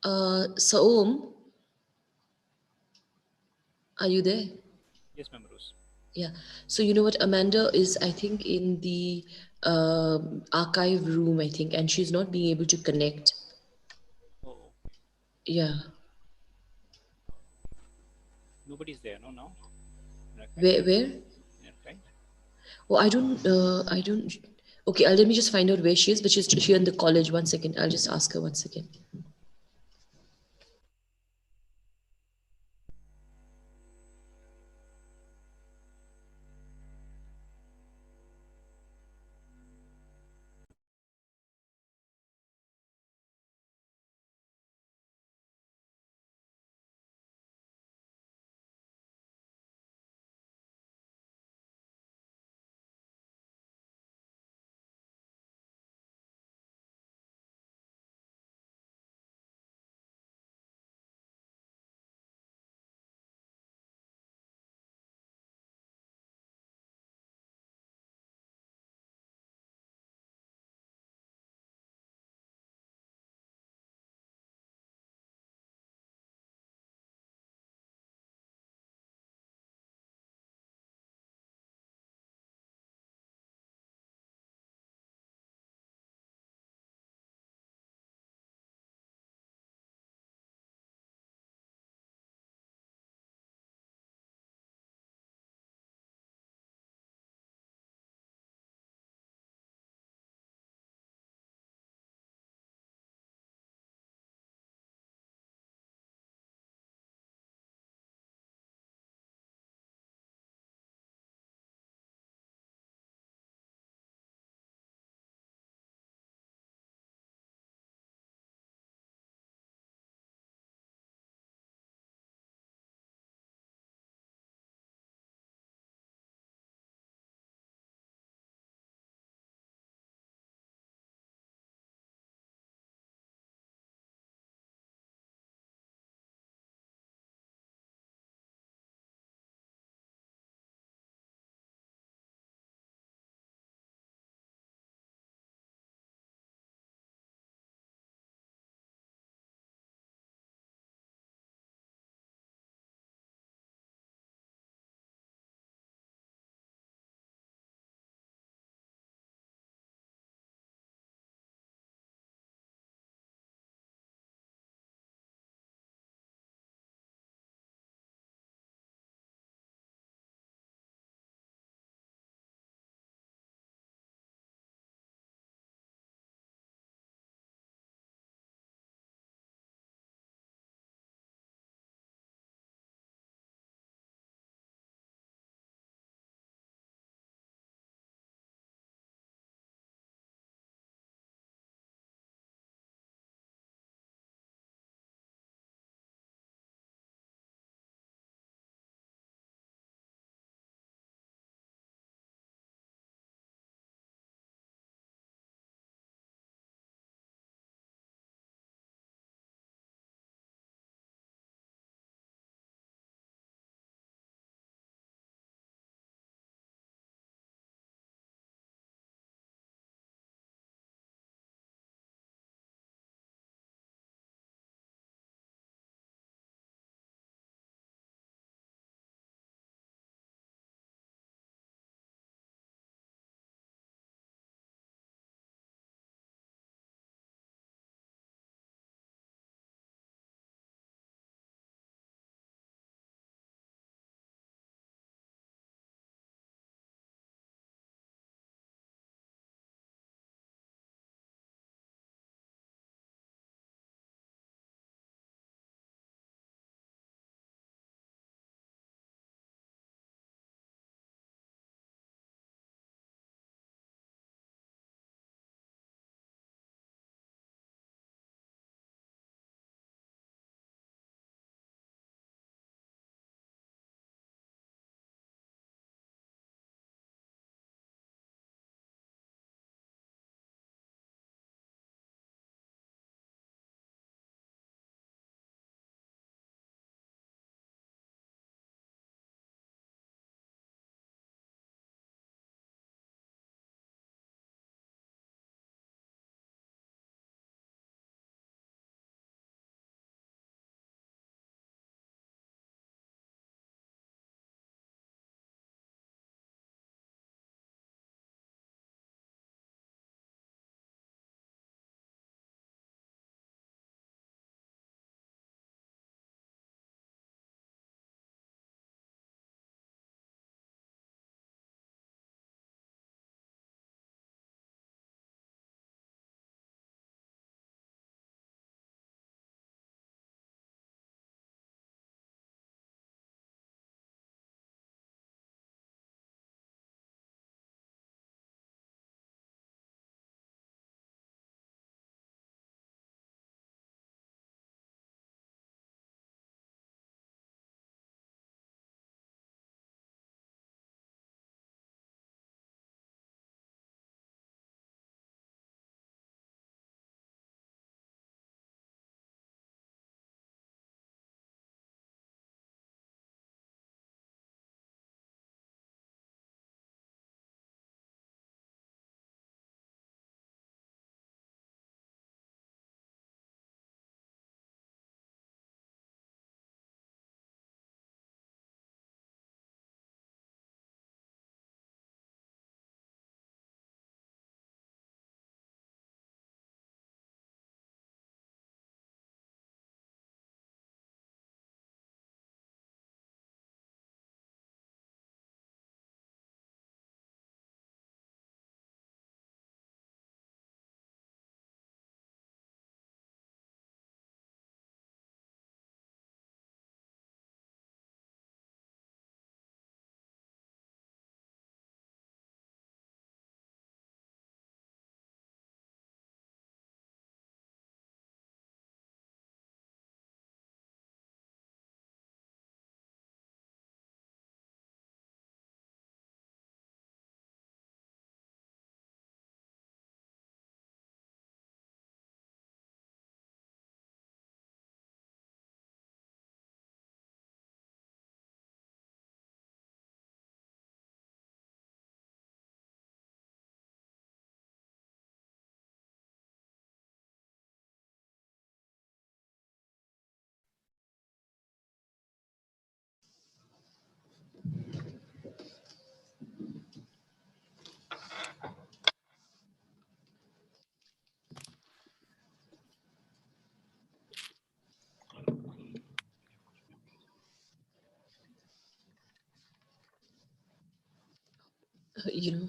Saom, are you there? Yes, ma'am, Rose. Yeah. So you know what? Amanda is, I think, in the archive room, I think, and she's not being able to connect. Oh, Yeah. nobody's there, no, now? In fact, Where? in fact. Oh, I don't. Okay, let me just find out where she is. But she's here in the college. One second. I'll just ask her one second. you know.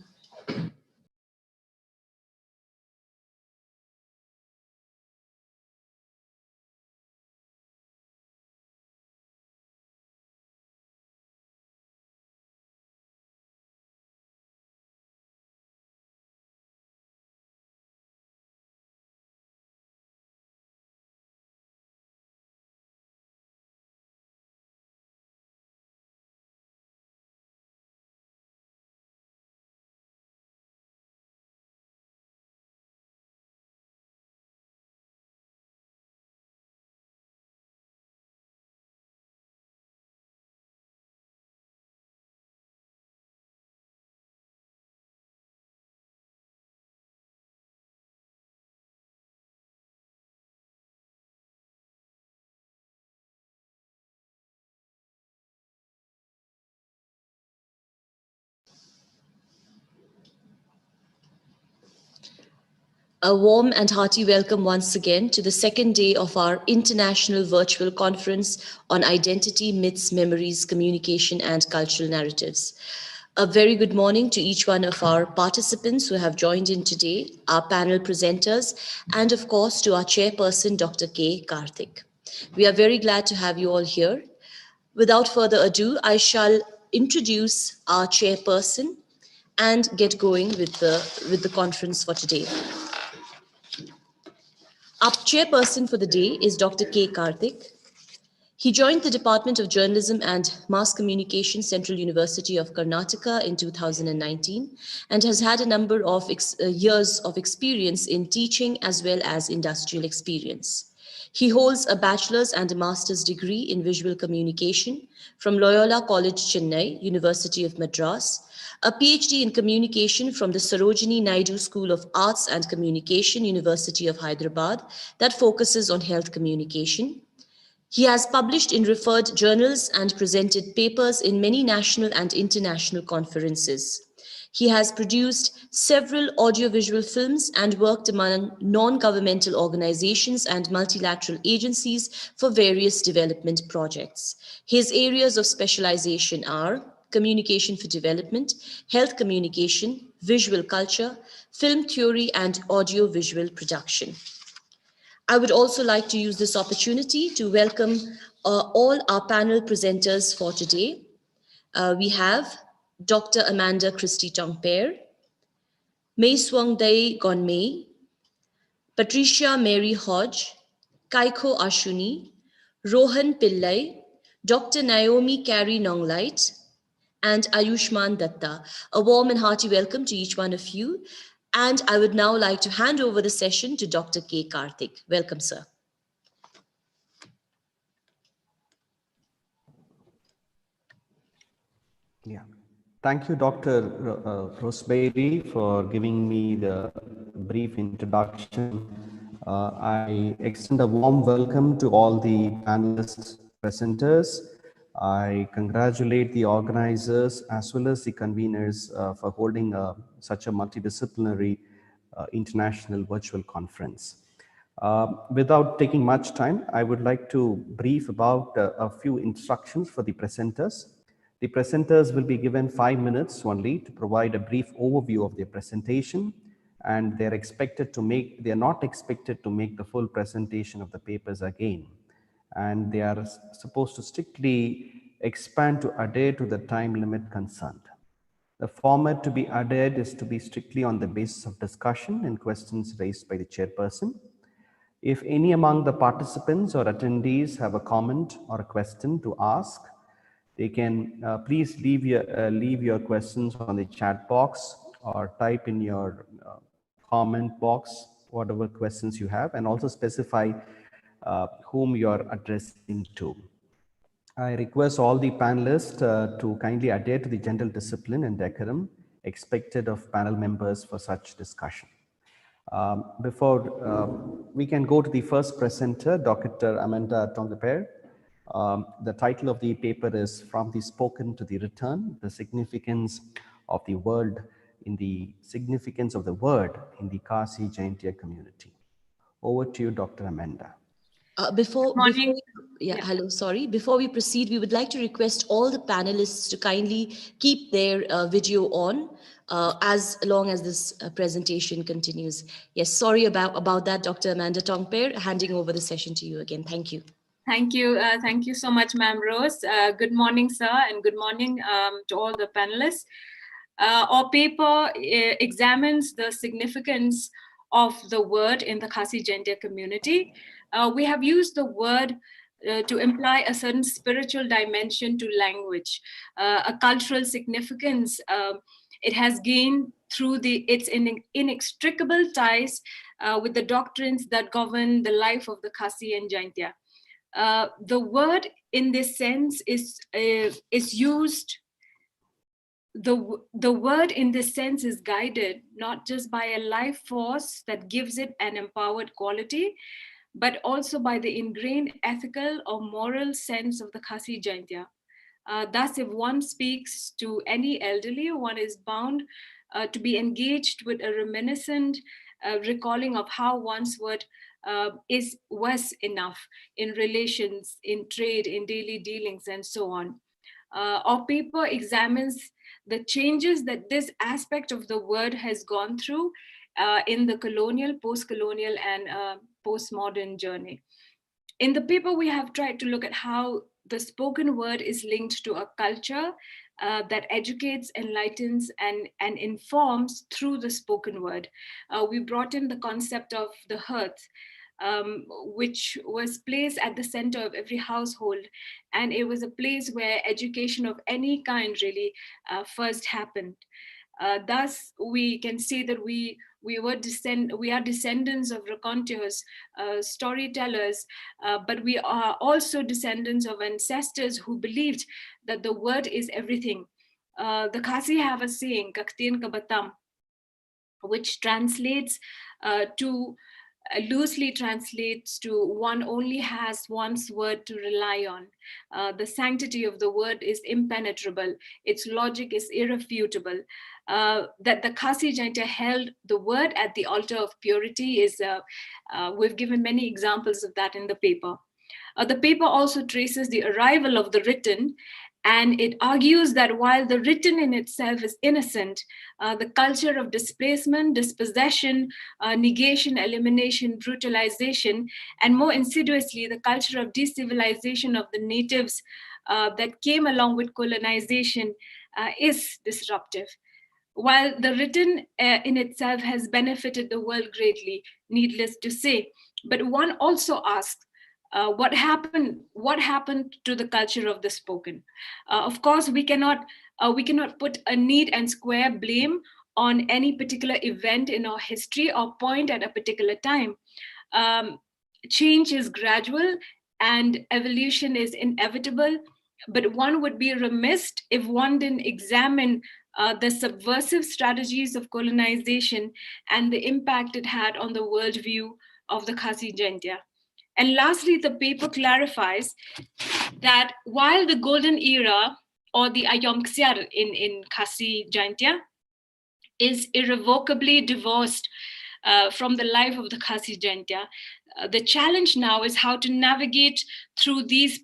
A warm and hearty welcome once again to the second day of our international virtual conference on identity, myths, memories, communication, and cultural narratives. A very good morning to each one of our participants who have joined in today, our panel presenters, and of course to our chairperson, Dr. K. Karthik. We are very glad to have you all here. Without further ado, I shall introduce our chairperson and get going with the conference for today. Our chairperson for the day is Dr. K. Karthik. He joined the Department of Journalism and Mass Communication, Central University of Karnataka in 2019 and has had a number of years of experience in teaching as well as industrial experience. He holds a bachelor's and a master's degree in visual communication from Loyola College, Chennai, University of Madras, a PhD in communication from the Sarojini Naidu School of Arts and Communication, University of Hyderabad, that focuses on health communication. He has published in referred journals and presented papers in many national and international conferences. He has produced several audiovisual films and worked among non-governmental organizations and multilateral agencies for various development projects. His areas of specialization are communication for development, health communication, visual culture, film theory, and audiovisual production. I would also like to use this opportunity to welcome all our panel presenters for today. We have Dr. Amanda Christie Tongper, Mei Swang Dai Gonmei, Patricia Mary Hodge, Kaiko Ashuni, Rohan Pillai, Dr. Naomi Carey Nonglight, and Ayushman Datta. A warm and hearty welcome to each one of you. And I would now like to hand over the session to Dr. K. Karthik. Welcome, sir. Yeah. Thank you, Dr. Roseberry, for giving me the brief introduction. I extend a warm welcome to all the panelists, presenters. I congratulate the organizers as well as the conveners for holding such a multidisciplinary international virtual conference. Without taking much time, I would like to brief about a few instructions for the presenters. The presenters will be given 5 minutes only to provide a brief overview of their presentation, and they are not expected to make the full presentation of the papers again. And they are supposed to strictly expand to adhere to the time limit concerned. The format to be adhered is to be strictly on the basis of discussion and questions raised by the chairperson. If any among the participants or attendees have a comment or a question to ask, they can please leave your questions on the chat box or type in your comment box, whatever questions you have, and also specify whom you're addressing to. I request all the panelists to kindly adhere to the general discipline and decorum expected of panel members for such discussion. Before we can go to the first presenter, Dr. Amanda Tongper. The title of the paper is From the Spoken to the Written, the significance of the word in the Kasi Jaintia community. Over to you, Dr. Amanda. Before, Morning. yeah, Yeah. hello, sorry. Before we proceed, we would like to request all the panelists to kindly keep their video on as long as this presentation continues. Yes, sorry about that, Dr. Amanda Tongper. Handing over the session to you again. Thank you. Thank you. Thank you so much, Ma'am Rose. Good morning, sir, and good morning to all the panelists. Our paper examines the significance of the word in the Khasi Jaintia community. We have used the word to imply a certain spiritual dimension to language, a cultural significance. It has gained through its inextricable ties with the doctrines that govern the life of the Khasi and Jaintia. The word in this sense is used. The word in this sense is guided not just by a life force that gives it an empowered quality, but also by the ingrained ethical or moral sense of the Khasi Jaintia. Thus, if one speaks to any elderly, one is bound to be engaged with a reminiscent recalling of how one's word was enough in relations, in trade, in daily dealings, and so on. Our paper examines the changes that this aspect of the word has gone through in the colonial, post-colonial, and postmodern journey. In the paper, we have tried to look at how the spoken word is linked to a culture that educates, enlightens, and informs through the spoken word. We brought in the concept of the hearth, which was placed at the center of every household. And it was a place where education of any kind really first happened. Thus, we can say that we are descendants of raconteurs, storytellers, but we are also descendants of ancestors who believed that the word is everything. The Khasi have a saying, "Kaktin ka batam," which translates loosely translates to one only has one's word to rely on. The sanctity of the word is impenetrable. Its logic is irrefutable. That the Khasi Jaintia held the word at the altar of purity is, we've given many examples of that in the paper. The paper also traces the arrival of the written, and it argues that while the written in itself is innocent, the culture of displacement, dispossession, negation, elimination, brutalization, and more insidiously, the culture of decivilization of the natives that came along with colonization is disruptive. While the written in itself has benefited the world greatly, needless to say, but one also asks, what happened to the culture of the spoken? Of course, we cannot put a neat and square blame on any particular event in our history or point at a particular time. Change is gradual and evolution is inevitable, but one would be remiss if one didn't examine the subversive strategies of colonization and the impact it had on the worldview of the Khasi Jaintia. And lastly, the paper clarifies that while the golden era, or the Ayom Ksiar in Khasi Jaintia, is irrevocably divorced from the life of the Khasi Jaintia, the challenge now is how to navigate through these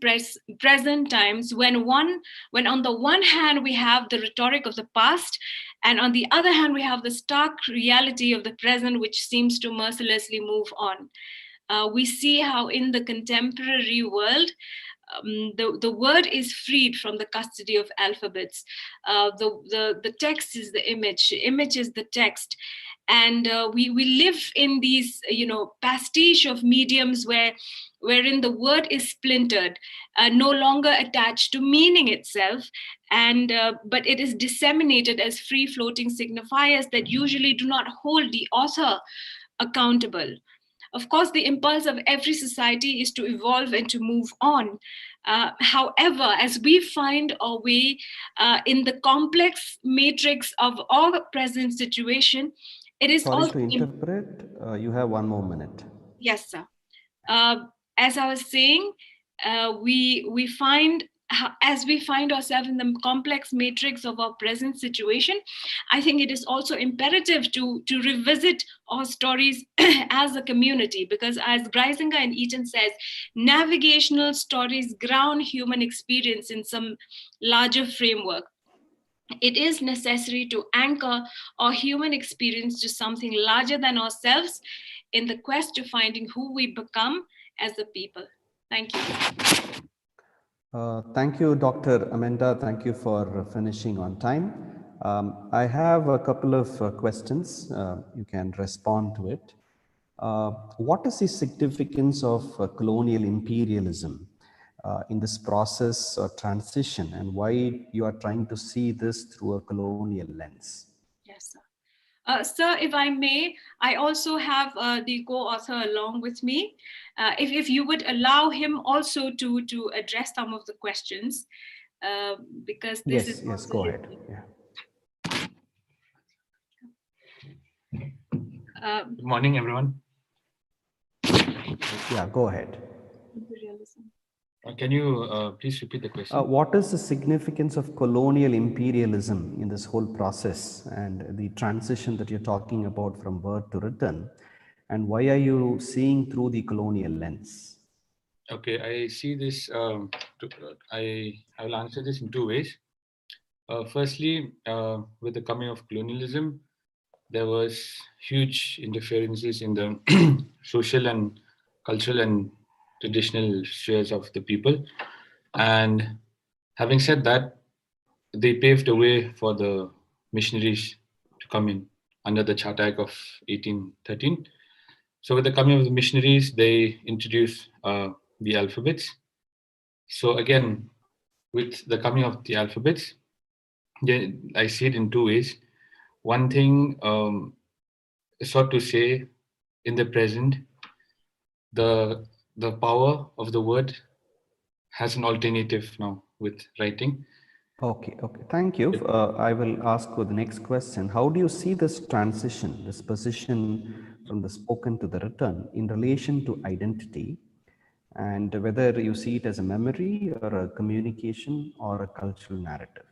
present times when on the one hand we have the rhetoric of the past, and on the other hand we have the stark reality of the present, which seems to mercilessly move on. We see how in the contemporary world, the word is freed from the custody of alphabets. The text is the image is the text. And we live in these, pastiche of mediums wherein the word is splintered, no longer attached to meaning itself, and but it is disseminated as free-floating signifiers that usually do not hold the author accountable. Of course, the impulse of every society is to evolve and to move on. However, as we find our way in the complex matrix of our present situation, it is Sorry also to interpret. You have 1 more minute. Yes, sir. As I was saying, we find as we find ourselves in the complex matrix of our present situation, I think it is also imperative to revisit our stories as a community, because as Greisinger and Eaton says, navigational stories ground human experience in some larger framework. It is necessary to anchor our human experience to something larger than ourselves in the quest to finding who we become as a people. Thank you. Thank you, Dr. Amanda. Thank you for finishing on time. I have a couple of questions. You can respond to it. What is the significance of colonial imperialism in this process or transition, and why you are trying to see this through a colonial lens? Yes, sir. Sir, if I may, I also have the co-author along with me. If you would allow him also to address some of the questions, because this is Yes, go ahead. Yeah. Good morning, everyone. Yeah, go ahead. Can you please repeat the question? What is the significance of colonial imperialism in this whole process and the transition that you're talking about from word to written? And why are you seeing through the colonial lens? Okay, I see this. I will answer this in two ways. Firstly, with the coming of colonialism, there was huge interferences in the social and cultural and traditional spheres of the people. And having said that, they paved the way for the missionaries to come in under the Charter Act of 1813. So with the coming of the missionaries, they introduced the alphabets. So again, with the coming of the alphabets, I see it in two ways. One thing, so to say, in the present, the power of the word has an alternative now with writing. Okay. Thank you. I will ask you the next question. How do you see this transition, this position from the spoken to the written in relation to identity, and whether you see it as a memory or a communication or a cultural narrative?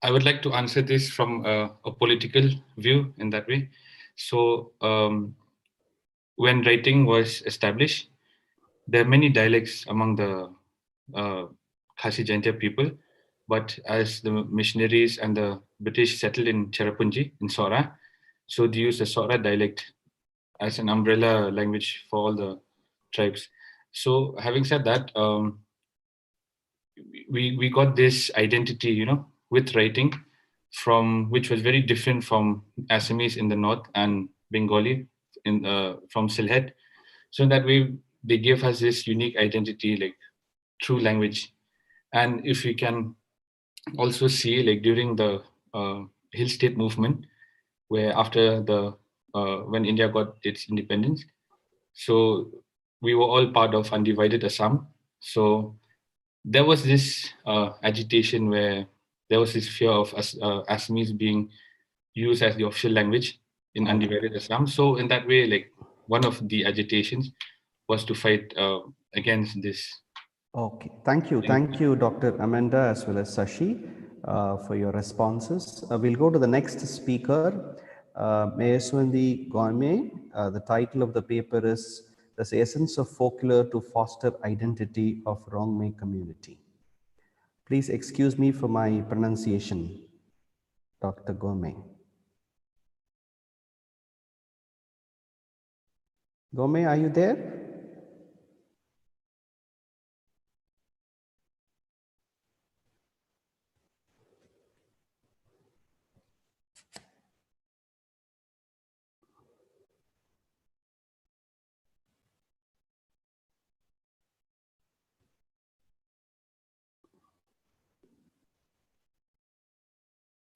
I would like to answer this from a political view in that way. So when writing was established, there are many dialects among the Khasi Jaintia people, but as the missionaries and the British settled in Cherrapunji in Sora, so they used the Sora dialect as an umbrella language for all the tribes. So having said that, we got this identity, with writing, from which was very different from Assamese in the north and Bengali from Sylhet. So in that way, they gave us this unique identity, like through language. And if we can also see, like during the Hill State movement, where after when India got its independence, so we were all part of undivided Assam. So there was this agitation where there was this fear of Assamese being used as the official language in undivided Assam. So in that way, like one of the agitations was to fight against this. Okay, thank you, Dr. Amanda as well as Sashi, for your responses. We'll go to the next speaker, Mayaswandi Gourmet. The title of the paper is "The Essence of Folklore to Foster Identity of Rongmei Community." Please excuse me for my pronunciation, Dr. Gourmet. Gourmet, are you there?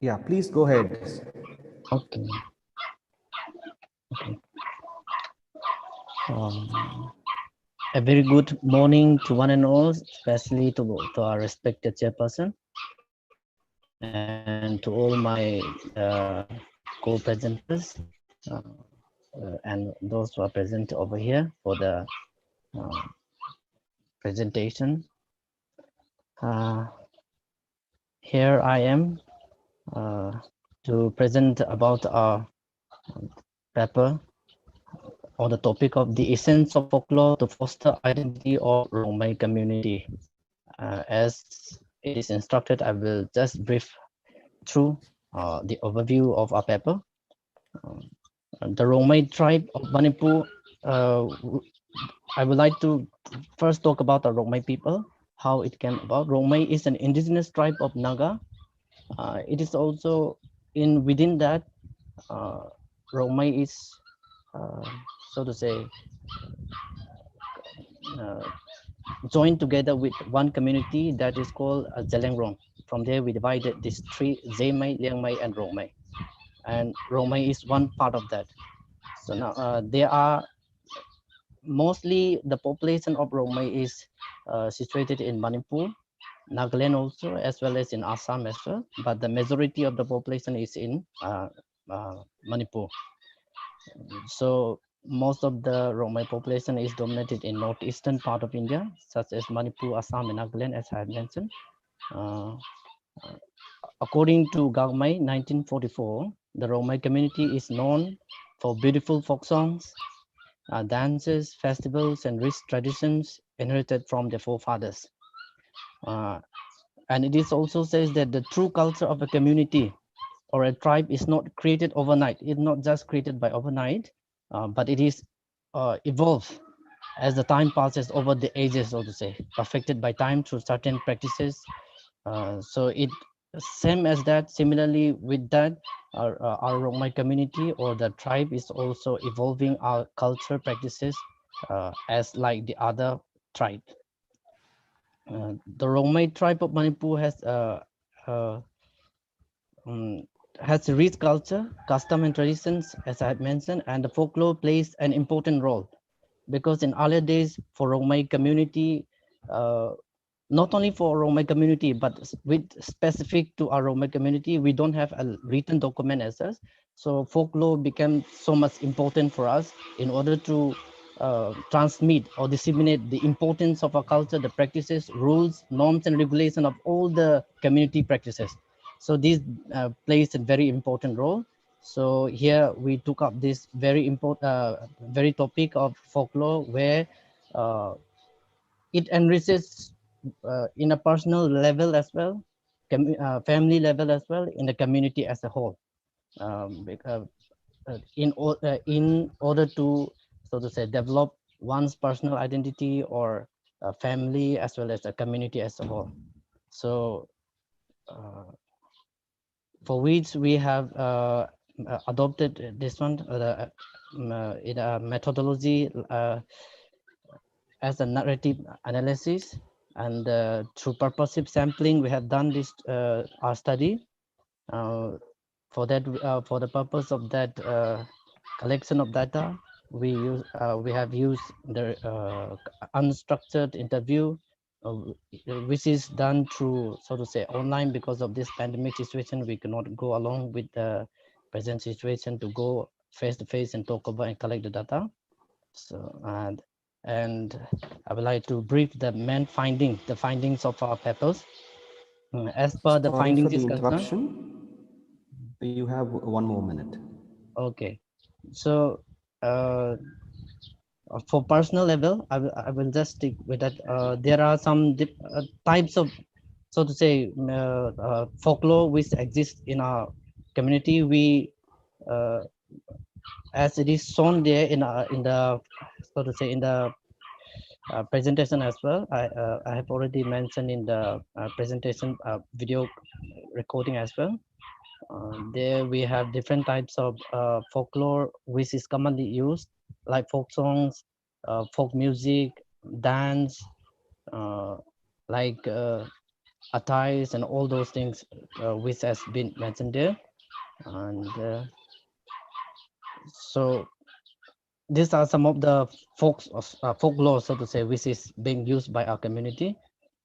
Yeah, please go ahead. Okay. A very good morning to one and all, especially to our respected chairperson and to all my co-presenters and those who are present over here for the presentation. Here I am to present about our paper on the topic of the essence of folklore to foster identity of Rongmei community. As it is instructed, I will just brief through the overview of our paper. The Rongmei tribe of Manipur, I would like to first talk about the Rongmei people, how it came about. Rongmei is an indigenous tribe of Naga. It is also within that, Rongmei is, so to say, joined together with one community that is called Zelengrong. From there, we divided these three: Zemei, Liangmei, and Rongmei. And Rongmei is one part of that. So now there are mostly the population of Rongmei is situated in Manipur, Nagaland also, as well as in Assam as well. But the majority of the population is in Manipur. So most of the Rongmei population is dominated in northeastern part of India, such as Manipur, Assam, and Nagaland, as I had mentioned. According to Gagmai 1944, the Rongmei community is known for beautiful folk songs, dances, festivals, and rich traditions inherited from their forefathers. And it is also says that the true culture of a community or a tribe is not created overnight. It's not just created by overnight, but it is evolved as the time passes over the ages, so to say, perfected by time through certain practices. So it same as that. Similarly, with that, our Rongmei community or the tribe is also evolving our culture practices as like the other tribe. The Rongmei tribe of Manipur has a rich culture, custom, and traditions, as I had mentioned, and the folklore plays an important role because in earlier days for Rongmei community, not only for Rongmei community, but with specific to our Rongmei community, we don't have a written document as such. So folklore became so much important for us in order to transmit or disseminate the importance of our culture, the practices, rules, norms, and regulation of all the community practices. So this plays a very important role. So here we took up this very important, very topic of folklore where it enriches in a personal level as well, family level as well, in the community as a whole. In order to, so to say, develop one's personal identity or a family as well as a community as a whole. So for which we have adopted this one, in a methodology as a narrative analysis, and through purposive sampling, we have done this our study. For that, for the purpose of that collection of data, we have used the unstructured interview, which is done through, so to say, online. Because of this pandemic situation, we cannot go along with the present situation to go face to face and talk about and collect the data. So and I would like to brief the main findings, the findings of our papers. As per the Sorry findings for the is concerned. interruption. You have 1 more minute. Okay, so for personal level, I will just stick with that. There are some types of, so to say, folklore which exist in our community. We as it is shown there in the, so to say, in the presentation as well. I have already mentioned in the presentation video recording as well. There we have different types of folklore which is commonly used, like folk songs, folk music, dance, like attires and all those things which has been mentioned there. And so these are some of the folklore, so to say, which is being used by our community.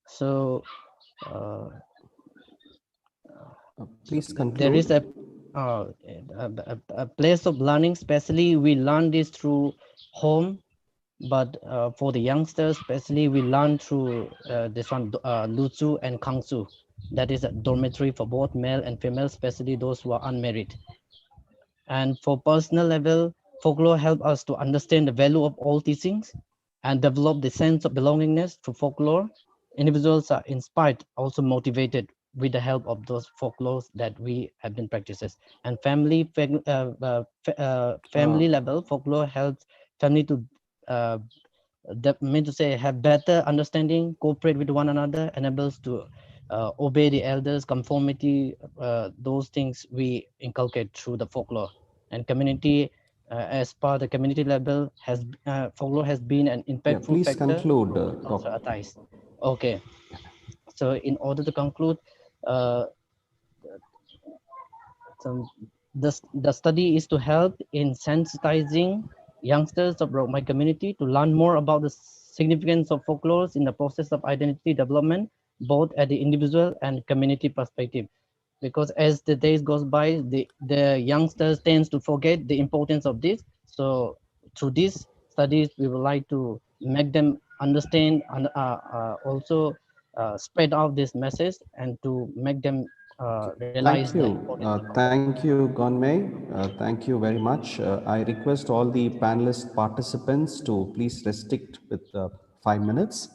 So Please conclude. there is a place of learning. Especially we learn this through home, But for the youngsters, especially, we learn through this one, Lutsu and Kangsu. That is a dormitory for both male and female, especially those who are unmarried. And for personal level, folklore help us to understand the value of all teachings and develop the sense of belongingness through folklore. Individuals are inspired, also motivated with the help of those folklores that we have been practices. And family level, folklore helps family to that mean to say have better understanding, cooperate with one another, enables to obey the elders, conformity, those things we inculcate through the folklore. And community, as per the community level, has folklore has been an Yeah, impactful please factor. conclude, Also Doctor. ties. Okay, so in order to conclude, uh, so the study is to help in sensitizing youngsters of my community to learn more about the significance of folklores in the process of identity development, both at the individual and community perspective. Because as the days goes by, the youngsters tends to forget the importance of this. So through these studies, we would like to make them understand and also spread out this message and to make them realize Thank the you. importance of Thank you, Gonmei. Thank you very much. I request all the panelist participants to please restrict with 5 minutes.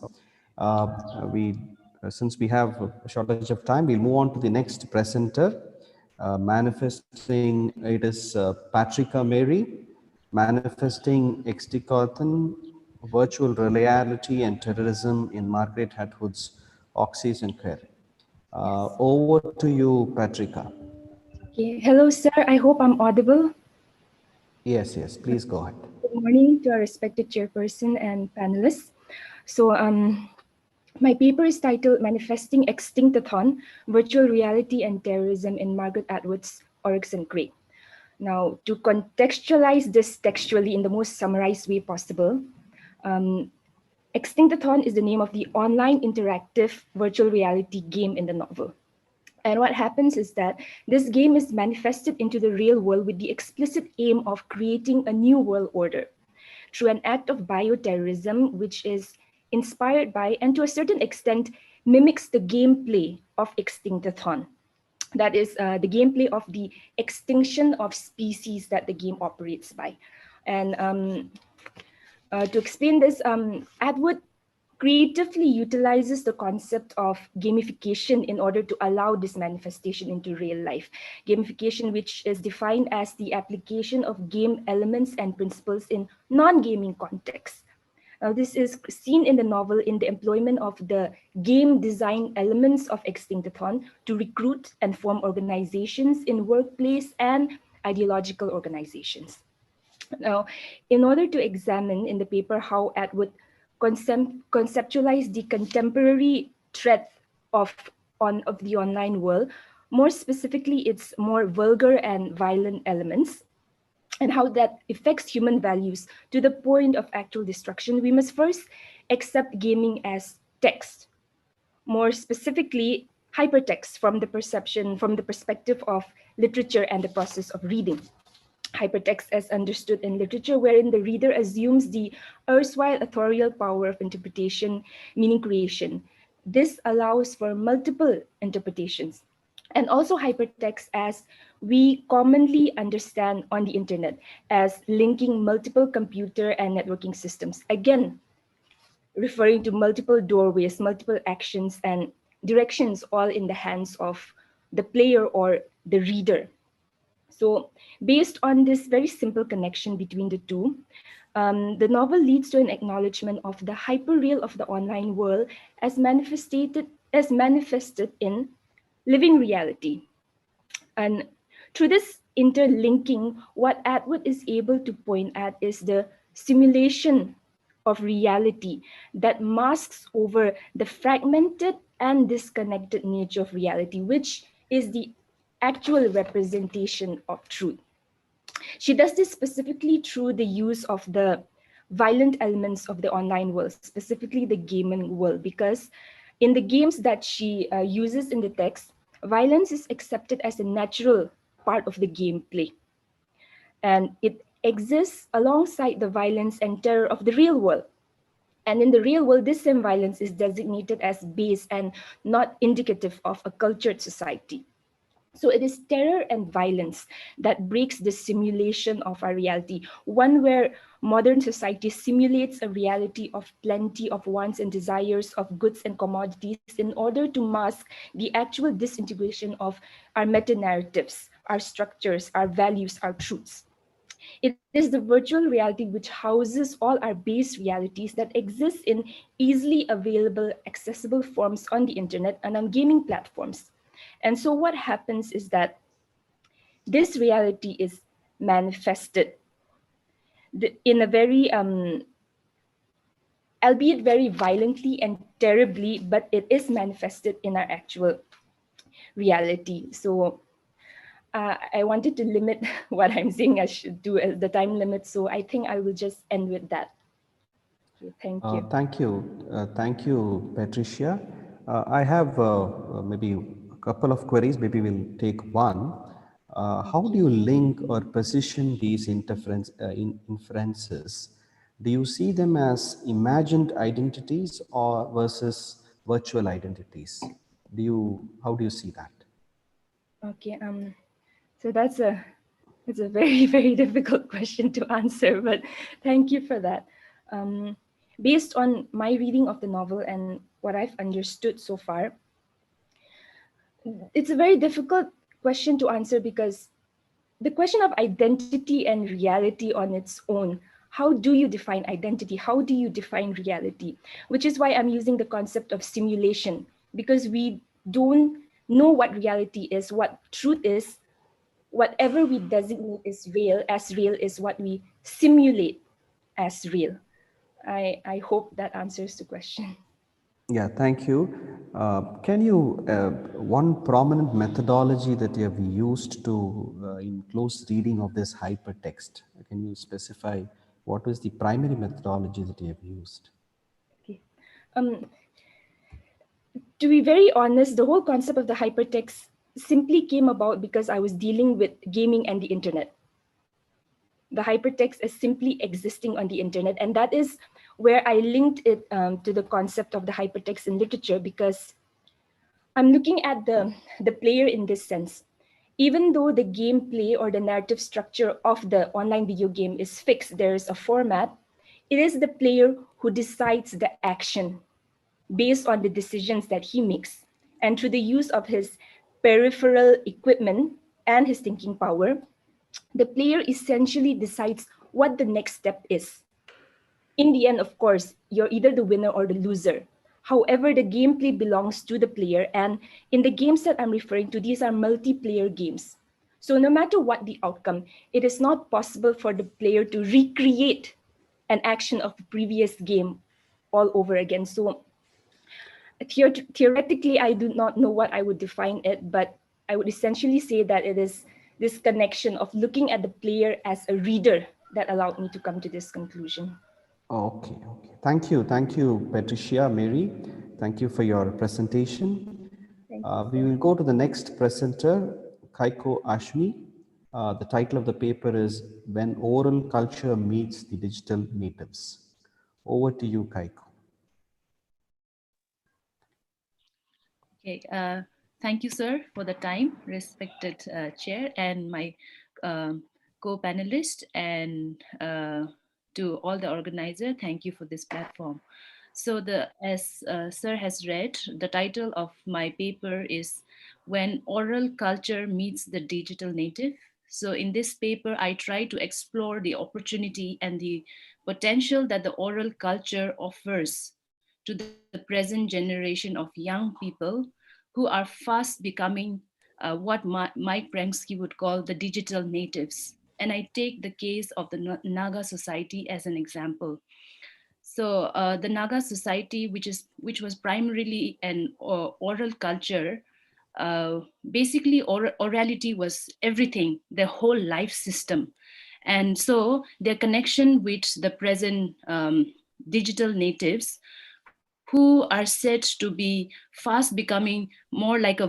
Since we have a shortage of time, we'll move on to the next presenter. Manifesting, it is Patricia Mary, manifesting extricothan, virtual reality and terrorism in Margaret Atwood's Oxys and Care. Over to you, Patricia. Okay. Hello, sir. I hope I'm audible. Yes, please go ahead. Good morning to our respected chairperson and panelists. So, my paper is titled Manifesting Extinctathon, Virtual Reality and Terrorism in Margaret Atwood's Oryx and Crake. Now, to contextualize this textually in the most summarized way possible, Extinctathon is the name of the online interactive virtual reality game in the novel. And what happens is that this game is manifested into the real world with the explicit aim of creating a new world order through an act of bioterrorism, which is inspired by and to a certain extent mimics the gameplay of Extinctathon. That is the gameplay of the extinction of species that the game operates by. And to explain this, Atwood creatively utilizes the concept of gamification in order to allow this manifestation into real life. Gamification, which is defined as the application of game elements and principles in non-gaming contexts. Now, this is seen in the novel in the employment of the game design elements of Extinctathon to recruit and form organizations in workplace and ideological organizations. Now, in order to examine in the paper how Atwood conceptualize the contemporary threat of the online world, more specifically its more vulgar and violent elements, and how that affects human values to the point of actual destruction, we must first accept gaming as text. More specifically, hypertext from the perspective of literature and the process of reading. Hypertext as understood in literature, wherein the reader assumes the erstwhile authorial power of interpretation, meaning creation. This allows for multiple interpretations. And also hypertext as we commonly understand on the internet as linking multiple computer and networking systems. Again, referring to multiple doorways, multiple actions and directions all in the hands of the player or the reader. So based on this very simple connection between the two, the novel leads to an acknowledgement of the hyperreal of the online world as manifested in living reality. And through this interlinking, what Atwood is able to point at is the simulation of reality that masks over the fragmented and disconnected nature of reality, which is the actual representation of truth. She does this specifically through the use of the violent elements of the online world, specifically the gaming world, because in the games that she uses in the text, violence is accepted as a natural part of the gameplay. And it exists alongside the violence and terror of the real world. And in the real world, this same violence is designated as base and not indicative of a cultured society. So it is terror and violence that breaks the simulation of our reality, one where modern society simulates a reality of plenty of wants and desires of goods and commodities in order to mask the actual disintegration of our meta-narratives, our structures, our values, our truths. It is the virtual reality which houses all our base realities that exist in easily available, accessible forms on the internet and on gaming platforms. And so what happens is that this reality is manifested in a very, albeit very violently and terribly, but it is manifested in our actual reality. So I wanted to limit what I'm saying I should do as the time limit. So I think I will just end with that. Okay, thank you. Thank you, Patricia. I have maybe a couple of queries. Maybe we'll take one. How do you link or position these inferences? Do you see them as imagined identities or versus virtual identities? How do you see that? Okay, so that's a very, very difficult question to answer, but thank you for that. Based on my reading of the novel and what I've understood so far, it's a very difficult question to answer because the question of identity and reality on its own, how do you define identity? How do you define reality? Which is why I'm using the concept of simulation, because we don't know what reality is, what truth is. Whatever we designate as real is what we simulate as real. I hope that answers the question. Yeah, thank you. Can you, one prominent methodology that you have used to in close reading of this hypertext, can you specify what was the primary methodology that you have used? Okay. To be very honest, the whole concept of the hypertext simply came about because I was dealing with gaming and the internet. The hypertext is simply existing on the internet, and that is where I linked it to the concept of the hypertext in literature, because I'm looking at the player in this sense. Even though the gameplay or the narrative structure of the online video game is fixed, there is a format, it is the player who decides the action based on the decisions that he makes. And through the use of his peripheral equipment and his thinking power, the player essentially decides what the next step is. In the end, of course, you're either the winner or the loser. However, the gameplay belongs to the player, and in the games that I'm referring to, these are multiplayer games. So no matter what the outcome, it is not possible for the player to recreate an action of a previous game all over again. So theoretically, I do not know what I would define it, but I would essentially say that it is this connection of looking at the player as a reader that allowed me to come to this conclusion. Okay. Thank you, Patricia, Mary. Thank you for your presentation. We will go to the next presenter, Kaiko Ashmi. The title of the paper is When Oral Culture Meets the Digital Natives. Over to you, Kaiko. Okay, thank you, sir, for the time, respected chair and my co-panelist, and to all the organizer, thank you for this platform. So as sir has read, the title of my paper is When Oral Culture Meets the Digital Native. So in this paper, I try to explore the opportunity and the potential that the oral culture offers to the present generation of young people who are fast becoming what Mike Prensky would call the digital natives. And I take the case of the Naga society as an example. So the Naga society, which was primarily an oral culture, basically orality was everything, their whole life system. And so their connection with the present digital natives who are said to be fast becoming more like a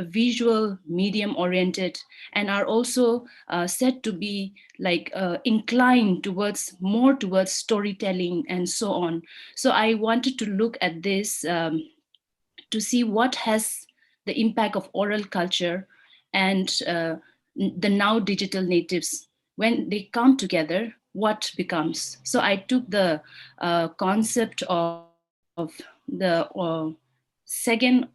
visual medium oriented, and are also said to be like inclined towards more towards storytelling and so on. So I wanted to look at this to see what has the impact of oral culture and the now digital natives. When they come together, what becomes? So I took the concept of the second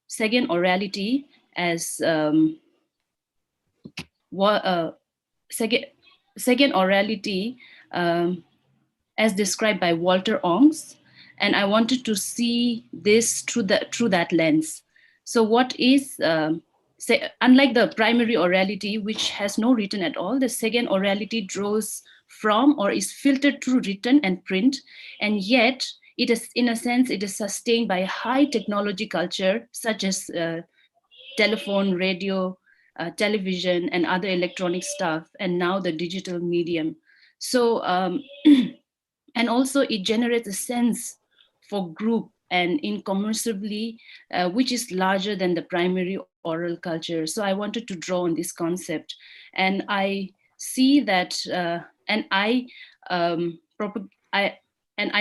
orality as second orality as described by Walter Ongs, and I wanted to see this through that lens. So what is unlike the primary orality, which has no written at all, the second orality draws from or is filtered through written and print, and yet it is, in a sense, it is sustained by high technology culture such as telephone, radio, television, and other electronic stuff, and now the digital medium. So, and also it generates a sense for group and incommensurably, which is larger than the primary oral culture. So I wanted to draw on this concept, and I see that, and I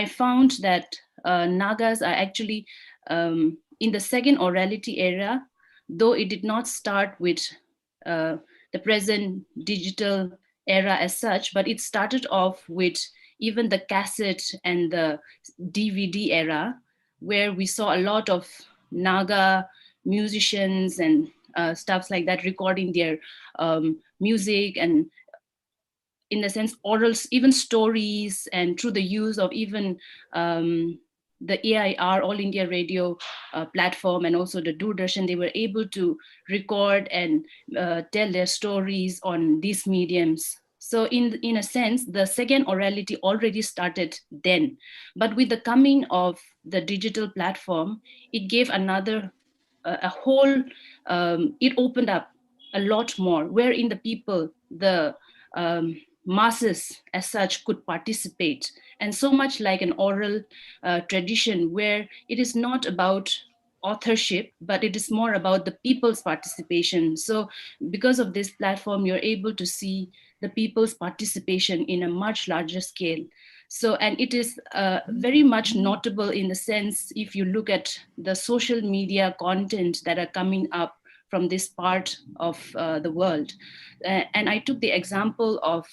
found that Nagas are actually in the second orality era, though it did not start with the present digital era as such, but it started off with even the cassette and the DVD era, where we saw a lot of Naga musicians and stuff like that recording their music, and in the sense orals, even stories, and through the use of even the AIR, All India Radio platform, and also the Doordarshan, they were able to record and tell their stories on these mediums. So in a sense, the second orality already started then, but with the coming of the digital platform, it gave another, a whole, it opened up a lot more, wherein the people, the masses as such could participate. And so much like an oral tradition where it is not about authorship, but it is more about the people's participation. So because of this platform, you're able to see the people's participation in a much larger scale. So, and it is very much notable in the sense, if you look at the social media content that are coming up from this part of the world. And I took the example of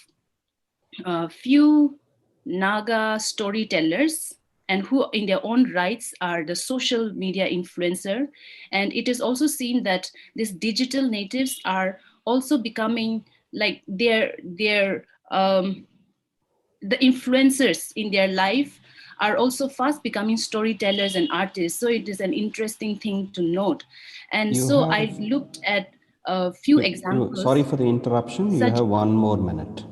a few Naga storytellers, and who in their own rights are the social media influencer. And it is also seen that these digital natives are also becoming like the influencers in their life are also fast becoming storytellers and artists. So it is an interesting thing to note. And so I looked at a few examples. Sorry for the interruption. You have 1 more minute.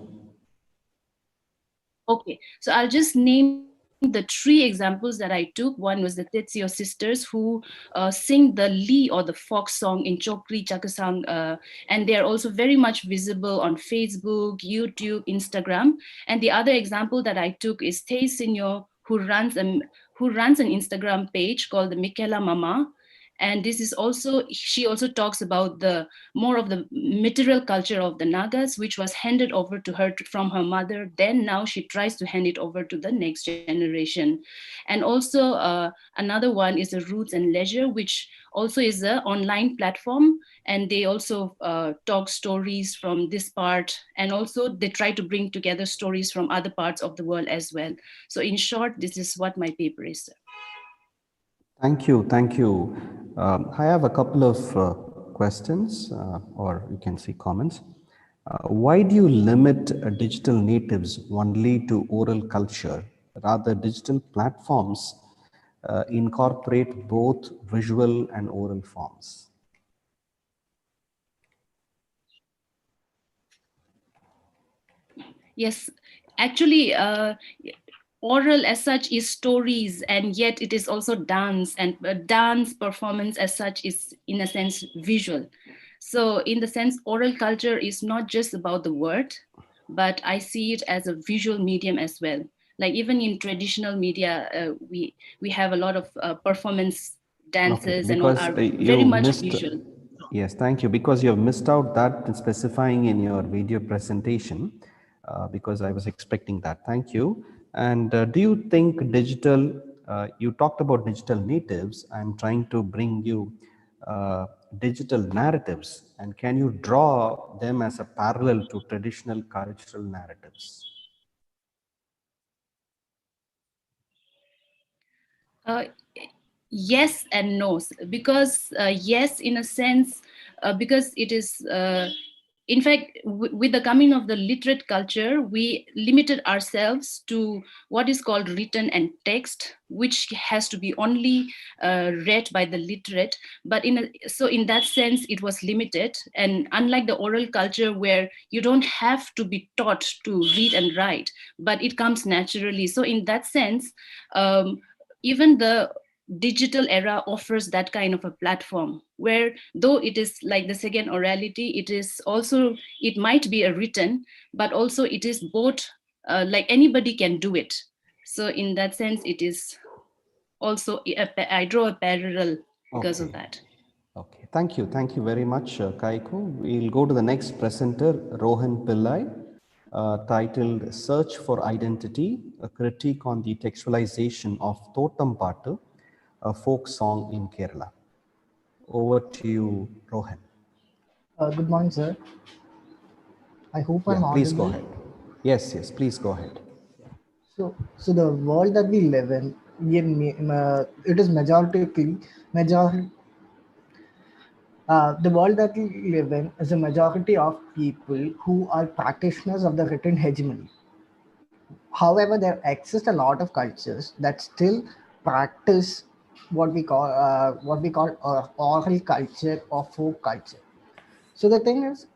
Okay, so I'll just name the 3 examples that I took. One was the Tetsio sisters, who sing the Lee or the folk song in Chokri Chakasang, and they are also very much visible on Facebook, YouTube, Instagram. And the other example that I took is Tei Sinyo, who runs an Instagram page called the Mikela Mama. And this is also, she also talks about the more of the material culture of the Nagas, which was handed over to her from her mother. Then now she tries to hand it over to the next generation. And also another one is the Roots and Leisure, which also is an online platform. And they also talk stories from this part. And also they try to bring together stories from other parts of the world as well. So in short, this is what my paper is. Thank you. Thank you. I have a couple of questions, or you can see comments. Why do you limit digital natives only to oral culture? Rather, digital platforms incorporate both visual and oral forms. Yes, actually, oral as such is stories, and yet it is also dance, and dance performance as such is in a sense visual. So in the sense, oral culture is not just about the word, but I see it as a visual medium as well. Like even in traditional media, we have a lot of performance dances and all because are you very much missed. visual. Yes, thank you. Because you have missed out that in specifying in your video presentation, because I was expecting that. Thank you. And do you think digital, you talked about digital natives. I'm trying to bring you digital narratives. And can you draw them as a parallel to traditional cultural narratives? Yes and no, because yes, in a sense, because it is in fact, with the coming of the literate culture, we limited ourselves to what is called written and text, which has to be only read by the literate. But so in that sense, it was limited. And unlike the oral culture, where you don't have to be taught to read and write, but it comes naturally. So in that sense, even the digital era offers that kind of a platform where, though it is like the second orality, it is also, it might be a written, but also it is both, like anybody can do it. So in that sense, it is also I draw a parallel because of that. Okay, thank you. Thank you very much, Kaiko. We'll go to the next presenter, Rohan Pillai, titled Search for Identity, a critique on the textualization of Thotam Pattu, a folk song in Kerala. Over to you, Rohan. Good morning, sir. I hope I'm Please go audible. ahead. Yes, please go ahead. So the world that we live in, it is the world that we live in is a majority of people who are practitioners of the written hegemony. However, there exist a lot of cultures that still practice what we call oral culture or folk culture. So the thing is,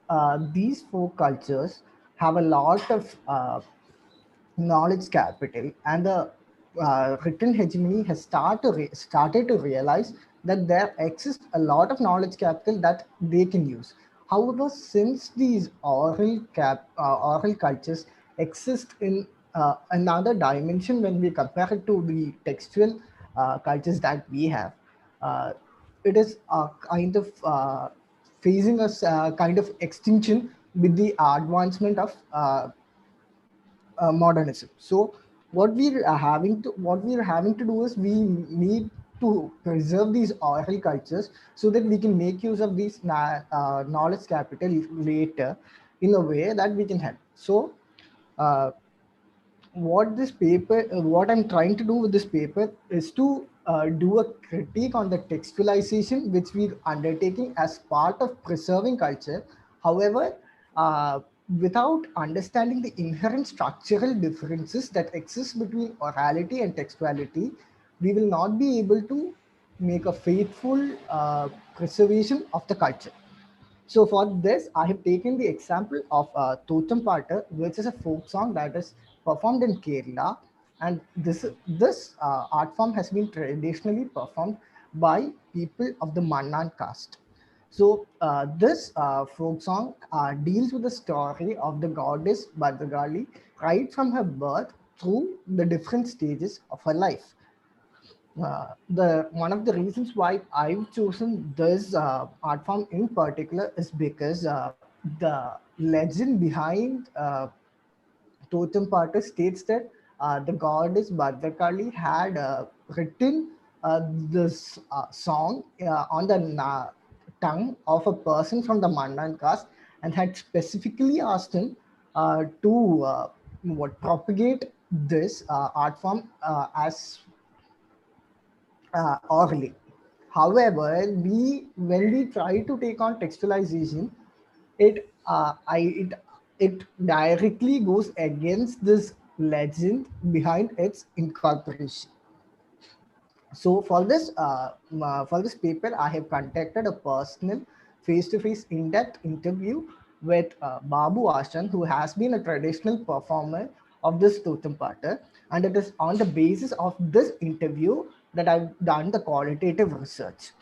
these folk cultures have a lot of knowledge capital, and the written hegemony has started to realize that there exists a lot of knowledge capital that they can use. However, since these oral cultures exist in another dimension when we compare it to the textual cultures that we have, uh, it is kind of facing a kind of extinction with the advancement of modernism. So what we are having to do is we need to preserve these oral cultures so that we can make use of these knowledge capital later in a way that we can help. So uh, what I'm trying to do with this paper is to do a critique on the textualization which we're undertaking as part of preserving culture. However, without understanding the inherent structural differences that exist between orality and textuality, we will not be able to make a faithful preservation of the culture. So for this, I have taken the example of Thotam Pattu, which is a folk song that is performed in Kerala, and this art form has been traditionally performed by people of the Mannan caste. So this folk song deals with the story of the goddess Bhadragali right from her birth through the different stages of her life. The one of the reasons why I've chosen this art form in particular is because the legend behind Totem Pattu states that the goddess Bhadrakali had written this song on the tongue of a person from the Mandan caste and had specifically asked him to propagate this art form as orally. However, when we try to take on textualization, it it directly goes against this legend behind its incorporation. So for this paper, I have conducted a personal face-to-face in-depth interview with Babu Ashan, who has been a traditional performer of this Totem Pattu, and it is on the basis of this interview that I've done the qualitative research.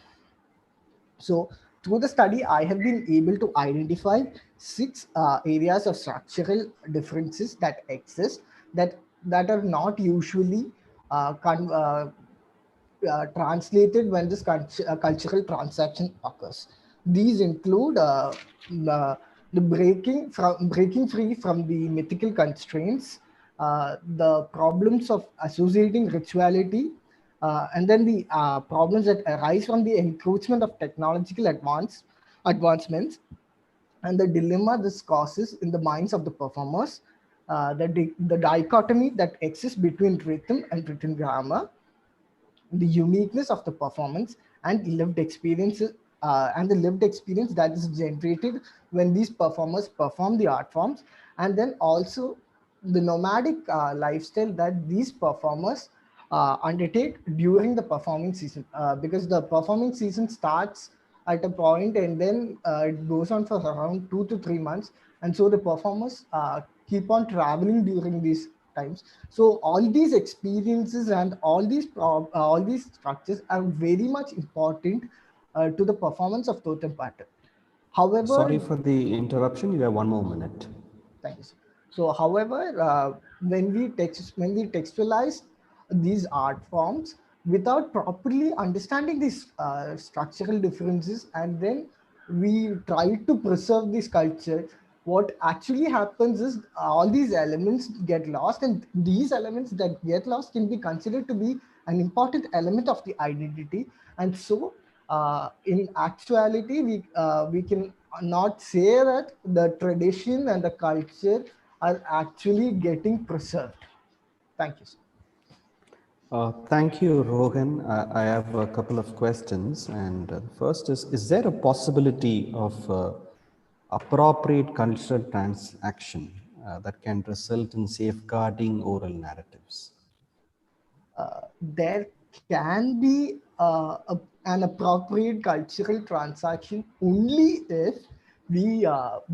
So through the study, I have been able to identify six areas of structural differences that exist that that are not usually translated when this cultural transaction occurs. These include the breaking free from the mythical constraints, the problems of associating rituality, and then the problems that arise from the encroachment of technological advancements, and the dilemma this causes in the minds of the performers, the dichotomy that exists between rhythm and written grammar, the uniqueness of the performance, and lived experiences, and the lived experience that is generated when these performers perform the art forms, and then also the nomadic lifestyle that these performers undertake during the performing season, because the performing season starts at a point and then it goes on for around 2 to 3 months, and so the performers keep on traveling during these times. So all these experiences and all these structures are very much important to the performance of totem pattern. However, Sorry for the interruption. You have 1 more minute. thank you, sir. So, however, when we textualize these art forms without properly understanding these structural differences, and then we try to preserve this culture, what actually happens is all these elements get lost, and these elements that get lost can be considered to be an important element of the identity. And so in actuality, we can not say that the tradition and the culture are actually getting preserved. Thank you, sir. Thank you, Rohan. I have a couple of questions. And first is there a possibility of appropriate cultural transaction that can result in safeguarding oral narratives? There can be an appropriate cultural transaction only if we,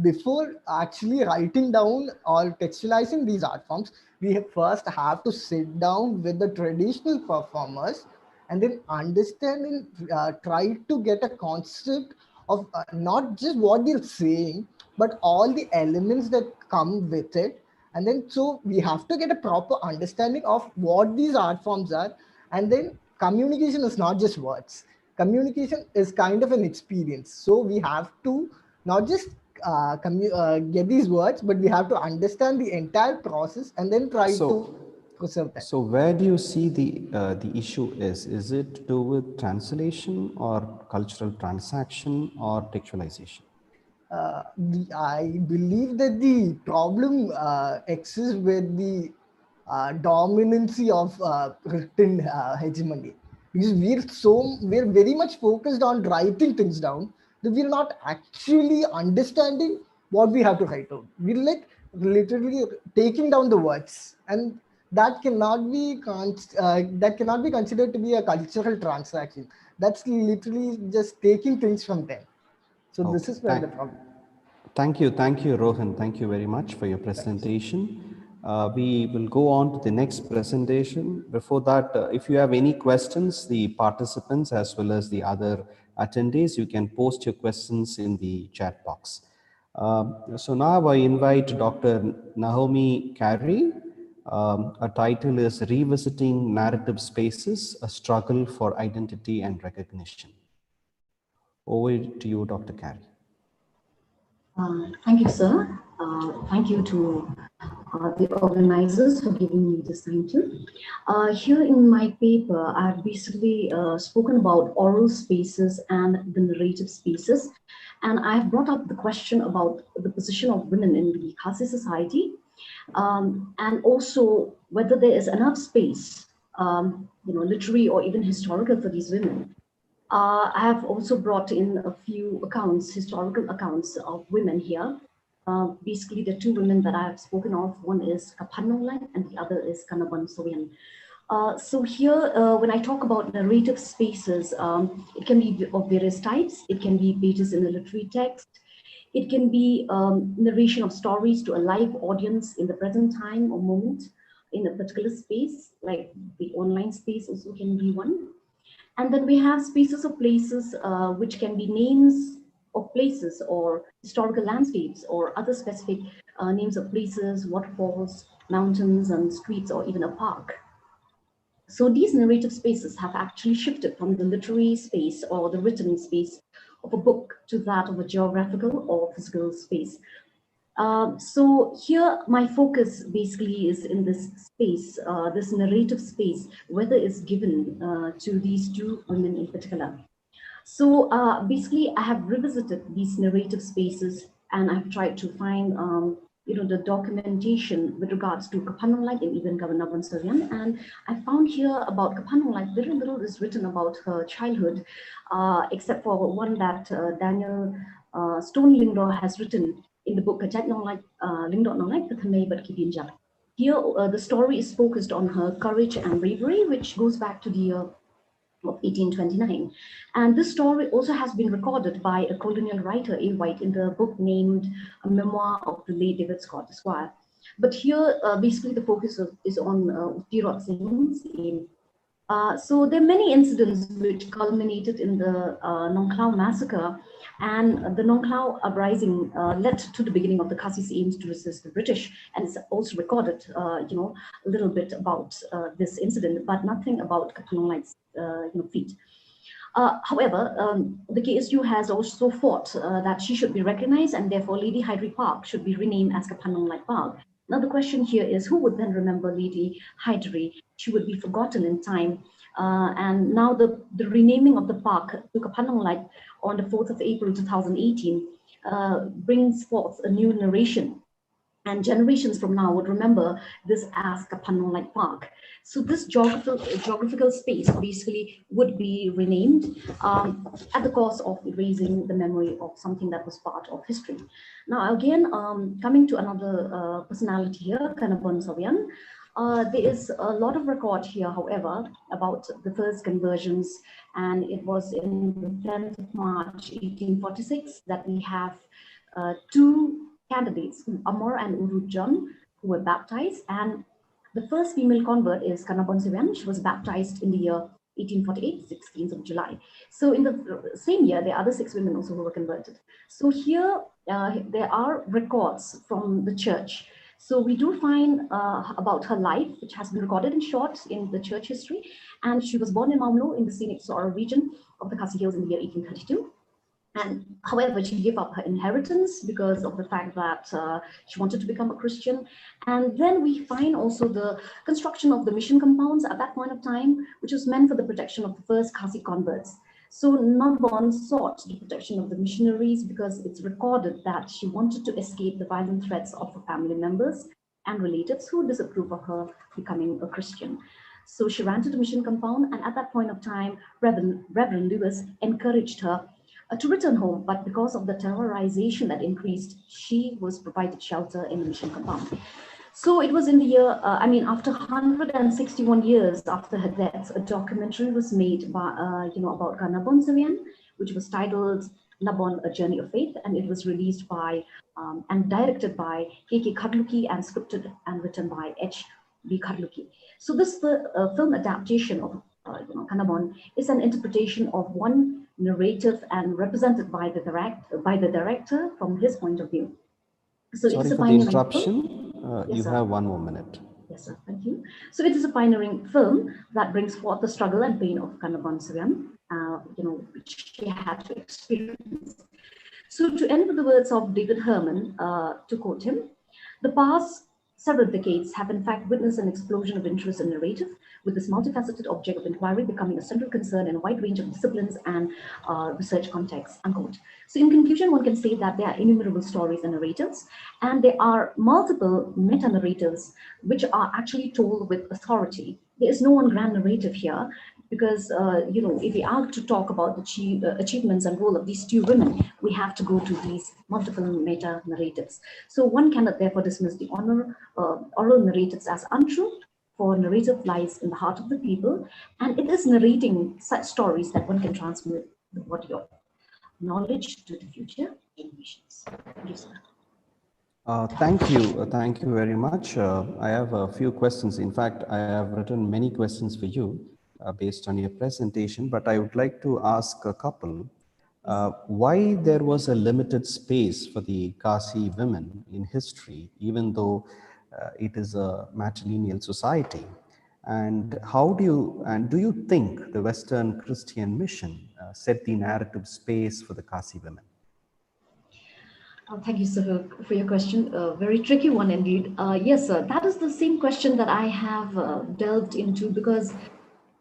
before actually writing down or textualizing these art forms, we first have to sit down with the traditional performers and then understand and try to get a concept of not just what they're saying, but all the elements that come with it. And then so we have to get a proper understanding of what these art forms are. And then communication is not just words. Communication is kind of an experience. So we have to not just get these words, but we have to understand the entire process and then try to preserve that. So where do you see the issue is? Is it to do with translation or cultural transaction or textualization? I believe that the problem exists with the dominancy of written hegemony, because we're very much focused on writing things down, that we're not actually understanding what we have to write down. We're like literally taking down the words, and that cannot be considered to be a cultural transaction. That's literally just taking things from them. So this is where the problem. Thank you, Rohan. Thank you very much for your presentation. We will go on to the next presentation. Before that, if you have any questions, the participants as well as the other attendees, you can post your questions in the chat box. So now I invite Dr. Naomi Carey. Her title is Revisiting Narrative Spaces, a Struggle for Identity and Recognition. Over to you, Dr. Carey. Thank you, sir. Thank you to the organizers for giving me this time too. Here in my paper, I've basically spoken about oral spaces and the narrative spaces. And I've brought up the question about the position of women in the Khasi society, and also whether there is enough space, literary or even historical, for these women. I have also brought in a few accounts, historical accounts of women here. Basically, the two women that I have spoken of, one is Kapanolan and the other is Kanaban Soyan. So here, when I talk about narrative spaces, it can be of various types. It can be pages in a literary text. It can be narration of stories to a live audience in the present time or moment in a particular space, like the online space also can be one. And then we have spaces of places, which can be names of places or historical landscapes or other specific names of places, waterfalls, mountains and streets, or even a park. So these narrative spaces have actually shifted from the literary space or the written space of a book to that of a geographical or physical space. So here my focus basically is in this space, this narrative space, whether it's given to these two women in particular. So basically I have revisited these narrative spaces and I've tried to find the documentation with regards to Kapanolite and even Governor Bonsarian. And I found here about Kapanolite, very little is written about her childhood, except for one that Daniel Stone Lingdo has written in the book Kajat Nolite Lingdo Nolite Kathanay Bat Kibinja. Here the story is focused on her courage and bravery, which goes back to the year of 1829. And this story also has been recorded by a colonial writer, A. White, in the book named A Memoir of the Late David Scott Esquire. But here, basically, the focus is on Tirot Singh's aim. So there are many incidents which culminated in the Nong Klau massacre, and the Nong Klau uprising led to the beginning of the Khasi's aims to resist the British. And it's also recorded, a little bit about this incident, but nothing about Kapanolite's feat. However, the KSU has also fought that she should be recognized, and therefore Lady Hydrey Park should be renamed as Kapanolite Park. Now the question here is, who would then remember Lady Hydrey? She would be forgotten in time. And now the renaming of the park to Kapanolite on the 4th of April 2018 brings forth a new narration. And generations from now would remember this as Kapanolite Park. So this geographical space basically would be renamed at the cost of erasing the memory of something that was part of history. Now again, coming to another personality here, Kanabon Savian. There is a lot of record here, however, about the first conversions, and it was in the 10th of March 1846 that we have two candidates, Amor and Urut John, who were baptized. And the first female convert is Kanabon Sivan. She was baptized in the year 1848, 16th of July. So in the same year, there are other 6 women also who were converted. So here, there are records from the church. So we do find about her life, which has been recorded in short in the church history. And she was born in Mamlo in the scenic Sora region of the Khasi Hills in the year 1832. And however, she gave up her inheritance because of the fact that she wanted to become a Christian. And then we find also the construction of the mission compounds at that point of time, which was meant for the protection of the first Khasi converts. So Nambon sought the protection of the missionaries because it's recorded that she wanted to escape the violent threats of her family members and relatives who disapproved of her becoming a Christian. So she ran to the mission compound, and at that point of time, Reverend Lewis encouraged her to return home, but because of the terrorization that increased, she was provided shelter in the mission compound. So it was in the year, after 161 years after her death, a documentary was made by, about Kanabon Savian, which was titled Nabon, A Journey of Faith, and it was released by and directed by K.K. Khadluki and scripted and written by H.B. Khadluki. So this film adaptation of Kanabon is an interpretation of one narrative and represented by the director from his point of view. So sorry it's a for the interruption. Yes, you sir. have 1 more minute. Yes, sir. Thank you. So it is a pioneering film that brings forth the struggle and pain of Kanabon Savian, which she had to experience. So to end with the words of David Herman, to quote him, the past several decades have in fact witnessed an explosion of interest in narrative, with this multifaceted object of inquiry becoming a central concern in a wide range of disciplines and research contexts, unquote. So in conclusion, one can say that there are innumerable stories and narratives, and there are multiple meta-narratives which are actually told with authority. There is no one grand narrative here, because if we are to talk about the achievements and role of these two women, we have to go to these multiple meta narratives. So one cannot therefore dismiss the oral narratives as untrue, for narrative lies in the heart of the people, and it is narrating such stories that one can transmit the body of knowledge to the future generations. Thank you, sir. Thank you very much. I have a few questions. In fact, I have written many questions for you based on your presentation, but I would like to ask a couple. Why there was a limited space for the Khasi women in history, even though it is a matrilineal society. And do you think the Western Christian mission set the narrative space for the Kasi women? Thank you, sir, for your question. A very tricky one indeed. Yes, sir, that is the same question that I have delved into, because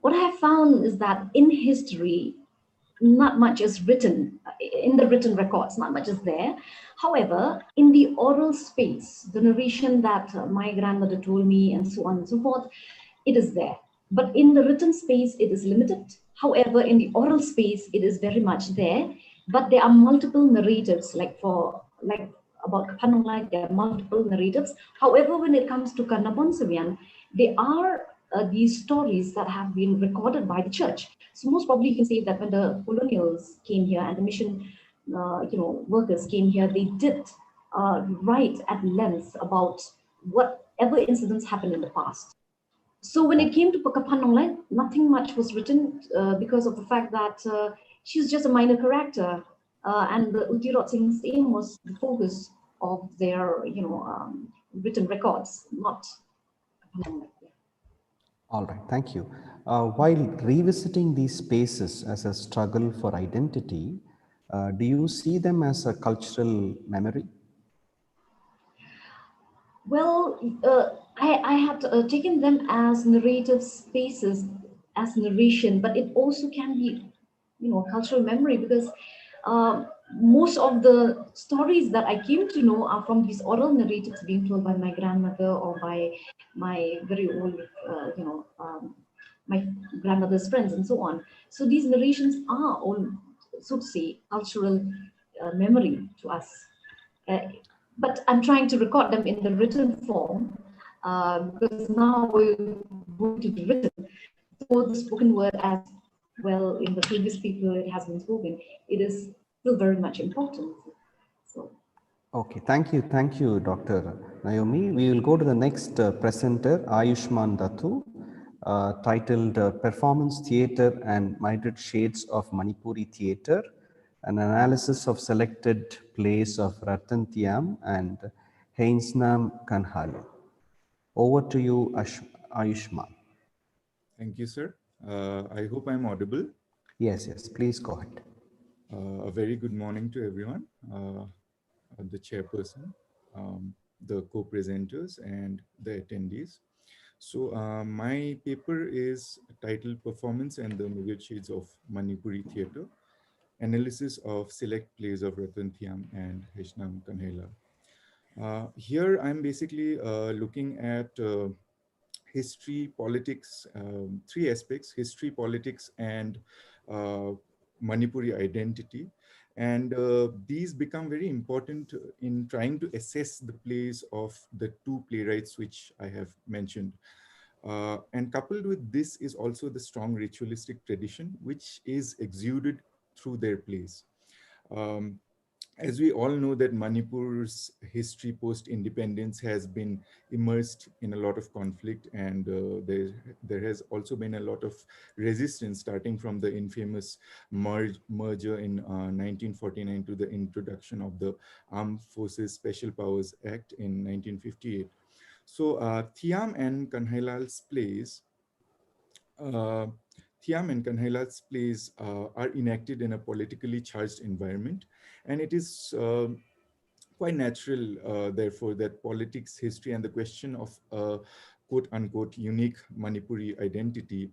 what I have found is that in history, not much is written in the written records, not much is there. However, in the oral space, the narration that my grandmother told me and so on and so forth, it is there. But in the written space, it is limited. However, in the oral space, it is very much there. But there are multiple narratives, like about Kapanong Lai, there are multiple narratives. However, when it comes to Karnapon Savian, they are these stories that have been recorded by the church. So most probably you can say that when the colonials came here and the mission workers came here, they did write at length about whatever incidents happened in the past. So when it came to Pakapanonglai, nothing much was written because of the fact that she's just a minor character, and the Utirot Singh's aim was the focus of their written records, not Kapanonglai. All right, thank you. While revisiting these spaces as a struggle for identity, do you see them as a cultural memory? Well, I had taken them as narrative spaces, as narration, but it also can be, cultural memory, because most of the stories that I came to know are from these oral narratives being told by my grandmother or by my very old, my grandmother's friends and so on. So these narrations are all, so to say, cultural memory to us. But I'm trying to record them in the written form because now we're going to be written. So the spoken word, as well in the previous people it has been spoken, it is still very much important. So. Okay, thank you, Dr. Naomi. We will go to the next presenter, Ayushman Dattu, titled Performance Theatre and Myriad Shades of Manipuri Theatre, an analysis of selected plays of Ratan Thiam and Hainsnam Kanhale. Over to you, Ayushman. Thank you, sir. I hope I'm audible. Yes, please go ahead. A very good morning to everyone, the chairperson, the co-presenters and the attendees. So my paper is titled Performance and the Myriad Shades of Manipuri Theatre, Analysis of Select Plays of Ratan Thiam and Hainsnam Kanhale. Here I'm basically looking at history, politics, three aspects: history, politics, and Manipuri identity. And these become very important in trying to assess the plays of the two playwrights which I have mentioned. And coupled with this is also the strong ritualistic tradition which is exuded through their plays. As we all know that Manipur's history post-independence has been immersed in a lot of conflict, and there has also been a lot of resistance, starting from the infamous merger in 1949 to the introduction of the Armed Forces Special Powers Act in 1958. So Thiam and Kanhailal's plays are enacted in a politically charged environment, and it is quite natural, therefore, that politics, history, and the question of quote-unquote unique Manipuri identity,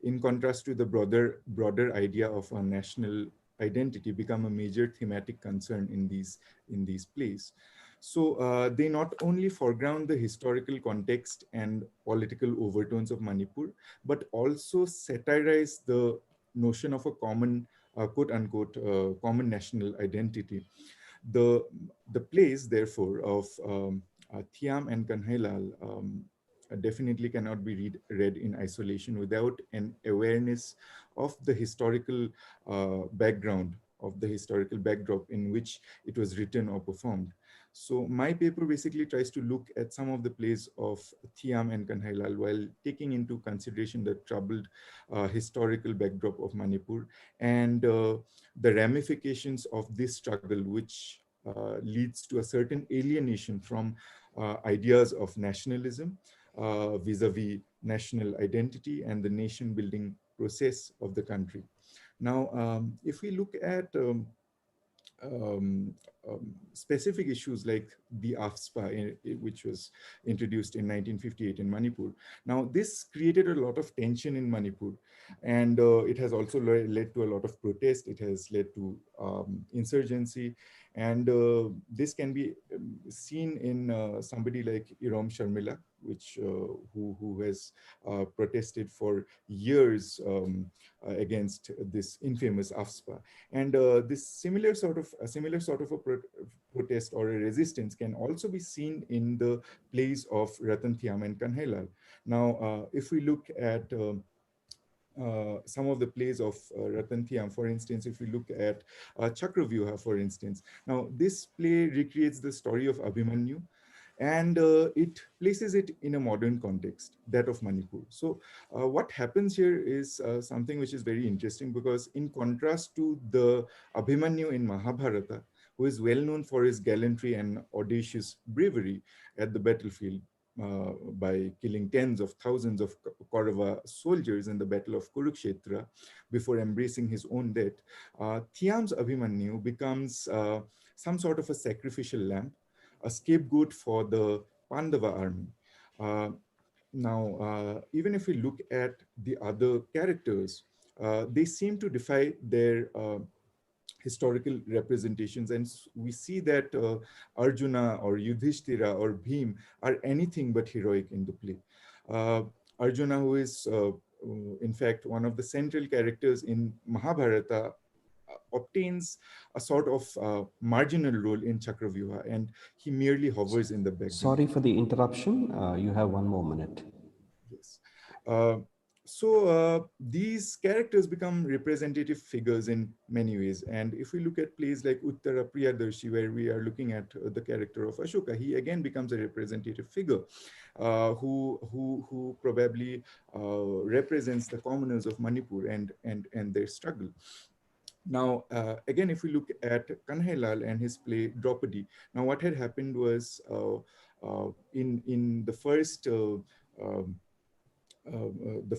in contrast to the broader idea of a national identity, become a major thematic concern in these plays. So they not only foreground the historical context and political overtones of Manipur, but also satirize the notion of a common, quote-unquote, common national identity. The plays, therefore, of Thiam and Kanhailal definitely cannot be read in isolation without an awareness of the historical background, of the historical backdrop in which it was written or performed. So my paper basically tries to look at some of the plays of Thiam and Kanhailal while taking into consideration the troubled historical backdrop of Manipur and the ramifications of this struggle, which leads to a certain alienation from ideas of nationalism vis-a-vis national identity and the nation building process of the country. Now, if we look at um, specific issues like the AFSPA, which was introduced in 1958 in Manipur. Now, this created a lot of tension in Manipur, and it has also led to a lot of protest. It has led to insurgency, and this can be seen in somebody like Irom Sharmila, which who has protested for years against this infamous AFSPA. And this similar sort of a protest or a resistance can also be seen in the plays of Ratan Thiam and Kanhailal. Now, if we look at some of the plays of Ratan Thiam, for instance, if we look at Chakravyuha, for instance. Now, this play recreates the story of Abhimanyu, and it places it in a modern context, that of Manipur. So what happens here is something which is very interesting, because in contrast to the Abhimanyu in Mahabharata, who is well known for his gallantry and audacious bravery at the battlefield, by killing tens of thousands of Kaurava soldiers in the Battle of Kurukshetra before embracing his own death, Thiam's Abhimanyu becomes some sort of a sacrificial lamb, a scapegoat for the Pandava army. Now, even if we look at the other characters, they seem to defy their historical representations, and we see that Arjuna or Yudhishthira or Bhim are anything but heroic in the play. Arjuna, who is in fact one of the central characters in Mahabharata, obtains a sort of marginal role in Chakravyuha, and he merely hovers in the background. Sorry for the interruption. You have 1 more minute. Yes. So these characters become representative figures in many ways. And if we look at plays like Uttara Priyadarshi, where we are looking at the character of Ashoka, he again becomes a representative figure who probably represents the commoners of Manipur and their struggle. Now, again, if we look at Kanhailal and his play Draupadi, now what had happened was in the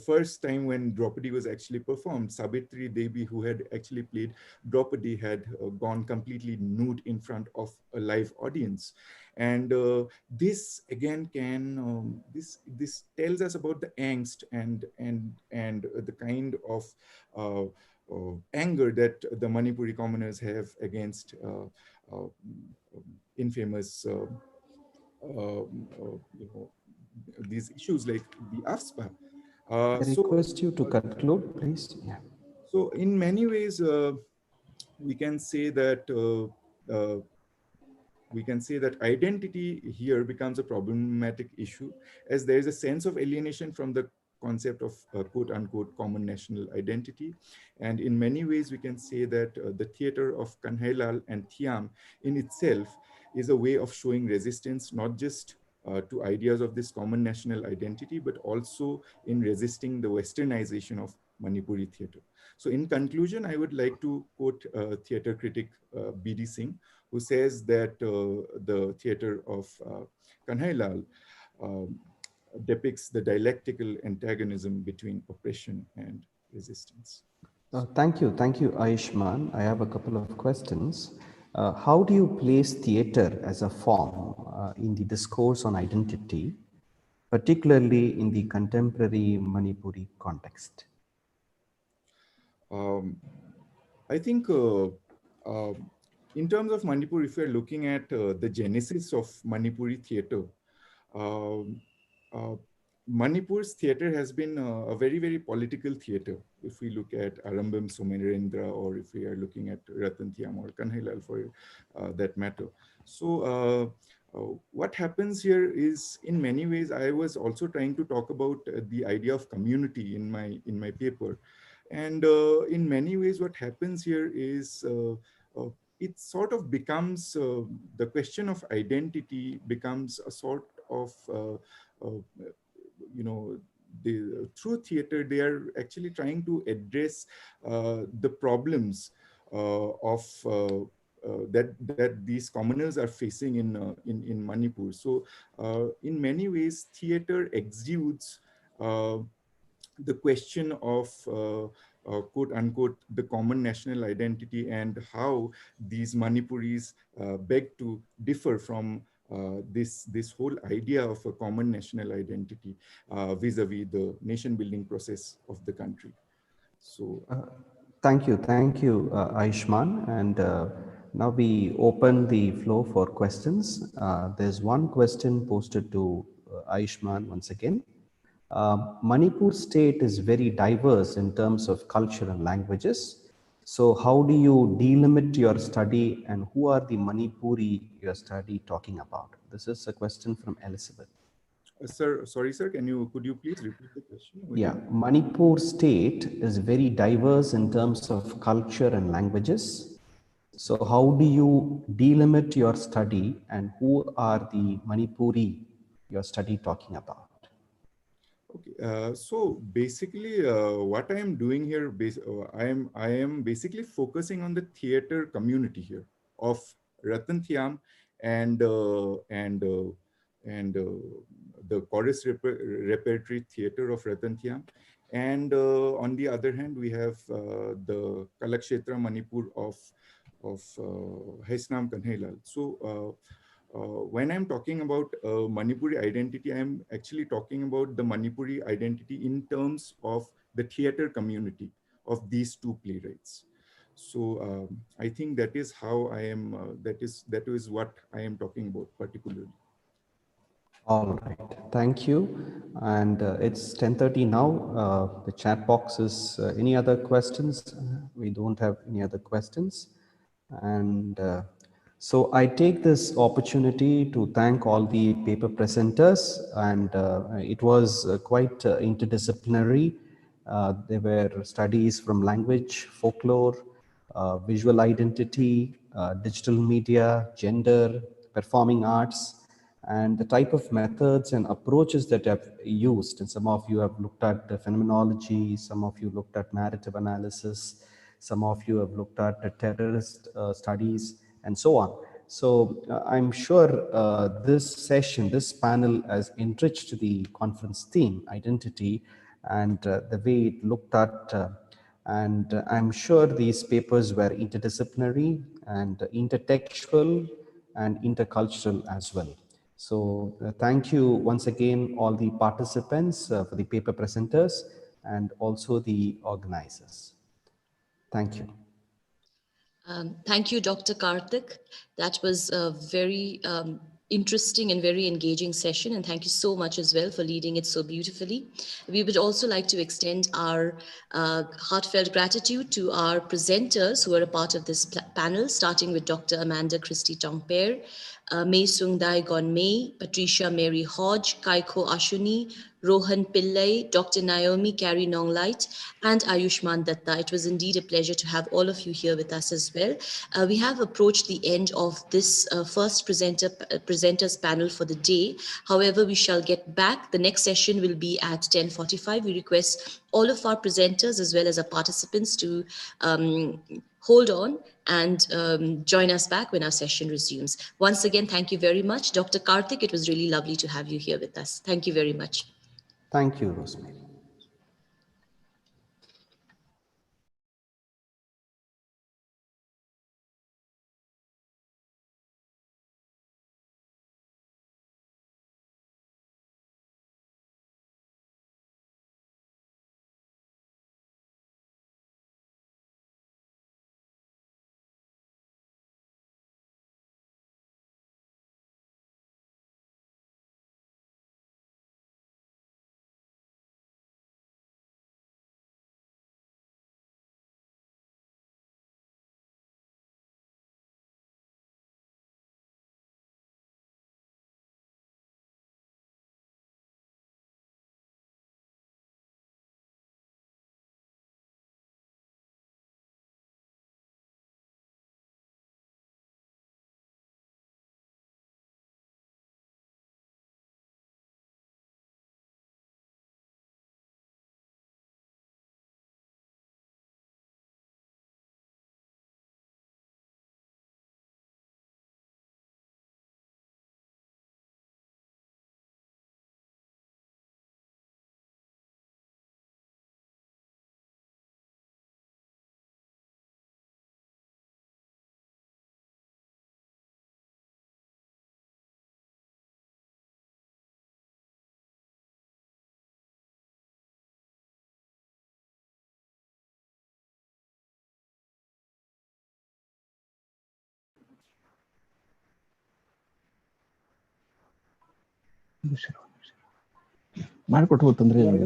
first time when Draupadi was actually performed, Savitri Devi, who had actually played Draupadi, had gone completely nude in front of a live audience. And this again can, this tells us about the angst and the kind of anger that the Manipuri commoners have against infamous these issues like the AFSPA. I request you to conclude, please. Yeah. So in many ways, we can say that identity here becomes a problematic issue, as there is a sense of alienation from the concept of quote unquote common national identity. And in many ways, we can say that the theater of Kanhailal and Thiam in itself is a way of showing resistance, not just to ideas of this common national identity, but also in resisting the westernization of Manipuri theater. So in conclusion, I would like to quote theater critic B.D. Singh, who says that the theater of Kanhailal depicts the dialectical antagonism between oppression and resistance. Thank you, Ayushman. I have a couple of questions. How do you place theater as a form in the discourse on identity, particularly in the contemporary Manipuri context? I think in terms of Manipur, if you're looking at the genesis of Manipuri theater, Manipur's theater has been a very, very political theater. If we look at Arambam Somerendra, or if we are looking at Ratan Thiam or Kanhailal for that matter. So what happens here is, in many ways, I was also trying to talk about the idea of community in my paper. And in many ways, what happens here is it sort of becomes, the question of identity becomes a sort of, through theater, they are actually trying to address the problems of that these commoners are facing in Manipur. So in many ways, theater exudes the question of quote unquote the common national identity, and how these Manipuris beg to differ from this whole idea of a common national identity vis-a-vis the nation building process of the country. So Thank you, Aishman. And now we open the floor for questions. There's one question posted to Aishman once again. Manipur state is very diverse in terms of culture and languages. So how do you delimit your study, and who are the Manipuri your study talking about? This is a question from Elizabeth. sir, sorry, sir, could you please repeat the question? Yeah, Manipur state is very diverse in terms of culture and languages. So how do you delimit your study, and who are the Manipuri your study talking about? Okay, so basically, what I am doing here, I am basically focusing on the theater community here of Ratan Thiam and the chorus repertory theater of Ratan Thiam, and on the other hand, we have the Kalakshetra Manipur of Haisnam Kanhailal. So. When I'm talking about Manipuri identity, I'm actually talking about the Manipuri identity in terms of the theater community of these two playwrights. So I think that is how I am, that is what I am talking about particularly. All right, thank you. And it's 10:30 now. The chat box is, any other questions? We don't have any other questions. And so I take this opportunity to thank all the paper presenters, and it was quite interdisciplinary. There were studies from language, folklore, visual identity, digital media, gender, performing arts, and the type of methods and approaches that I've used. And some of you have looked at the phenomenology, some of you looked at narrative analysis, some of you have looked at the terrorist studies, and so on. So I'm sure this session, this panel has enriched the conference theme, identity, and the way it looked at, and I'm sure these papers were interdisciplinary and intertextual and intercultural as well. So thank you once again, all the participants, for the paper presenters, and also the organizers. Thank you. Thank you, Dr. Karthik. That was a very interesting and very engaging session, and thank you so much as well for leading it so beautifully. We would also like to extend our heartfelt gratitude to our presenters who are a part of this panel, starting with Dr. Amanda Christie Tongper, Mei Sung Dai Gon Mei, Patricia Mary Hodge, Kaiko Ashuni, Rohan Pillai, Dr. Naomi Carey Nonglight, and Ayushman Datta. It was indeed a pleasure to have all of you here with us as well. We have approached the end of this first presenters panel for the day. However, we shall get back. The next session will be at 10:45. We request all of our presenters as well as our participants to hold on and join us back when our session resumes. Once again, thank you very much. Dr. Karthik, it was really lovely to have you here with us. Thank you very much. Thank you, Rosemary. ಮಾಡ್ಕೊಟ್ಟು ತೊಂದರೆ ಇಲ್ಲ.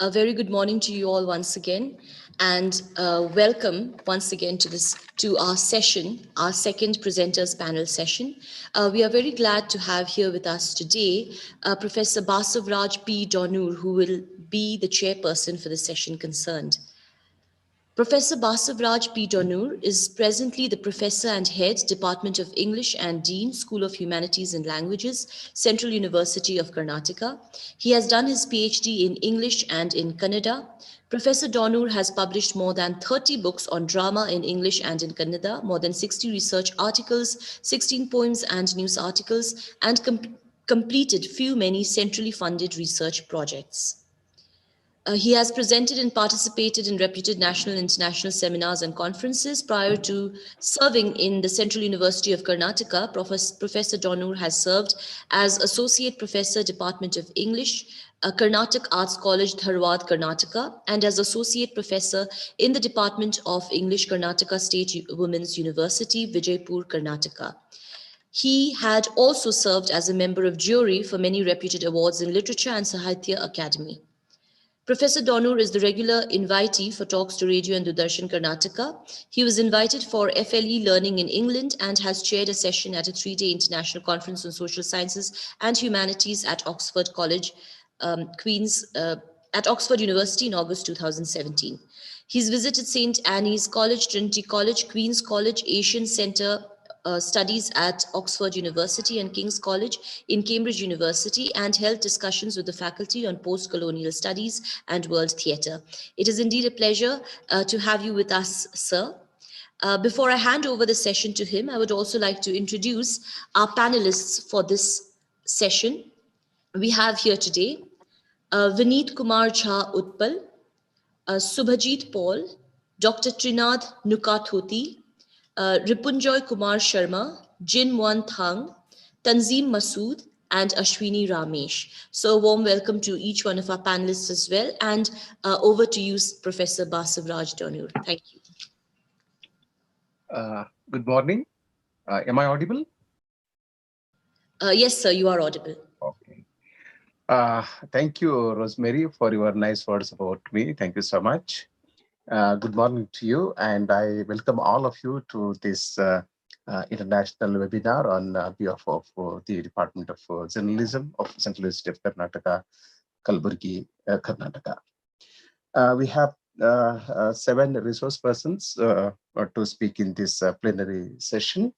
A very good morning to you all once again, and welcome once again to our session, our second presenters panel session. We are very glad to have here with us today Professor Basavraj P. Donur, who will be the chairperson for the session concerned. Professor Basavraj P. Donur is presently the Professor and Head, Department of English and Dean, School of Humanities and Languages, Central University of Karnataka. He has done his PhD in English and in Kannada. Professor Donur has published more than 30 books on drama in English and in Kannada, more than 60 research articles, 16 poems and news articles, and completed many centrally funded research projects. He has presented and participated in reputed national and international seminars and conferences. Prior to serving in the Central University of Karnataka, Professor Donur has served as Associate Professor, Department of English, Karnataka Arts College, Dharwad, Karnataka, and as Associate Professor in the Department of English, Karnataka State Women's University, Vijaypur, Karnataka. He had also served as a member of jury for many reputed awards in Literature and Sahitya Academy. Professor Donur is the regular invitee for talks to Radio and Doordarshan Karnataka. He was invited for FLE learning in England and has chaired a session at a 3-day international conference on social sciences and humanities at Oxford College, at Oxford University in August 2017. He's visited St. Anne's College, Trinity College, Queen's College, Asian Center Studies at Oxford University and King's College in Cambridge University, and held discussions with the faculty on post-colonial studies and world theatre. It is indeed a pleasure to have you with us, sir. Before I hand over the session to him, I would also like to introduce our panelists for this session. We have here today Vineet Kumar Jha Utpal, Subhajit Paul, Dr. Trinad Nukathoti, Ripunjoy Kumar Sharma, Jin Wan Thang, Tanzeem Masood, and Ashwini Ramesh. So a warm welcome to each one of our panelists as well. And over to you, Professor Basavraj Donur. Thank you. Good morning. Am I audible? Yes, sir, you are audible. Okay. Thank you, Rosemary, for your nice words about me. Thank you so much. Good morning to you, and I welcome all of you to this international webinar on behalf of the Department of Journalism of Central University of Karnataka, Kalaburgi, Karnataka. We have 7 resource persons to speak in this plenary session,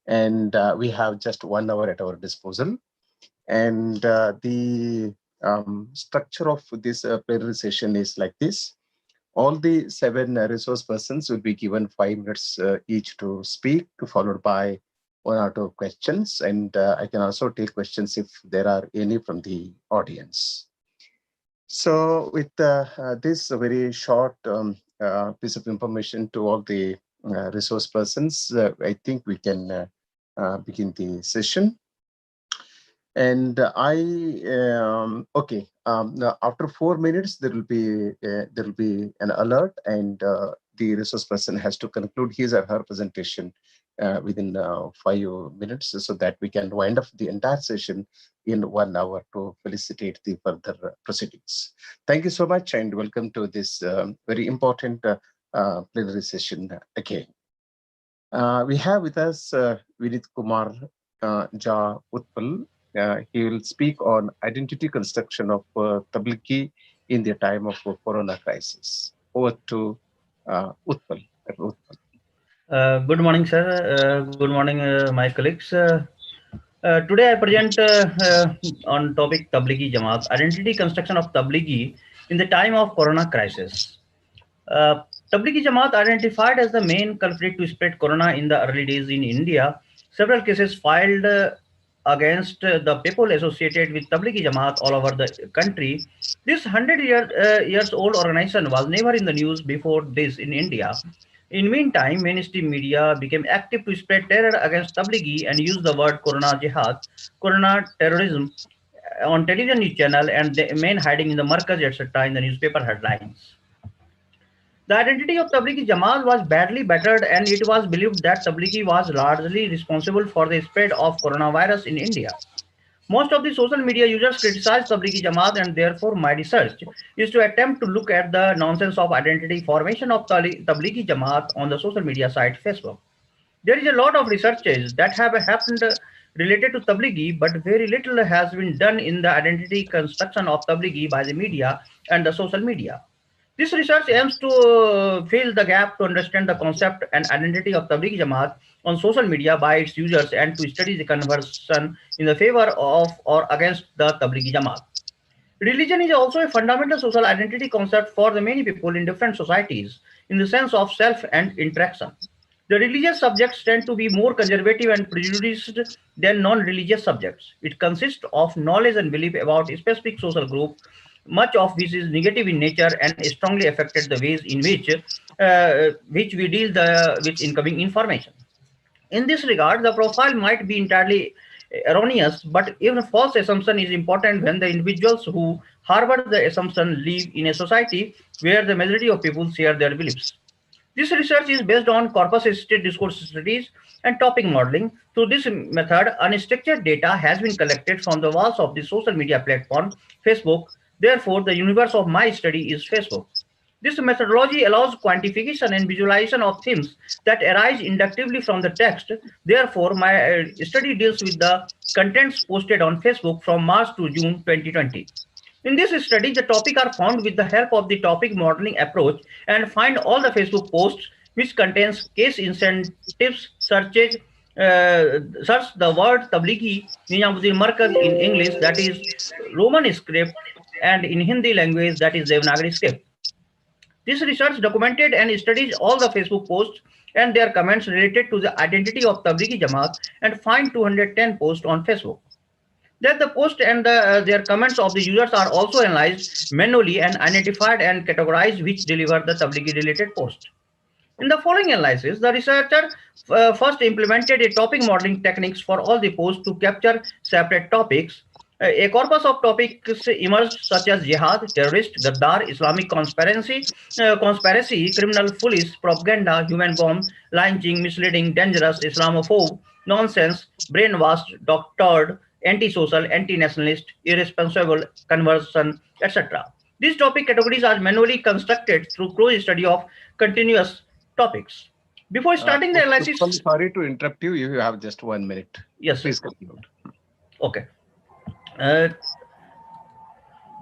and we have just 1 hour at our disposal. And the structure of this plenary session is like this. All the 7 resource persons will be given 5 minutes each to speak, followed by 1 or 2 questions. And I can also take questions if there are any from the audience. So with this very short piece of information to all the resource persons, I think we can begin the session. And after 4 minutes, there will be an alert, and the resource person has to conclude his or her presentation within 5 minutes, so that we can wind up the entire session in 1 hour to facilitate the further proceedings. Thank you so much, and welcome to this very important plenary session again. We have with us Vineet Kumar Jha Utpal. He will speak on identity construction of Tablighi in the time of Corona crisis. Over to Utpal. Good morning, sir. Good morning, my colleagues. Today I present on topic Tablighi Jamaat, identity construction of Tablighi in the time of Corona crisis. Tablighi Jamaat, identified as the main culprit to spread Corona in the early days in India, several cases filed against the people associated with Tablighi Jamaat all over the country. This 100 years old organization was never in the news before this in India. In meantime, mainstream media became active to spread terror against Tablighi and use the word Corona Jihad, Corona terrorism on television news channel, and the main hiding in the markaz, etc. in the newspaper headlines. The identity of Tablighi Jamaat was badly battered, and it was believed that Tablighi was largely responsible for the spread of coronavirus in India. Most of the social media users criticize Tablighi Jamaat, and therefore my research is to attempt to look at the nonsense of identity formation of Tablighi Jamaat on the social media site Facebook. There is a lot of researches that have happened related to Tablighi, but very little has been done in the identity construction of Tablighi by the media and the social media. This research aims to fill the gap to understand the concept and identity of Tablighi Jamaat on social media by its users and to study the conversion in the favor of or against the Tablighi Jamaat. Religion is also a fundamental social identity concept for the many people in different societies in the sense of self and interaction. The religious subjects tend to be more conservative and prejudiced than non-religious subjects. It consists of knowledge and belief about a specific social group, much of which is negative in nature and strongly affected the ways in which we deal with incoming information. In this regard, the profile might be entirely erroneous, but even a false assumption is important when the individuals who harbor the assumption live in a society where the majority of people share their beliefs. This research is based on corpus-assisted discourse studies and topic modeling. Through this method, unstructured data has been collected from the walls of the social media platform, Facebook. Therefore, the universe of my study is Facebook. This methodology allows quantification and visualization of themes that arise inductively from the text. Therefore, my study deals with the contents posted on Facebook from March to June 2020. In this study, the topics are found with the help of the topic modeling approach and find all the Facebook posts which contains case incentives, search the word Tablighi Nizamuddin Markaz in English, that is Roman script, and in Hindi language, that is Devanagari script. This research documented and studies all the Facebook posts and their comments related to the identity of Tablighi Jamaat and find 210 posts on Facebook. That the post and their comments of the users are also analyzed manually and identified and categorized which deliver the Tablighi related post. In the following analysis, the researcher first implemented a topic modeling techniques for all the posts to capture separate topics. A corpus of topics emerged such as jihad, terrorist, Gaddar, Islamic conspiracy, criminal police, propaganda, human bomb, lynching, misleading, dangerous, Islamophobe, nonsense, brainwashed, doctored, anti-social, anti-nationalist, irresponsible, conversion, etc. These topic categories are manually constructed through close study of continuous topics. Before starting the analysis... I'm sorry to interrupt you. You have just 1 minute. Yes. Please continue. Okay. As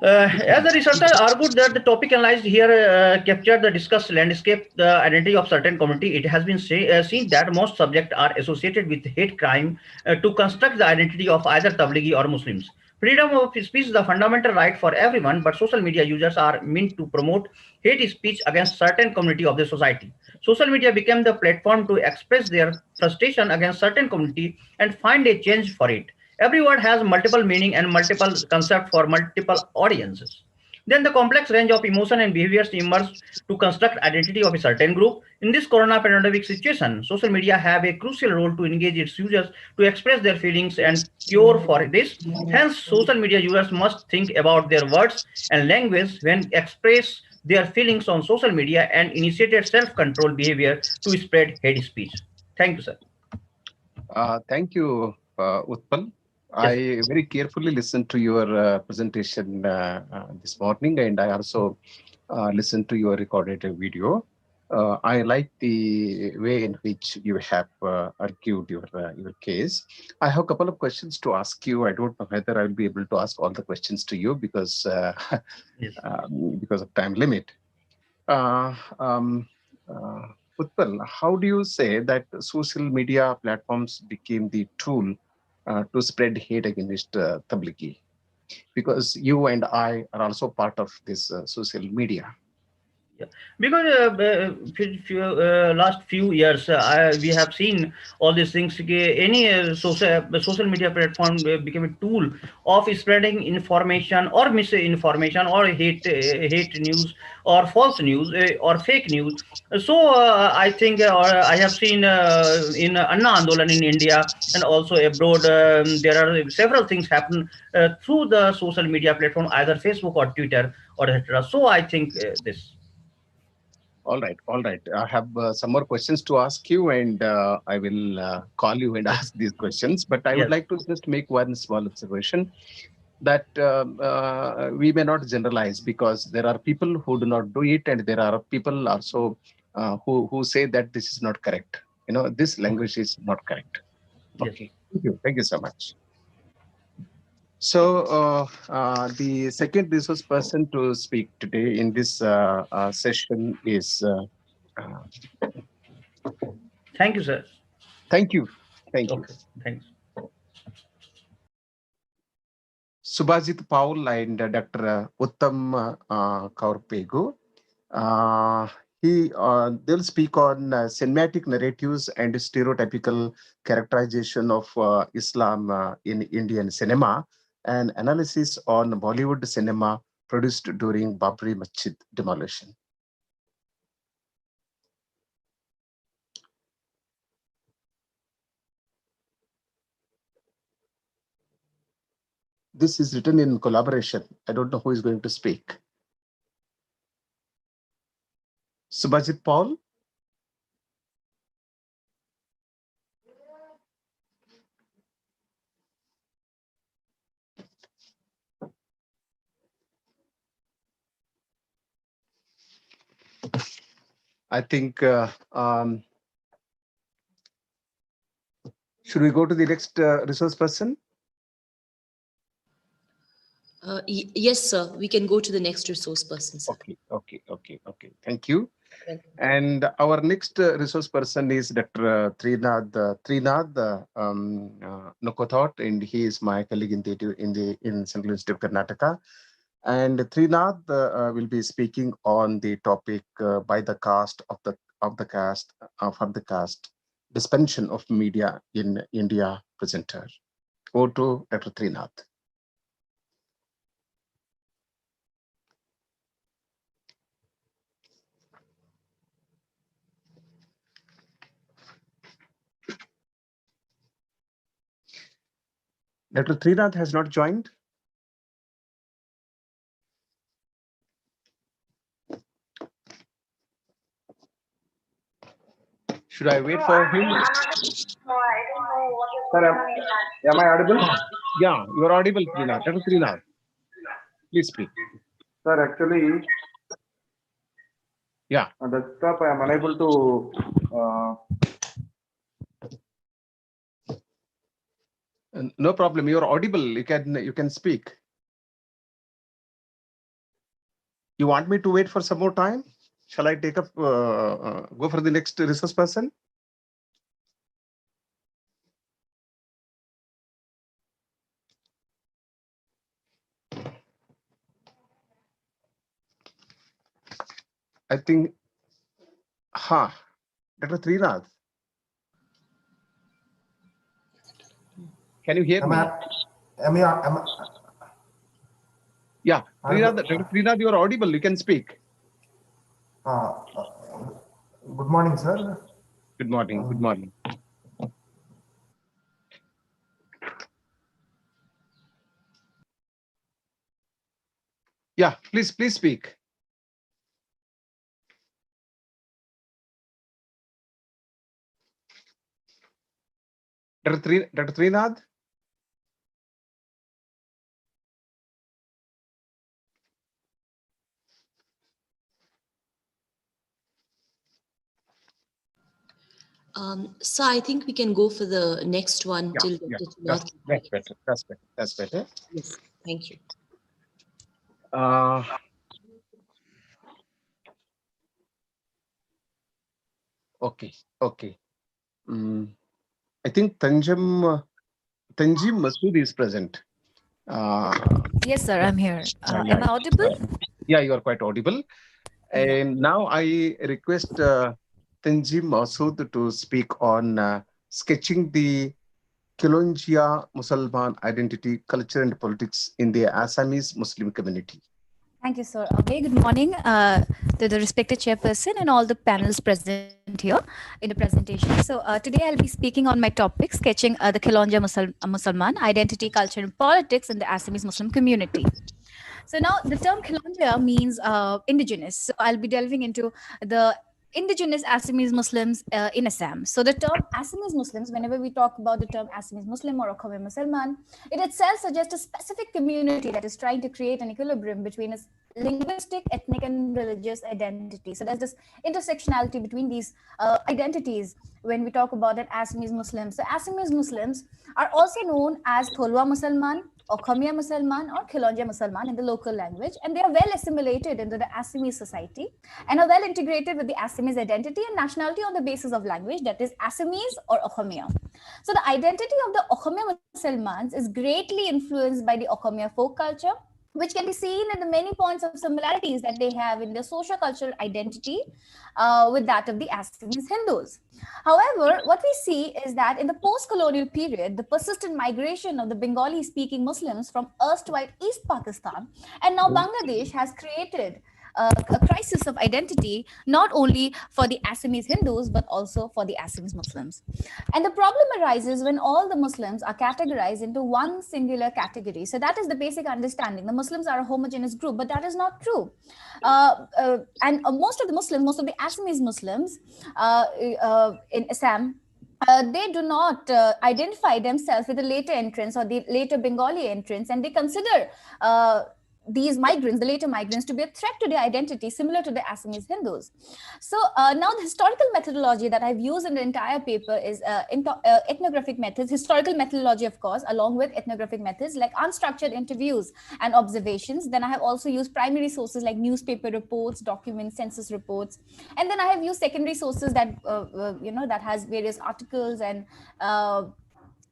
the researcher argued that the topic analyzed here captured the discussed landscape, the identity of certain community, it has been seen that most subjects are associated with hate crime to construct the identity of either Tablighi or Muslims. Freedom of speech is the fundamental right for everyone, but social media users are meant to promote hate speech against certain community of the society. Social media became the platform to express their frustration against certain community and find a change for it. Every word has multiple meaning and multiple concept for multiple audiences. Then the complex range of emotion and behaviors emerge to construct identity of a certain group. In this corona pandemic situation, social media have a crucial role to engage its users to express their feelings and cure for this. Hence, social media users must think about their words and language when express their feelings on social media and initiate self-control behavior to spread hate speech. Thank you, sir. Thank you, Utpal. Yes. I very carefully listened to your presentation this morning, and I also listened to your recorded video. I like the way in which you have argued your case. I have a couple of questions to ask you. I don't know whether I will be able to ask all the questions to you because Yes. because of time limit. Utpal, how do you say that social media platforms became the tool to spread hate against Tablighi? Because you and I are also part of this social media. Because last few years we have seen all these things. Any social media platform became a tool of spreading information or misinformation or hate news or false news or fake news. So I think I have seen in Anna Andolan in India and also abroad, there are several things happen through the social media platform, either Facebook or Twitter or etc. So I think this. All right, all right. I have some more questions to ask you, and I will call you and ask these questions. But I would Yes. like to just make one small observation that we may not generalize, because there are people who do not do it, and there are people also who say that this is not correct. You know, this language is not correct. Yes. Okay, thank you so much. So the second resource person to speak today in this session is. Thank you, sir. Thank you. Thank you. Okay, thanks. Subhajit Paul and Dr. Uttam Kaur Pegu. They'll speak on cinematic narratives and stereotypical characterization of Islam in Indian cinema, and analysis on Bollywood cinema produced during Babri Masjid demolition. This is written in collaboration. I don't know who is going to speak. Subhajit Paul. I think, should we go to the next resource person? Yes, sir. We can go to the next resource person, sir. Okay. Thank you. And our next resource person is Dr. Trinath Nokothot, and he is my colleague in Central Institute of Karnataka. And Trinath will be speaking on the topic by the caste of the caste dispensation of media in India presenter. Over to Dr. Trinath. Dr. Trinath has not joined. Should I wait for him? Sir, am I audible? Yeah, you are audible, Trinath. Dr. Trinath, please speak. Sir, actually, yeah, on the desktop I am unable to. No problem. You are audible. You can speak. You want me to wait for some more time? Shall I take up? Go for the next resource person. I think. Dr. Trinath. Can you hear me? Yeah, Dr. Trinath, you are audible. You can speak. Good morning, sir. Good morning. Good morning. Yeah, please speak. Dr. Trinath. So I think we can go for the next one till That's better. That's better. Yes, thank you. Okay. I think Tanjim Masood is present. Yes, sir, I'm here. Am I audible? Yeah, you are quite audible. And now I request Tanjim Masood to speak on sketching the Kilonjia Musalman identity, culture and politics in the Assamese Muslim community. Thank you, sir. Okay, good morning to the respected chairperson and all the panels present here in the presentation. So today I'll be speaking on my topic, sketching the Kilonjia Musalman identity, culture and politics in the Assamese Muslim community. So now the term Khilonja means indigenous. So I'll be delving into the indigenous Assamese Muslims in Assam. So the term Assamese Muslims, whenever we talk about the term Assamese Muslim or Okhome Musalman, it itself suggests a specific community that is trying to create an equilibrium between its linguistic, ethnic, and religious identity. So there's this intersectionality between these identities when we talk about an Assamese Muslims. So Assamese Muslims are also known as Tholwa Musalman, Okhamiya Musalman, or Khilonja Musalman in the local language, and they are well assimilated into the Assamese society and are well integrated with the Assamese identity and nationality on the basis of language, that is Assamese or Okhamiya. So the identity of the Okhamiya Musalmans is greatly influenced by the Okhamiya folk culture, which can be seen in the many points of similarities that they have in their socio-cultural identity with that of the Assamese Hindus. However, what we see is that in the post-colonial period, the persistent migration of the Bengali-speaking Muslims from erstwhile East Pakistan and now Bangladesh has created a crisis of identity, not only for the Assamese Hindus, but also for the Assamese Muslims. And the problem arises when all the Muslims are categorized into one singular category. So that is the basic understanding. The Muslims are a homogeneous group, but that is not true. And most of the Assamese Muslims in Assam, they do not identify themselves with the later entrants or the later Bengali entrants, and they consider these migrants, the later migrants, to be a threat to their identity, similar to the Assamese Hindus. So now the historical methodology that I've used in the entire paper is ethnographic methods, historical methodology, of course, along with ethnographic methods like unstructured interviews and observations. Then I have also used primary sources like newspaper reports, documents, census reports. And then I have used secondary sources that, that has various articles and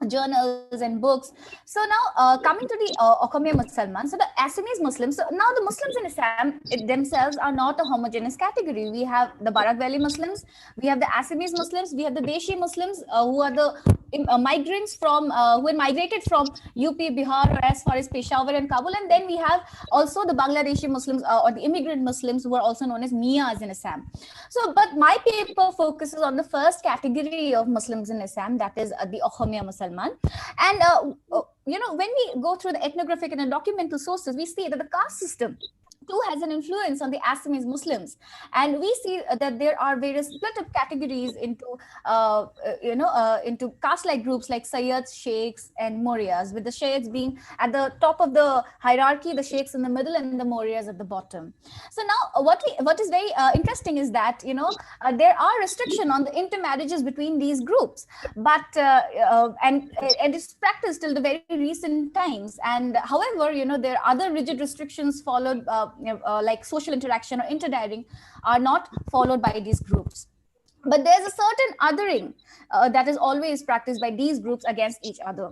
journals and books. So now coming to the Okhamiya Musalman, so the Assamese Muslims, so now the Muslims in Assam themselves are not a homogeneous category. We have the Barak Valley Muslims, we have the Assamese Muslims, we have the Deshi Muslims who are the migrants from, who had migrated from UP, Bihar, or as far as Peshawar and Kabul. And then we have also the Bangladeshi Muslims or the immigrant Muslims who are also known as Miyas in Assam. So, but my paper focuses on the first category of Muslims in Assam, that is the Okhamiya Musalman. And when we go through the ethnographic and the documental sources, we see that the caste system too has an influence on the Assamese Muslims, and we see that there are various split up categories into into caste-like groups like Sayyids, Sheikhs, and Morias, with the Sheikhs being at the top of the hierarchy, the Sheikhs in the middle, and the Morias at the bottom. So now, what is very interesting is that there are restrictions on the intermarriages between these groups, but and it's practiced till the very recent times. And however, there are other rigid restrictions followed. Like social interaction or intermarrying are not followed by these groups. But there's a certain othering that is always practiced by these groups against each other.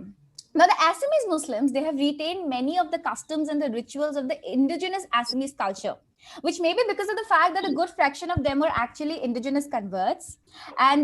Now, the Assamese Muslims, they have retained many of the customs and the rituals of the indigenous Assamese culture, which may be because of the fact that a good fraction of them are actually indigenous converts, and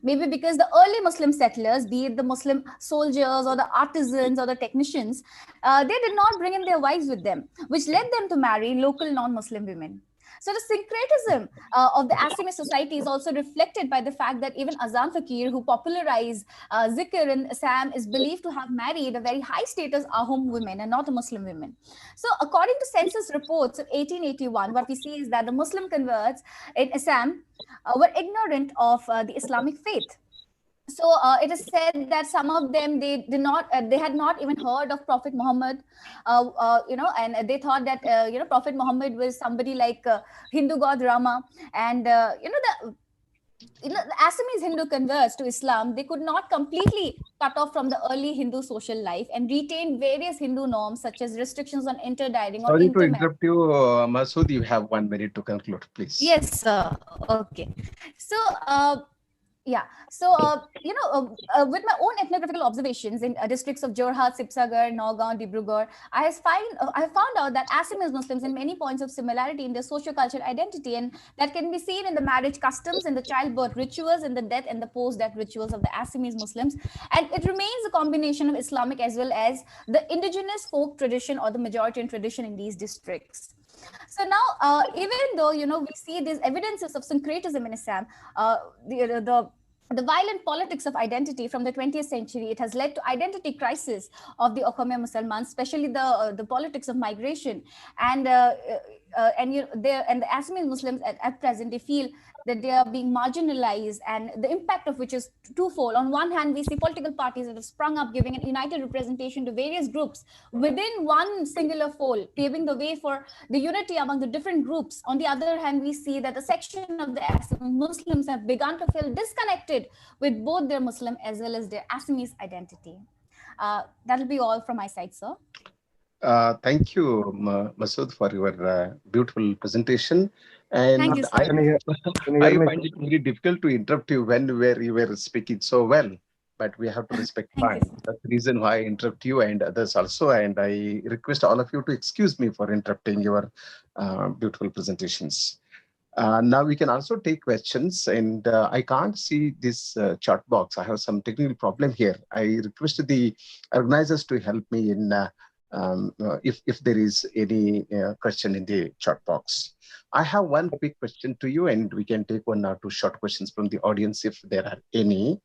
maybe because the early Muslim settlers, be it the Muslim soldiers or the artisans or the technicians, they did not bring in their wives with them, which led them to marry local non-Muslim women. So the syncretism of the Assamese society is also reflected by the fact that even Azam Fakir, who popularized zikr in Assam, is believed to have married a very high status Ahom women and not a Muslim women. So according to census reports of 1881, what we see is that the Muslim converts in Assam were ignorant of the Islamic faith. So it is said that some of them, they had not even heard of Prophet Muhammad, and they thought that Prophet Muhammad was somebody like Hindu god Rama, and the Assamese Hindu converts to Islam, they could not completely cut off from the early Hindu social life and retain various Hindu norms such as restrictions on intermarrying. Sorry to interrupt you, Masood. You have 1 minute to conclude, please. Yes, sir. Okay. So. Yeah, so with my own ethnographical observations in districts of Jorhat, Sibsagar, Nagaon, Dibrugarh, I have found out that Assamese Muslims in many points of similarity in their socio-cultural identity, and that can be seen in the marriage customs, in the childbirth rituals, in the death and the post-death rituals of the Assamese Muslims. And it remains a combination of Islamic as well as the indigenous folk tradition or the Majoritarian tradition in these districts. So now, even though we see these evidences of syncretism in Assam, the violent politics of identity from the 20th century, it has led to identity crisis of the Okhomia Muslims, especially the politics of migration. And the Assamese Muslims at present, they feel that they are being marginalized, and the impact of which is twofold. On one hand, we see political parties that have sprung up, giving an united representation to various groups within one singular fold, paving the way for the unity among the different groups. On the other hand, we see that a section of the Assamese Muslims have begun to feel disconnected with both their Muslim as well as their Assamese identity. That'll be all from my side, sir. Thank you, Masood, for your beautiful presentation. And Thank you, sir. I find it very difficult to interrupt you when you were speaking so well, but we have to respect time. That's the reason why I interrupt you and others also. And I request all of you to excuse me for interrupting your beautiful presentations. Now we can also take questions, and I can't see this chat box. I have some technical problem here. I request the organizers to help me in if there is any question in the chat box. I have one quick question to you, and we can take one or two short questions from the audience if there are any.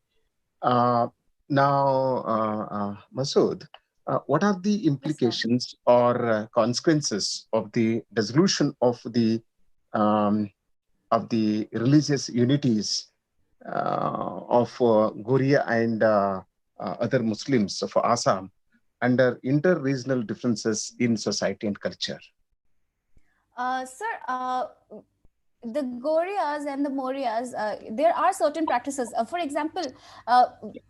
Masood, what are the implications or consequences of the dissolution of the religious unities of Goria and other Muslims of Assam under inter-regional differences in society and culture? Sir, the Gorias and the Morias, there are certain practices. For example,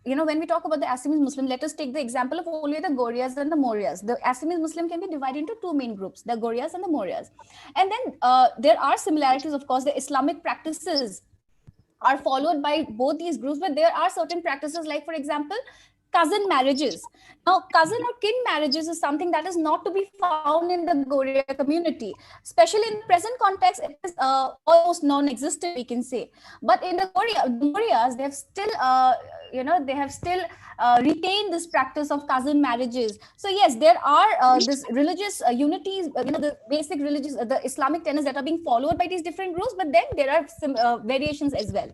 when we talk about the Assamese Muslim, let us take the example of only the Gorias and the Morias. The Assamese Muslim can be divided into two main groups, the Gorias and the Morias. And then there are similarities, of course. The Islamic practices are followed by both these groups, but there are certain practices like, for example, cousin marriages. Now, cousin or kin marriages is something that is not to be found in the Goria community. Especially in the present context, it is almost non-existent, we can say. But in the Gorias, they have still, retained this practice of cousin marriages. So yes, there are this religious unities, the basic religious, the Islamic tenets that are being followed by these different groups, but then there are some variations as well.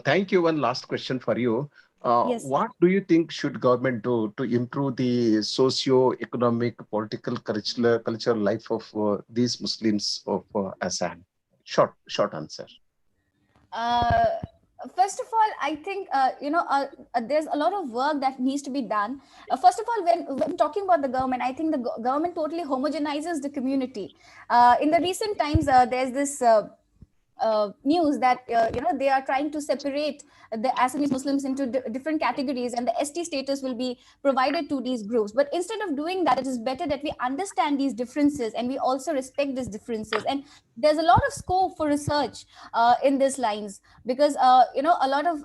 Thank you. One last question for you. Yes. What do you think should government do to improve the socio-economic, political, cultural life of these Muslims of Assam? Short answer. First of all, I think, there's a lot of work that needs to be done. First of all, when talking about the government, I think the government totally homogenizes the community. In the recent times, there's this news that they are trying to separate the Assamese Muslims into different categories, and the ST status will be provided to these groups. But instead of doing that, it is better that we understand these differences and we also respect these differences. And there's a lot of scope for research in these lines, because a lot of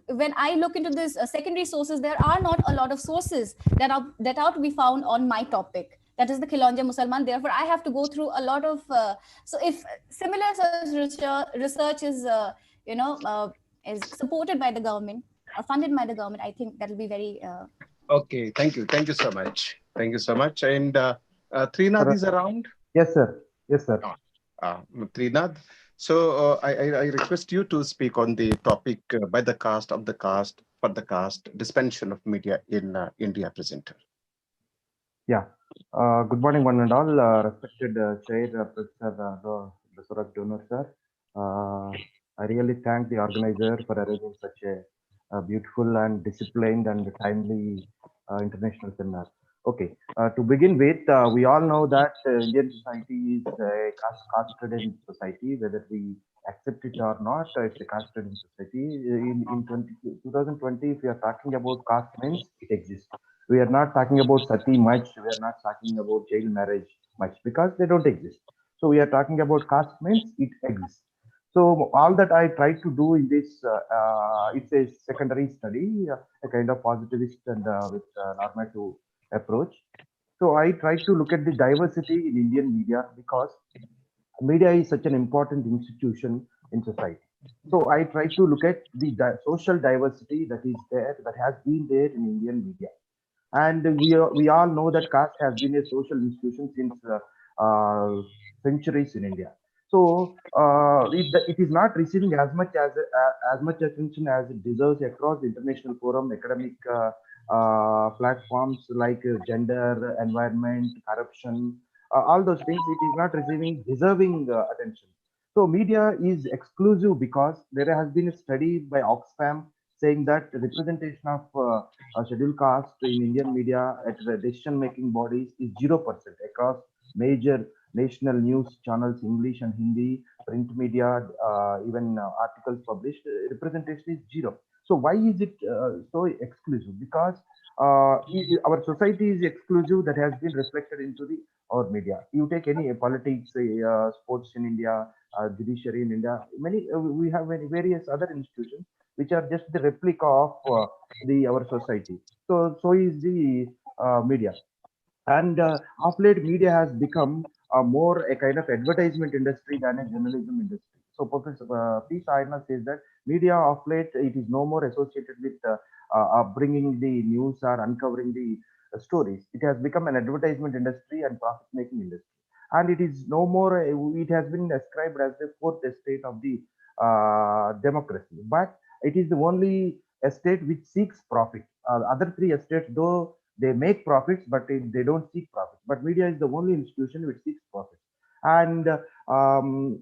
when I look into this secondary sources, there are not a lot of sources that are to be found on my topic. That is the Khilonja Musalman. Therefore, I have to go through a lot of. So, if similar research is, is supported by the government or funded by the government, I think that will be very. Okay, thank you so much. Thank you so much. And Trinath is around. Yes, sir. Yes, sir. Trinath. So I request you to speak on the topic by the caste, of the caste, for the caste, dispensation of media in India presenter. Yeah. Good morning, one and all. Respected Chair, Professor Basuraj Donor, sir. I really thank the organizer for arranging such a beautiful and disciplined and timely international seminar. Okay, to begin with, we all know that Indian society is a caste-ridden society, whether we accept it or not. It's a caste-ridden society. In 2020, if we are talking about caste means, it exists. We are not talking about sati much. We are not talking about child marriage much because they don't exist. So we are talking about caste means it exists. So all that I try to do in this, it's a secondary study, a kind of positivist and with normative approach. So I try to look at the diversity in Indian media because media is such an important institution in society. So I try to look at the social diversity that is there, that has been there in Indian media. And we all know that caste has been a social institution since centuries in India. So it is not receiving as much attention as it deserves across the international forum, academic platforms like gender, environment, corruption, all those things. It is not receiving deserving attention. So media is exclusive because there has been a study by Oxfam saying that the representation of scheduled caste in Indian media at the decision-making bodies is 0% across major national news channels, English and Hindi, print media, even articles published. Representation is 0. So why is it so exclusive? Because our society is exclusive, that has been reflected into our media. You take any politics, sports in India, judiciary in India, we have many various other institutions which are just the replica of our society. So is the media. And of late, media has become more a kind of advertisement industry than a journalism industry. So Professor P. Sainath says that media of late, it is no more associated with bringing the news or uncovering the stories. It has become an advertisement industry and profit-making industry. And it is no more, it has been ascribed as the fourth estate of the democracy. But it is the only estate which seeks profit. Other three estates, though they make profits, but they don't seek profits. But media is the only institution which seeks profits. And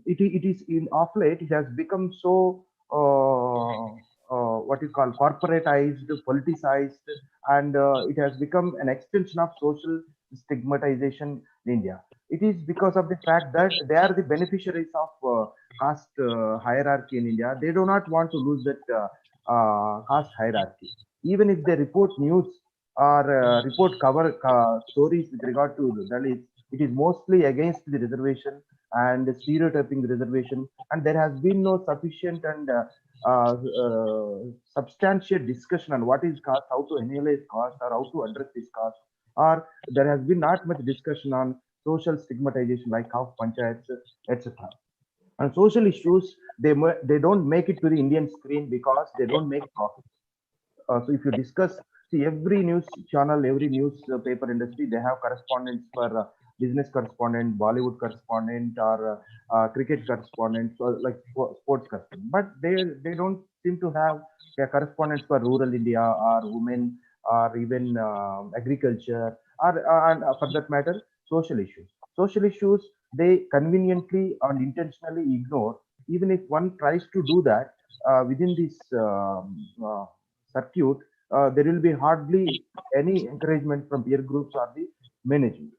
it is in of late, it has become so what you call corporatized, politicized, and it has become an extension of social stigmatization in India. It is because of the fact that they are the beneficiaries of caste hierarchy in India. They do not want to lose that caste hierarchy. Even if they report news or report cover stories with regard to the Dalits, it is mostly against the reservation and stereotyping the reservation, and there has been no sufficient and substantial discussion on what is caste, how to annihilate caste, or how to address this caste, or there has been not much discussion on social stigmatization like caste panchayats, etc. And social issues, they don't make it to the Indian screen because they don't make profit. So if you discuss, see, every news channel, every newspaper industry, they have correspondents for business correspondent, Bollywood correspondent, or cricket correspondent, so like sports correspondent. But they don't seem to have a correspondence for rural India or women or even agriculture or and for that matter, social issues. Social issues, they conveniently and intentionally ignore. Even if one tries to do that within this circuit, there will be hardly any encouragement from peer groups or the management.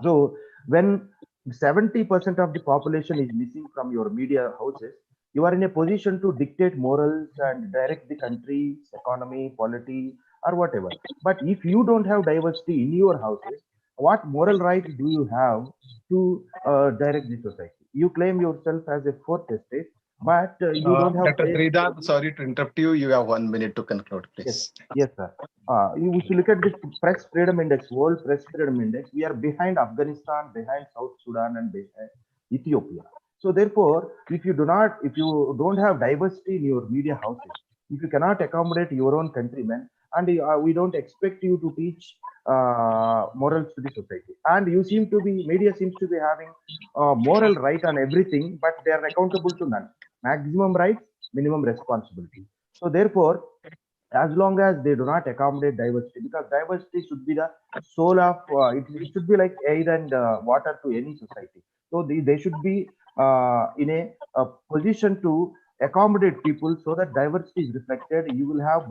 So when 70% of the population is missing from your media houses, you are in a position to dictate morals and direct the country's economy, polity, or whatever. But if you don't have diversity in your houses, what moral right do you have to direct the society? You claim yourself as a fourth estate, but you don't have. Dr. Sridhar, sorry to interrupt you. You have 1 minute to conclude, please. Yes, sir. If you look at this Press Freedom Index, World Press Freedom Index, we are behind Afghanistan, behind South Sudan, and behind Ethiopia. So therefore, if you don't have diversity in your media houses, if you cannot accommodate your own countrymen, and we don't expect you to teach morals to the society, and media seems to be having moral right on everything, but they are accountable to none. Maximum rights, minimum responsibility. So therefore, as long as they do not accommodate diversity, because diversity should be the soul of it should be like air and water to any society. So they should be in a position to accommodate people so that diversity is reflected. You will have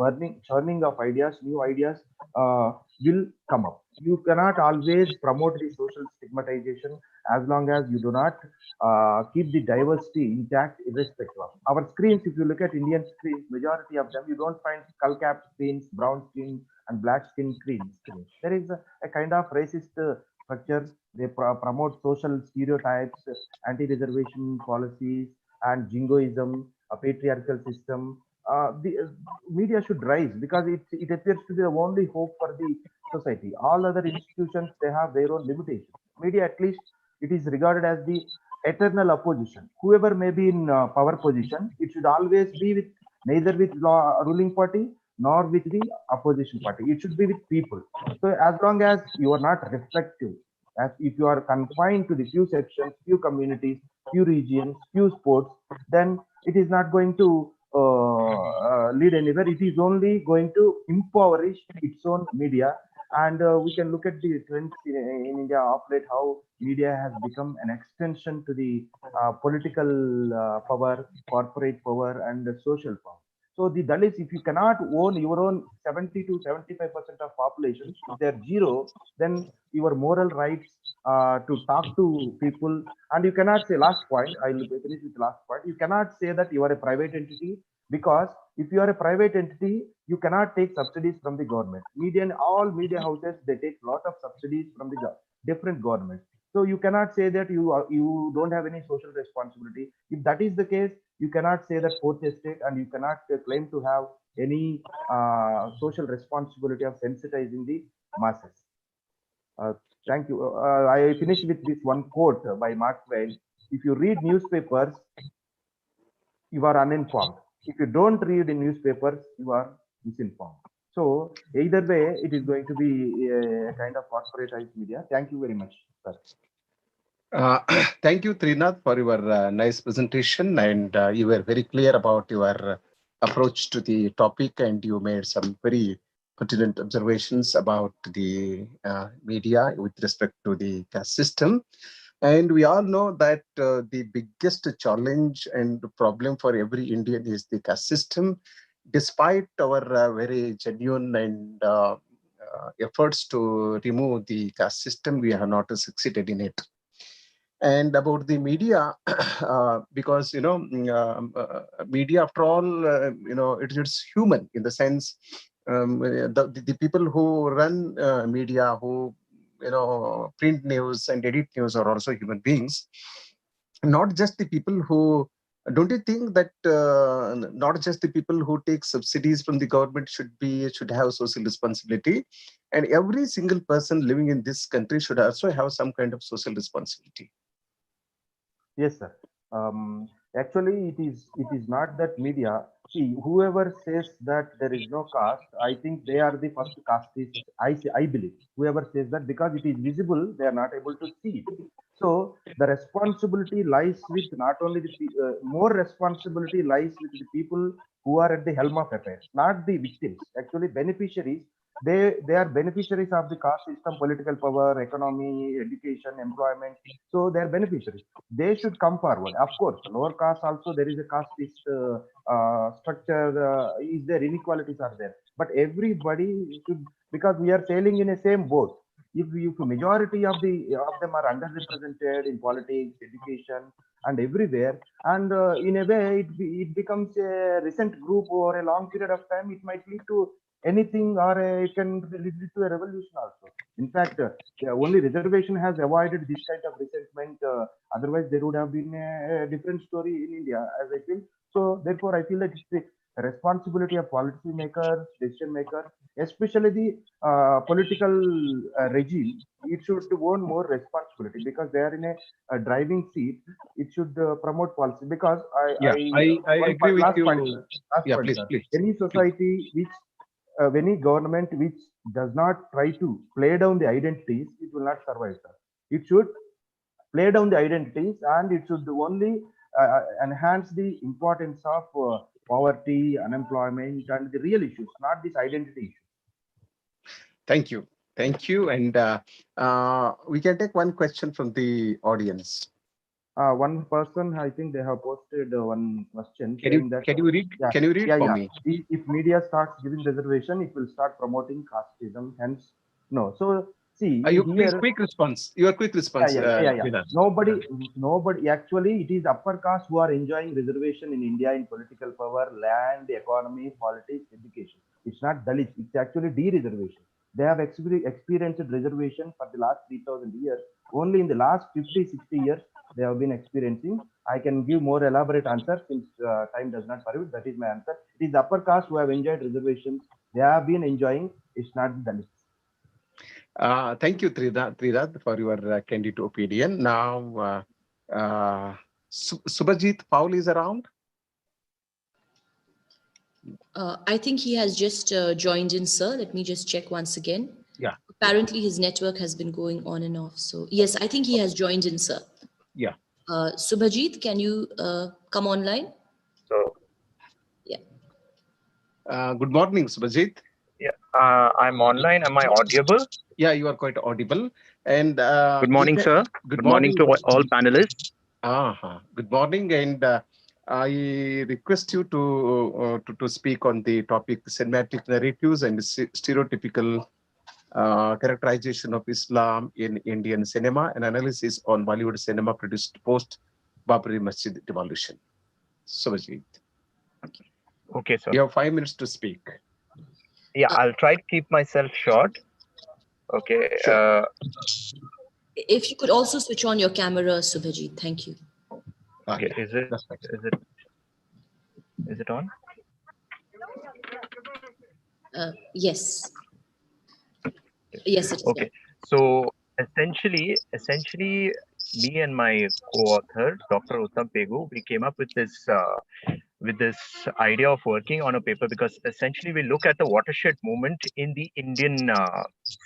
churning of ideas, new ideas will come up. You cannot always promote the social stigmatization as long as you do not keep the diversity intact irrespective of. Our screens, if you look at Indian screens, majority of them, you don't find skull cap screens, brown skin and black skin screens. There is a kind of racist structure. They promote social stereotypes, anti-reservation policies, and jingoism, a patriarchal system. The media should rise because it appears to be the only hope for the society. All other institutions, they have their own limitations. Media, at least, it is regarded as the eternal opposition. Whoever may be in power position, it should always be with neither with ruling party nor with the opposition party. It should be with people. So as long as you are not reflective, As if you are confined to the few sections, few communities, few regions, few sports, then it is not going to lead anywhere. It is only going to impoverish its own media. And we can look at the trends in India of late, how media has become an extension to the political power, corporate power, and the social power. So the Dalits, if you cannot own your own 70 to 75% of population, if they're zero, then your moral rights to talk to people, and you cannot say, last point, I will finish with the last point, you cannot say that you are a private entity, because if you are a private entity, you cannot take subsidies from the government. All media houses, they take a lot of subsidies from the different governments. So you cannot say that you don't have any social responsibility. If that is the case, you cannot say that fourth estate, and you cannot claim to have any social responsibility of sensitizing the masses. Thank you. I finish with this one quote by Mark Twain. If you read newspapers, you are uninformed. If you don't read in newspapers, you are misinformed. So either way, it is going to be a kind of corporatized media. Thank you very much, sir. Thank you, Trinath, for your nice presentation, and you were very clear about your approach to the topic, and you made some very pertinent observations about the media with respect to the caste system. And we all know that the biggest challenge and problem for every Indian is the caste system. Despite our very genuine and efforts to remove the caste system, we have not succeeded in it. And about the media, because media, after all, it's human in the sense the people who run media, who print news and edit news, are also human beings. Not just the people who. Don't you think that not just the people who take subsidies from the government should have social responsibility, and every single person living in this country should also have some kind of social responsibility? Yes, sir. Actually, it is not that media. See, whoever says that there is no caste, I think they are the first casteist. I believe whoever says that, because it is visible, they are not able to see it. So the responsibility lies with not only the more responsibility lies with the people who are at the helm of affairs, not the victims. Actually, beneficiaries. They are beneficiaries of the caste system, political power, economy, education, employment. So they are beneficiaries. They should come forward. Of course, lower caste also, there is a casteist structure. Is there inequalities are there? But everybody should, because we are sailing in a same boat. If majority of them are underrepresented in politics, education, and everywhere, and in a way it becomes a recent group over a long period of time, it might lead to anything, or it can lead to a revolution also. In fact, only reservation has avoided this kind of resentment. Otherwise, there would have been a different story in India, as I feel. So therefore, I feel that it's the responsibility of policy makers, decision makers, especially the political regime. It should own more responsibility, because they are in a driving seat. It should promote policy, because I agree with you. Please. Any society which any government which does not try to play down the identities, it will not survive, sir. It should play down the identities, and it should only enhance the importance of poverty, unemployment, and the real issues, not this identity issue. Thank you. Thank you. And we can take one question from the audience. One person, I think they have posted one question. Can you read? Yeah, can you read for me? If media starts giving reservation, it will start promoting casteism. Hence, no. So see, quick response. Your quick response. Nobody. Actually, it is upper caste who are enjoying reservation in India in political power, land, economy, politics, education. It's not Dalits. It's actually de-reservation. They have experienced reservation for the last 3,000 years. Only in the last 50, 60 years, they have been experiencing. I can give more elaborate answer since time does not permit. That is my answer. It is the upper caste who have enjoyed reservations. They have been enjoying. It's not the Dalits. Thank you, Trinath, for your candid opinion. Now, Subhajit Paul is around. I think he has just joined in, sir. Let me just check once again. Yeah. Apparently his network has been going on and off. So yes, I think he has joined in, sir. Yeah. Subhajit, can you come online? So, Yeah. Good morning, Subhajit. yeah, I'm online. Am I audible? Yeah, you are quite audible. And Good morning, sir. Good morning to all panelists. Good morning, and I request you to speak on the topic cinematic narratives and stereotypical characterization of Islam in Indian cinema, an analysis on Bollywood cinema produced post Babri Masjid demolition. Subhajit. Okay, sir. You have 5 minutes to speak. Yeah, I'll try to keep myself short. Okay. Sure. If you could also switch on your camera, Subhajit, thank you. Okay, is it on? Yes. Yes, it is. Okay. So essentially, me and my co-author, Dr. Uttam Pegu, we came up with this idea of working on a paper because essentially we look at the watershed moment in the Indian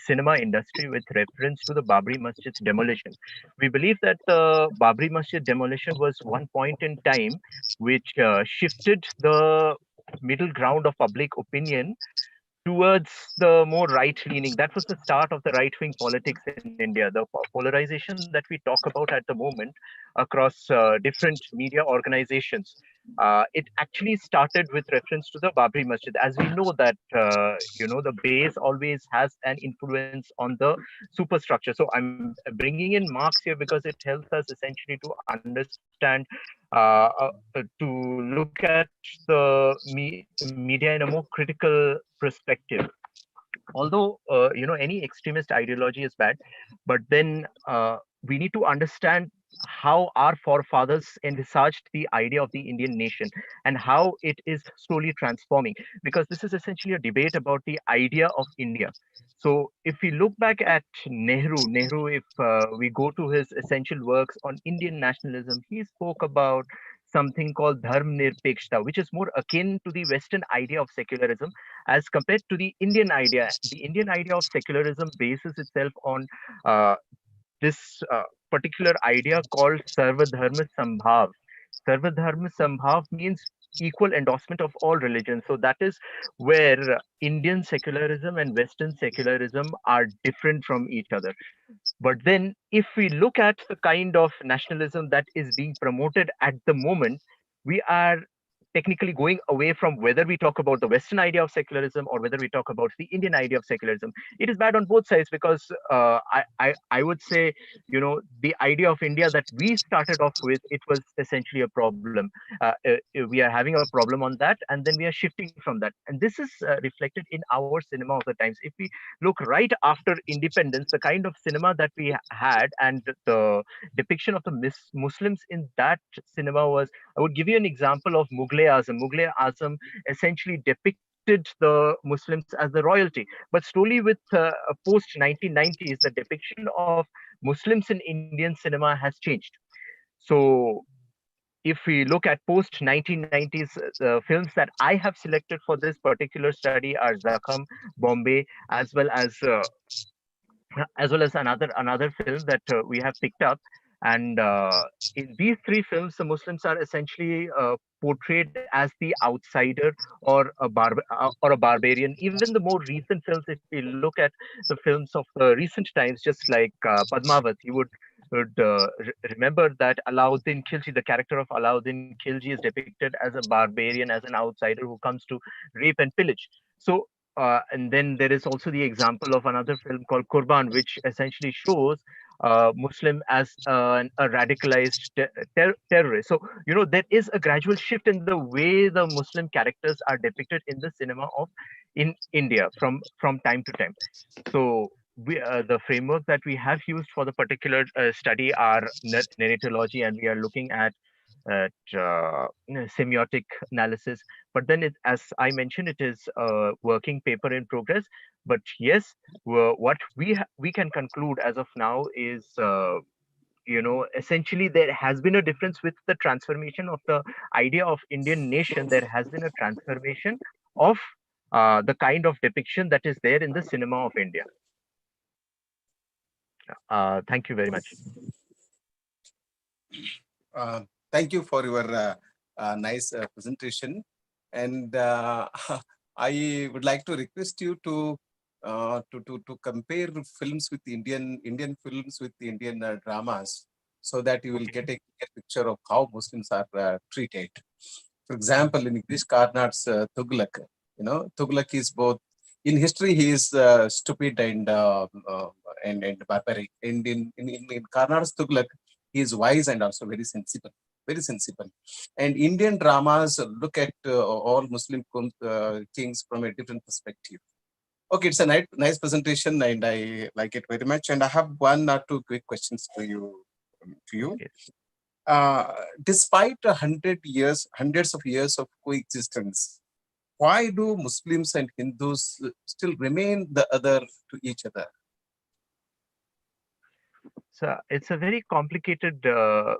cinema industry with reference to the Babri Masjid's demolition. We believe that the Babri Masjid demolition was one point in time which shifted the middle ground of public opinion towards the more right-leaning. That was the start of the right-wing politics in India. The polarization that we talk about at the moment across different media organizations, it actually started with reference to the Babri Masjid. As we know that, the base always has an influence on the superstructure. So I'm bringing in Marx here because it helps us essentially to understand, to look at the media in a more critical perspective. Although any extremist ideology is bad, but then we need to understand how our forefathers envisaged the idea of the Indian nation and how it is slowly transforming, because this is essentially a debate about the idea of India. So if we look back at Nehru, if we go to his essential works on Indian nationalism, he spoke about something called Dharm Nirpekshta, which is more akin to the Western idea of secularism as compared to the Indian idea. The Indian idea of secularism bases itself on this particular idea called Sarva Dharma Sambhav. Sarva Dharma Sambhav means equal endorsement of all religions. So that is where Indian secularism and Western secularism are different from each other. But then if we look at the kind of nationalism that is being promoted at the moment, we are technically going away from whether we talk about the Western idea of secularism or whether we talk about the Indian idea of secularism. It is bad on both sides because I would say, the idea of India that we started off with, it was essentially a problem. We are having a problem on that, and then we are shifting from that. And this is reflected in our cinema of the times. If we look right after independence, the kind of cinema that we had and the depiction of the Muslims in that cinema was, I would give you an example of Mughal-e-Azam. Mughal-e-Azam essentially depicted the Muslims as the royalty. But slowly with post-1990s, the depiction of Muslims in Indian cinema has changed. So if we look at post-1990s, films that I have selected for this particular study are Zakham, Bombay, as well as another film that we have picked up. And in these three films, the Muslims are essentially portrayed as the outsider or a barbarian. Even the more recent films, if we look at the films of the recent times, just like Padmavat, you would remember that Alauddin Khilji, the character of Alauddin Khilji, is depicted as a barbarian, as an outsider who comes to rape and pillage. So and then there is also the example of another film called Qurban, which essentially shows Muslim as a radicalized terrorist. So, there is a gradual shift in the way the Muslim characters are depicted in the cinema in India from time to time. So the framework that we have used for the particular study are narratology, and we are looking at semiotic analysis. But then, as I mentioned, it is a working paper in progress. But yes, what we can conclude as of now is, essentially there has been a difference with the transformation of the idea of Indian nation. There has been a transformation of the kind of depiction that is there in the cinema of India. Thank you very much. Thank you for your nice presentation. And I would like to request you to compare films with Indian films with Indian dramas, so that you will get a clear picture of how Muslims are treated. For example, in Girish Karnad's Tughlaq, Tughlaq is both in history he is stupid and barbaric. And in Karnad's Tughlaq, he is wise and also very sensible. Very sensible. And Indian dramas look at all Muslim kings from a different perspective. Okay, it's a nice presentation, and I like it very much. And I have one or two quick questions to you. Despite hundreds of years of coexistence, why do Muslims and Hindus still remain the other to each other? So it's a very complicated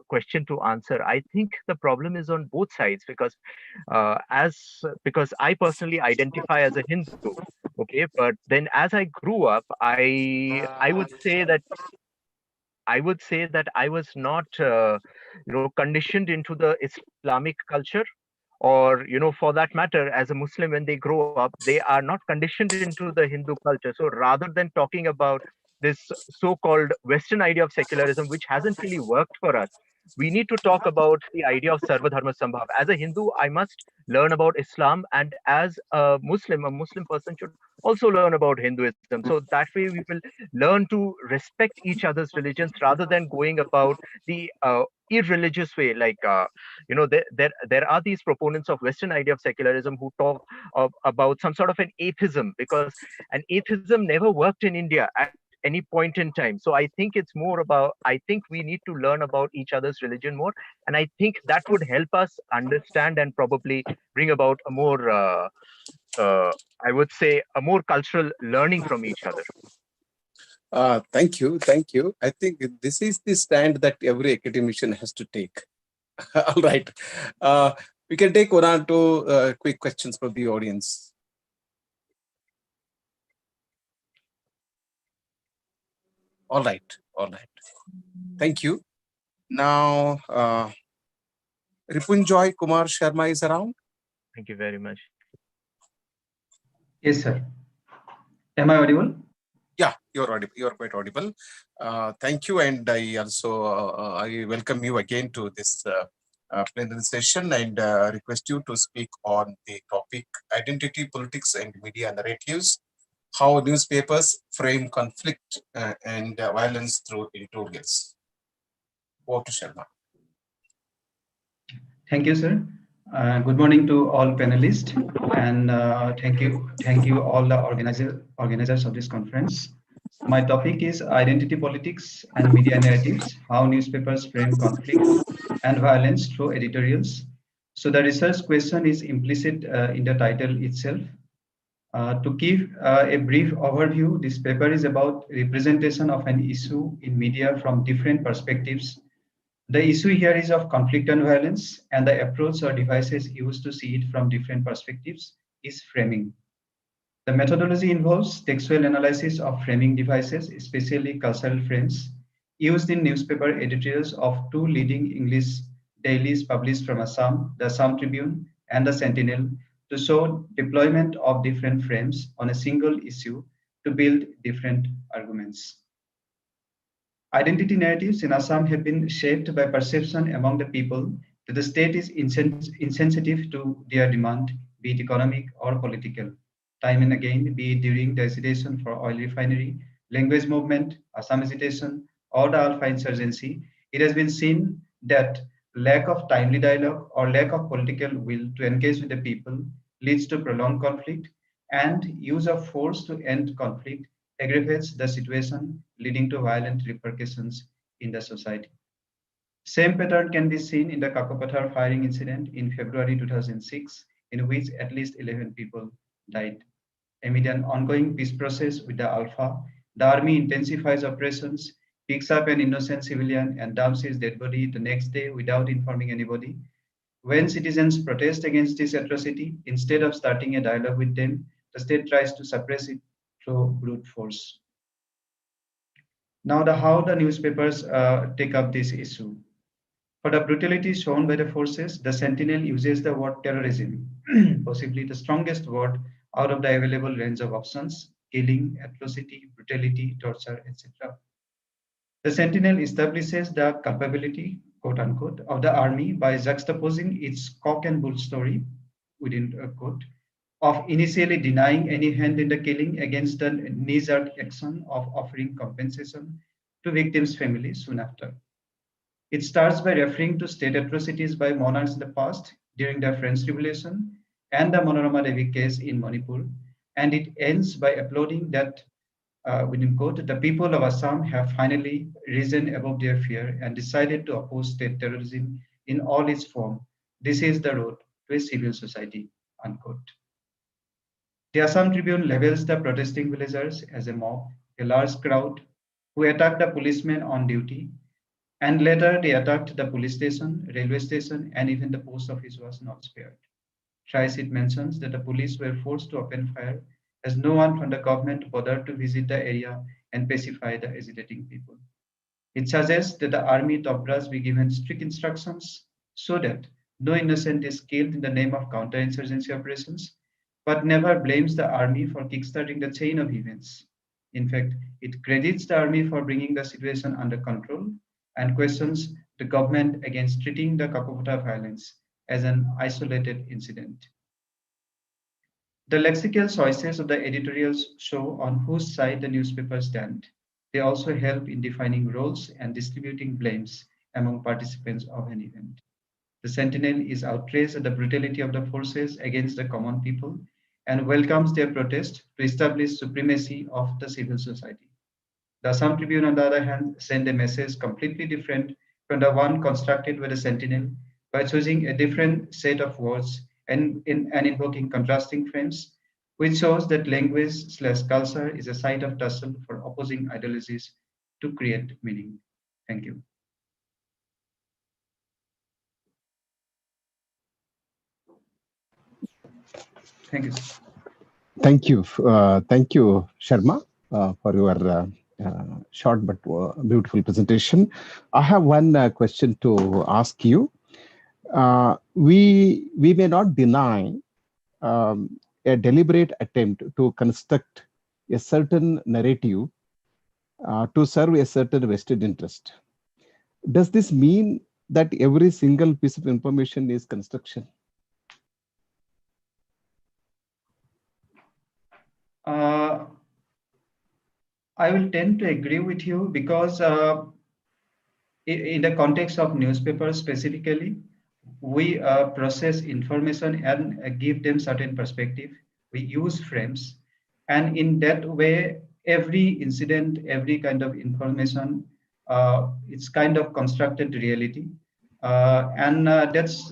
question to answer. I think the problem is on both sides, because I personally identify as a Hindu, okay, but then as I grew up, I would say that I was not conditioned into the Islamic culture, or for that matter, as a Muslim, when they grow up, they are not conditioned into the Hindu culture. So rather than talking about this so-called Western idea of secularism, which hasn't really worked for us, we need to talk about the idea of Sarva Dharma Sambhav. As a Hindu, I must learn about Islam, and as a Muslim person should also learn about Hinduism. So that way we will learn to respect each other's religions, rather than going about the irreligious way. Like there are these proponents of Western idea of secularism who talk about some sort of an atheism, because an atheism never worked in India at any point in time. So I think it's more about, I think we need to learn about each other's religion more, and I think that would help us understand and probably bring about a more I would say a more cultural learning from each other. Thank you. I think this is the stand that every academician has to take. All right. We can take one or two quick questions from the audience. All right. Thank you. Now, Ripunjoy Kumar Sharma is around. Thank you very much. Yes, sir. Am I audible? Yeah, you're audible. You're quite audible. Thank you, and I also I welcome you again to this plenary session, and request you to speak on the topic identity, politics, and media narratives. How newspapers frame conflict and violence through editorials. Over to Sharma. Thank you, sir. Good morning to all panelists, and thank you all the organizers of this conference. My topic is identity politics and media narratives, how newspapers frame conflict and violence through editorials. So the research question is implicit in the title itself. To give a brief overview, this paper is about representation of an issue in media from different perspectives. The issue here is of conflict and violence, and the approach or devices used to see it from different perspectives is framing. The methodology involves textual analysis of framing devices, especially cultural frames, used in newspaper editorials of two leading English dailies published from Assam, the Assam Tribune and the Sentinel, to show deployment of different frames on a single issue to build different arguments. Identity narratives in Assam have been shaped by perception among the people that the state is insensitive to their demand, be it economic or political. Time and again, be it during the agitation for oil refinery, language movement, Assam agitation, or the Alpha insurgency, it has been seen that lack of timely dialogue or lack of political will to engage with the people leads to prolonged conflict, and use of force to end conflict aggravates the situation, leading to violent repercussions in the society. Same pattern can be seen in the Kakopathar firing incident in February 2006, in which at least 11 people died. Amid an ongoing peace process with the Alpha, the army intensifies operations, picks up an innocent civilian and dumps his dead body the next day without informing anybody. When citizens protest against this atrocity, instead of starting a dialogue with them, the state tries to suppress it through brute force. Now, how the newspapers take up this issue. For the brutality shown by the forces, the Sentinel uses the word terrorism, possibly the strongest word out of the available range of options: killing, atrocity, brutality, torture, etc. The Sentinel establishes the culpability, quote unquote, of the army by juxtaposing its cock and bull story, within a quote, of initially denying any hand in the killing against the knee-jerk action of offering compensation to victims' families soon after. It starts by referring to state atrocities by monarchs in the past during the French Revolution and the Manorama Devi case in Manipur, and it ends by applauding that, within quote, the people of Assam have finally risen above their fear and decided to oppose state terrorism in all its form. This is the road to a civil society, unquote. The Assam Tribune labels the protesting villagers as a mob, a large crowd who attacked the policemen on duty, and later they attacked the police station, railway station, and even the post office was not spared. Thrice it mentions that the police were forced to open fire as no one from the government bothered to visit the area and pacify the agitating people. It suggests that the army top brass be given strict instructions so that no innocent is killed in the name of counterinsurgency operations, but never blames the army for kickstarting the chain of events. In fact, it credits the army for bringing the situation under control and questions the government against treating the Kakapota violence as an isolated incident. The lexical choices of the editorials show on whose side the newspapers stand. They also help in defining roles and distributing blames among participants of an event. The Sentinel is outraged at the brutality of the forces against the common people and welcomes their protest to establish supremacy of the civil society. The Assam Tribune, on the other hand, sent a message completely different from the one constructed by the Sentinel by choosing a different set of words and invoking contrasting frames, which shows that language/culture is a site of tussle for opposing ideologies to create meaning. Thank you. Thank you. Thank you. Thank you, Sharma, for your short but beautiful presentation. I have one question to ask you. We may not deny a deliberate attempt to construct a certain narrative to serve a certain vested interest. Does this mean that every single piece of information is construction? I will tend to agree with you because in the context of newspapers specifically, we process information and give them certain perspective. We use frames, and in that way, every incident, every kind of information, it's kind of constructed reality, and that's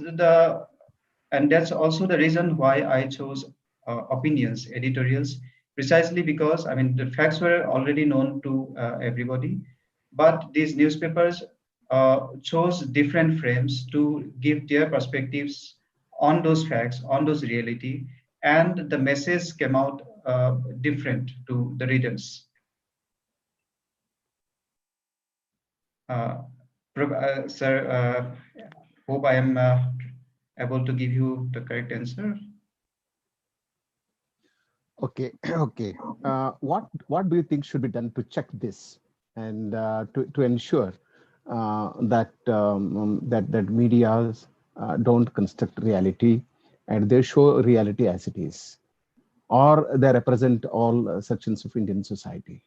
also the reason why I chose opinions, editorials, precisely because I mean the facts were already known to everybody, but these newspapers chose different frames to give their perspectives on those facts, on those reality, and the message came out different to the readers. Sir, hope I am able to give you the correct answer. Okay, okay. What do you think should be done to check this and to ensure that that media don't construct reality and they show reality as it is, or they represent all sections of Indian society?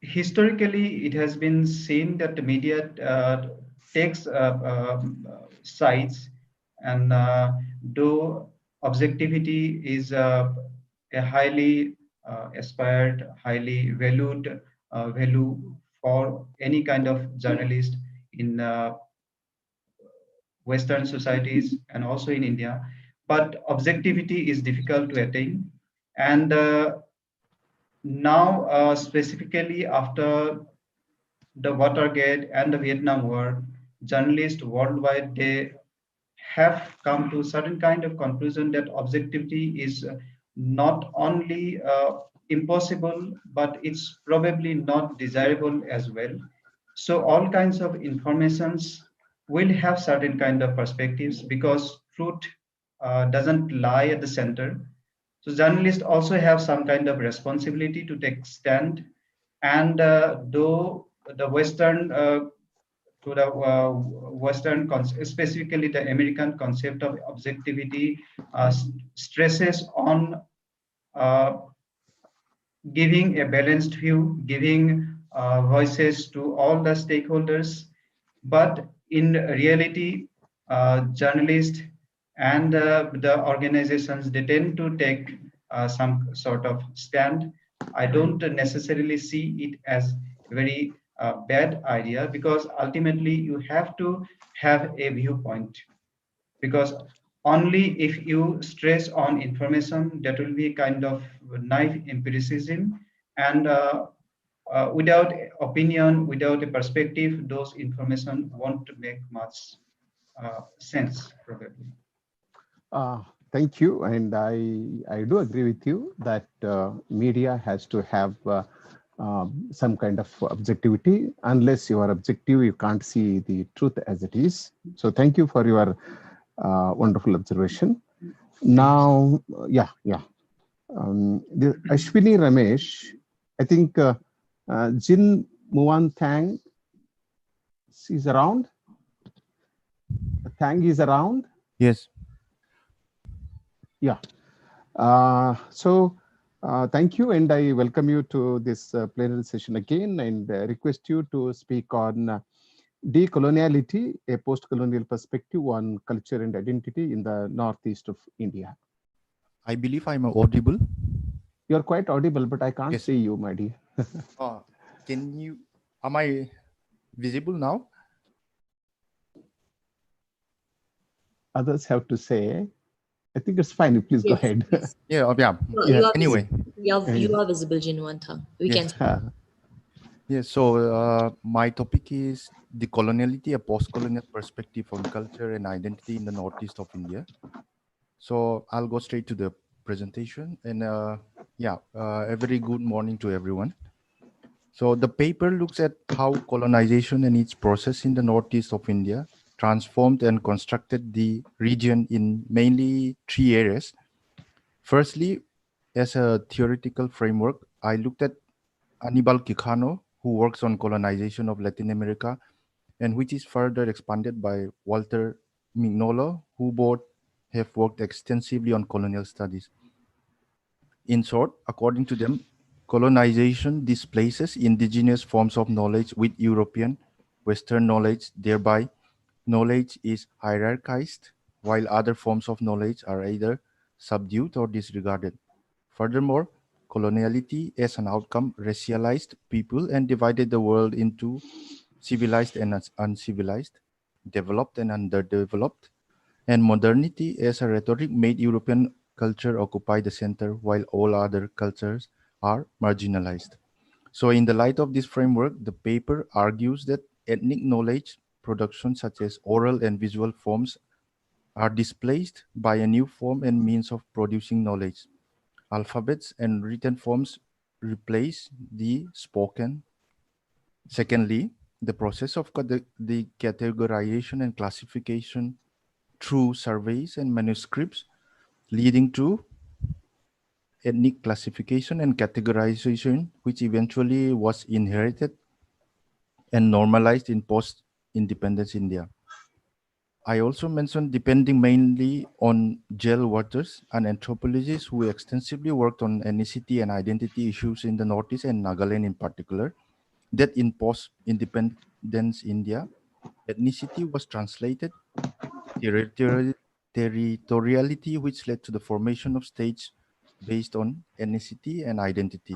Historically, it has been seen that the media takes sides, and though objectivity is a highly aspired, highly valued value for any kind of journalist in Western societies and also in India, but objectivity is difficult to attain. And now, specifically after the Watergate and the Vietnam War, journalists worldwide, they have come to a certain kind of conclusion that objectivity is not only impossible, but it's probably not desirable as well. So all kinds of informations will have certain kind of perspectives because truth doesn't lie at the center. So journalists also have some kind of responsibility to take stand. And though the Western, specifically the American concept of objectivity stresses on uh, giving a balanced view, giving voices to all the stakeholders. But in reality, journalists and the organizations, they tend to take some sort of stand. I don't necessarily see it as a very bad idea, because ultimately you have to have a viewpoint, because only if you stress on information, that will be kind of naive empiricism, and without opinion, without a perspective, those information won't make much sense, probably. Thank you, and I do agree with you that media has to have some kind of objectivity. Unless you are objective, you can't see the truth as it is. So thank you for your wonderful observation. Now, the Ashwini Ramesh, I think Jin Muan Thang is around. Thang is around. Yes. Yeah. Thank you, and I welcome you to this plenary session again, and request you to speak on decoloniality, a post-colonial perspective on culture and identity in the northeast of India. I believe I'm audible. You're quite audible, but I can't see you, my dear. Am I visible now? Others have to say. I think it's fine. Please go ahead. Yeah. Anyway. You are visible, Jinwantha. We can. Yes, so my topic is decoloniality, a post-colonial perspective on culture and identity in the northeast of India. So I'll go straight to the presentation, and a very good morning to everyone. So the paper looks at how colonization and its process in the northeast of India transformed and constructed the region in mainly three areas. Firstly, as a theoretical framework, I looked at Aníbal Quijano, who works on colonization of Latin America, and which is further expanded by Walter Mignolo, who both have worked extensively on colonial studies. In short, according to them, colonization displaces indigenous forms of knowledge with European, Western knowledge, thereby knowledge is hierarchized, while other forms of knowledge are either subdued or disregarded. Furthermore, coloniality as an outcome racialized people and divided the world into civilized and uncivilized, developed and underdeveloped, and modernity as a rhetoric made European culture occupy the center while all other cultures are marginalized. So in the light of this framework, the paper argues that ethnic knowledge production such as oral and visual forms are displaced by a new form and means of producing knowledge. Alphabets and written forms replace the spoken. Secondly, the process of the categorization and classification through surveys and manuscripts leading to ethnic classification and categorization, which eventually was inherited and normalized in post-independence India. I also mentioned, depending mainly on Jill Waters, an anthropologist who extensively worked on ethnicity and identity issues in the Northeast and Nagaland in particular, that in post-independence India, ethnicity was translated territoriality, which led to the formation of states based on ethnicity and identity.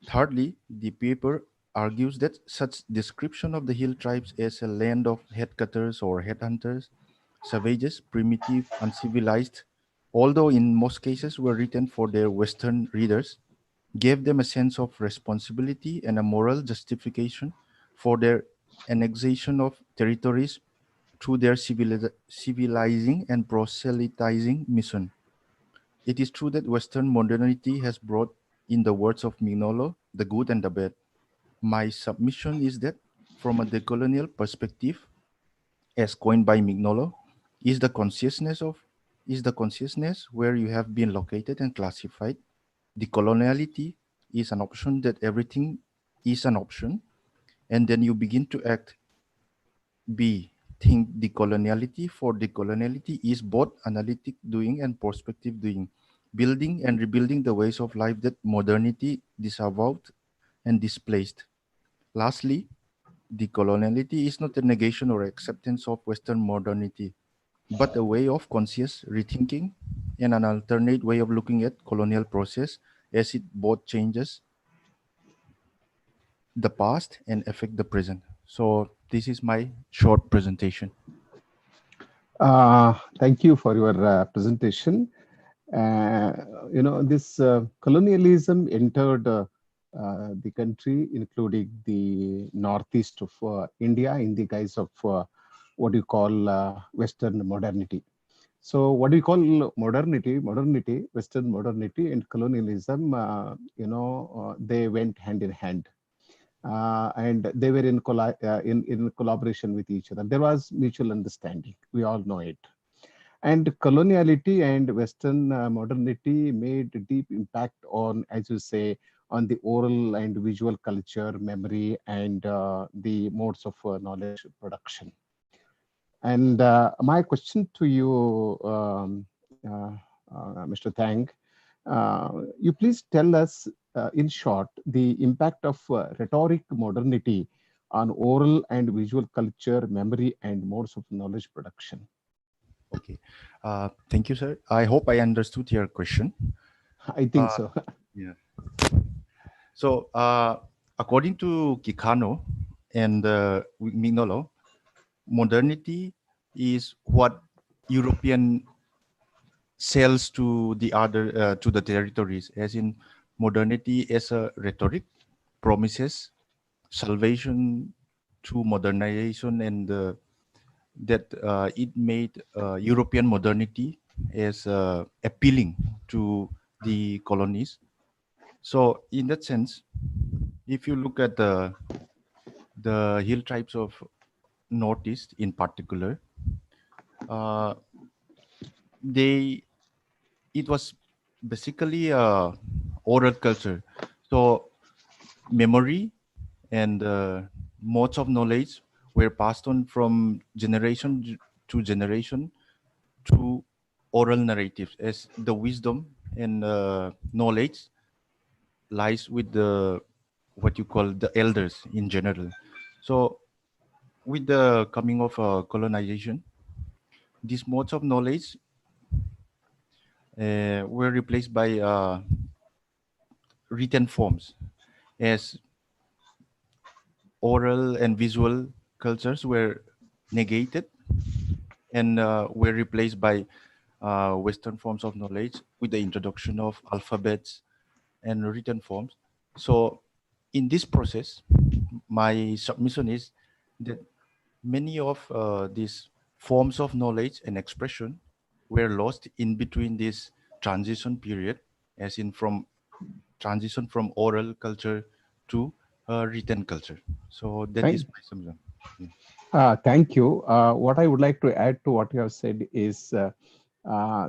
Thirdly, the paper argues that such description of the hill tribes as a land of headcutters or headhunters, savages, primitive, uncivilized, although in most cases were written for their Western readers, gave them a sense of responsibility and a moral justification for their annexation of territories through their civilizing and proselytizing mission. It is true that Western modernity has brought in the words of Mignolo, the good and the bad. My submission is that from a decolonial perspective, as coined by Mignolo, is the consciousness where you have been located and classified. Decoloniality is an option that everything is an option, and then you begin to act. B. Think decoloniality. For decoloniality is both analytic doing and prospective doing, building and rebuilding the ways of life that modernity disavowed and displaced. Lastly, decoloniality is not a negation or acceptance of Western modernity, but a way of conscious rethinking and an alternate way of looking at colonial process as it both changes the past and affect the present. So this is my short presentation. Thank you for your presentation. This colonialism entered the country, including the northeast of India, in the guise of what you call Western modernity. So what do you call modernity? Western modernity and colonialism, they went hand in hand. And they were in collaboration with each other. There was mutual understanding. We all know it. And coloniality and Western modernity made a deep impact on, as you say, on the oral and visual culture, memory, and the modes of knowledge production. And my question to you, Mr. Tang, you please tell us in short the impact of rhetoric modernity on oral and visual culture, memory, and modes of knowledge production. Okay, thank you, sir. I hope I understood your question. I think so. Yeah. So, according to Kikano and Mignolo, modernity is what European sells to the other to the territories, as in modernity as a rhetoric promises salvation through modernization, and that it made European modernity as appealing to the colonies. So in that sense, if you look at the hill tribes of Northeast in particular, it was basically a oral culture. So memory and modes of knowledge were passed on from generation to generation through oral narratives, as the wisdom and knowledge lies with the what you call the elders in general. So with the coming of colonization, these modes of knowledge were replaced by written forms, as oral and visual cultures were negated and were replaced by Western forms of knowledge with the introduction of alphabets and written forms. So in this process, my submission is that many of these forms of knowledge and expression were lost in between this transition period, as in from transition from oral culture to written culture. So that is my submission. Yeah. Thank you. What I would like to add to what you have said is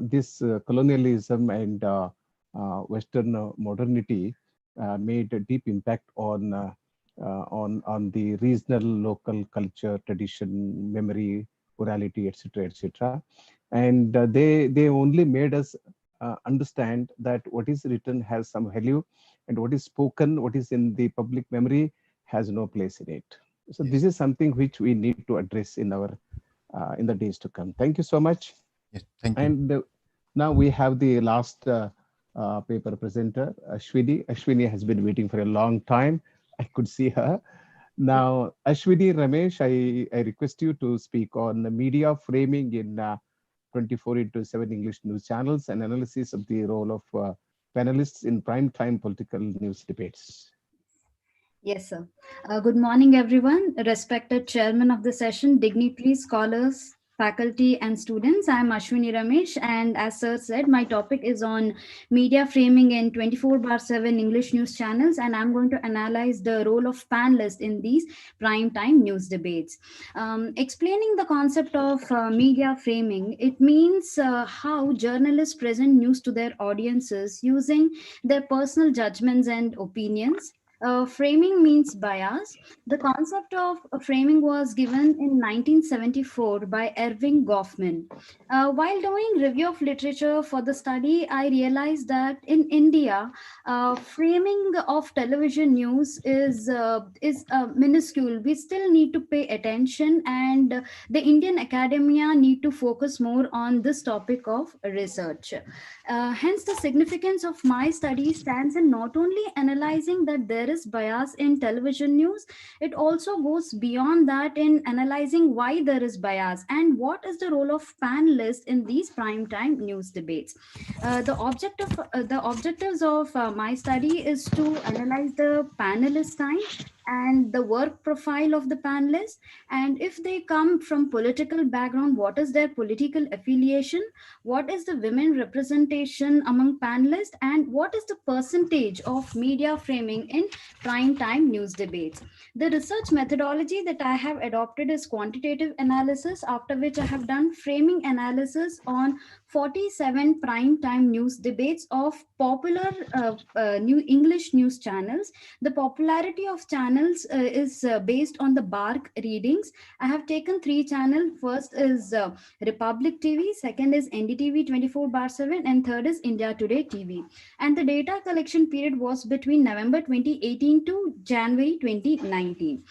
this colonialism and Western modernity made a deep impact on the regional, local culture, tradition, memory, orality, etc., etc. And they only made us understand that what is written has some value, and what is spoken, what is in the public memory, has no place in it. So this is something which we need to address in our in the days to come. Thank you so much. Yes, thank you. And now we have the last paper presenter, Ashwini. Ashwini has been waiting for a long time. I could see her. Now, Ashwini Ramesh, I request you to speak on the media framing in 24/7 English news channels and analysis of the role of panelists in prime time political news debates. Yes, sir. Good morning, everyone. Respected chairman of the session, dignitaries, scholars, faculty and students. I'm Ashwini Ramesh, and as Sir said, my topic is on media framing in 24/7 English news channels, and I'm going to analyze the role of panelists in these prime time news debates. Explaining the concept of media framing, it means how journalists present news to their audiences using their personal judgments and opinions. Framing means bias. The concept of framing was given in 1974 by Erving Goffman. While doing review of literature for the study, I realized that in India, framing of television news is minuscule. We still need to pay attention, and the Indian academia need to focus more on this topic of research. Hence, the significance of my study stands in not only analyzing that there is bias in television news, it also goes beyond that in analyzing why there is bias and what is the role of panelists in these prime time news debates. The objectives of my study is to analyze the panelist time and the work profile of the panelists, and if they come from political background, what is their political affiliation, what is the women representation among panelists, and what is the percentage of media framing in prime time news debates. The research methodology that I have adopted is quantitative analysis, after which I have done framing analysis on 47 prime time news debates of popular new English news channels. The popularity of channels is based on the BARC readings. I have taken 3 channels. First is Republic TV, second is NDTV 24/7, and third is India Today TV. And the data collection period was between November 2018 to January 2019.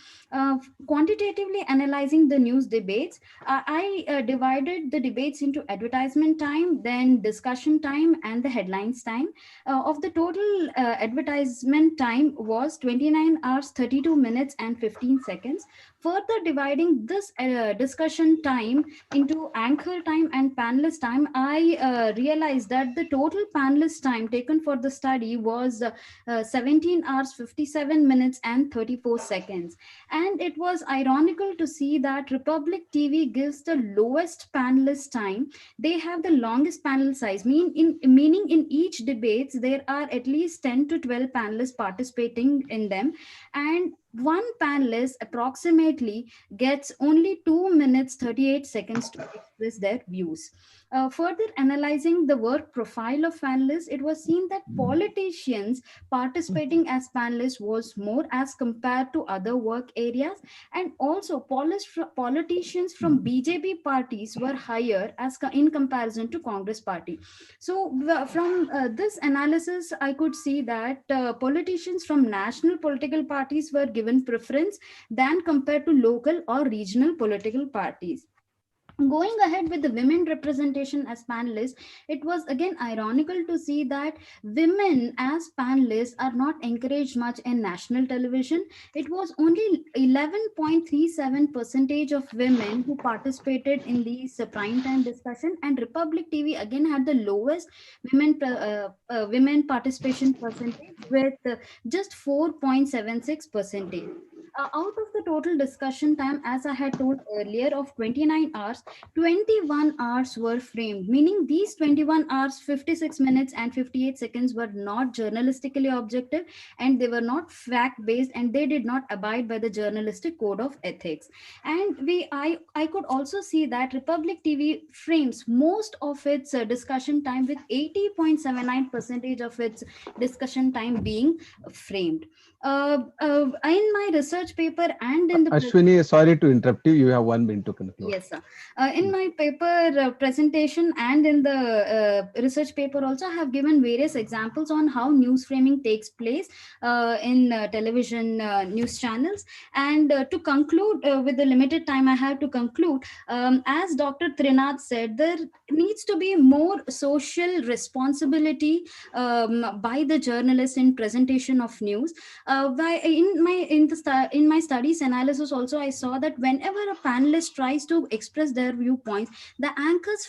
Quantitatively analyzing the news debates, I divided the debates into advertisement time, then discussion time, and the headlines time. Of the total advertisement time was 29 hours, 32 minutes, and 15 seconds. Further dividing this discussion time into anchor time and panelist time, I realized that the total panelist time taken for the study was 17 hours, 57 minutes, and 34 seconds. And it was ironical to see that Republic TV gives the lowest panelist time. They have the longest panel size, meaning in each debates, there are at least 10 to 12 panelists participating in them. And one panelist approximately gets only 2 minutes 38 seconds to express their views. Further analyzing the work profile of panelists, it was seen that politicians participating as panelists was more as compared to other work areas, and also politicians from BJP parties were higher as in comparison to Congress party. So from this analysis, I could see that politicians from national political parties were given preference than compared to local or regional political parties. Going ahead with the women representation as panelists, it was again ironical to see that women as panelists are not encouraged much in national television. It was only 11.37% of women who participated in these primetime discussion, and Republic TV again had the lowest women participation percentage with just 4.76%. Out of the total discussion time, as I had told earlier, of 29 hours, 21 hours were framed, meaning these 21 hours, 56 minutes and 58 seconds were not journalistically objective, and they were not fact-based, and they did not abide by the journalistic code of ethics. And I could also see that Republic TV frames most of its discussion time, with 80.79% of its discussion time being framed. In my research paper and in the Ashwini, sorry to interrupt you. You have 1 minute to conclude. Yes, sir. In my paper presentation and in the research paper also, I have given various examples on how news framing takes place in television news channels. And to conclude, with the limited time I have to conclude, as Dr. Trinath said, needs to be more social responsibility by the journalist in presentation of news. In my studies analysis also, I saw that whenever a panelist tries to express their viewpoints, the anchors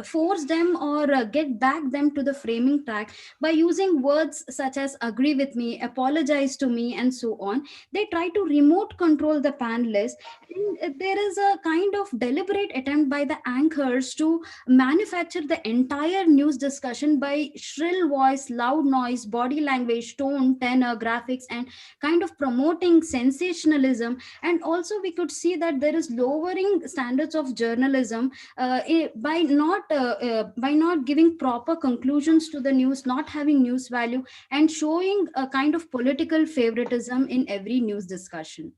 force them or get back them to the framing track by using words such as agree with me, apologize to me, and so on. They try to remote control the panelists, and there is a kind of deliberate attempt by the anchors to manufacture the entire news discussion by shrill voice, loud noise, body language, tone, tenor, graphics, and kind of promoting sensationalism. And also we could see that there is lowering standards of journalism by not giving proper conclusions to the news, not having news value, and showing a kind of political favoritism in every news discussion.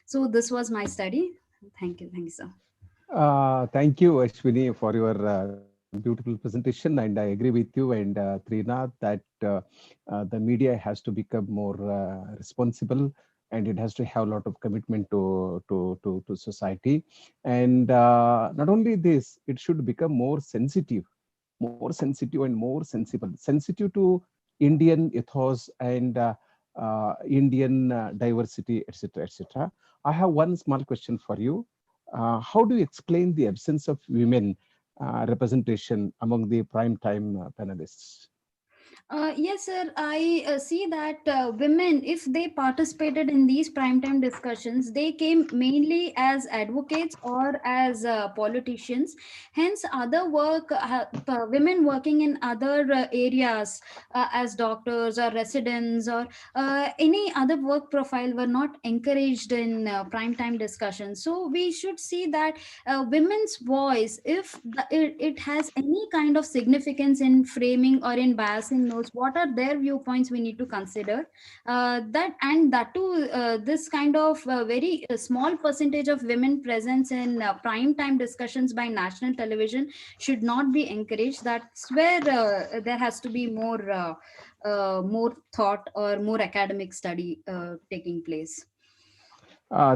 So this was my study. Thank you, sir. Thank you, Ashwini, for your beautiful presentation, and I agree with you and Trinath that the media has to become more responsible, and it has to have a lot of commitment to society. And not only this, it should become more sensitive and more sensitive to Indian ethos and Indian diversity, etc., etc. I have one small question for you. How do you explain the absence of women representation among the prime time panelists? Yes, sir. I see that women, if they participated in these primetime discussions, they came mainly as advocates or as politicians. Hence, women working in other areas as doctors or residents or any other work profile were not encouraged in primetime discussions. So we should see that women's voice, if it has any kind of significance in framing or in biasing notes, what are their viewpoints we need to consider. That too, this kind of very small percentage of women presence in prime time discussions by national television should not be encouraged. That's where there has to be more thought or more academic study taking place.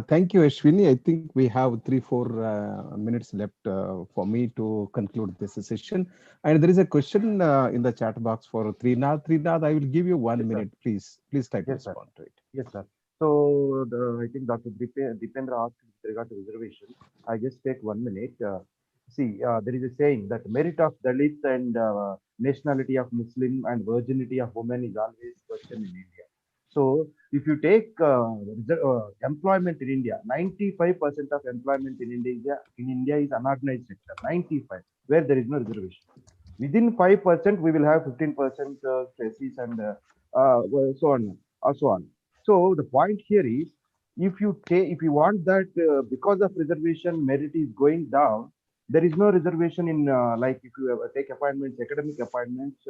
Thank you, Ashwini. I think we have 3-4 minutes left for me to conclude this session. And there is a question in the chat box for Trinath. Trinath, I will give you 1 minute, please. Please try to respond to it. Yes, sir. So I think Dr. Dipendra asked with regard to reservation. I just take 1 minute. There is a saying that merit of Dalits and nationality of Muslim and virginity of women is always questioned in India. So if you take employment in India, 95% of employment in India is unorganized sector, 95, where there is no reservation. Within 5%, we will have 15% species and so on. So the point here is, if you want that because of reservation merit is going down, there is no reservation in like if you take appointments, academic appointments.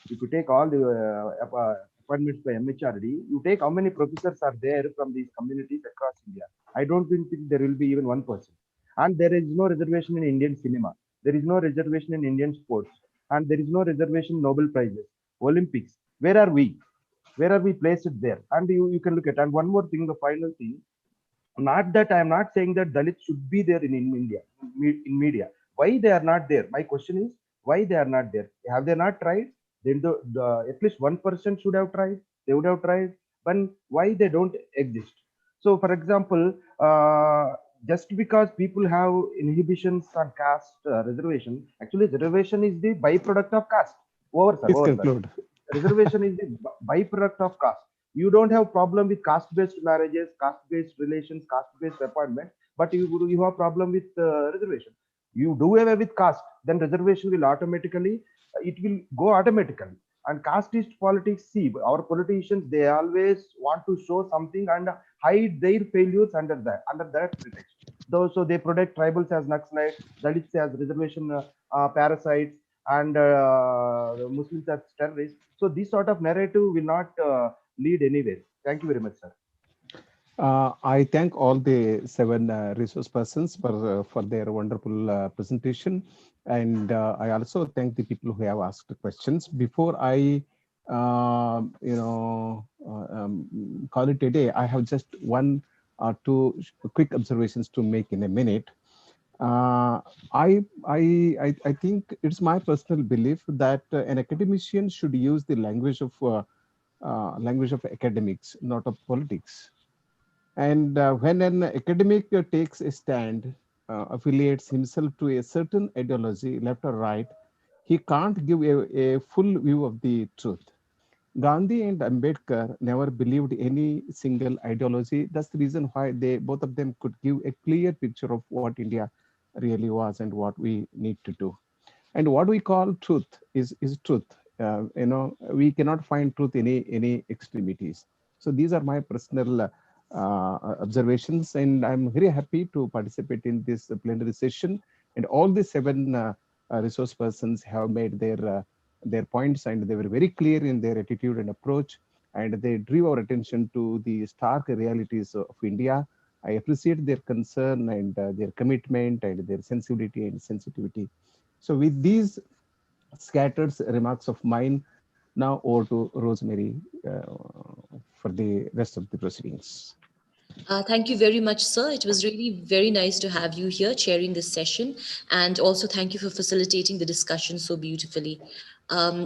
If you take all the appointments by MHRD, you take how many professors are there from these communities across India. I don't think there will be even 1%. And there is no reservation in Indian cinema. There is no reservation in Indian sports. And there is no reservation in Nobel Prizes, Olympics. Where are we? Where are we placed there? And you can look at, and one more thing, the final thing, not that I am not saying that Dalits should be there in India, in media. Why they are not there? My question is, why they are not there? Have they not tried? Then at least 1% should have tried. They would have tried. But why they don't exist? So, for example, just because people have inhibitions on caste reservation, actually reservation is the byproduct of caste. Please conclude. Reservation is the byproduct of caste. You don't have problem with caste-based marriages, caste-based relations, caste-based appointment, but you have problem with reservation. You do away with caste, then reservation will automatically, it will go automatically. And casteist politics, see, our politicians, they always want to show something and hide their failures under that pretext. So they protect tribals as Naxalites, Dalits as reservation parasites, and Muslims as terrorists. So this sort of narrative will not lead anywhere. Thank you very much, sir. I thank all the 7 resource persons for their wonderful presentation, and I also thank the people who have asked questions. Before I, call it a day, I have just 1 or 2 quick observations to make in a minute. I think it's my personal belief that an academician should use the language of academics, not of politics. And when an academic takes a stand, affiliates himself to a certain ideology, left or right, he can't give a full view of the truth. Gandhi and Ambedkar never believed any single ideology. That's the reason why they both of them could give a clear picture of what India really was and what we need to do. And what we call truth is truth. We cannot find truth in any extremities. So these are my personal observations, and I'm very happy to participate in this plenary session. And all the seven resource persons have made their points, and they were very clear in their attitude and approach, and they drew our attention to the stark realities of India. I appreciate their concern and their commitment and their sensibility and sensitivity. So with these scattered remarks of mine, now over to Rosemary for the rest of the proceedings. Thank you very much, sir. It was really very nice to have you here chairing this session. And also thank you for facilitating the discussion so beautifully.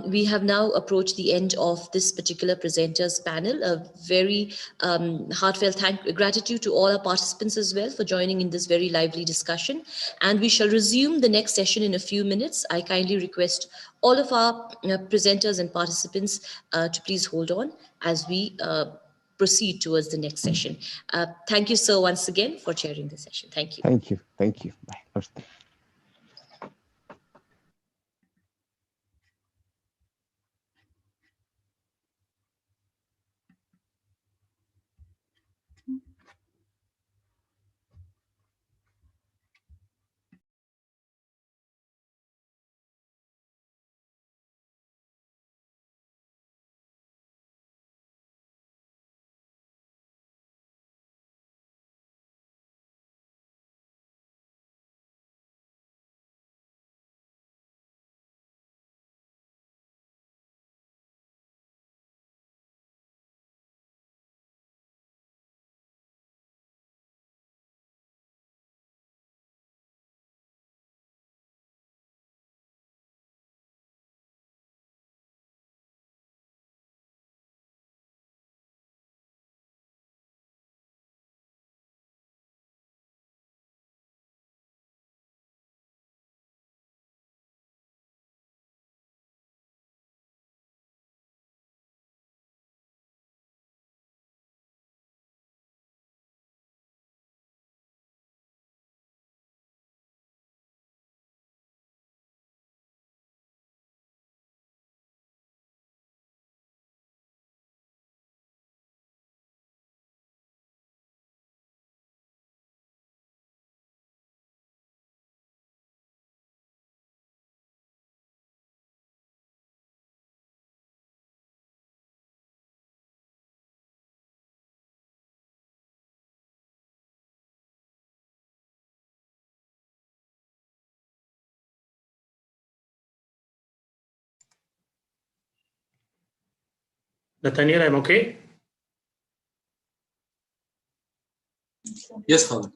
We have now approached the end of this particular presenters panel. A very heartfelt gratitude to all our participants as well for joining in this very lively discussion. And we shall resume the next session in a few minutes. I kindly request all of our presenters and participants to please hold on as we proceed towards the next session. Thank you, sir, once again for chairing the session. Thank you. Thank you. Thank you. Bye. Nathaniel, I'm okay. Yes, Father.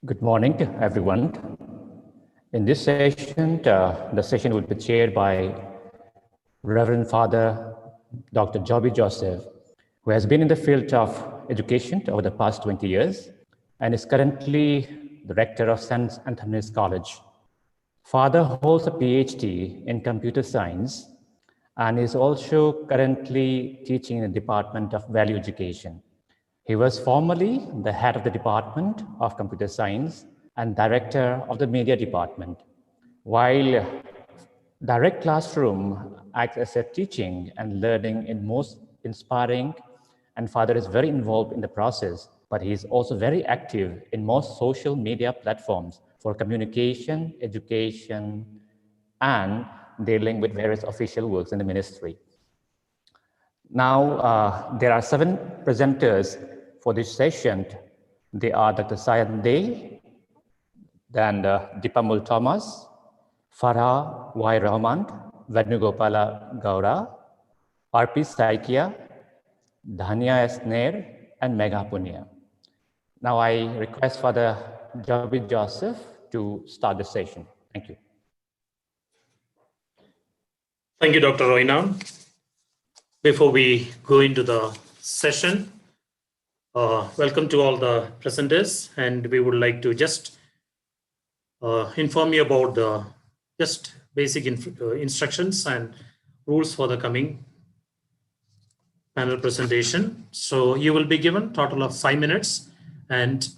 Good morning to everyone. In this session, the session will be chaired by Reverend Father Dr. Joby Joseph, who has been in the field of education over the past 20 years and is currently the rector of St. Anthony's College. Father holds a PhD in computer science and is also currently teaching in the Department of Value Education. He was formerly the head of the Department of Computer Science and director of the Media Department. While direct classroom acts as a teaching and learning in most inspiring, and Father is very involved in the process, but he is also very active in most social media platforms for communication, education, and dealing with various official works in the ministry. Now, there are 7 presenters for this session. They are Dr. Sayan Dey, then Dipamul Thomas, Farah Y. Rahman, Venugopala Gaura, R.P. Saikia, Dhanya S. Nair, and Megha Punia. Now I request Father Joby Joseph to start the session. Thank you. Thank you, Dr. Roina. Before we go into the session, welcome to all the presenters, and we would like to just inform you about the just basic instructions and rules for the coming panel presentation. So you will be given a total of 5 minutes and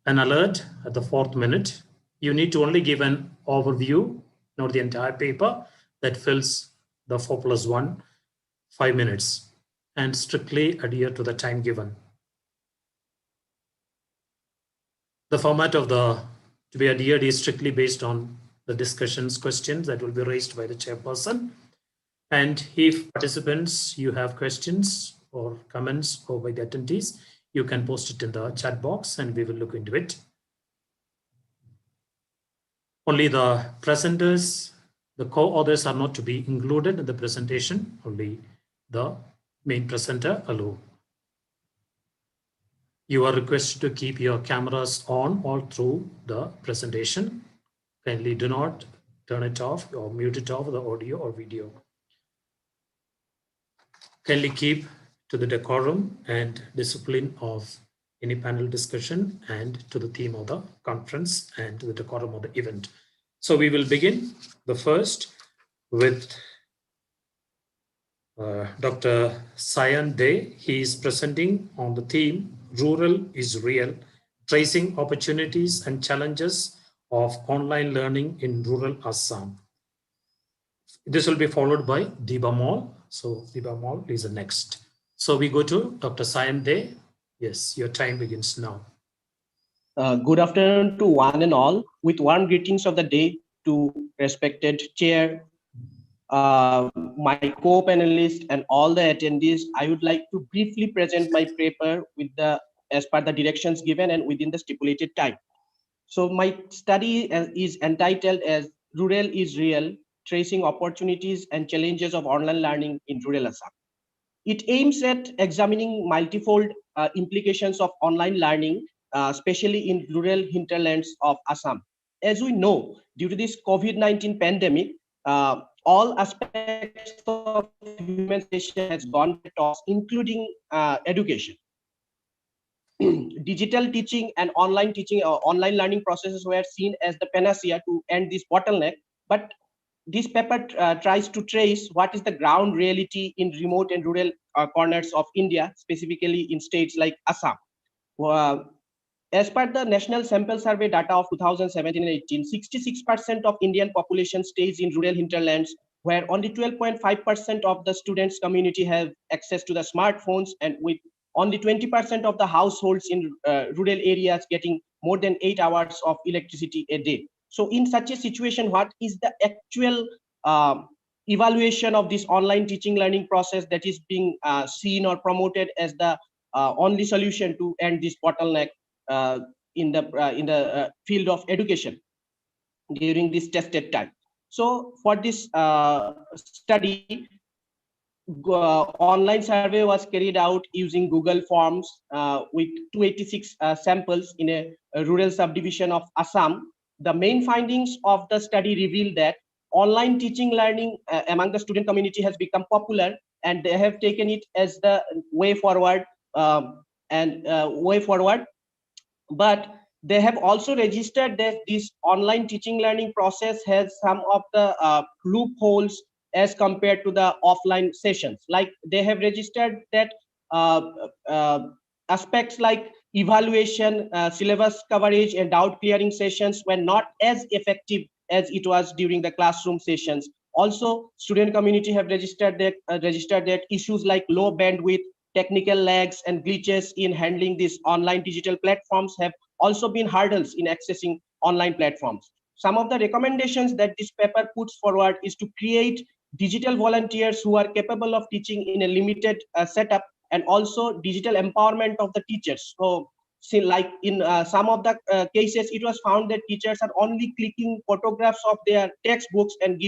an alert at the 4th minute. You need to only give an overview, not the entire paper, that fills the 4+1 5 minutes, and strictly adhere to the time given. The format of the to be adhered is strictly based on the discussions questions that will be raised by the chairperson. And if participants, you have questions or comments or by the attendees, you can post it in the chat box and we will look into it. Only the presenters, the co-authors are not to be included in the presentation, only the main presenter alone. You are requested to keep your cameras on all through the presentation. Kindly do not turn it off or mute it off, the audio or video. Kindly keep to the decorum and discipline of any panel discussion and to the theme of the conference and to the decorum of the event. So we will begin the first with Dr. Sayan Dey. He is presenting on the theme Rural is Real, Tracing Opportunities and Challenges of Online Learning in Rural Assam. This will be followed by Diba Mall. So Diba Mall is the next. So we go to Dr. Sayan Dey. Yes, your time begins now. Good afternoon to one and all. With warm greetings of the day to respected chair, my co-panelists and all the attendees. I would like to briefly present my paper with as per the directions given and within the stipulated time. So my study is entitled as Rural is Real, Tracing Opportunities and Challenges of Online Learning in Rural Assam. It aims at examining multifold implications of online learning, especially in rural hinterlands of Assam. As we know, due to this COVID-19 pandemic, all aspects of human civilization has gone to toss, including education. Digital teaching and online teaching, online learning processes were seen as the panacea to end this bottleneck. But this paper tries to trace what is the ground reality in remote and rural corners of India, specifically in states like Assam. As per the National Sample Survey data of 2017-18, 66% of Indian population stays in rural hinterlands, where only 12.5% of the students' community have access to the smartphones, and with only 20% of the households in rural areas getting more than 8 hours of electricity a day. So in such a situation, what is the actual evaluation of this online teaching learning process that is being seen or promoted as the only solution to end this bottleneck in the field of education during this tested time? So for this study, online survey was carried out using Google Forms with 286 samples in a rural subdivision of Assam. The main findings of the study revealed that online teaching learning among the student community has become popular, and they have taken it as the way forward But they have also registered that this online teaching learning process has some of the loopholes as compared to the offline sessions. Like they have registered that aspects like evaluation, syllabus coverage, and doubt clearing sessions were not as effective as it was during the classroom sessions. Also, student community have registered that issues like low bandwidth, technical lags, and glitches in handling these online digital platforms have also been hurdles in accessing online platforms. Some of the recommendations that this paper puts forward is to create digital volunteers who are capable of teaching in a limited setup, and also digital empowerment of the teachers. So, see, like in some of the cases, it was found that teachers are only clicking photographs of their textbooks and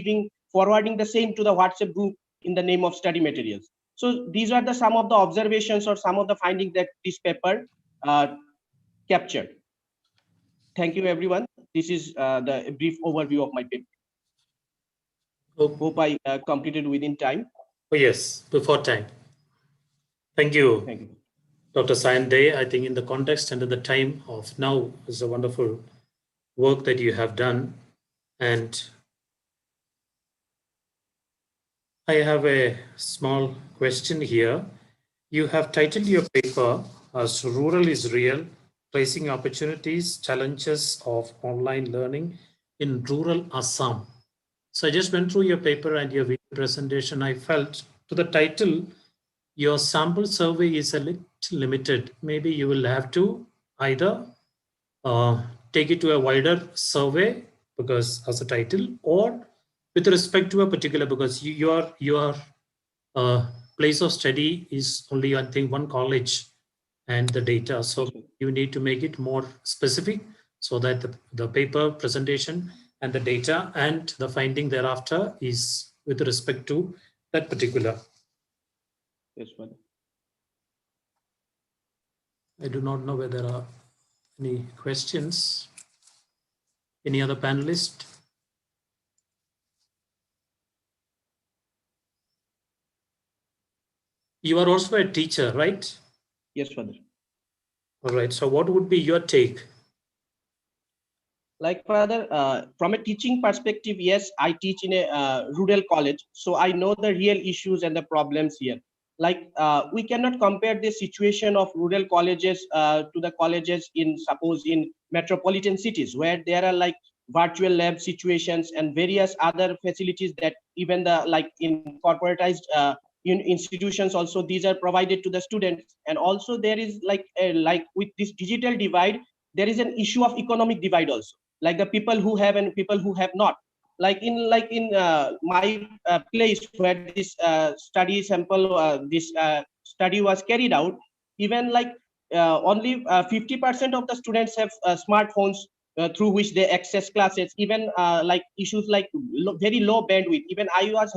forwarding the same to the WhatsApp group in the name of study materials. So these are some of the observations or some of the findings that this paper captured. Thank you, everyone. This is the brief overview of my paper. Hope I completed within time. Oh, yes, before time. Thank you. Thank you. Dr. Sayan Day. I think in the context and in the time of now is a wonderful work that you have done. And I have a small question here. You have titled your paper as Rural is Real, Tracing Opportunities, Challenges of Online Learning in Rural Assam. So I just went through your paper and your video presentation. I felt to the title, your sample survey is a little limited. Maybe you will have to either take it to a wider survey because as a title, or with respect to a particular, because your place of study is only, I think, one college and the data. So you need to make it more specific so that the paper presentation and the data and the finding thereafter is with respect to that particular. Yes, madam. I do not know whether there are any questions. Any other panelist? You are also a teacher, right? Yes, father. All right. So what would be your take? Like, father, from a teaching perspective, yes, I teach in a rural college. So I know the real issues and the problems here. Like, we cannot compare the situation of rural colleges to the colleges in, suppose, in metropolitan cities, where there are like virtual lab situations and various other facilities that even the, like in corporatized institutions also, these are provided to the students. And also there is like with this digital divide, there is an issue of economic divide also, like the people who have and people who have not. Like in my place where this study was carried out, even like only 50% of the students have smartphones through which they access classes. Even like issues like very low bandwidth, even I was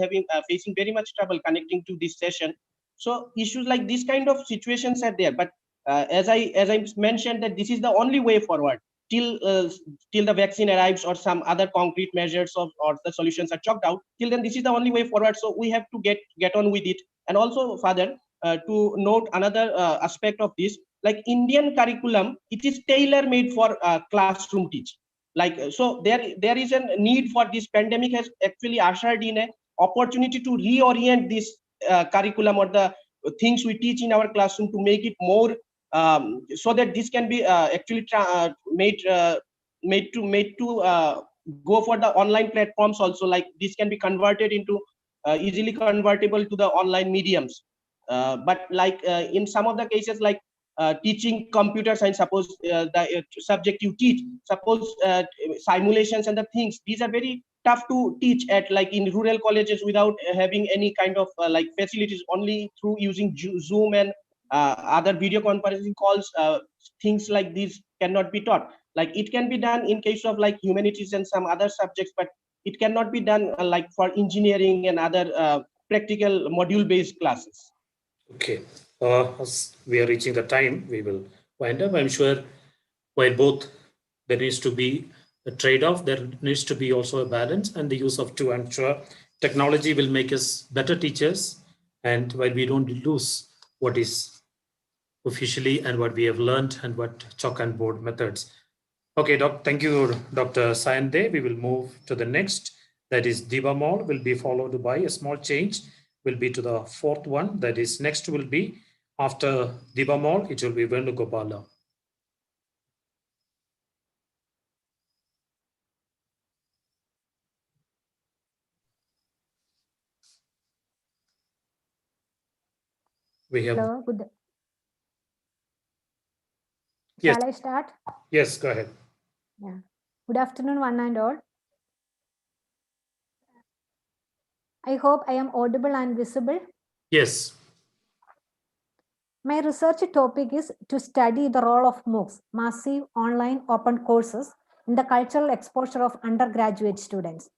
facing very much trouble connecting to this session. So issues like this kind of situations are there. But as I mentioned, that this is the only way forward till the vaccine arrives or some other concrete measures or the solutions are chalked out. Till then, this is the only way forward. So we have to get on with it. And also, Father, to note another aspect of this, like Indian curriculum, it is tailor-made for classroom teaching. Like, so there is a need for this. Pandemic has actually ushered in an opportunity to reorient this curriculum or the things we teach in our classroom to make it more so that this can be actually made to go for the online platforms also. Like this can be converted into easily convertible to the online mediums. But like in some of the cases, like teaching computer science, suppose the subject you teach, suppose simulations and the things, these are very tough to teach at, like in rural colleges without having any kind of like facilities, only through using Zoom and other video conferencing calls. Things like these cannot be taught. Like it can be done in case of like humanities and some other subjects, but it cannot be done like for engineering and other practical module-based classes. Okay, as we are reaching the time, we will wind up. I'm sure while both there needs to be a trade-off, there needs to be also a balance and the use of two. I'm sure technology will make us better teachers, and while we don't lose what is officially and what we have learned and what chalk and board methods. Okay, thank you, Dr. Sayande. We will move to the next. That is Diva Mall will be followed by a small change will be to the fourth one. That is next will be after Diva Mall, it will be Venugopala. We have. Hello, good. Yes. Shall I start? Yes, go ahead. Yeah. Good afternoon, one and all. I hope I am audible and visible. Yes. My research topic is to study the role of MOOCs, massive online open courses, in the cultural exposure of undergraduate students.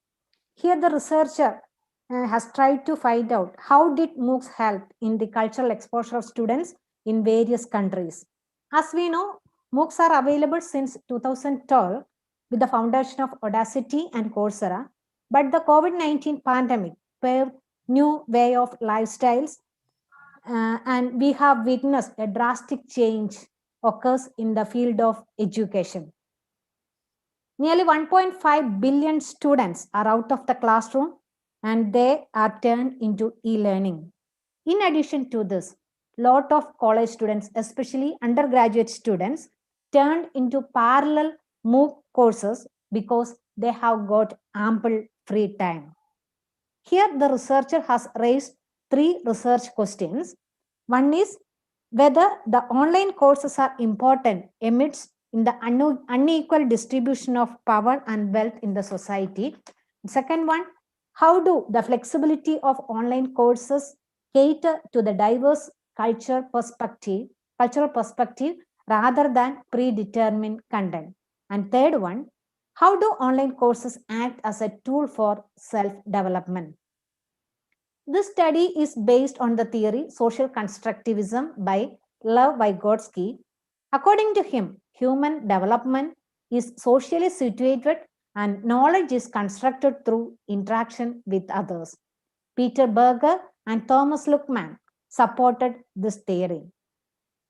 Here the researcher has tried to find out how did MOOCs help in the cultural exposure of students in various countries. As we know, MOOCs are available since 2012 with the foundation of Audacity and Coursera, but the COVID-19 pandemic paved new way of lifestyles, and we have witnessed a drastic change occurs in the field of education. Nearly 1.5 billion students are out of the classroom and they are turned into e-learning. In addition to this, lot of college students, especially undergraduate students, turned into parallel MOOC courses because they have got ample free time. Here, the researcher has raised 3 research questions. One is whether the online courses are important amidst in the unequal distribution of power and wealth in the society. Second one, how do the flexibility of online courses cater to the diverse cultural perspective rather than predetermined content? And third one, how do online courses act as a tool for self-development? This study is based on the theory Social Constructivism by Lev Vygotsky. According to him, human development is socially situated and knowledge is constructed through interaction with others. Peter Berger and Thomas Luckman supported this theory.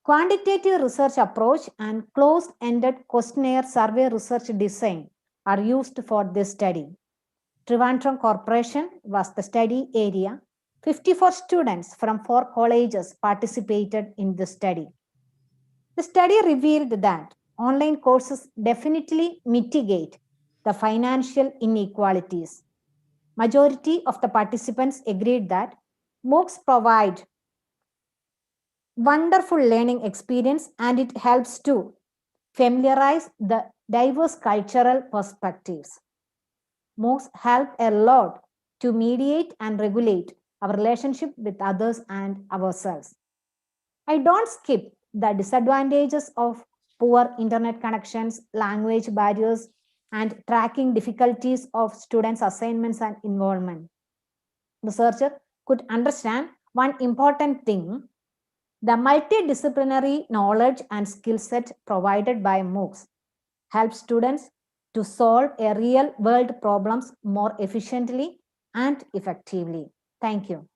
Quantitative research approach and closed-ended questionnaire survey research design are used for this study. Trivandrum Corporation was the study area. 54 students from 4 colleges participated in the study. The study revealed that online courses definitely mitigate the financial inequalities. Majority of the participants agreed that MOOCs provide wonderful learning experience and it helps to familiarize the diverse cultural perspectives. MOOCs help a lot to mediate and regulate our relationship with others and ourselves. I don't skip the disadvantages of poor internet connections, language barriers, and tracking difficulties of students' assignments and involvement. Researcher could understand one important thing: the multidisciplinary knowledge and skill set provided by MOOCs help students to solve a real world problems more efficiently and effectively. Thank you.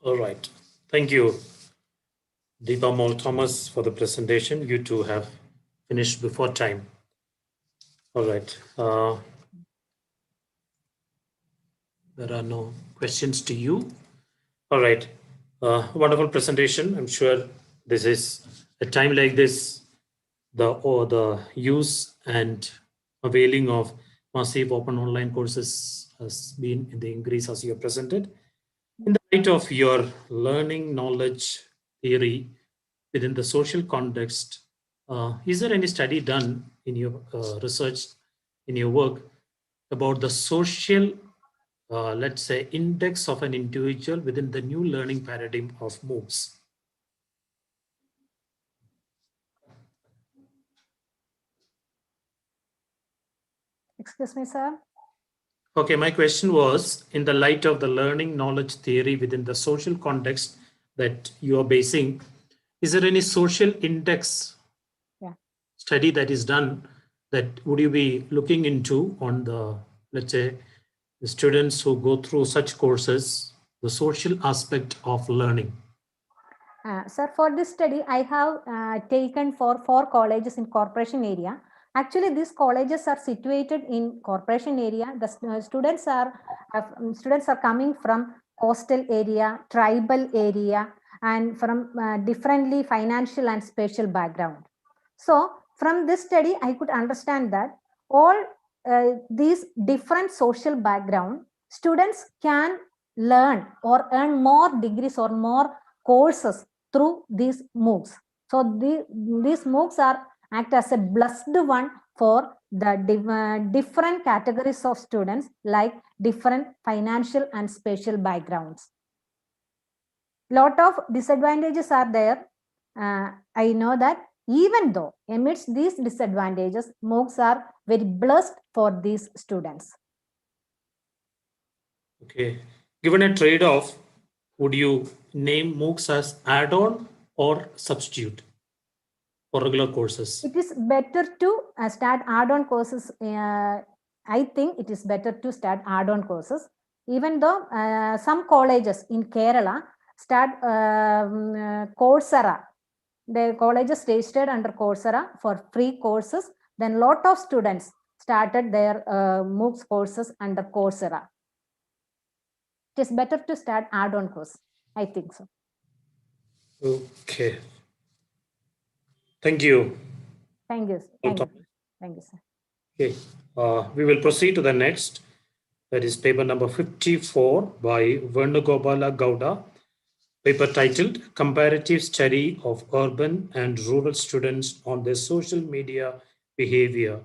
All right. Thank you, Deepa Mall Thomas, for the presentation. You two have finished before time. All right. There are no questions to you. All right. Wonderful presentation. I'm sure this is a time like this, the use and availing of massive open online courses has been in the increase as you have presented. In the light of your learning knowledge theory within the social context, is there any study done in your research, in your work, about the social, let's say, index of an individual within the new learning paradigm of MOOCs? Excuse me, sir. Okay, my question was, in the light of the learning knowledge theory within the social context that you are basing, is there any social index study that is done that would you be looking into on the, let's say, the students who go through such courses, the social aspect of learning? Sir, for this study, I have taken for 4 colleges in corporation area. Actually, these colleges are situated in corporation area. The students are coming from coastal area, tribal area, and from differently financial and spatial background. So, from this study, I could understand that all these different social background students can learn or earn more degrees or more courses through these MOOCs. So these MOOCs act as a blessed one for the different categories of students, like different financial and spatial backgrounds. Lot of disadvantages are there. I know that. Even though amidst these disadvantages, MOOCs are very blessed for these students. Okay, given a trade-off, would you name MOOCs as add-on or substitute for regular courses? It is better to start add-on courses. I think it is better to start add-on courses, even though some colleges in Kerala start Coursera. The colleges registered under Coursera for free courses. Then lot of students started their MOOCs courses under Coursera. It is better to start add-on course. I think so. Okay. Thank you. Thank you. Thank you. Thank you, sir. Okay. We will proceed to the next. That is paper number 54 by Venugopala Gowda. Paper titled Comparative Study of Urban and Rural Students on Their Social Media Behavior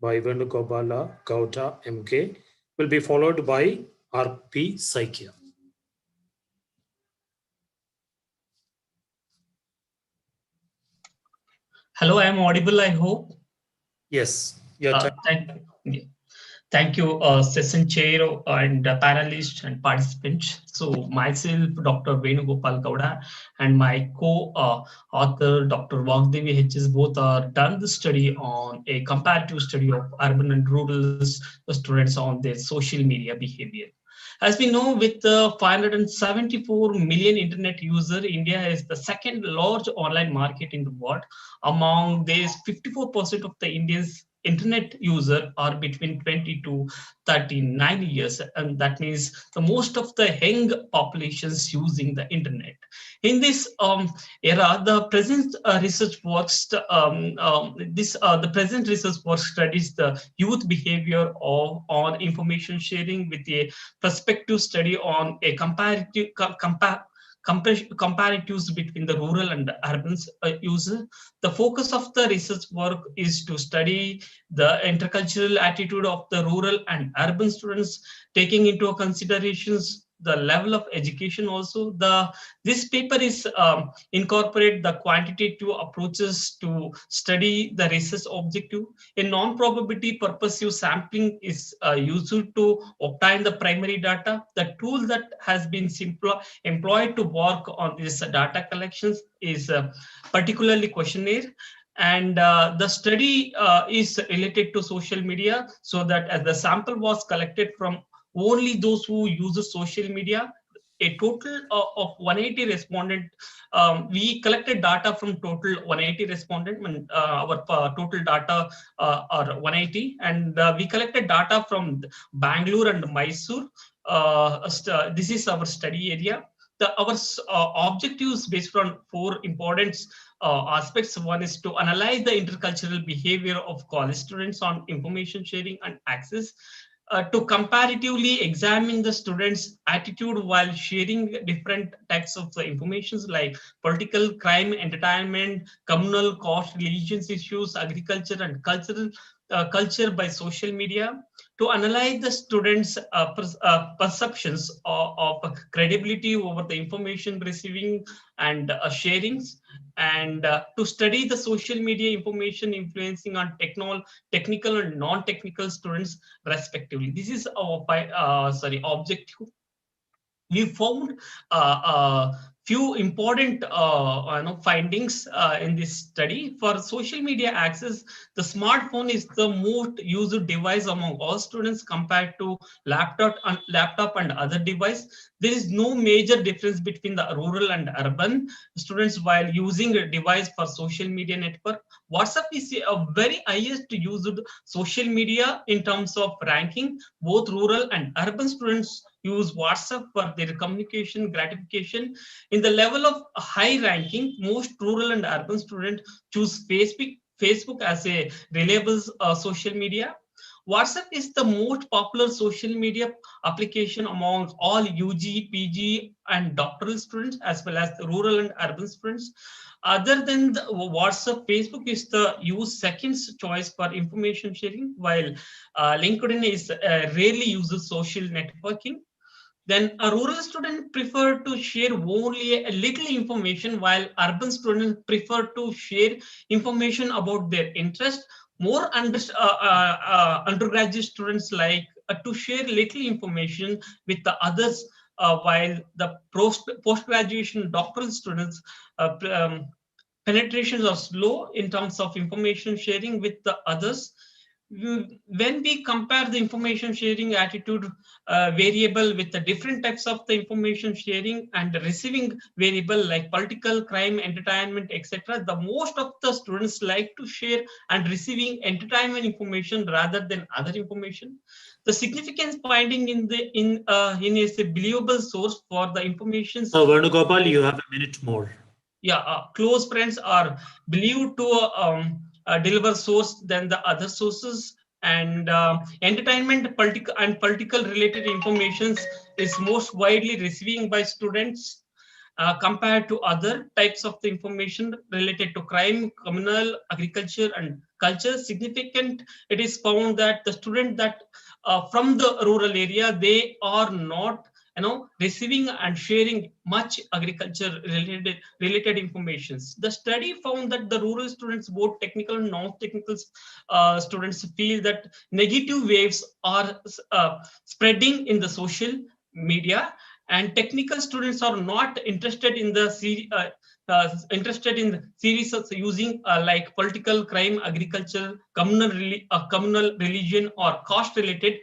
by Venugopala Gowda, MK, will be followed by RP Saikya. Hello, I am audible, I hope. Yes. Thank you, session chair and panelists and participants. So myself, Dr. Venugopal Gowda, and my co-author, Dr. Vagdevi H.S. both are done the study on a comparative study of urban and rural students on their social media behavior. As we know, with 574 million internet users, India is the second large online market in the world. Among these, 54% of the Indians internet user are between 20 to 39 years, and that means the most of the young populations using the internet. In this era, the present research work studies the youth behavior on information sharing with a prospective study on a comparatives between the rural and the urban user. The focus of the research work is to study the intercultural attitude of the rural and urban students, taking into considerations the level of education also. This paper is incorporate the quantitative approaches to study the research objective. A non-probability purposive sampling is used to obtain the primary data. The tool that has been employed to work on this data collections is particularly questionnaire. And the study is related to social media, so that as the sample was collected from only those who use social media. A total of 180 respondent. We collected data from total 180 respondent. Our total data are 180, and we collected data from Bangalore and Mysore. This is our study area. Our objectives based on 4 important aspects. One is to analyze the intercultural behavior of college students on information sharing and access. To comparatively examine the students' attitude while sharing different types of information like political, crime, entertainment, communal, cost, religious issues, agriculture, and culture by social media. to analyze the students' perceptions of credibility over the information receiving and sharings, and to study the social media information influencing on technical and non-technical students respectively. This is our objective. We found few important findings in this study. For social media access, the smartphone is the most used device among all students compared to laptop and other device. There is no major difference between the rural and urban students while using a device for social media network. WhatsApp is a very highest used social media in terms of ranking. Both rural and urban students use WhatsApp for their communication gratification. In the level of high ranking, most rural and urban students choose Facebook as a reliable social media. WhatsApp is the most popular social media application among all UG, PG, and doctoral students, as well as the rural and urban students. Other than the WhatsApp, Facebook is the used second choice for information sharing, while LinkedIn is rarely uses social networking. Then a rural student prefer to share only a little information, while urban students prefer to share information about their interest. More undergraduate students like to share little information with the others, while the post-graduation doctoral students penetrations are slow in terms of information sharing with the others. When we compare the information sharing attitude variable with the different types of the information sharing and the receiving variable like political, crime, entertainment, etc., the most of the students like to share and receiving entertainment information rather than other information. The significance finding in is a believable source for the information. Venugopal, you have a minute more. Yeah, close friends are believed to deliver source than the other sources, and entertainment, political related informations is most widely receiving by students compared to other types of the information related to crime, communal, agriculture, and culture. Significant, it is found that the student that from the rural area, they are not receiving and sharing much agriculture related informations. The study found that the rural students, both technical and non-technical students, feel that negative waves are spreading in the social media, and technical students are not interested in the series of using like political, crime, agriculture, communal religion, or caste related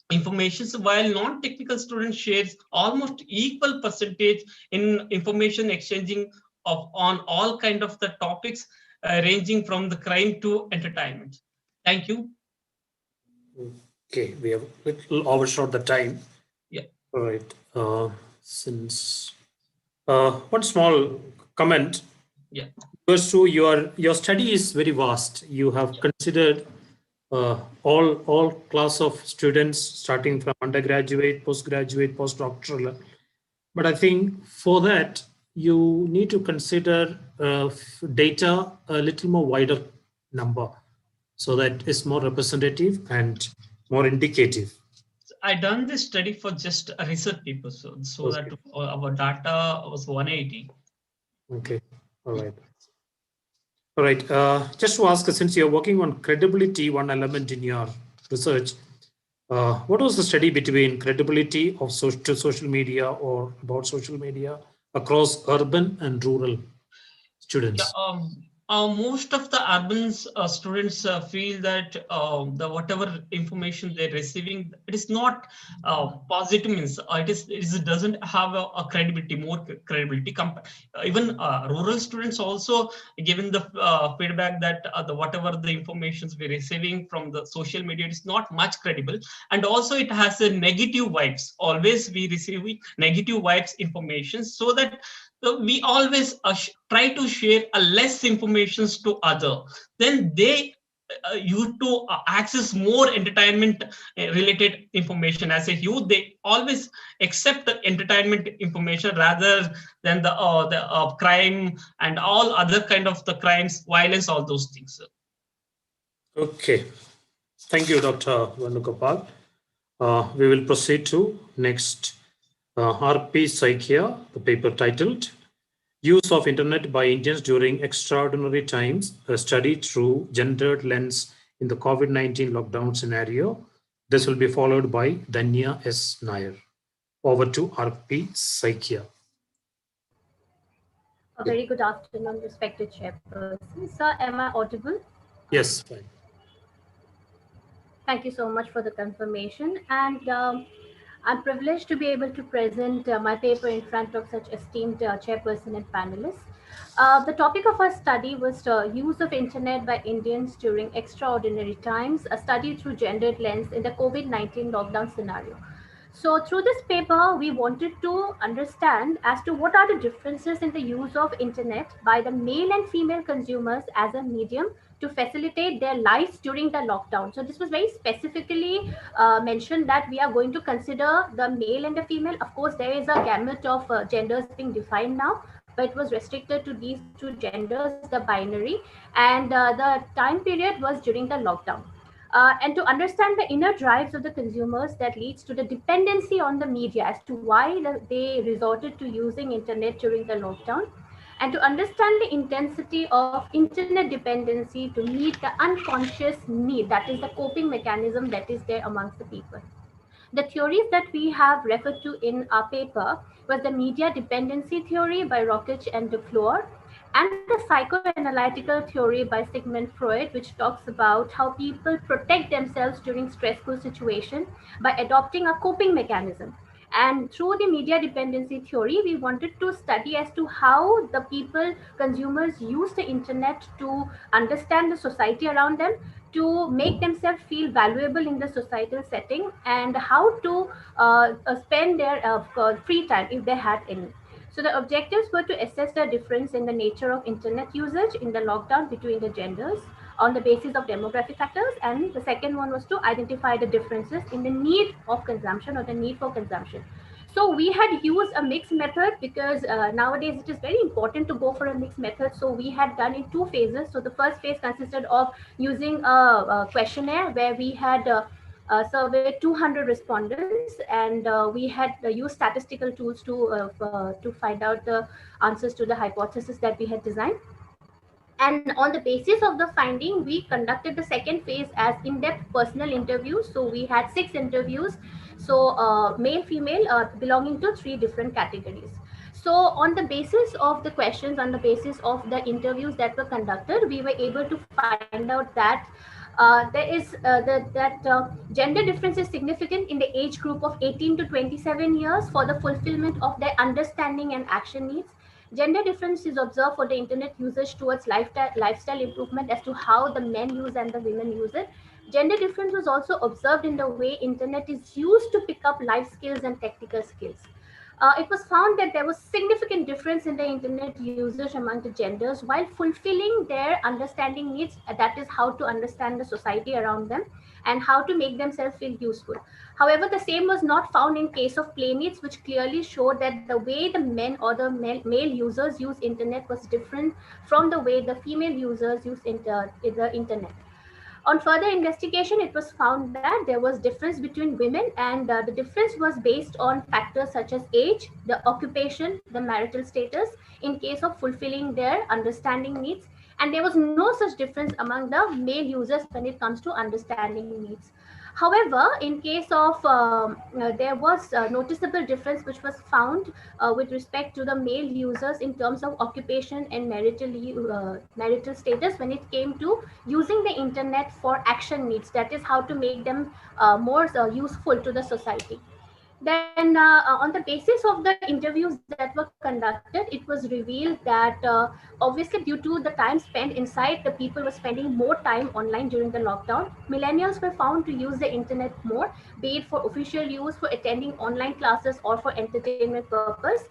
information, while non-technical students shares almost equal percentage in information exchanging on all kind of the topics ranging from the crime to entertainment. Thank you. Okay, we have a little overshot the time. Yeah. All right. Since one small comment. Yeah. Goes to your study is very vast. You have considered all class of students starting from undergraduate, postgraduate, postdoctoral. But I think for that, you need to consider data a little more wider number so that it's more representative and more indicative. I done this study for just a research paper, so okay. That our data was 180. Okay, all right. All right, just to ask, since you're working on credibility, one element in your research, what was the study between credibility of social media or about social media across urban and rural students? Yeah, most of the urban students feel that the whatever information they're receiving, it is not positive, means it doesn't have a credibility, more credibility. Even rural students also given the feedback that the whatever the information we're receiving from the social media is not much credible, and also it has a negative vibes. Always we receive negative vibes information, so that we always try to share a less information to other. Then they used to access more entertainment related information. As a youth, they always accept the entertainment information rather than the crime and all other kind of the crimes, violence, all those things. Okay. Thank you, Dr. Vanugopal. We will proceed to next RP Saikia, the paper titled Use of Internet by Indians During Extraordinary Times, a study through gendered lens in the COVID-19 lockdown scenario. This will be followed by Danya S. Nair. Over to RP Saikia. A very good afternoon, respected chairperson. Sir, am I audible? Yes, fine. Thank you so much for the confirmation. And I'm privileged to be able to present my paper in front of such esteemed chairperson and panelists. The topic of our study was use of internet by Indians during extraordinary times, a study through gendered lens in the COVID-19 lockdown scenario. So through this paper, we wanted to understand as to what are the differences in the use of internet by the male and female consumers as a medium to facilitate their lives during the lockdown. So this was very specifically mentioned that we are going to consider the male and the female. Of course, there is a gamut of genders being defined now, but it was restricted to these two genders, the binary, and the time period was during the lockdown. And to understand the inner drives of the consumers that leads to the dependency on the media as to why they resorted to using internet during the lockdown, and to understand the intensity of internet dependency to meet the unconscious need, that is the coping mechanism that is there amongst the people. The theories that we have referred to in our paper was the media dependency theory by Rockich and Defleur, and the psychoanalytical theory by Sigmund Freud, which talks about how people protect themselves during stressful situations by adopting a coping mechanism. And through the media dependency theory, we wanted to study as to how the people, consumers, use the internet to understand the society around them, to make themselves feel valuable in the societal setting, and how to spend their free time if they had any. So the objectives were to assess the difference in the nature of internet usage in the lockdown between the genders on the basis of demographic factors. And the second one was to identify the differences in the need of consumption or the need for consumption. So we had used a mixed method because nowadays it is very important to go for a mixed method. So we had done in two phases. So the first phase consisted of using a questionnaire where we had surveyed 200 respondents, and we had used statistical tools to find out the answers to the hypothesis that we had designed. And on the basis of the finding, we conducted the second phase as in-depth personal interviews. So we had 6 interviews, so male, female, belonging to 3 different categories. So on the basis of the questions, on the basis of the interviews that were conducted, we were able to find out that there is gender difference is significant in the age group of 18 to 27 years for the fulfillment of their understanding and action needs. Gender difference is observed for the internet usage towards lifestyle improvement as to how the men use and the women use it. Gender difference was also observed in the way internet is used to pick up life skills and technical skills. It was found that there was significant difference in the internet usage among the genders while fulfilling their understanding needs, that is how to understand the society around them and how to make themselves feel useful. However, the same was not found in case of playmates, which clearly showed that the way the men or the male users use internet was different from the way the female users use the internet. On further investigation, it was found that there was difference between women, and the difference was based on factors such as age, the occupation, the marital status, in case of fulfilling their understanding needs. And there was no such difference among the male users when it comes to understanding needs. However, in case of, there was a noticeable difference which was found with respect to the male users in terms of occupation and marital status when it came to using the internet for action needs, that is how to make them more useful to the society. Then on the basis of the interviews that were conducted, it was revealed that obviously due to the time spent inside, the people were spending more time online during the lockdown. Millennials were found to use the internet more, be it for official use, for attending online classes, or for entertainment purpose.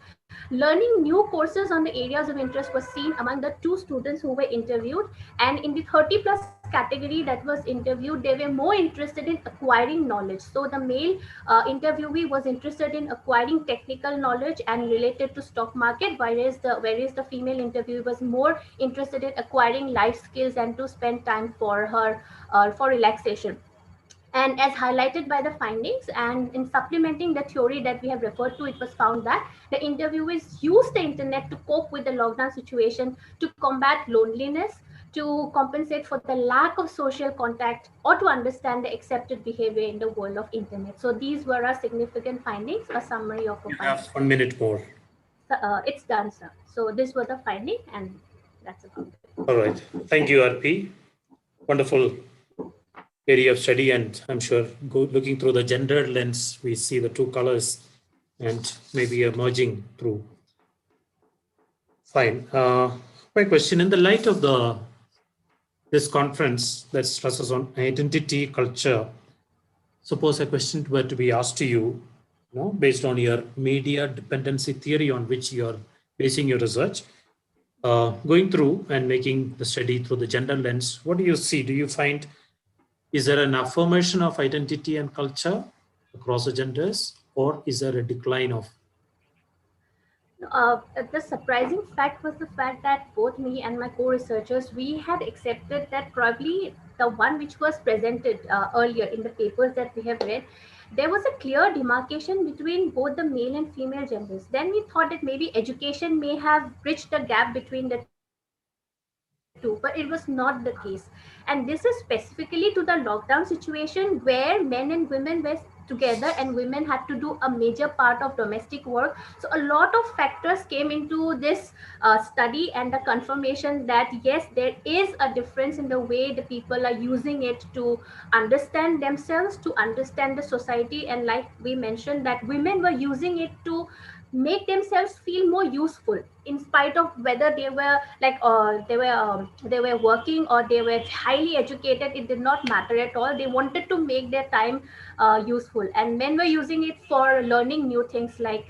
Learning new courses on the areas of interest was seen among the 2 students who were interviewed, and in the 30 plus category that was interviewed, they were more interested in acquiring knowledge. So the male interviewee was interested in acquiring technical knowledge and related to stock market, whereas the female interviewee was more interested in acquiring life skills and to spend time for her for relaxation. And as highlighted by the findings, and in supplementing the theory that we have referred to, it was found that the interviewees used the internet to cope with the lockdown situation, to combat loneliness, to compensate for the lack of social contact, or to understand the accepted behavior in the world of internet. So these were our significant findings, a summary of our You findings. have 1 minute more. It's done, sir. So this was the finding, and that's about it. All right. Thank you, RP. Wonderful area of study, and I'm sure looking through the gender lens, we see the two colors and maybe emerging through. Fine. My question, in the light of this conference that stresses on identity, culture, suppose a question were to be asked to you, based on your media dependency theory on which you're basing your research, going through and making the study through the gender lens, what do you see? Do you find, is there an affirmation of identity and culture across the genders, or is there a decline of? The surprising fact was the fact that both me and my co-researchers, we had accepted that probably the one which was presented earlier in the papers that we have read, there was a clear demarcation between both the male and female genders. Then we thought that maybe education may have bridged the gap between the two, but it was not the case. And this is specifically to the lockdown situation where men and women were together and women had to do a major part of domestic work. So a lot of factors came into this study, and the confirmation that yes, there is a difference in the way the people are using it to understand themselves, to understand the society. And like we mentioned, that women were using it to make themselves feel more useful, in spite of whether they were like they were working or they were highly educated. It did not matter at all. They wanted to make their time useful, and men were using it for learning new things like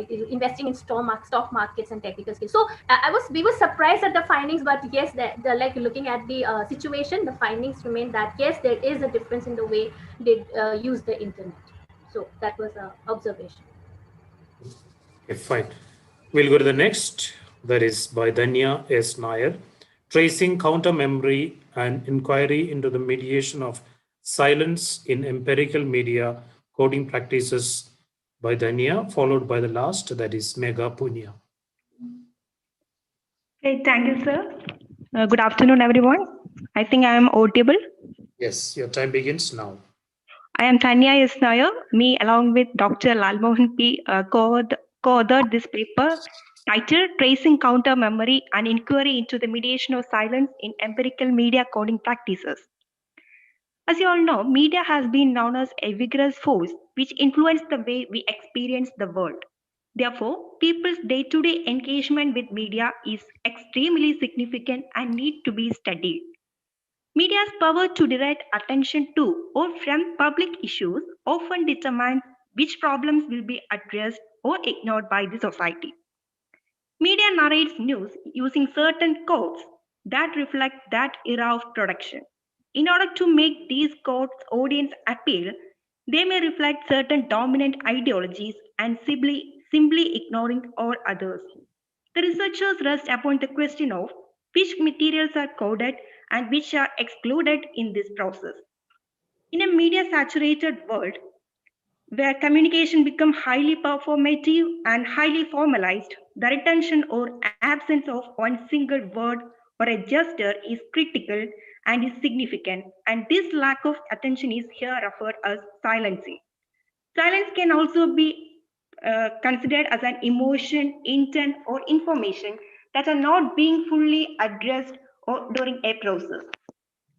investing in stock markets and technical skills. So we were surprised at the findings, but yes, the like looking at the situation, the findings remain that yes, there is a difference in the way they use the internet. So that was an observation. Okay, fine. We'll go to the next. That is by Dhanya S. Nair, Tracing Counter Memory and Inquiry into the Mediation of Silence in Empirical Media Coding Practices, by Dhanya, followed by the last, that is Megha Punya. Okay, thank you, sir. Good afternoon, everyone. I think I am audible. Yes, your time begins now. I am Dhanya S. Nair. Me, along with Dr. Lalmohan P, co-authored this paper titled Tracing Counter Memory and Inquiry into the Mediation of Silence in Empirical Media Coding Practices. As you all know, media has been known as a vigorous force which influences the way we experience the world. Therefore, people's day-to-day engagement with media is extremely significant and need to be studied. Media's power to direct attention to or from public issues often determines which problems will be addressed or ignored by the society. Media narrates news using certain codes that reflect that era of production. In order to make these codes audience appeal, they may reflect certain dominant ideologies and simply ignoring all others. The researchers rest upon the question of which materials are coded and which are excluded in this process. In a media-saturated world, where communication becomes highly performative and highly formalized, the retention or absence of one single word or a gesture is critical and is significant, and this lack of attention is here referred as silencing. Silence can also be considered as an emotion, intent, or information that are not being fully addressed or during a process.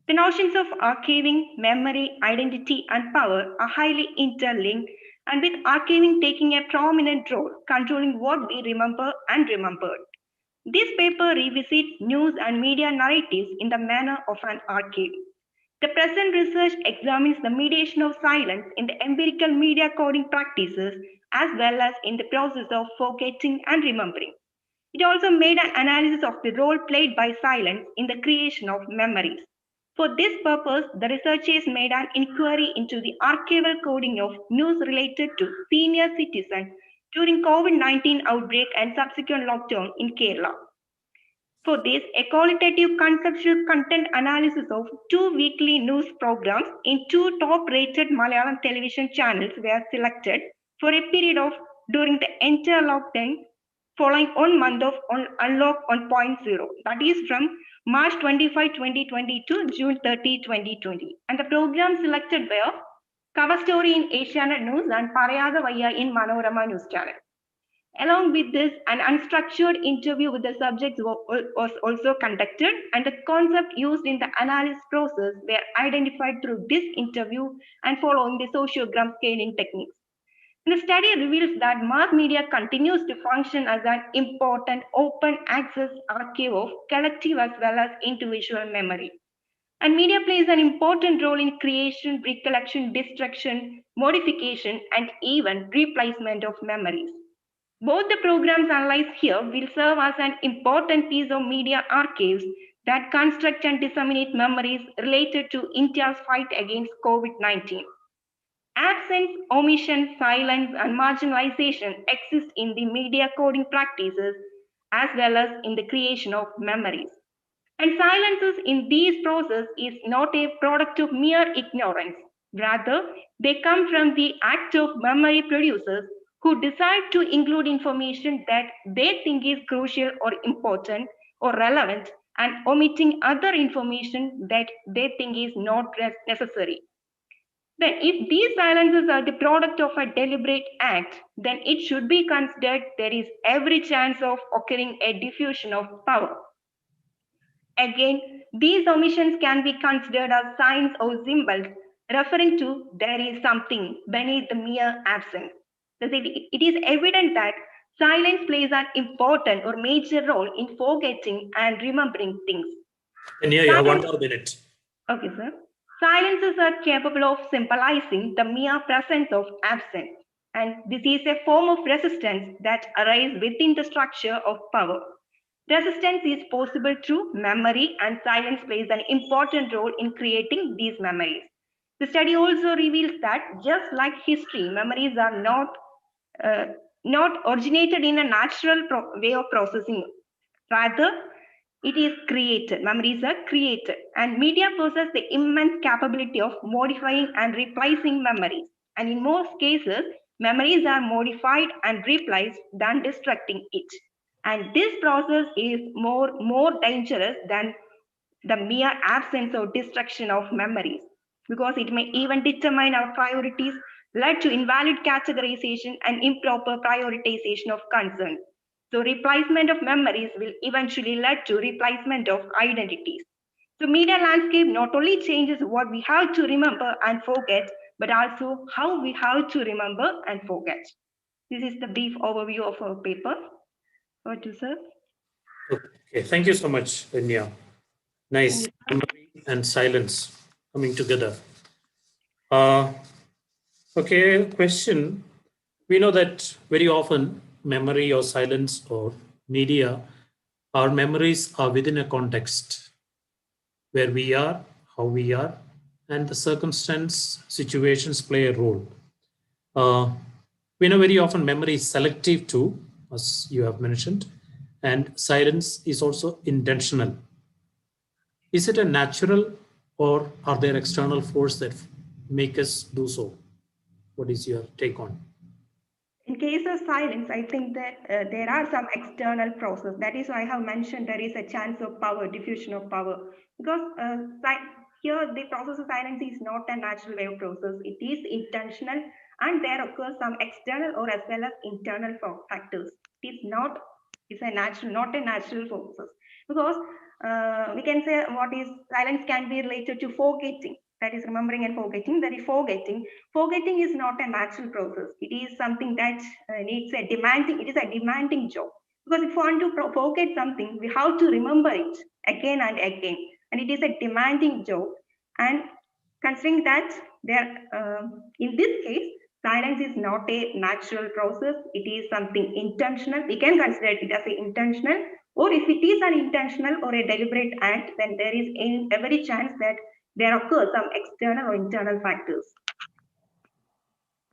The notions of archiving, memory, identity, and power are highly interlinked, and with archiving taking a prominent role, controlling what we remember and remembered. This paper revisits news and media narratives in the manner of an archive. The present research examines the mediation of silence in the empirical media coding practices as well as in the process of forgetting and remembering. It also made an analysis of the role played by silence in the creation of memories. For this purpose, the researchers made an inquiry into the archival coding of news related to senior citizens during COVID-19 outbreak and subsequent lockdown in Kerala. For this, a qualitative conceptual content analysis of 2 weekly news programs in 2 top-rated Malayalam television channels were selected for a period of during the entire lockdown following 1 month of Unlock 1.0, that is from March 25, 2020 to June 30, 2020. And the programs selected were Cover Story in Asianet News and Parayada Vaya in Manorama News Channel. Along with this, an unstructured interview with the subjects was also conducted, and the concept used in the analysis process were identified through this interview and following the sociogram scaling techniques. And the study reveals that mass media continues to function as an important open access archive of collective as well as individual memory. And media plays an important role in creation, recollection, destruction, modification, and even replacement of memories. Both the programs analyzed here will serve as an important piece of media archives that construct and disseminate memories related to India's fight against COVID-19. Absence, omission, silence, and marginalization exist in the media coding practices as well as in the creation of memories. And silences in these processes is not a product of mere ignorance. Rather, they come from the act of memory producers who decide to include information that they think is crucial or important or relevant and omitting other information that they think is not necessary. Then if these silences are the product of a deliberate act, then it should be considered there is every chance of occurring a diffusion of power. Again, these omissions can be considered as signs or symbols referring to there is something beneath the mere absence. It is evident that silence plays an important or major role in forgetting and remembering things. And here you have 1 more minute. Okay, sir. Silences are capable of symbolizing the mere presence of absence. And this is a form of resistance that arises within the structure of power. Resistance is possible through memory, and silence plays an important role in creating these memories. The study also reveals that just like history, memories are not originated in a natural way of processing. Rather, it is created. Memories are created, and media possess the immense capability of modifying and replacing memories. And in most cases, memories are modified and replaced than destructing it. And this process is more dangerous than the mere absence or destruction of memories, because it may even determine our priorities, lead to invalid categorization and improper prioritization of concerns. So replacement of memories will eventually lead to replacement of identities. So media landscape not only changes what we have to remember and forget, but also how we have to remember and forget. This is the brief overview of our paper. Over to sir. Okay, thank you so much, Anya. Nice. Memory and silence coming together. Okay, question. We know that very often memory or silence or media, our memories are within a context where we are, how we are, and the circumstance, situations play a role. We know very often memory is selective too, as you have mentioned, and silence is also intentional. Is it a natural, or are there external forces that make us do so? What is your take on? In case of silence, I think that there are some external processes. That is why I have mentioned there is a chance of power, diffusion of power. Because here the process of silence is not a natural way of process. It is intentional, and there occurs some external or as well as internal factors. It's not a natural process. Because we can say what is silence can be related to forgetting. That is remembering and forgetting. That is forgetting. Forgetting is not a natural process. It is something that needs a demanding. It is a demanding job. Because if we want to forget something, we have to remember it again and again, and it is a demanding job. And considering that, in this case, silence is not a natural process. It is something intentional. We can consider it as an intentional, or if it is an intentional or a deliberate act, then there is every chance that there occurs some external or internal factors.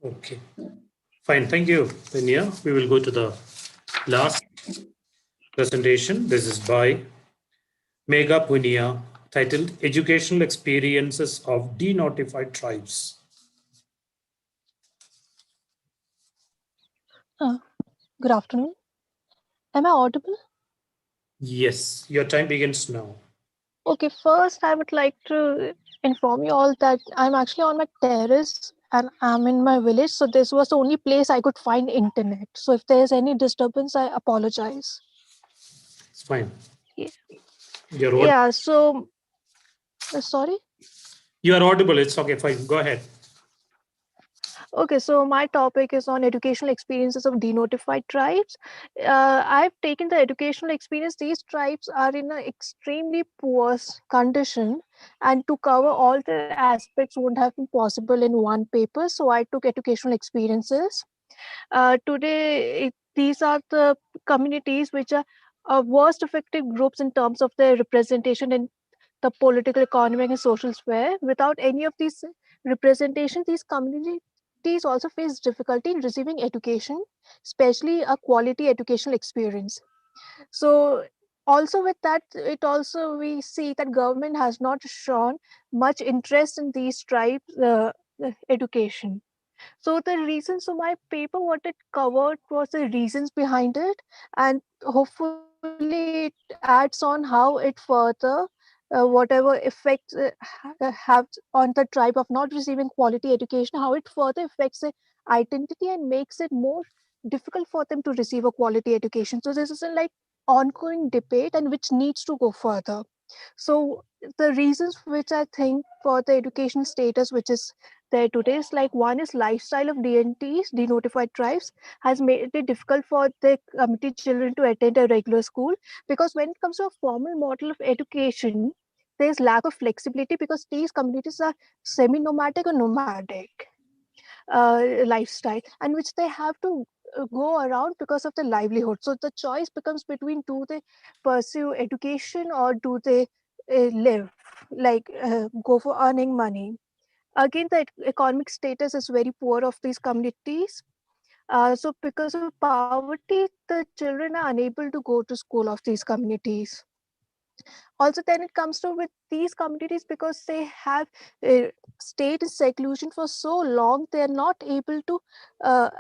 Okay, fine. Thank you, Anya. We will go to the last presentation. This is by Megha Punia, titled Educational Experiences of Denotified Tribes. Good afternoon. Am I audible? Yes, your time begins now. Okay, first I would like to inform you all that I'm actually on my terrace and I'm in my village. So this was the only place I could find internet. So if there's any disturbance, I apologize. It's fine. Yeah, You're audible. so sorry. You are audible. It's okay. Fine. Go ahead. Okay, so my topic is on educational experiences of denotified tribes. I've taken the educational experience. These tribes are in an extremely poor condition, and to cover all the aspects won't have been possible in one paper. So I took educational experiences. These are the communities which are worst affected groups in terms of their representation in the political, economic, and social sphere. Without any of these representation, these communities also face difficulty in receiving education, especially a quality educational experience. So also with that, it also we see that government has not shown much interest in these tribes education. So the reasons of my paper, what it covered was the reasons behind it, and hopefully it adds on how it further whatever effects have on the tribe of not receiving quality education, how it further affects the identity and makes it more difficult for them to receive a quality education. So this is a like ongoing debate and which needs to go further. So the reasons which I think for the education status which is there today is like one is lifestyle of DNTs, denotified tribes, has made it difficult for the community children to attend a regular school, because when it comes to a formal model of education, there's lack of flexibility because these communities are semi-nomadic or nomadic lifestyle, and which they have to go around because of the livelihood. So the choice becomes between, do they pursue education or do they live, like go for earning money. Again, the economic status is very poor of these communities. So because of poverty, the children are unable to go to school of these communities. Also, then it comes to with these communities, because they have stayed in seclusion for so long, they're not able to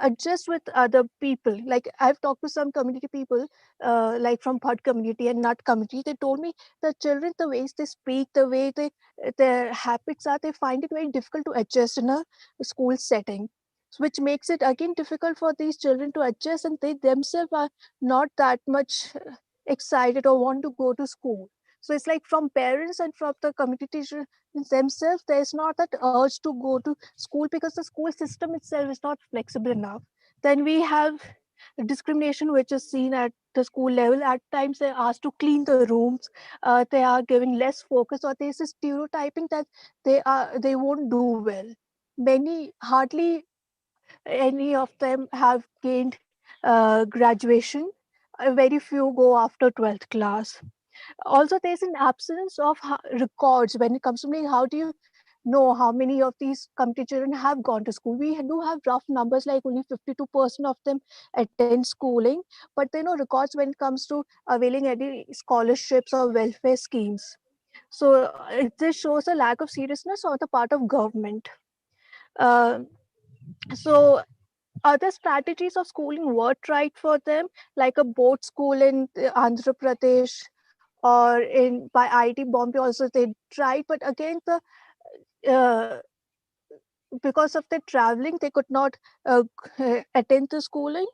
adjust with other people. Like I've talked to some community people, like from Bhat community and Nut community. They told me the children, the ways they speak, the way their habits are, they find it very difficult to adjust in a school setting, which makes it again difficult for these children to adjust, and they themselves are not that much excited or want to go to school. So it's like from parents and from the community themselves, there's not that urge to go to school because the school system itself is not flexible enough. Then we have discrimination, which is seen at the school level. At times they're asked to clean the rooms, they are giving less focus, or there's a stereotyping that they won't do well. Hardly any of them have gained graduation. Very few go after 12th class. Also, there's an absence of records when it comes to me. How do you know how many of these community children have gone to school? We do have rough numbers, like only 52% of them attend schooling, but there are no records when it comes to availing any scholarships or welfare schemes. So this shows a lack of seriousness on the part of government. So other strategies of schooling were tried for them, like a boat school in Andhra Pradesh, or in by IIT Bombay also they tried, but again uh, because of their traveling, they could not attend the schooling,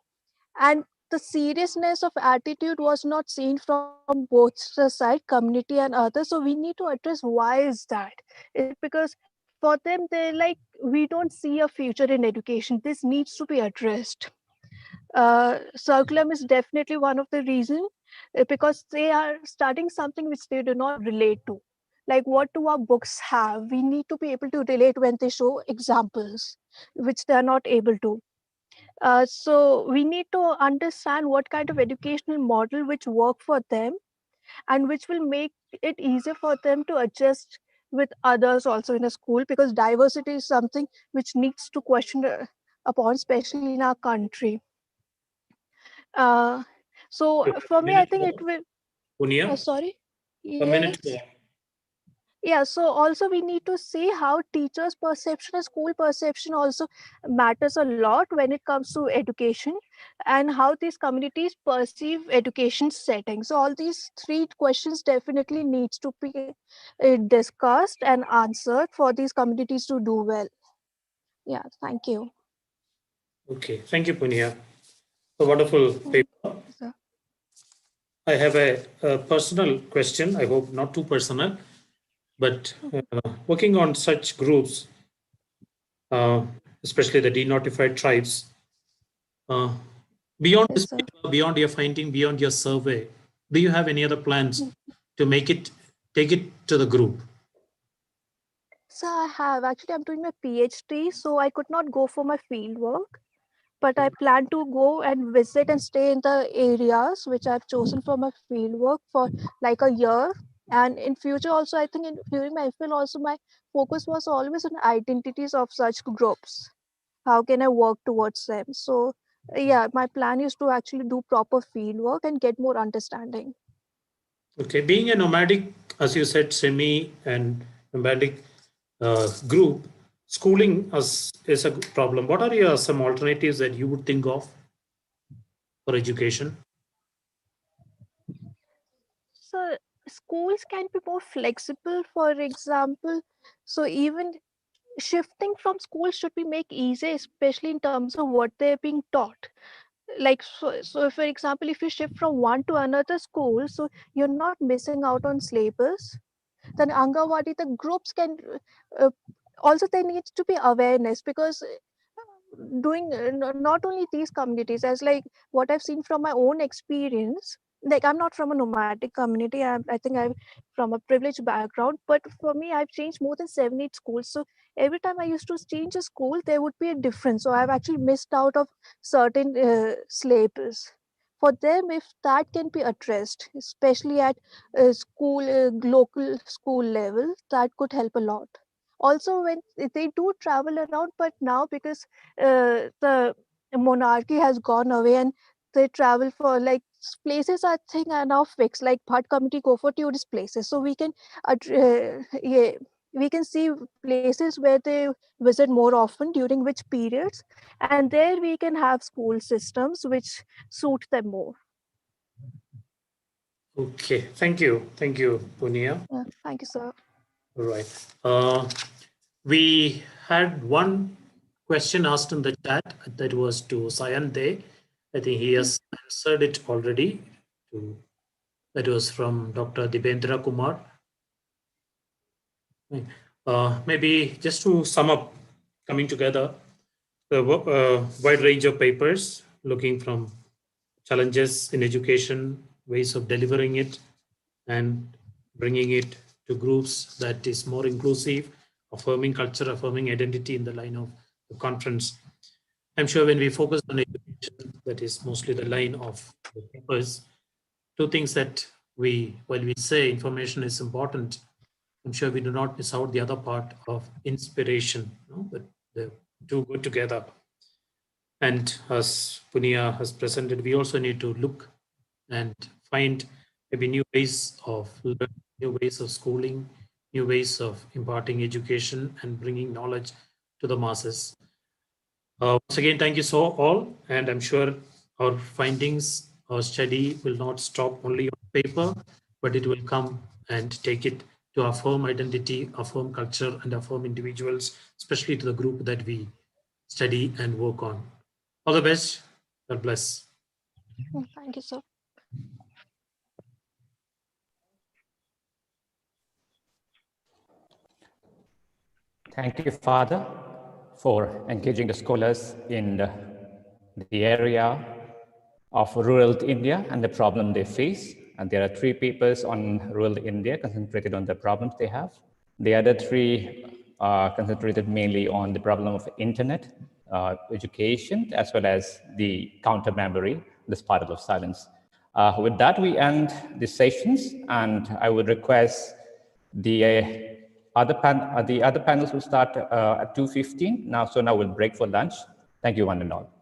and the seriousness of attitude was not seen from both the side, community and others. So we need to address why is that. It's because for them, they're like, we don't see a future in education. This needs to be addressed. Circulum is definitely one of the reasons, because they are studying something which they do not relate to. Like, what do our books have? We need to be able to relate when they show examples, which they are not able to. So we need to understand what kind of educational model which work for them and which will make it easier for them to adjust with others also in a school, because diversity is something which needs to question upon, especially in our country. So for me, I think it will. Punia? Sorry. A minute Yes. more. Yeah, so also we need to see how teachers' perception and school perception also matters a lot when it comes to education, and how these communities perceive education settings. So all these three questions definitely needs to be discussed and answered for these communities to do well. Yeah, thank you. Okay, thank you, Punya. A wonderful paper. Sir. I have a personal question. I hope not too personal, but working on such groups, especially the denotified tribes, beyond this paper, beyond your finding, beyond your survey, do you have any other plans to take it to the group? So I have actually, I'm doing my PhD, so I could not go for my field work, but I plan to go and visit and stay in the areas which I've chosen for my field work for like a year. And in future also, I think during my FL also, my focus was always on identities of such groups. How can I work towards them? So yeah, my plan is to actually do proper field work and get more understanding. Okay, being a nomadic, as you said, semi and nomadic group, schooling is a problem. What are some alternatives that you would think of for education? So schools can be more flexible, for example. So even shifting from school should be make easy, especially in terms of what they're being taught. Like so for example, if you shift from one to another school, so you're not missing out on syllabus. Then Angawadi, the groups can also there needs to be awareness, because doing not only these communities, as like what I've seen from my own experience, like I'm not from a nomadic community, I think I'm from a privileged background, but for me I've changed more than 7-8 schools. So every time I used to change a school, there would be a difference, so I've actually missed out of certain syllabus. For them, if that can be addressed, especially at school local school level, that could help a lot. Also, when they do travel around, but now because the monarchy has gone away and they travel for like places, I think are now fixed, like Bhat committee go for tourist places, so we can yeah, we can see places where they visit more often during which periods, and there we can have school systems which suit them more. Okay, thank you, Punia. Thank you, sir. All right. We had one question asked in the chat that was to Sayan De. I think he has answered it already. That was from Dr. Dibendra Kumar. Maybe just to sum up, coming together, the wide range of papers looking from challenges in education, ways of delivering it, and bringing it to groups that is more inclusive, affirming culture, affirming identity in the line of the conference. I'm sure when we focus on education, that is mostly the line of the papers, two things that while we say information is important, I'm sure we do not miss out the other part of inspiration, that the two go together. And as Punia has presented, we also need to look and find maybe new ways of learning, new ways of schooling, new ways of imparting education and bringing knowledge to the masses. Once again, thank you so all, and I'm sure our findings, our study will not stop only on paper, but it will come and take it to affirm identity, affirm culture, and affirm individuals, especially to the group that we study and work on. All the best. God bless. Thank you, sir. Thank you, Father, for engaging the scholars in the area of rural India and the problem they face. And there are 3 papers on rural India concentrated on the problems they have. The other 3 are concentrated mainly on the problem of internet, education, as well as the counter memory, the spiral of silence. With that, we end the sessions, and I would request the other panels will start at 2:15 now. So now we'll break for lunch. Thank you, one and all.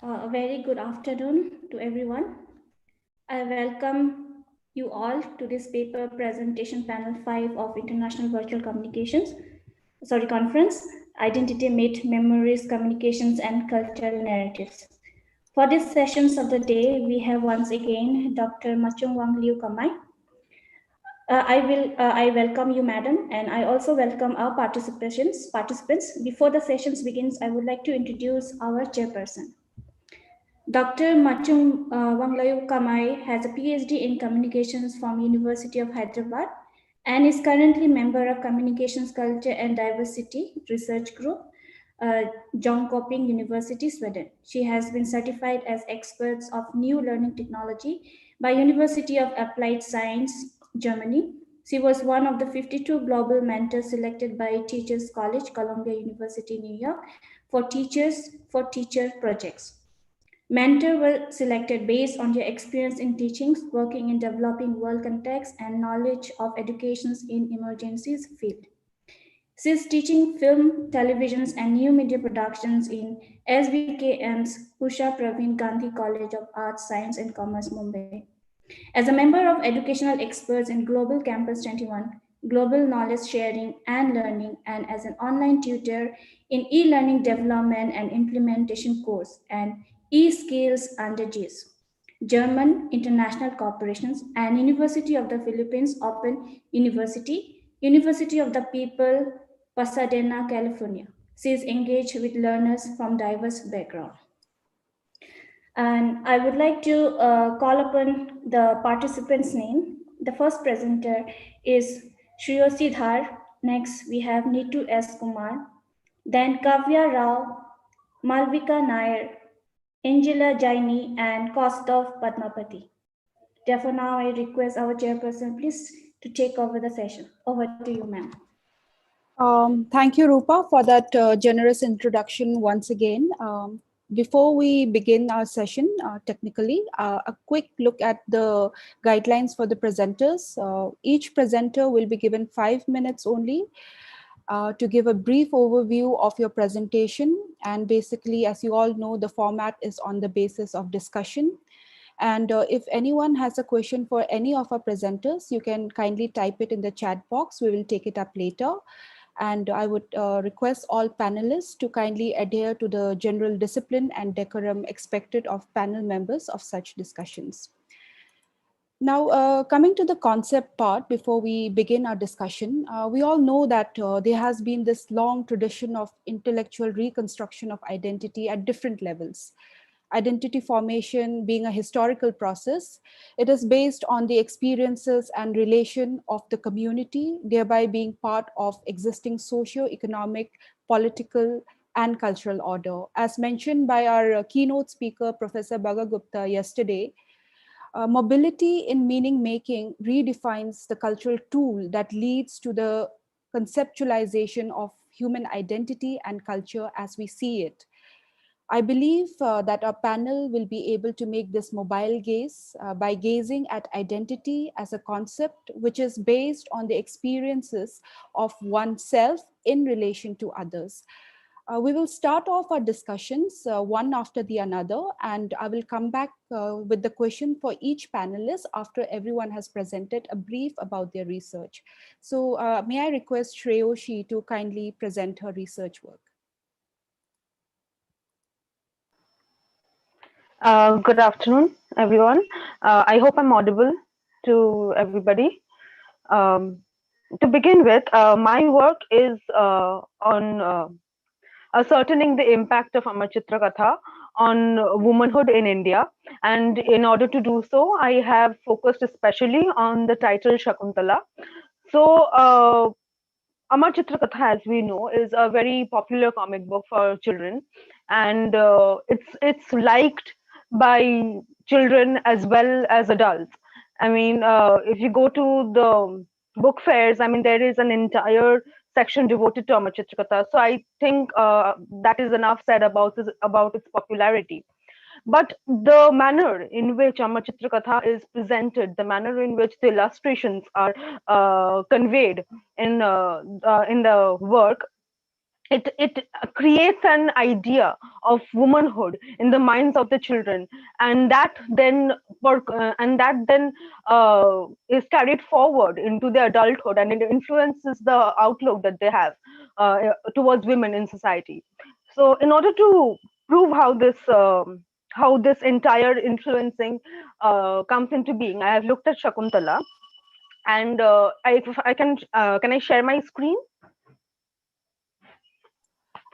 A very good afternoon to everyone. I welcome you all to this paper presentation panel 5 of International Virtual Conference, Identity, Myth, Memories, Communications, and Cultural Narratives. For these sessions of the day, we have once again Dr. Machung Wang Liu Kamai. I welcome you, madam, and I also welcome our participants. Before the sessions begins, I would like to introduce our chairperson. Dr. Machung Wanglayu Kamai has a PhD in communications from University of Hyderabad and is currently member of Communications, Culture and Diversity Research Group, Jönköping University, Sweden. She has been certified as experts of new learning technology by University of Applied Science, Germany. She was one of the 52 global mentors selected by Teachers College, Columbia University, New York, for teacher projects. Mentors were selected based on their experience in teaching, working in developing world context, and knowledge of educations in emergencies field. She is teaching film, televisions, and new media productions in SVKM's Usha Praveen Gandhi College of Arts, Science, and Commerce, Mumbai. As a member of educational experts in Global Campus 21, Global Knowledge Sharing and Learning, and as an online tutor in e-learning development and implementation course and e-skills under GIS, German International Corporations, and University of the Philippines Open University, University of the People, Pasadena, California. She is engaged with learners from diverse backgrounds. And I would like to call upon the participants' name. The first presenter is Shreyosi Dhar. Next, we have Neetu S. Kumar. Then Kavya Rao, Malvika Nair, Angela Jaini, and Kostov Padmapati. Therefore, now I request our chairperson, please, to take over the session. Over to you, ma'am. Thank you, Rupa, for that generous introduction once again. Before we begin our session, technically, a quick look at the guidelines for the presenters. Each presenter will be given 5 minutes only to give a brief overview of your presentation. And basically, as you all know, the format is on the basis of discussion. And if anyone has a question for any of our presenters, you can kindly type it in the chat box. We will take it up later. And I would request all panelists to kindly adhere to the general discipline and decorum expected of panel members of such discussions. Now, coming to the concept part, before we begin our discussion, we all know that there has been this long tradition of intellectual reconstruction of identity at different levels. Identity formation being a historical process, it is based on the experiences and relation of the community, thereby being part of existing socio-economic, political, and cultural order. As mentioned by our keynote speaker, Professor Bhagagupta yesterday, mobility in meaning making redefines the cultural tool that leads to the conceptualization of human identity and culture as we see it. I believe that our panel will be able to make this mobile gaze by gazing at identity as a concept which is based on the experiences of oneself in relation to others. We will start off our discussions one after the another, and I will come back with the question for each panelist after everyone has presented a brief about their research. So may I request Shreyoshi to kindly present her research work. Good afternoon, everyone. I hope I'm audible to everybody. To begin with, my work is on ascertaining the impact of Amar Chitra Katha on womanhood in India. And in order to do so, I have focused especially on the title Shakuntala. So, Amar Chitra Katha, as we know, is a very popular comic book for children, and it's liked by children as well as adults. I mean, if you go to the book fairs, I mean, there is an entire section devoted to Amar Chitra Katha. So I think that is enough said about its popularity. But the manner in which Amar Chitra Katha is presented, the manner in which the illustrations are conveyed in the work, it creates an idea of womanhood in the minds of the children, and that then is carried forward into their adulthood, and it influences the outlook that they have towards women in society. So, in order to prove how this entire influencing comes into being, I have looked at Shakuntala, and can I share my screen?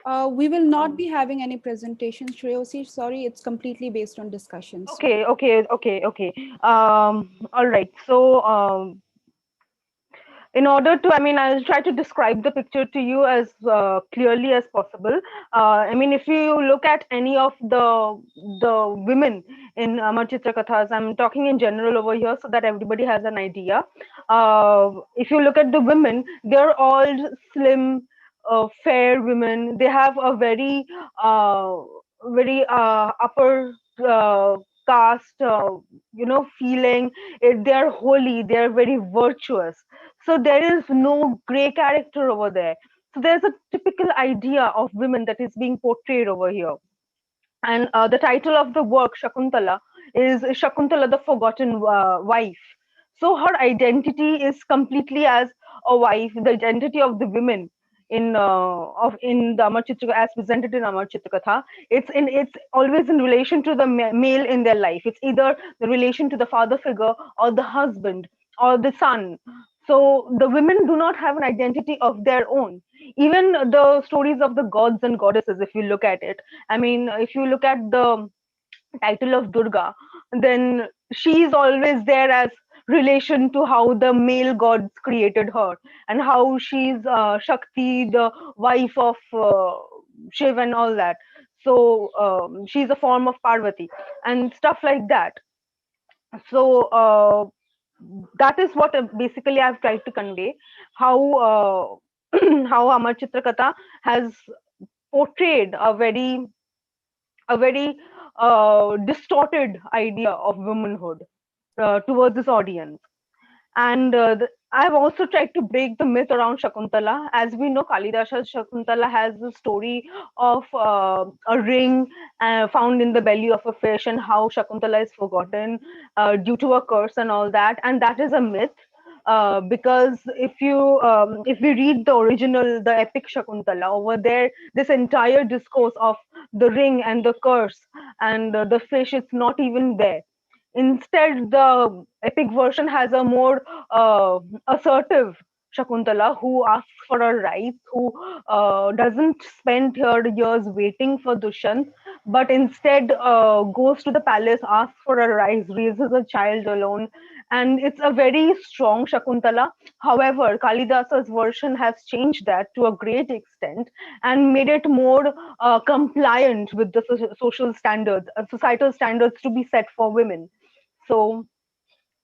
We will not be having any presentations, Shreyosi. Sorry, it's completely based on discussions. Okay. All right. So, in order to, I mean, I'll try to describe the picture to you as clearly as possible. I mean, if you look at any of the women in Amar Chitra Kathas, I'm talking in general over here so that everybody has an idea. If you look at the women, they're all slim, fair women. They have a very upper caste, feeling. They're holy. They're very virtuous. So there is no gray character over there. So there's a typical idea of women that is being portrayed over here. And the title of the work, Shakuntala, is Shakuntala, the Forgotten Wife. So her identity is completely as a wife, the identity of the women in the Amar Chitra, as presented in Amar Chitra Katha. It's always in relation to the male in their life. It's either the relation to the father figure or the husband or the son. So the women do not have an identity of their own. Even the stories of the gods and goddesses, if you look at it, I mean, if you look at the title of Durga, then she's always there as relation to how the male gods created her, and how she's Shakti, the wife of Shiv and all that. So she's a form of Parvati and stuff like that. So that is what basically I've tried to convey, how how Amar Chitra Katha has portrayed a very distorted idea of womanhood towards this audience. And I've also tried to break the myth around Shakuntala. As we know, Kalidasa's Shakuntala has the story of a ring found in the belly of a fish, and how Shakuntala is forgotten due to a curse and all that. And that is a myth. Because if we read the original, the epic Shakuntala, over there, this entire discourse of the ring and the curse and the fish, it's not even there. Instead, the epic version has a more assertive Shakuntala, who asks for a rice, who doesn't spend her years waiting for Dushyant, but instead goes to the palace, asks for a rice, raises a child alone. And it's a very strong Shakuntala. However, Kalidasa's version has changed that to a great extent and made it more compliant with the social standards, societal standards to be set for women. So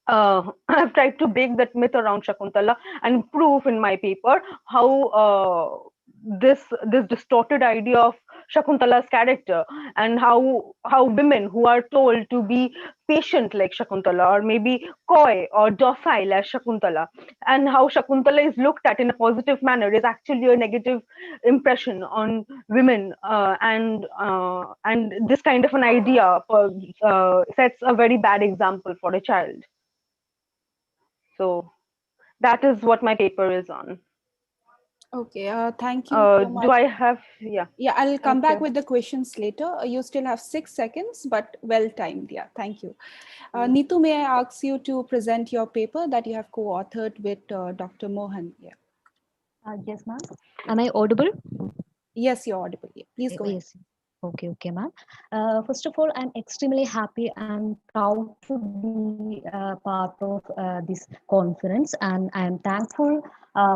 I've tried to break that myth around Shakuntala and prove in my paper how this distorted idea of Shakuntala's character, and how women who are told to be patient like Shakuntala, or maybe coy or docile as Shakuntala, and how Shakuntala is looked at in a positive manner, is actually a negative impression on women, and this kind of an idea sets a very bad example for a child. So that is what my paper is on. Okay, thank you so much. Do I have, yeah. Yeah, I'll come back with the questions later. You still have 6 seconds, but well timed. Yeah, thank you. Neetu, may I ask you to present your paper that you have co-authored with Dr. Mohan? Yeah. Yes, ma'am. Am I audible? Yes, you're audible. Please go ahead. Yes. Okay, ma'am. First of all, I'm extremely happy and proud to be part of this conference, and I'm thankful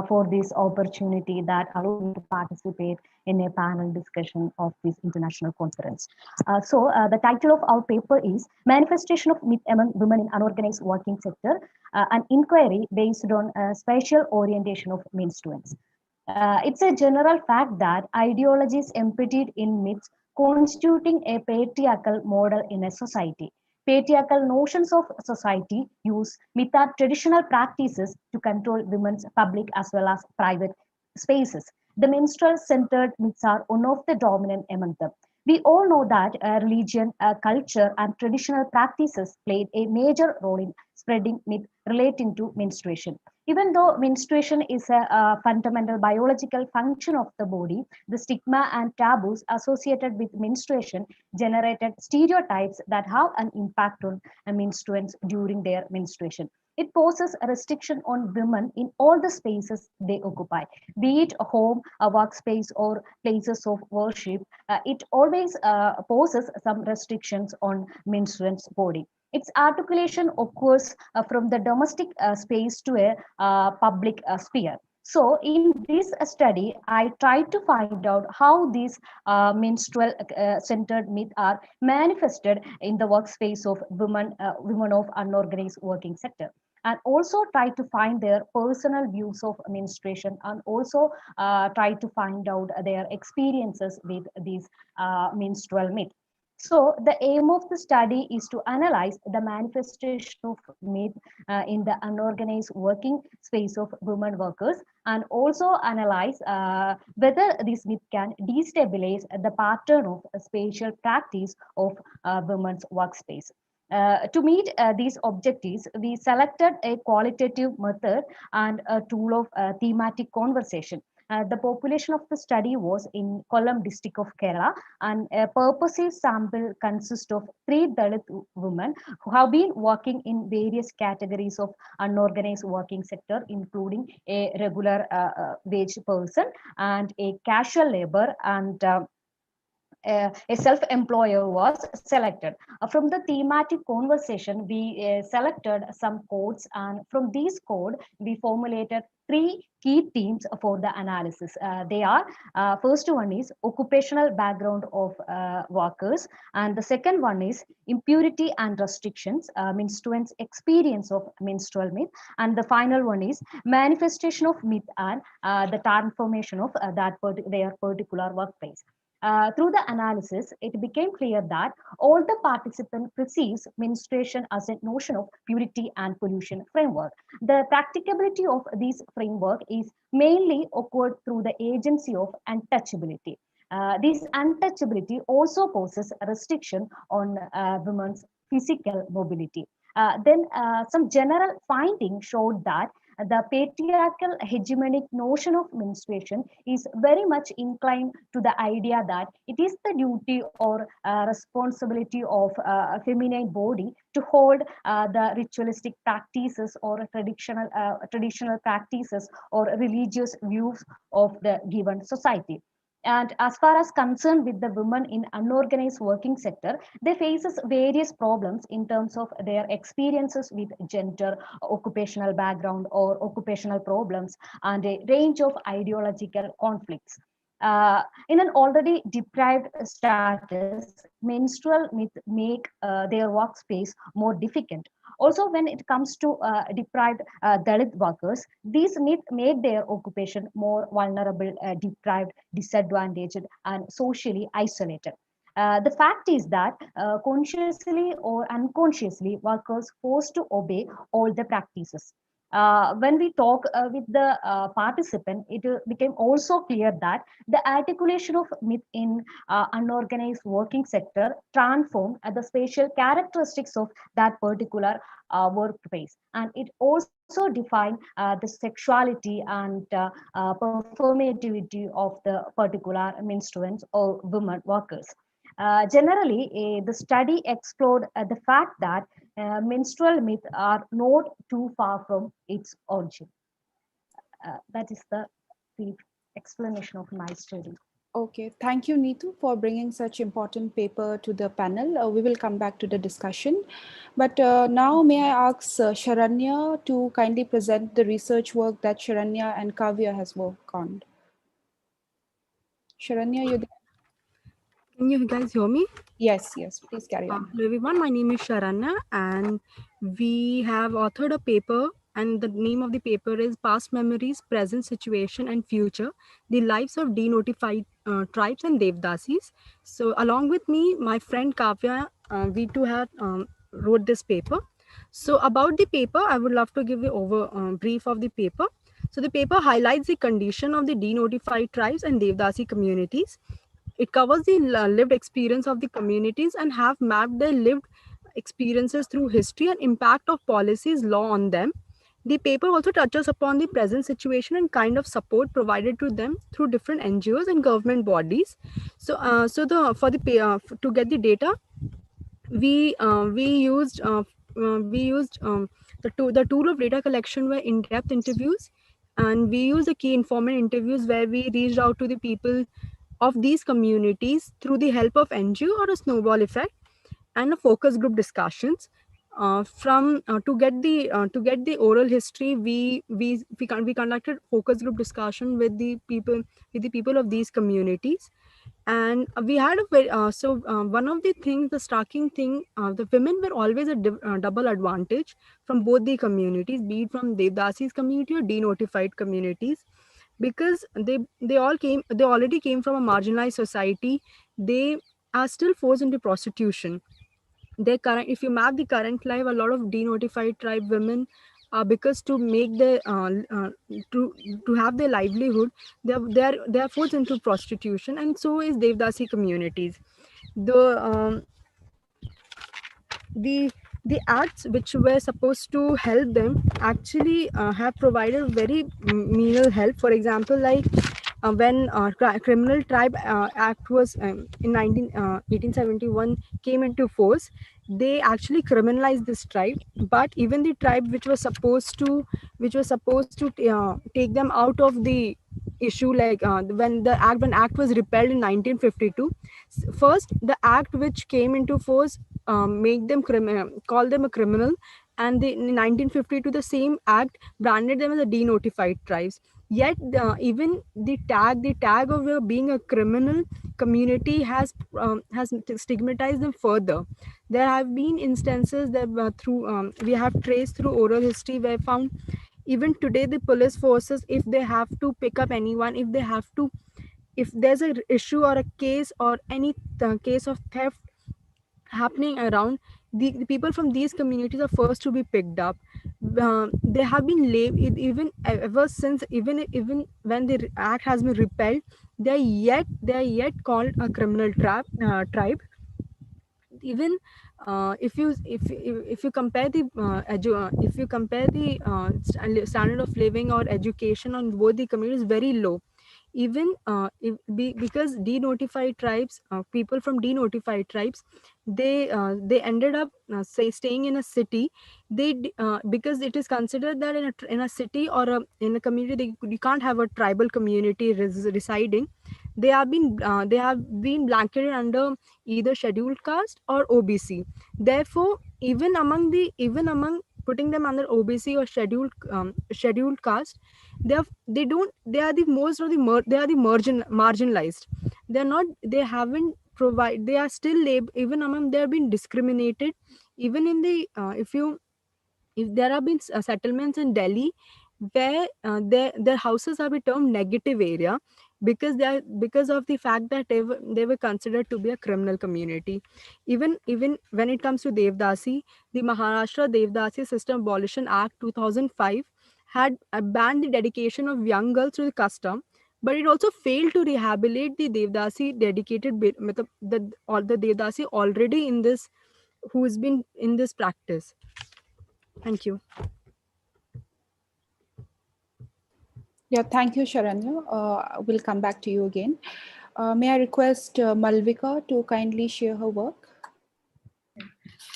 for this opportunity that allowed me to participate in a panel discussion of this international conference. The title of our paper is Manifestation of Myth Among Women in Unorganized Working Sector, an inquiry based on spatial orientation of menstruants. It's a general fact that ideologies embodied in myths constituting a patriarchal model in a society. Patriarchal notions of society use myth as traditional practices to control women's public as well as private spaces. The menstrual-centered myths are one of the dominant among them. We all know that religion, culture, and traditional practices played a major role in spreading myth relating to menstruation. Even though menstruation is a fundamental biological function of the body, the stigma and taboos associated with menstruation generated stereotypes that have an impact on menstruants during their menstruation. It poses a restriction on women in all the spaces they occupy, be it a home, a workspace, or places of worship. It always poses some restrictions on menstruants' body. Its articulation occurs from the domestic space to a public sphere. So in this study, I tried to find out how these menstrual-centered myths are manifested in the workspace of women of unorganized working sector, and also try to find their personal views of menstruation, and also try to find out their experiences with these menstrual myths. So the aim of the study is to analyze the manifestation of myth in the unorganized working space of women workers, and also analyze whether this myth can destabilize the pattern of spatial practice of women's workspace. To meet these objectives, we selected a qualitative method and a tool of thematic conversation. The population of the study was in Kollam district of Kerala, and a purposive sample consists of 3 Dalit women who have been working in various categories of unorganized working sector, including a regular wage person and a casual labor, and a self-employer was selected. From the thematic conversation, we selected some codes, and from these codes, we formulated 3 key themes for the analysis. They are, first one is occupational background of workers, and the second one is impurity and restrictions, menstruants' experience of menstrual myth, and the final one is manifestation of myth and the transformation of their particular workplace. Through the analysis, it became clear that all the participants perceives menstruation as a notion of purity and pollution framework. The practicability of this framework is mainly occurred through the agency of untouchability. This untouchability also poses a restriction on women's physical mobility. Then some general findings showed that the patriarchal hegemonic notion of menstruation is very much inclined to the idea that it is the duty or responsibility of a feminine body to hold the ritualistic practices or traditional practices or religious views of the given society. And as far as concerned with the women in unorganized working sector, they faces various problems in terms of their experiences with gender, occupational background, or occupational problems, and a range of ideological conflicts. In an already deprived status, menstrual myth make their workspace more difficult. Also, when it comes to deprived Dalit workers, these myths make their occupation more vulnerable, deprived, disadvantaged, and socially isolated. The fact is that consciously or unconsciously, workers forced to obey all the practices. When we talk with the participant, it became also clear that the articulation of myth in unorganized working sector transformed the spatial characteristics of that particular workplace, and it also defined the sexuality and performativity of the particular menstruants or women workers. Generally, the study explored the fact that menstrual myths are not too far from its origin. That is the brief explanation of my study. Okay, thank you, Neetu, for bringing such important paper to the panel. We will come back to the discussion. But now may I ask Sharanya to kindly present the research work that Sharanya and Kavya has worked on. Sharanya, you there? Can you guys hear me? Yes, yes, please carry on. Hello everyone, my name is Sharanya and we have authored a paper and the name of the paper is Past Memories, Present Situation and Future, the Lives of Denotified Tribes and Devdasis. So along with me, my friend Kavya, we two have wrote this paper. So about the paper, I would love to give you brief of the paper. So the paper highlights the condition of the denotified tribes and Devdasi communities. It covers the lived experience of the communities and have mapped their lived experiences through history and impact of policies, law on them. The paper also touches upon the present situation and kind of support provided to them through different NGOs and government bodies. So, to get the data, we used the tool of data collection were in-depth interviews, and we used the key informant interviews where we reached out to the people of these communities through the help of NGO or a snowball effect and a focus group discussions. To get the oral history, we conducted focus group discussion with the people of these communities, and we had a very one of the things, the striking thing, the women were always a double advantage from both the communities, be it from Devdasis community or denotified communities, because they already came from a marginalized society. They are still forced into prostitution. If you map the current life, a lot of denotified tribe women, because to make their to have their livelihood, they are forced into prostitution, and so is Devdasi communities. The the the acts which were supposed to help them actually have provided very menial help. For example, like when criminal tribe act was in 1871 came into force, they actually criminalized this tribe. But even the tribe which was supposed to take them out of the issue, like when act was repealed in 1952, first the act which came into force make them call them a criminal, and in 1952 the same act branded them as a denotified tribes. Yet even the tag of being a criminal community has stigmatized them further. There have been instances that we have traced through oral history where found even today the police forces, if they have to pick up anyone, if there's an issue or a case or any case of theft happening around, the people from these communities are first to be picked up. They have been even ever since, even when the act has been repealed, they are yet called a criminal tribe. Even if you compare the standard of living or education on both the communities, very low. Even because denotified tribes, people from denotified tribes, they ended up staying in a city. Because it is considered that in a city or in a community, you can't have a tribal community residing. They have been blanketed under either scheduled caste or OBC. Therefore, even among putting them under OBC or scheduled caste, they are the most of they are the marginalized. They haven't provide they are still even among, they have been discriminated. Even in the if there have been settlements in Delhi where their houses have been termed negative area, because of the fact that they were considered to be a criminal community. Even when it comes to Devdasi, the Maharashtra Devdasi System Abolition Act 2005 had banned the dedication of young girls to the custom, but it also failed to rehabilitate the Devdasi the Devdasi already in this, who's been in this practice. Thank you. Yeah, thank you, Sharanya. We'll come back to you again. May I request Malvika to kindly share her work?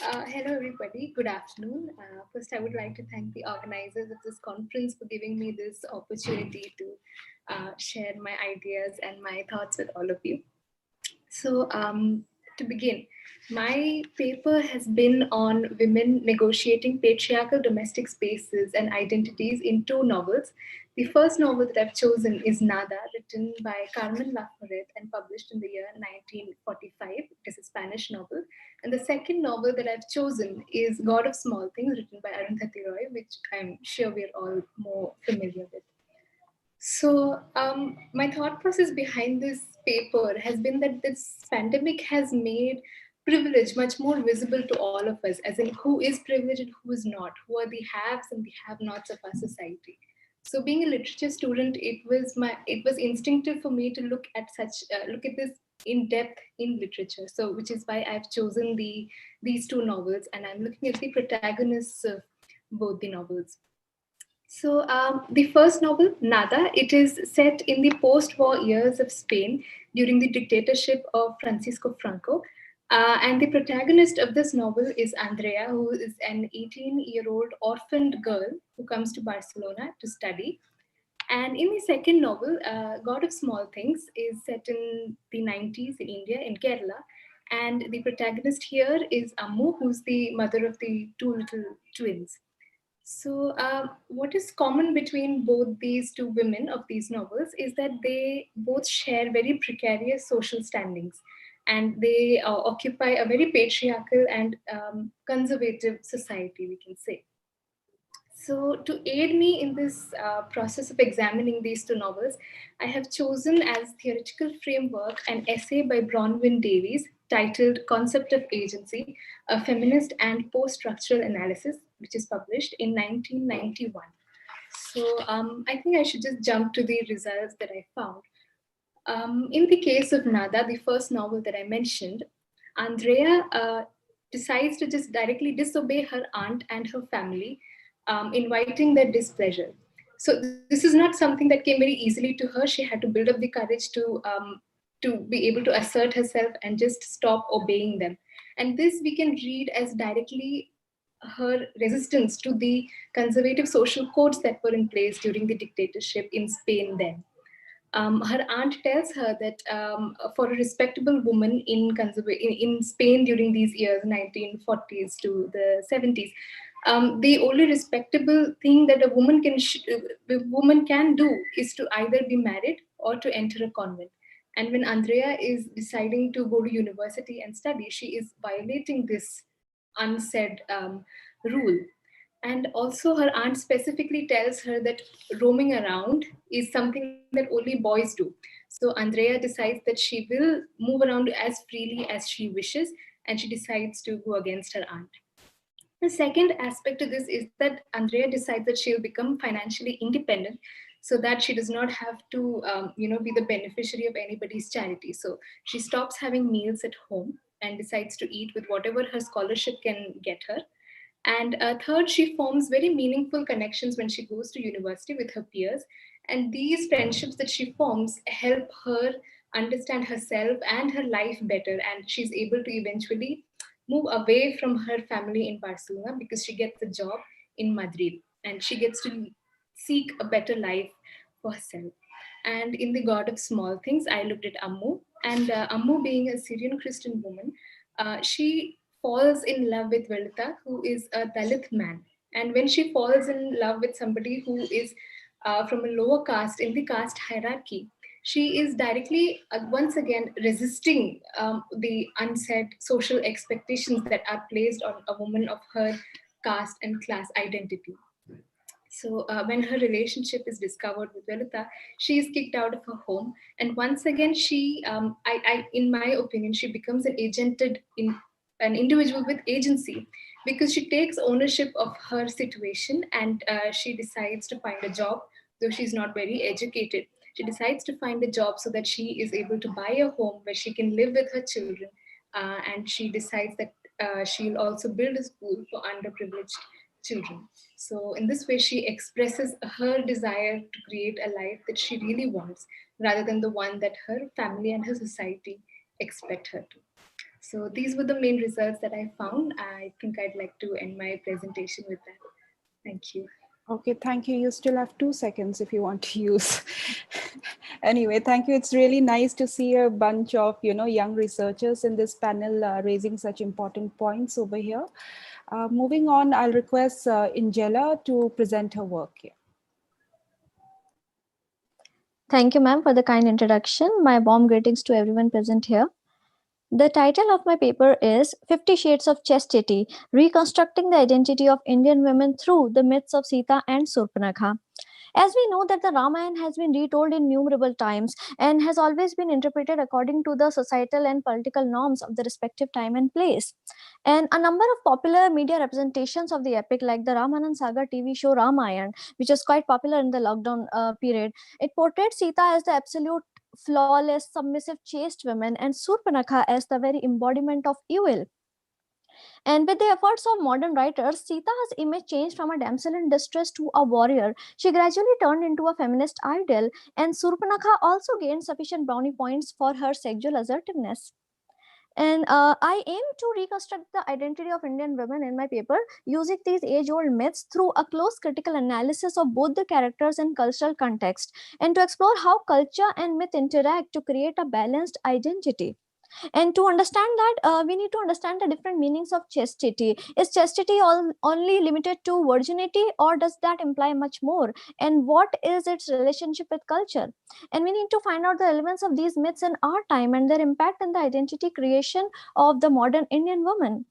Hello, everybody. Good afternoon. First, I would like to thank the organizers of this conference for giving me this opportunity to share my ideas and my thoughts with all of you. So to begin, my paper has been on women negotiating patriarchal domestic spaces and identities in 2 novels. The first novel that I've chosen is Nada, written by Carmen Laforet and published in the year 1945. It is a Spanish novel. And the second novel that I've chosen is God of Small Things, written by Arundhati Roy, which I'm sure we're all more familiar with. So my thought process behind this paper has been that this pandemic has made privilege much more visible to all of us, as in who is privileged and who is not, who are the haves and the have-nots of our society. So being a literature student, it was instinctive for me to look at this in depth in literature. So which is why I've chosen these 2 novels, and I'm looking at the protagonists of both the novels. So the first novel, Nada, it is set in the post-war years of Spain during the dictatorship of Francisco Franco. And the protagonist of this novel is Andrea, who is an 18-year-old orphaned girl who comes to Barcelona to study. And in the second novel, God of Small Things, is set in the 90s in India, in Kerala. And the protagonist here is Ammu, who's the mother of the 2 little twins. So what is common between both these 2 women of these novels is that they both share very precarious social standings, and they occupy a very patriarchal and conservative society, we can say. So to aid me in this process of examining these 2 novels, I have chosen as theoretical framework an essay by Bronwyn Davies titled Concept of Agency, a Feminist and Post-Structural Analysis, which is published in 1991. So I think I should just jump to the results that I found. In the case of Nada, the first novel that I mentioned, Andrea decides to just directly disobey her aunt and her family, inviting their displeasure. So this is not something that came very easily to her. She had to build up the courage to be able to assert herself and just stop obeying them. And this we can read as directly her resistance to the conservative social codes that were in place during the dictatorship in Spain then. Her aunt tells her that for a respectable woman in Spain during these years, 1940s to the 70s, the only respectable thing that a woman can do is to either be married or to enter a convent. And when Andrea is deciding to go to university and study, she is violating this unsaid rule. And also her aunt specifically tells her that roaming around is something that only boys do. So Andrea decides that she will move around as freely as she wishes, and she decides to go against her aunt. The second aspect of this is that Andrea decides that she'll become financially independent so that she does not have to be the beneficiary of anybody's charity. So she stops having meals at home and decides to eat with whatever her scholarship can get her. And third, she forms very meaningful connections when she goes to university with her peers. And these friendships that she forms help her understand herself and her life better. And she's able to eventually move away from her family in Barcelona because she gets a job in Madrid and she gets to seek a better life for herself. And in The God of Small Things, I looked at Ammu. And Ammu, being a Syrian Christian woman, she falls in love with Velita, who is a Dalit man. And when she falls in love with somebody who is from a lower caste in the caste hierarchy, she is directly, once again, resisting the unsaid social expectations that are placed on a woman of her caste and class identity. So when her relationship is discovered with Velita, she is kicked out of her home. And once again, she, in my opinion, she becomes an individual with agency because she takes ownership of her situation and she decides to find a job, though she's not very educated. She decides to find a job so that she is able to buy a home where she can live with her children. And she decides that she'll also build a school for underprivileged children. So in this way, she expresses her desire to create a life that she really wants rather than the one that her family and her society expect her to. So these were the main results that I found. I think I'd like to end my presentation with that. Thank you. Okay, thank you. You still have 2 seconds if you want to use. Anyway, thank you. It's really nice to see a bunch of, young researchers in this panel raising such important points over here. Moving on, I'll request Ingela to present her work here. Thank you, ma'am, for the kind introduction. My warm greetings to everyone present here. The title of my paper is 50 Shades of Chastity, Reconstructing the Identity of Indian Women Through the Myths of Sita and Surpanakha. As we know that the Ramayana has been retold innumerable times and has always been interpreted according to the societal and political norms of the respective time and place. And a number of popular media representations of the epic, like the Ramanand Saga TV show Ramayana, which was quite popular in the lockdown period, it portrayed Sita as the absolute flawless, submissive, chaste woman, and Surpanakha as the very embodiment of evil. And with the efforts of modern writers, Sita's image changed from a damsel in distress to a warrior. She gradually turned into a feminist idol, and Surpanakha also gained sufficient brownie points for her sexual assertiveness. And I aim to reconstruct the identity of Indian women in my paper using these age-old myths through a close critical analysis of both the characters and cultural context, and to explore how culture and myth interact to create a balanced identity. And to understand that, we need to understand the different meanings of chastity. Is chastity only limited to virginity, or does that imply much more? And what is its relationship with culture? And we need to find out the relevance of these myths in our time and their impact on the identity creation of the modern Indian woman.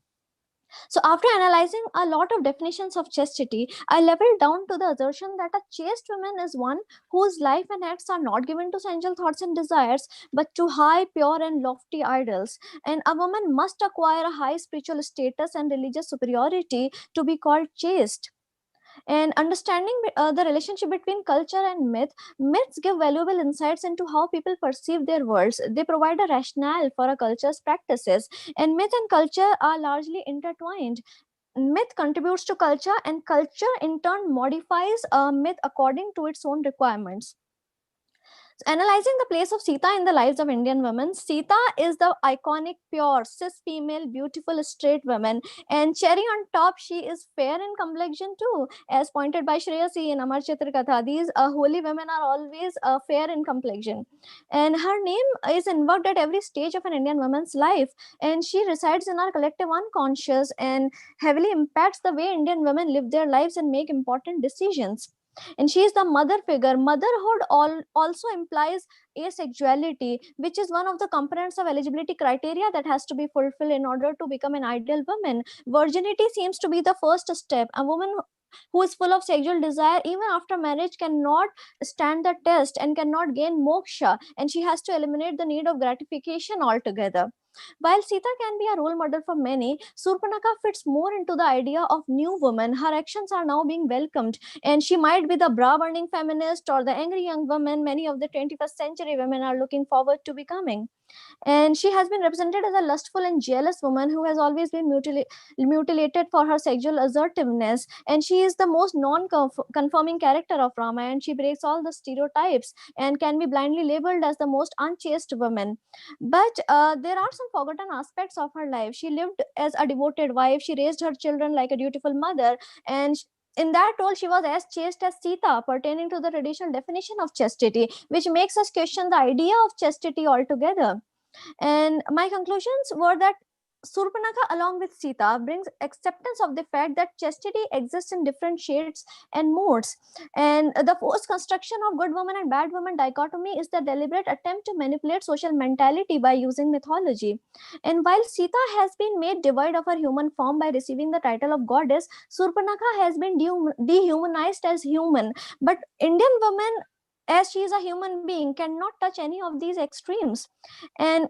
So after analyzing a lot of definitions of chastity, I leveled down to the assertion that a chaste woman is one whose life and acts are not given to sensual thoughts and desires, but to high, pure, and lofty ideals. And a woman must acquire a high spiritual status and religious superiority to be called chaste. And understanding the relationship between culture and myths give valuable insights into how people perceive their worlds. They provide a rationale for a culture's practices, and myth and culture are largely intertwined. Myth contributes to culture, and culture in turn modifies a myth according to its own requirements. So analyzing the place of Sita in the lives of Indian women, Sita is the iconic, pure, cis female, beautiful, straight woman. And cherry on top, she is fair in complexion too, as pointed by Shreyasi in Amar Chitra Katha. These holy women are always fair in complexion. And her name is invoked at every stage of an Indian woman's life. And she resides in our collective unconscious and heavily impacts the way Indian women live their lives and make important decisions. And she is the mother figure. Motherhood also implies asexuality, which is one of the components of eligibility criteria that has to be fulfilled in order to become an ideal woman. Virginity seems to be the first step. A woman who is full of sexual desire even after marriage cannot stand the test and cannot gain moksha, and she has to eliminate the need of gratification altogether. While Sita can be a role model for many, Surpanakha fits more into the idea of new woman. Her actions are now being welcomed, and she might be the bra-burning feminist or the angry young woman many of the 21st century women are looking forward to becoming. And she has been represented as a lustful and jealous woman who has always been mutilated for her sexual assertiveness. And she is the most non-conforming character of Ramayana. She breaks all the stereotypes and can be blindly labeled as the most unchaste woman. But there are some forgotten aspects of her life. She lived as a devoted wife. She raised her children like a dutiful mother, and in that role, she was as chaste as Sita, pertaining to the traditional definition of chastity, which makes us question the idea of chastity altogether. And my conclusions were that Surpanakha, along with Sita, brings acceptance of the fact that chastity exists in different shades and modes. And the forced construction of good woman and bad woman dichotomy is the deliberate attempt to manipulate social mentality by using mythology. And while Sita has been made devoid of her human form by receiving the title of goddess, Surpanakha has been dehumanized as human. But Indian woman, as she is a human being, cannot touch any of these extremes. And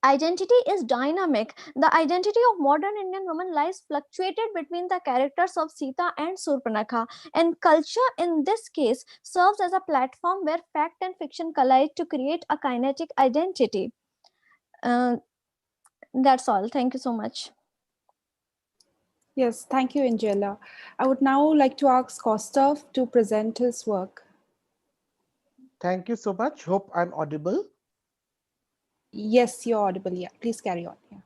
identity is dynamic. The identity of modern Indian women lies fluctuated between the characters of Sita and Surpanakha, and culture in this case serves as a platform where fact and fiction collide to create a kinetic identity. That's all. Thank you so much. Yes, thank you, Angela. I would now like to ask Kostov to present his work. Thank you so much. Hope I'm audible. Yes, you're audible. Yeah, please carry on. Yeah.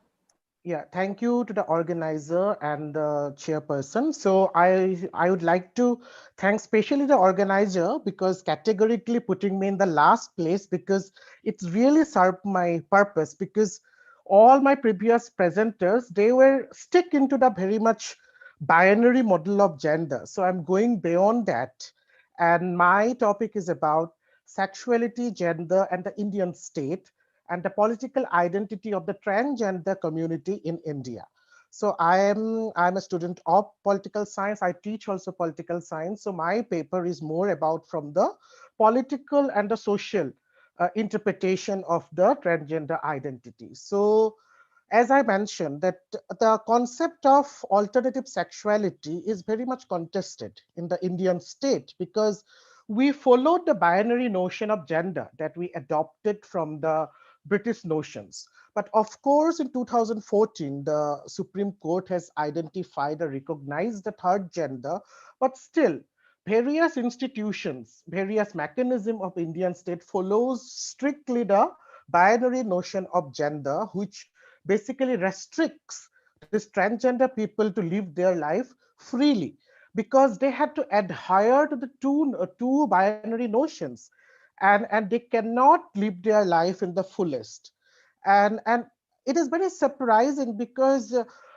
Yeah, thank you to the organizer and the chairperson. So I would like to thank especially the organizer because categorically putting me in the last place, because it's really served my purpose, because all my previous presenters, they were stick into the very much binary model of gender. So I'm going beyond that. And my topic is about sexuality, gender, and the Indian state, and the political identity of the transgender community in India. So I'm a student of political science. I teach also political science. So my paper is more about from the political and the social interpretation of the transgender identity. So as I mentioned, that the concept of alternative sexuality is very much contested in the Indian state, because we followed the binary notion of gender that we adopted from the British notions. But of course, in 2014, the Supreme Court has identified or recognized the third gender, but still, various institutions, various mechanism of Indian state follows strictly the binary notion of gender, which basically restricts these transgender people to live their life freely, because they had to adhere to the two binary notions, and they cannot live their life in the fullest. And it is very surprising because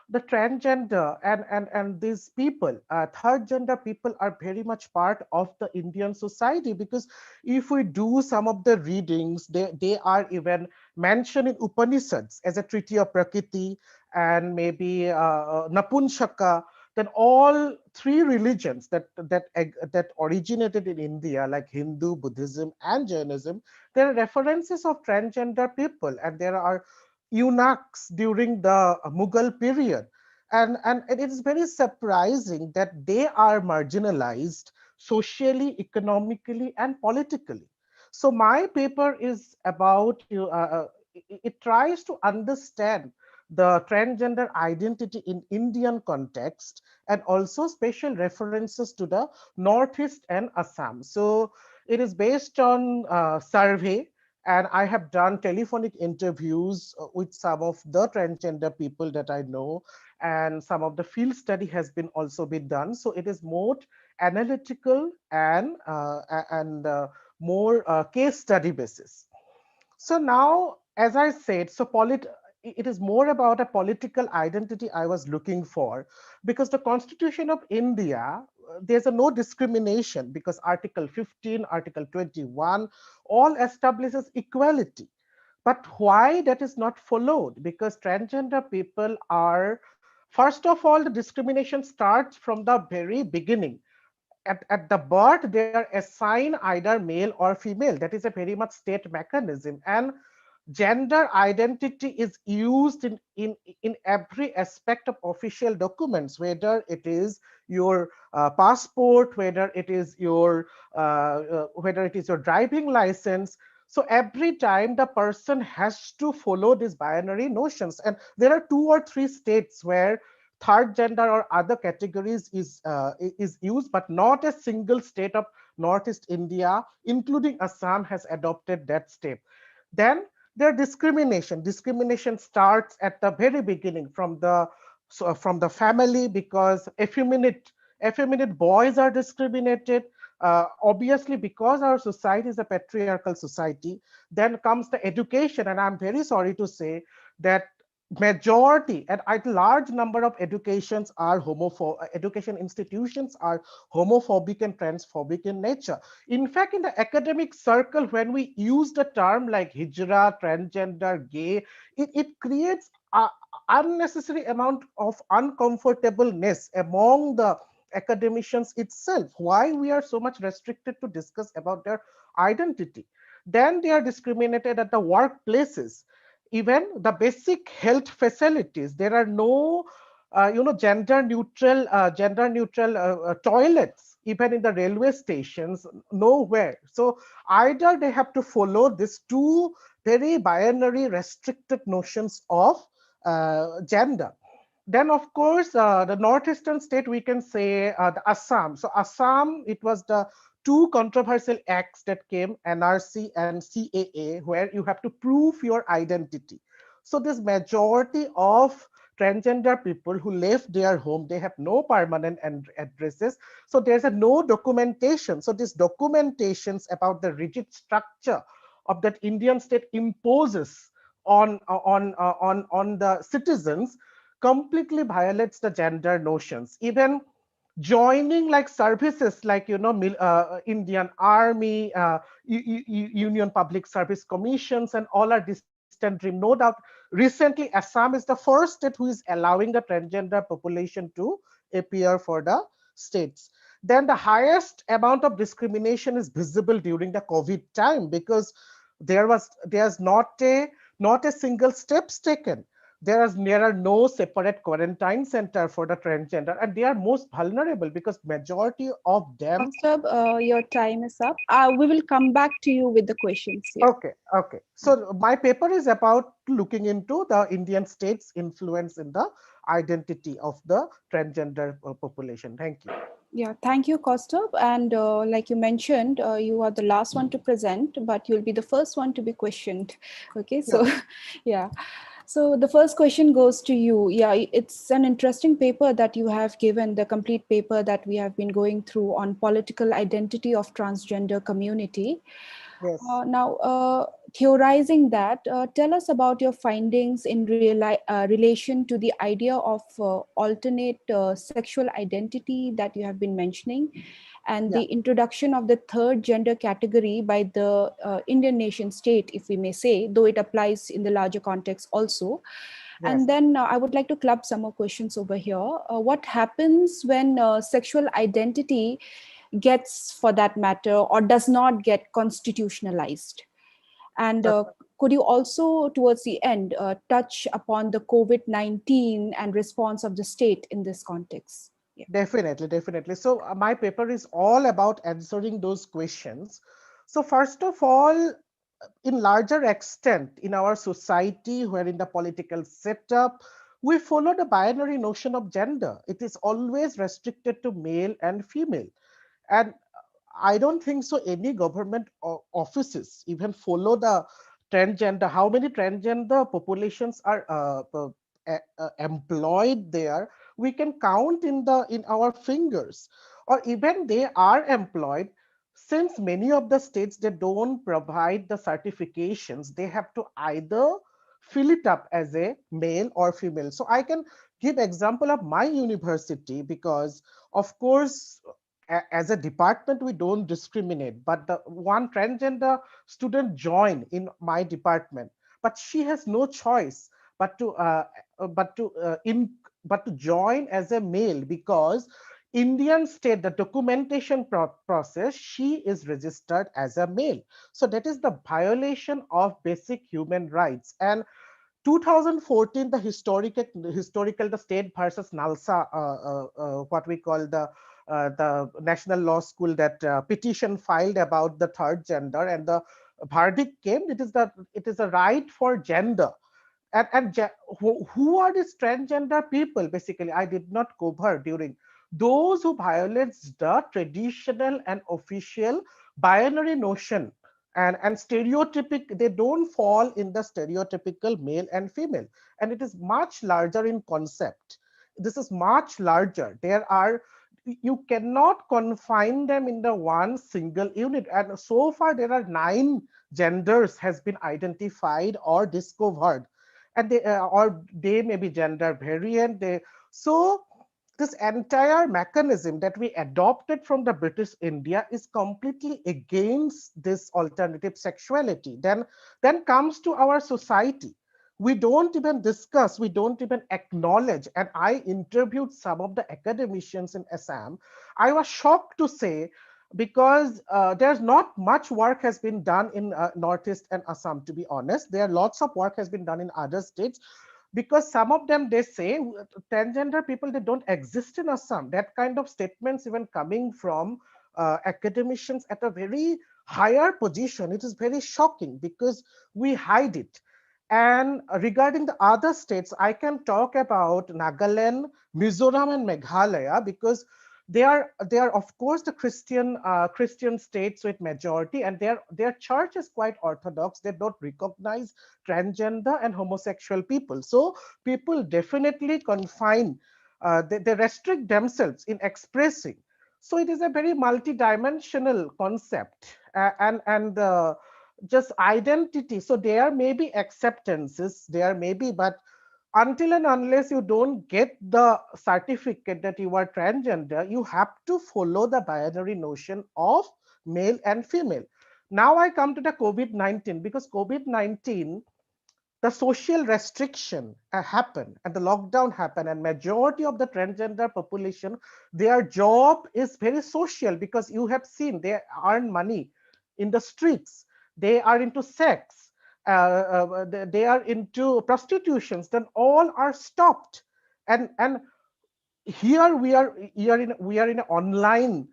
the transgender and these people, third gender people, are very much part of the Indian society, because if we do some of the readings, they are even mentioned in Upanishads as a treaty of Prakriti, and maybe Napunshaka. Then all three religions that originated in India, like Hindu, Buddhism, and Jainism, there are references of transgender people, and there are eunuchs during the Mughal period. And it is very surprising that they are marginalized socially, economically, and politically. So my paper is about it tries to understand the transgender identity in Indian context, and also special references to the Northeast and Assam. So it is based on survey, and I have done telephonic interviews with some of the transgender people that I know, and some of the field study has been also been done. So it is more analytical and more case study basis. So now, as I said, it is more about a political identity I was looking for, because the Constitution of India, there's a no discrimination, because Article 15, Article 21, all establishes equality. But why that is not followed? Because transgender people are, first of all, the discrimination starts from the very beginning. At the birth, they are assigned either male or female. That is a very much state mechanism. And gender identity is used in every aspect of official documents, whether it is your passport, whether it is your driving license. So every time the person has to follow these binary notions. And there are 2 or 3 states where third gender or other categories is used, but not a single state of Northeast India, including Assam, has adopted that step. Then their discrimination. Discrimination starts at the very beginning from the family, because effeminate boys are discriminated. Obviously, because our society is a patriarchal society. Then comes the education, and I'm very sorry to say that majority and a large number of education institutions are homophobic and transphobic in nature. In fact, in the academic circle, when we use the term like hijra, transgender, gay, it creates a unnecessary amount of uncomfortableness among the academicians itself. Why we are so much restricted to discuss about their identity? Then they are discriminated at the workplaces. Even the basic health facilities, there are no gender neutral toilets, even in the railway stations, nowhere. So either they have to follow these two very binary restricted notions of gender. Then of course the northeastern state, we can say the Assam. So Assam, it was the 2 controversial acts that came, NRC and CAA, where you have to prove your identity. So this majority of transgender people who left their home, they have no permanent addresses. So there's no documentation. So these documentations about the rigid structure of that Indian state imposes on the citizens completely violates the gender notions. Even joining like services like Indian Army, Union Public Service Commissions, and all are distant dream. No doubt, recently Assam is the first state who is allowing the transgender population to appear for the states. Then the highest amount of discrimination is visible during the COVID time, because there's not a single steps taken. There are no separate quarantine center for the transgender, and they are most vulnerable because majority of them. Your time is up. We will come back to you with the questions here. Okay. So my paper is about looking into the Indian state's influence in the identity of the transgender population. Thank you. Yeah, thank you, Kaustubh. And like you mentioned, you are the last one to present, but you'll be the first one to be questioned. Okay, so yeah. So the first question goes to you. Yeah, it's an interesting paper that you have given, the complete paper that we have been going through on political identity of transgender community. Yes. Now, theorizing that, tell us about your findings in relation to the idea of alternate sexual identity that you have been mentioning, and the introduction of the third gender category by the Indian nation state, if we may say, though it applies in the larger context also. Yes. And then I would like to club some more questions over here. What happens when sexual identity gets, for that matter, or does not get constitutionalized? And could you also, towards the end, touch upon the COVID-19 and response of the state in this context? Yeah. Definitely. So my paper is all about answering those questions. So first of all, in larger extent in our society, where in the political setup, we follow the binary notion of gender. It is always restricted to male and female. And I don't think so any government offices even follow the transgender, how many transgender populations are employed there. We can count in our fingers, or even they are employed. Since many of the states, they don't provide the certifications, they have to either fill it up as a male or female. So I can give example of my university, because of course, as a department, we don't discriminate, but the one transgender student joined in my department, but she has no choice but to join as a male, because Indian state, the documentation process, she is registered as a male. So that is the violation of basic human rights. And 2014, the historical, the state versus NALSA, what we call the National Law School, that petition filed about the third gender, and the verdict came. It is a right for gender. And who are these transgender people? Basically, I did not cover during those who violates the traditional and official binary notion and stereotypic. They don't fall in the stereotypical male and female, and it is much larger in concept. This is much larger. You cannot confine them in the one single unit, and so far there are 9 genders has been identified or discovered, and they may be gender variant. So this entire mechanism that we adopted from the British India is completely against this alternative sexuality. Then comes to our society. We don't even discuss, we don't even acknowledge. And I interviewed some of the academicians in Assam. I was shocked to say, because there's not much work has been done in Northeast and Assam, to be honest. There are lots of work has been done in other states, because some of them, they say transgender people, they don't exist in Assam. That kind of statements even coming from academicians at a very higher position. It is very shocking because we hide it. And regarding the other states, I can talk about Nagaland, Mizoram, and Meghalaya, because they are of course the Christian states with majority, and their church is quite orthodox. They don't recognize transgender and homosexual people. So people definitely confine, they restrict themselves in expressing. So it is a very multidimensional concept, and just identity. So there may be acceptances, there may be, but until and unless you don't get the certificate that you are transgender, you have to follow the binary notion of male and female. Now I come to the COVID-19, because COVID-19, the social restriction happened and the lockdown happened, and majority of the transgender population, their job is very social, because you have seen they earn money in the streets, they are into sex, they are into prostitutions, then all are stopped. And here we are in an online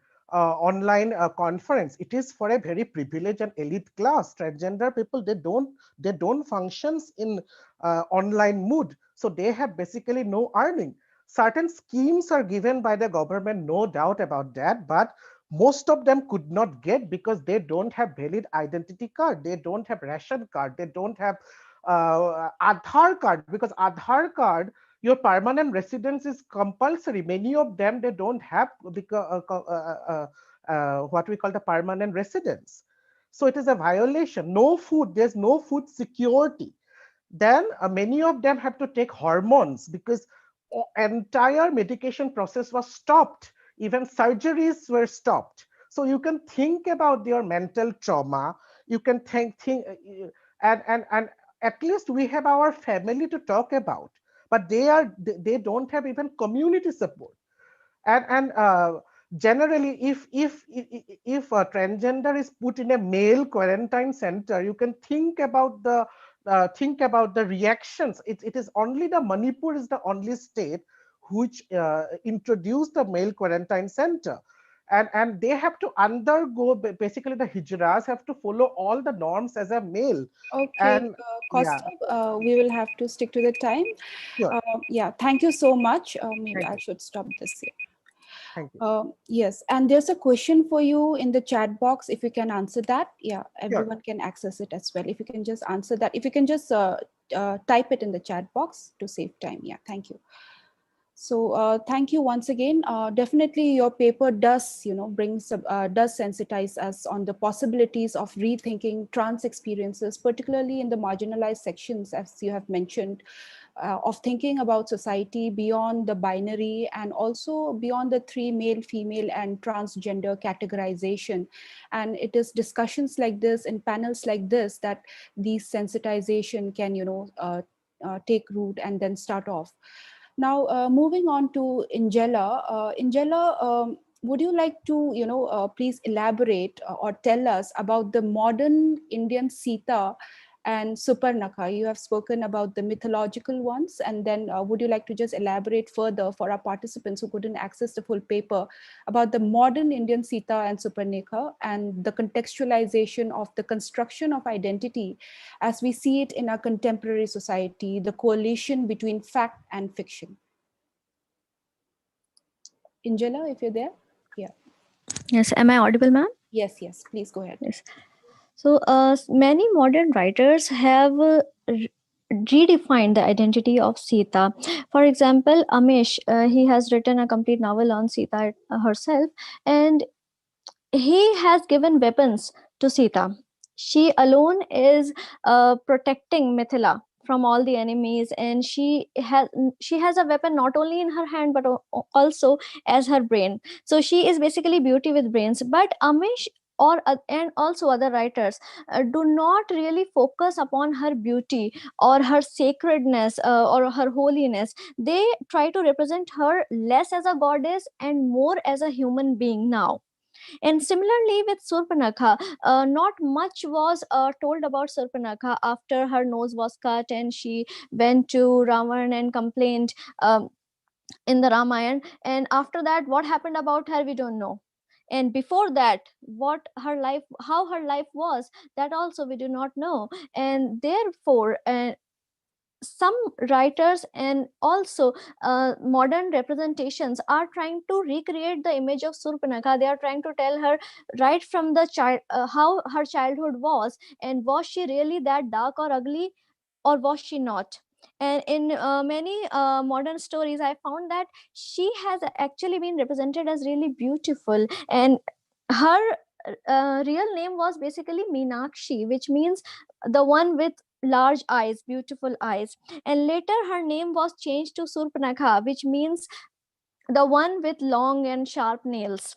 conference. It is for a very privileged and elite class. Transgender people, they don't functions in online mood, so they have basically no earning. Certain schemes are given by the government, no doubt about that, but most of them could not get because they don't have valid identity card, they don't have ration card, they don't have Aadhaar card, because Aadhaar card, your permanent residence is compulsory. Many of them, they don't have what we call the permanent residence. So it is a violation. No food, there's no food security. Then many of them have to take hormones, because entire medication process was stopped. Even surgeries were stopped. So you can think about their mental trauma. You can think and at least we have our family to talk about, but they don't have even community support. And generally, if a transgender is put in a male quarantine center, you can think about the reactions. It is only the Manipur is the only state which introduced the male quarantine center. And they have to undergo, basically the hijras have to follow all the norms as a male. Okay, And Kaustubh, we will have to stick to the time. Sure. Yeah, thank you so much. Maybe Thank I you. should stop this here. Thank you. Yes, and there's a question for you in the chat box. If you can answer that, yeah, everyone can access it as well. If you can just answer that, if you can just type it in the chat box to save time. Yeah, thank you. So thank you once again. Definitely your paper does, does sensitize us on the possibilities of rethinking trans experiences, particularly in the marginalized sections, as you have mentioned, of thinking about society beyond the binary and also beyond the three male, female, and transgender categorization. And it is discussions like this and panels like this that these sensitization can, take root and then start off. Now, moving on to Ingela. Ingela, would you like to, please elaborate or tell us about the modern Indian Sita and Suparnakha? You have spoken about the mythological ones, and then would you like to just elaborate further for our participants who couldn't access the full paper about the modern Indian Sita and Suparnakha and the contextualization of the construction of identity as we see it in our contemporary society, the coalition between fact and fiction? Ingela, if you're there. Yeah. Yes, am I audible, ma'am? Yes, yes, please go ahead. Yes. So many modern writers have redefined the identity of Sita. For example, Amish, he has written a complete novel on Sita herself, and he has given weapons to Sita. She alone is protecting Mithila from all the enemies, and she has a weapon not only in her hand but also as her brain. So she is basically beauty with brains. But Amish and also other writers do not really focus upon her beauty or her sacredness or her holiness. They try to represent her less as a goddess and more as a human being now. And similarly with Surpanakha, not much was told about Surpanakha after her nose was cut and she went to Ravan and complained in the Ramayana. And after that, what happened about her, we don't know. And before that, how her life was, that also we do not know. And therefore, some writers and also modern representations are trying to recreate the image of Surpanakha. They are trying to tell her right from the child how her childhood was, and was she really that dark or ugly, or was she not? And in many modern stories, I found that she has actually been represented as really beautiful, and her real name was basically Meenakshi, which means the one with large eyes, beautiful eyes. And later her name was changed to Surpanakha, which means the one with long and sharp nails.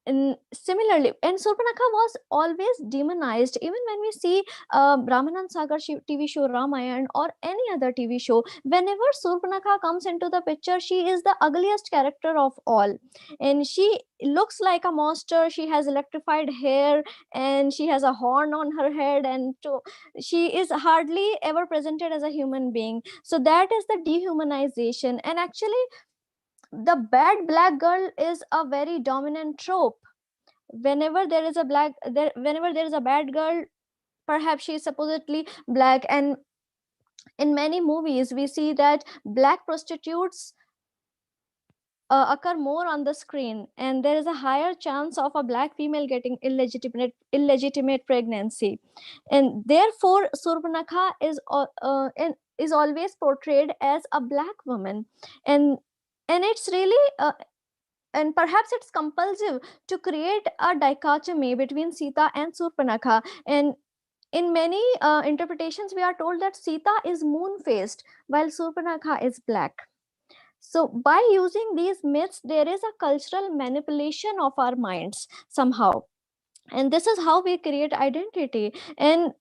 And similarly, and Surpanakha was always demonized. Even when we see Brahmanand Sagar TV show Ramayana or any other TV show, whenever Surpanakha comes into the picture, she is the ugliest character of all, and she looks like a monster. She has electrified hair and she has a horn on her head, and she is hardly ever presented as a human being. So that is the dehumanization. And actually, the bad black girl is a very dominant trope. Whenever there is a whenever there is a bad girl, perhaps she is supposedly black. And in many movies we see that black prostitutes occur more on the screen, and there is a higher chance of a black female getting illegitimate pregnancy. And therefore Surpanakha is always portrayed as a black woman. And it's really and perhaps it's compulsive to create a dichotomy between Sita and Surpanakha. And in many interpretations, we are told that Sita is moon-faced while Surpanakha is black. So by using these myths, there is a cultural manipulation of our minds somehow. And this is how we create identity. And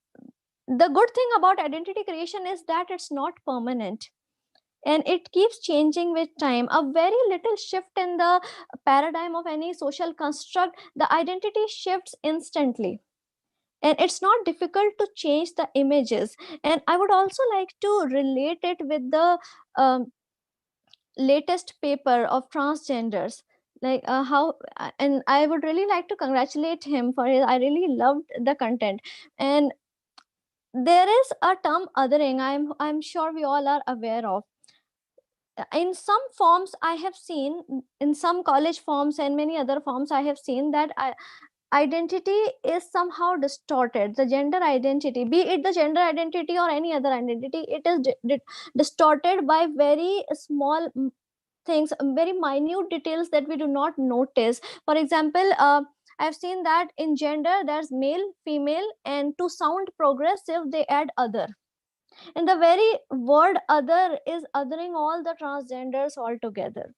the good thing about identity creation is that it's not permanent, and it keeps changing with time. A very little shift in the paradigm of any social construct, the identity shifts instantly, and it's not difficult to change the images. And I would also like to relate it with the latest paper of transgenders, like and I would really like to congratulate him for his, I really loved the content. And there is a term othering, I'm sure we all are aware of. In some forms I have seen, in some college forms and many other forms, I have seen that identity is somehow distorted. The gender identity, be it the gender identity or any other identity, it is distorted by very small things, very minute details that we do not notice. For example, I've seen that in gender there's male, female, and to sound progressive they add other. And the very word other is othering all the transgenders altogether.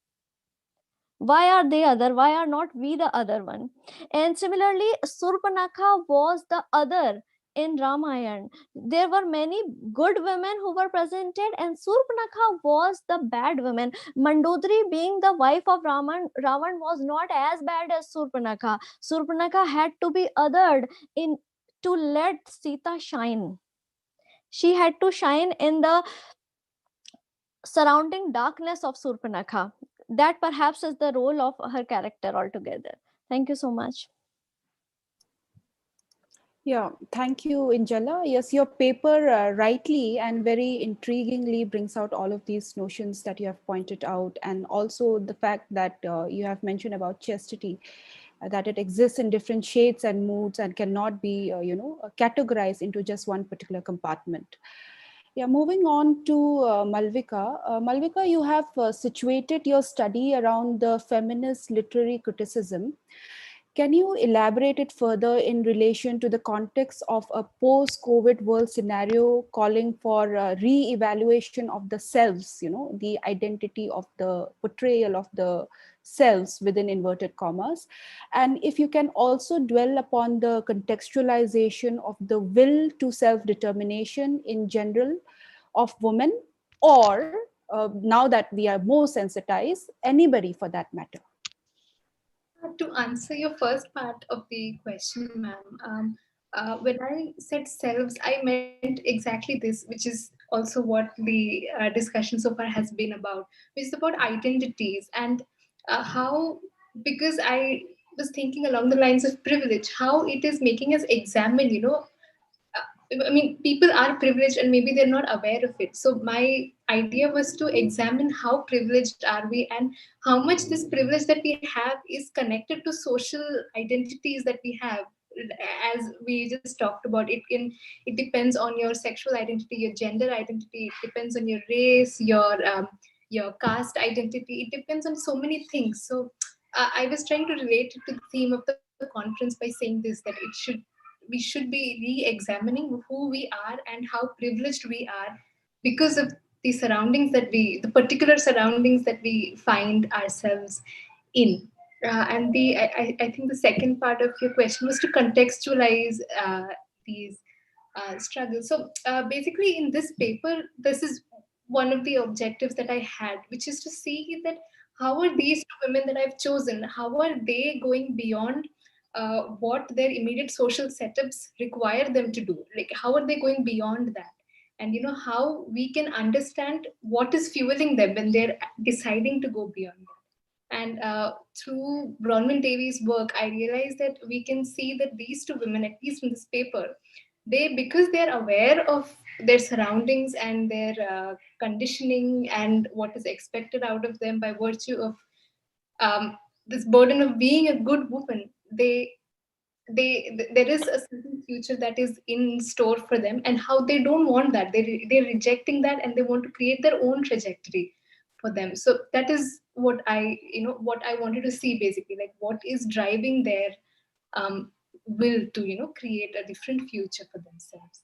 Why are they other? Why are not we the other one? And similarly, Surpanakha was the other in Ramayana. There were many good women who were presented, and Surpanakha was the bad woman. Mandodari, being the wife of Ravan, was not as bad as Surpanakha. Surpanakha had to be othered to let Sita shine. She had to shine in the surrounding darkness of Surpanakha. That perhaps is the role of her character altogether. Thank you so much. Yeah, thank you, Injala. Yes, your paper rightly and very intriguingly brings out all of these notions that you have pointed out, and also the fact that you have mentioned about chastity, that it exists in different shades and moods and cannot be, categorized into just one particular compartment. Yeah, moving on to Malvika. Malvika, you have situated your study around the feminist literary criticism. Can you elaborate it further in relation to the context of a post-COVID world scenario calling for re-evaluation of the selves, the identity of the portrayal of the selves within inverted commas? And if you can also dwell upon the contextualization of the will to self-determination in general of women, or now that we are more sensitized, anybody for that matter. To answer your first part of the question, ma'am, when I said selves, I meant exactly this, which is also what the discussion so far has been about, which is about identities and how, because I was thinking along the lines of privilege, how it is making us examine, I mean, people are privileged and maybe they're not aware of it. So my idea was to examine how privileged are we and how much this privilege that we have is connected to social identities that we have. As we just talked about, it depends on your sexual identity, your gender identity. It depends on your race, your caste identity. It depends on so many things. So I was trying to relate it to the theme of the conference by saying this, that we should be re-examining who we are and how privileged we are because of the particular surroundings that we find ourselves in. And I think the second part of your question was to contextualize these struggles. So basically in this paper, this is one of the objectives that I had, which is to see that how are these two women that I've chosen, how are they going beyond what their immediate social setups require them to do? Like, how are they going beyond that? And how we can understand what is fueling them when they're deciding to go beyond that. And through Bronwyn Davies' work, I realized that we can see that these two women, at least in this paper, because they're aware of their surroundings and their conditioning and what is expected out of them by virtue of this burden of being a good woman, there is a certain future that is in store for them, and how they don't want that, they're rejecting that, and they want to create their own trajectory for them. So that is what I wanted to see, basically, like what is driving their will to create a different future for themselves.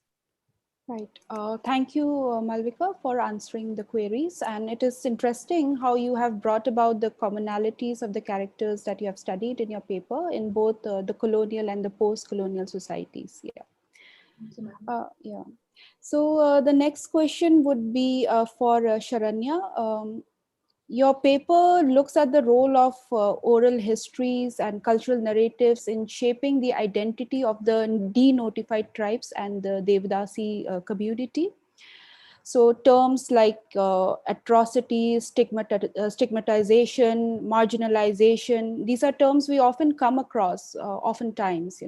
Right. Thank you, Malvika, for answering the queries. And it is interesting how you have brought about the commonalities of the characters that you have studied in your paper in both the colonial and the post-colonial societies. Yeah. So the next question would be for Sharanya. Your paper looks at the role of oral histories and cultural narratives in shaping the identity of the denotified tribes and the Devadasi community. So terms like atrocity, stigmatization, marginalization, these are terms we often come across oftentimes,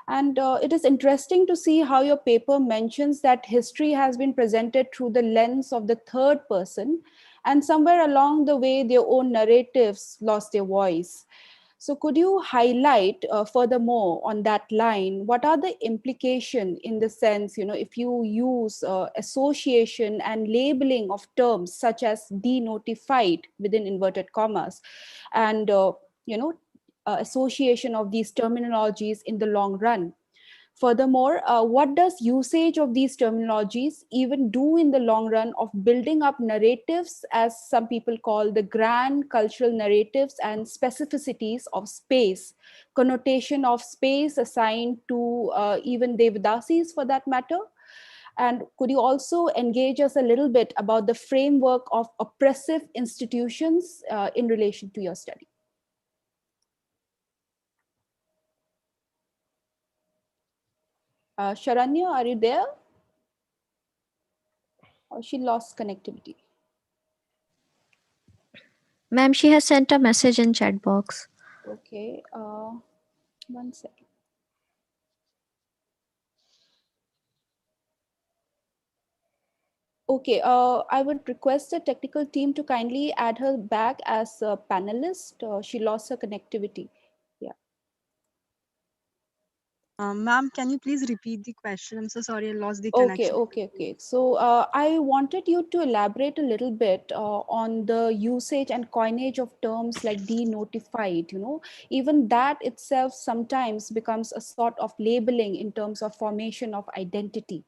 And it is interesting to see how your paper mentions that history has been presented through the lens of the third person, and somewhere along the way, their own narratives lost their voice. So could you highlight furthermore on that line, what are the implications in the sense, if you use association and labeling of terms such as denotified within inverted commas, and, association of these terminologies in the long run? Furthermore, what does usage of these terminologies even do in the long run of building up narratives, as some people call the grand cultural narratives and specificities of space, connotation of space assigned to even Devadasis for that matter? And could you also engage us a little bit about the framework of oppressive institutions in relation to your study? Sharanya, are you there? Or she lost connectivity? Ma'am, she has sent a message in chat box. Okay, 1 second. Okay, I would request the technical team to kindly add her back as a panelist. She lost her connectivity. Yeah. Ma'am, can you please repeat the question? I'm so sorry, I lost the Okay, connection. okay. So I wanted you to elaborate a little bit on the usage and coinage of terms like denotified, even that itself sometimes becomes a sort of labeling in terms of formation of identity.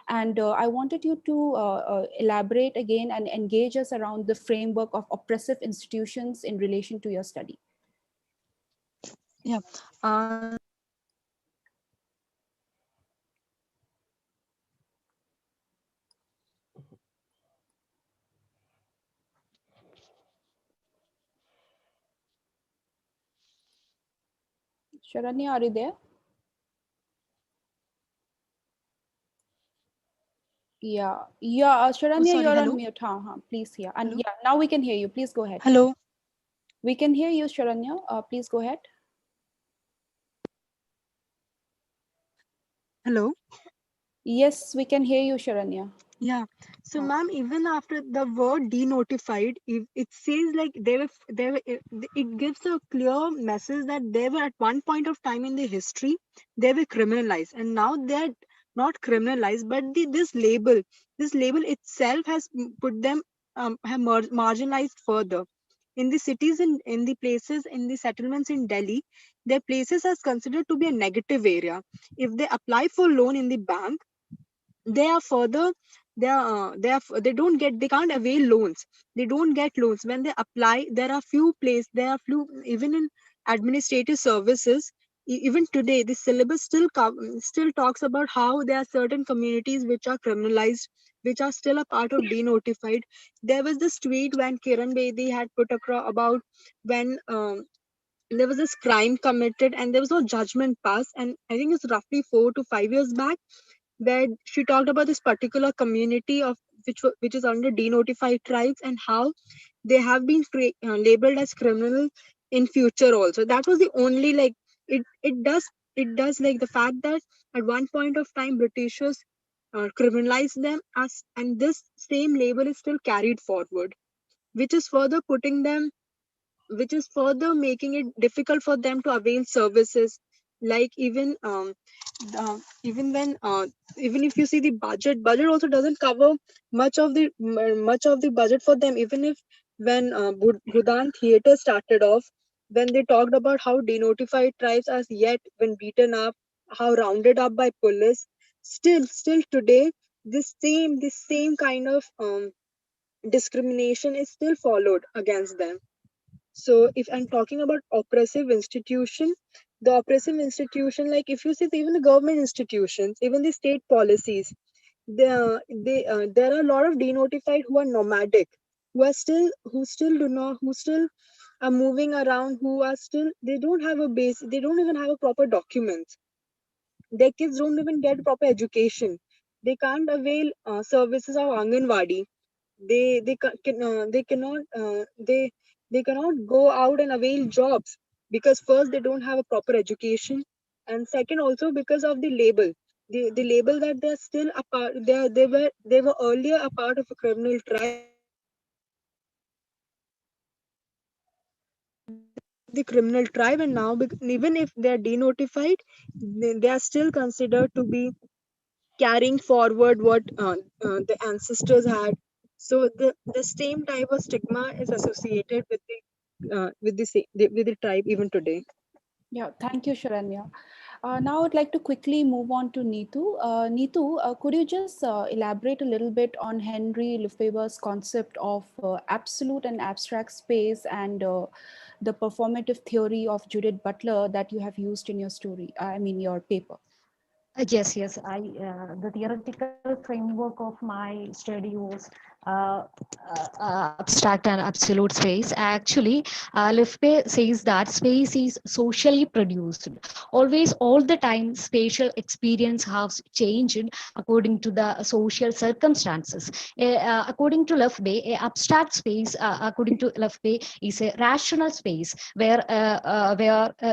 And I wanted you to elaborate again and engage us around the framework of oppressive institutions in relation to your study. Yeah. Sharanya, are you there? Yeah, Sharanya, sorry, you're hello? on mute. Please, yeah. And yeah, now we can hear you. Please go ahead. Hello. We can hear you, Sharanya. Please go ahead. Hello. Yes, we can hear you, Sharanya. Yeah. So, ma'am, even after the word denotified, if it says like it gives a clear message that they were at one point of time in the history, they were criminalized, and now they're not criminalized, but this label itself has put them have marginalized further. In the cities, in the places, in the settlements in Delhi, their places are considered to be a negative area. If they apply for loan in the bank, they are further they don't get, they can't avail loans, they don't get loans. When they apply, there are few, even in administrative services, even today the syllabus still talks about how there are certain communities which are criminalized, which are still a part of denotified. There was this tweet when Kiran Bedi had put across about when there was this crime committed and there was no judgment passed, and I think it's roughly 4 to 5 years back, where she talked about this particular community of which is under denotified tribes, and how they have been labeled as criminal in future also. That was the only, like, it does like the fact that at one point of time Britishers criminalized them as, and this same label is still carried forward, which is further putting them, which is further making it difficult for them to avail services. Like even when even if you see the budget also doesn't cover much of the budget for them. Even if when Gudan theater started off, when they talked about how denotified tribes as yet been beaten up, how rounded up by police, still today this same kind of discrimination is still followed against them. So if I'm talking about oppressive institution, the oppressive institution, like if you see even the government institutions, even the state policies, there are a lot of denotified who are nomadic, who still are moving around, who are still, they don't have a base, they don't even have a proper documents. Their kids don't even get proper education. They can't avail services of Anganwadi. They cannot go out and avail jobs, because first they don't have a proper education, and second also because of the label, the label that they're still a part, they were earlier a part of a criminal tribe, the criminal tribe, and now even if they're denotified, they are still considered to be carrying forward what the ancestors had. So the same type of stigma is associated with the tribe even today. Yeah, thank you, Sharanya. Now I'd like to quickly move on to Neetu. Neetu, could you just elaborate a little bit on Henry Lefebvre's concept of absolute and abstract space, and the performative theory of Judith Butler that you have used in your story, your paper? Yes. The theoretical framework of my study was abstract and absolute space. Actually, Lefebvre says that space is socially produced. Always, all the time, spatial experience has changed according to the social circumstances. According to Lefebvre, abstract space, according to Lefebvre, is a rational space where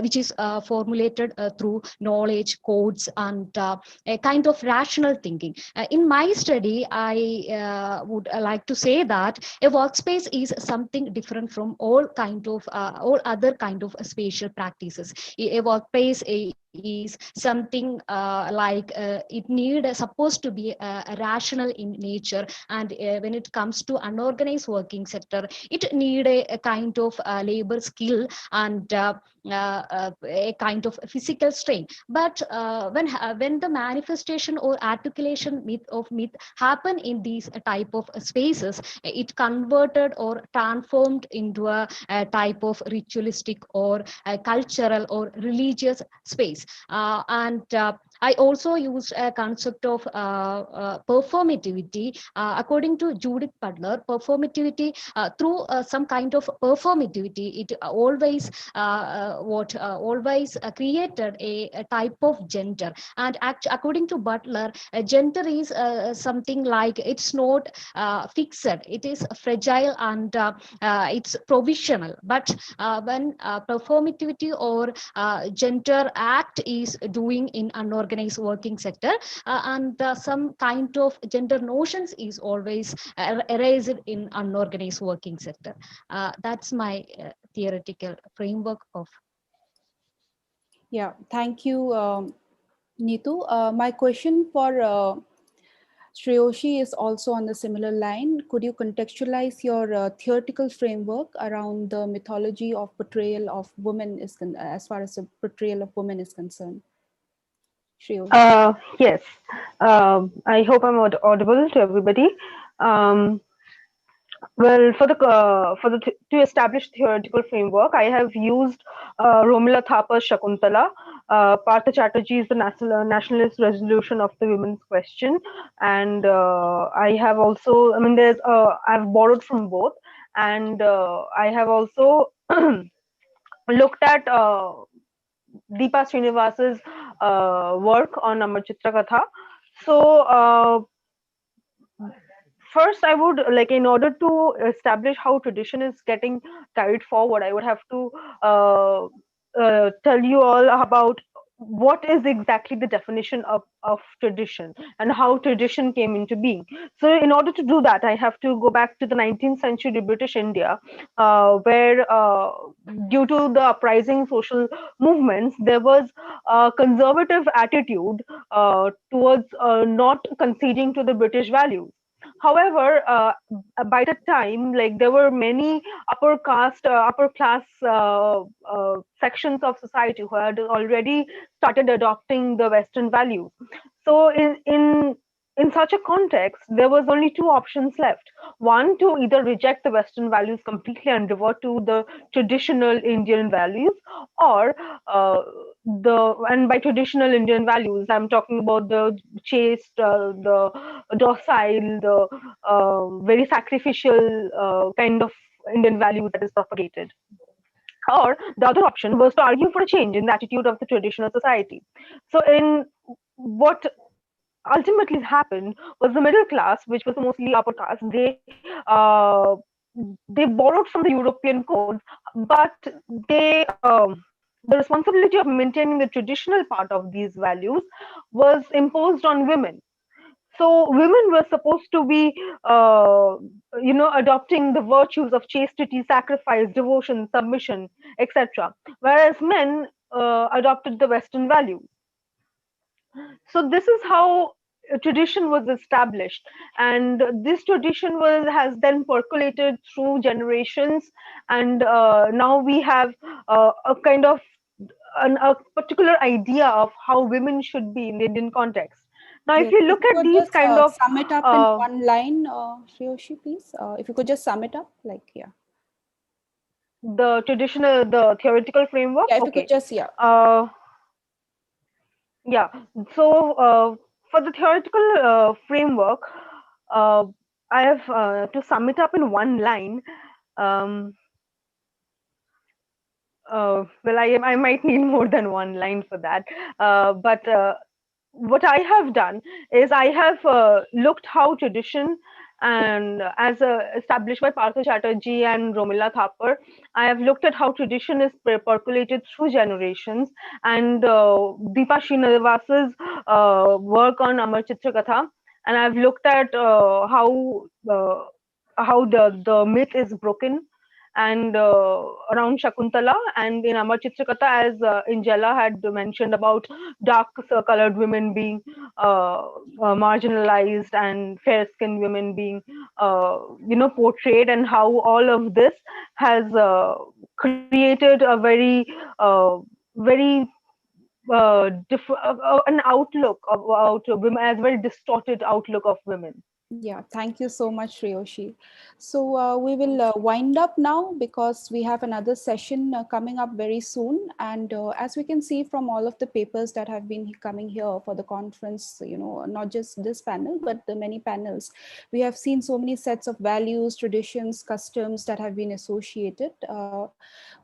which is formulated through knowledge, codes, and a kind of rational thinking. In my study, I would like to say that a workspace is something different from all other kind of spatial practices. A workplace is something supposed to be rational in nature, and when it comes to unorganized working sector, it need a kind of labor skill and a kind of physical strain. But when the manifestation or articulation of myth happen in these type of spaces, it converted or transformed into a type of ritualistic or cultural or religious space. I also used a concept of performativity. According to Judith Butler, performativity, through some kind of performativity, it always created a type of gender. And according to Butler, gender is something like, it's not fixed, it is fragile, and it's provisional. But when performativity or gender act is doing in unorganized unorganized working sector, and some kind of gender notions is always erased in unorganized working sector. That's my theoretical framework of. Yeah, thank you, Neetu. My question for Shreyoshi is also on the similar line. Could you contextualize your theoretical framework around the mythology of portrayal of women as far as the portrayal of women is concerned? Shreyoshi. Yes. I hope I'm audible to everybody. Well, to establish theoretical framework, I have used Romila Thapa's Shakuntala, Partha Chatterjee's The Nationalist Resolution of the Women's Question, and I have also, I mean, I've borrowed from both, and I have also looked at Deepa Srinivasa's work on Amar Chitra Katha. So first, I would like, in order to establish how tradition is getting carried forward, I would have to tell you all about what is exactly the definition of tradition and how tradition came into being. So in order to do that, I have to go back to the 19th century British India, where due to the uprising social movements, there was a conservative attitude towards not conceding to the British values. However, by the time, like, there were many upper class sections of society who had already started adopting the Western values. So in such a context, there was only two options left. One, to either reject the Western values completely and revert to the traditional Indian values, or and by traditional Indian values, I'm talking about the chaste, the docile, the very sacrificial kind of Indian value that is propagated. Or the other option was to argue for a change in the attitude of the traditional society. So in what ultimately happened was the middle class, which was mostly upper caste, they borrowed from the European codes, but the responsibility of maintaining the traditional part of these values was imposed on women. So women were supposed to be, adopting the virtues of chastity, sacrifice, devotion, submission, etc., whereas men adopted the Western values. So this is how a tradition was established, and this tradition has then percolated through generations, and now we have a kind of a particular idea of how women should be in the Indian context. Now, if you look at these kind of sum it up in one line, Shreyoshi, please. If you could just sum it up, like, yeah. The theoretical framework. Yeah, if you could just, yeah. Yeah. So for the theoretical framework, I have to sum it up in one line. Well, I might need more than one line for that. But what I have done is I have looked how tradition, and as established by Partha Chatterjee and Romila Thapar, I have looked at how tradition is percolated through generations, and Deepa Srinivasa's work on Amar Chitra Katha, and I've looked at how the myth is broken, and around Shakuntala, and in Amar Chitra Katha, as Ingela had mentioned about dark colored women being marginalized and fair skinned women being portrayed, and how all of this has created a very an outlook about women, as very distorted outlook of women. Yeah, thank you so much, Shreyoshi. So we will wind up now, because we have another session coming up very soon. And as we can see from all of the papers that have been coming here for the conference, not just this panel, but the many panels, we have seen so many sets of values, traditions, customs that have been associated,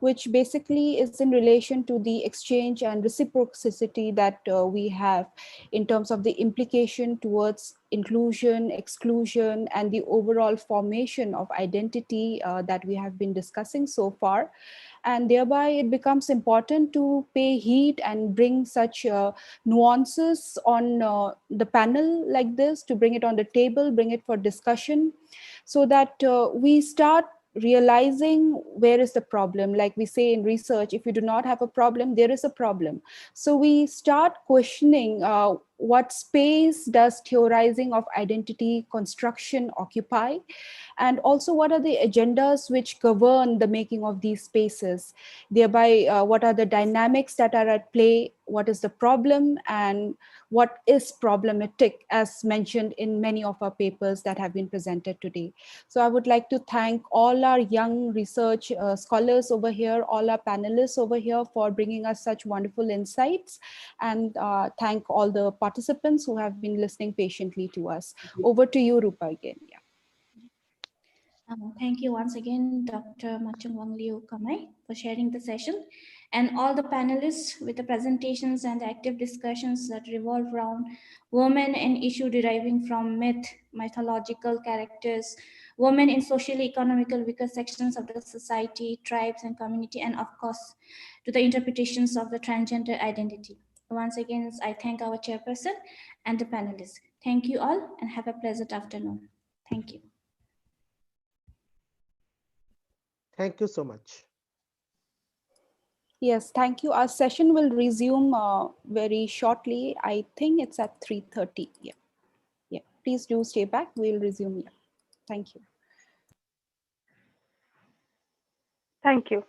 which basically is in relation to the exchange and reciprocity that we have in terms of the implication towards inclusion, exclusion, and the overall formation of identity that we have been discussing so far. and thereby it becomes important to pay heed and bring such nuances on the panel like this, to bring it on the table, bring it for discussion, so that we start realizing where is the problem. Like we say in research, if you do not have a problem, there is a problem. So we start questioning what space does theorizing of identity construction occupy, and also what are the agendas which govern the making of these spaces, thereby what are the dynamics that are at play, what is the problem, and what is problematic, as mentioned in many of our papers that have been presented today. So I would like to thank all our young research scholars over here, all our panelists over here for bringing us such wonderful insights, and thank all the participants who have been listening patiently to us. Over to you, Rupa, again. Yeah. Thank you once again, Dr. Machungwang Liu Kamai, for sharing the session, and all the panelists with the presentations and the active discussions that revolve around women and issue deriving from myth, mythological characters, women in socially economical weaker sections of the society, tribes and community, and of course, to the interpretations of the transgender identity. Once again, I thank our chairperson and the panelists. Thank you all and have a pleasant afternoon. Thank you. Thank you so much. Yes, thank you. Our session will resume very shortly. I think it's at 3:30. Yeah. Yeah. Please do stay back. We'll resume. Yeah. Thank you. Thank you.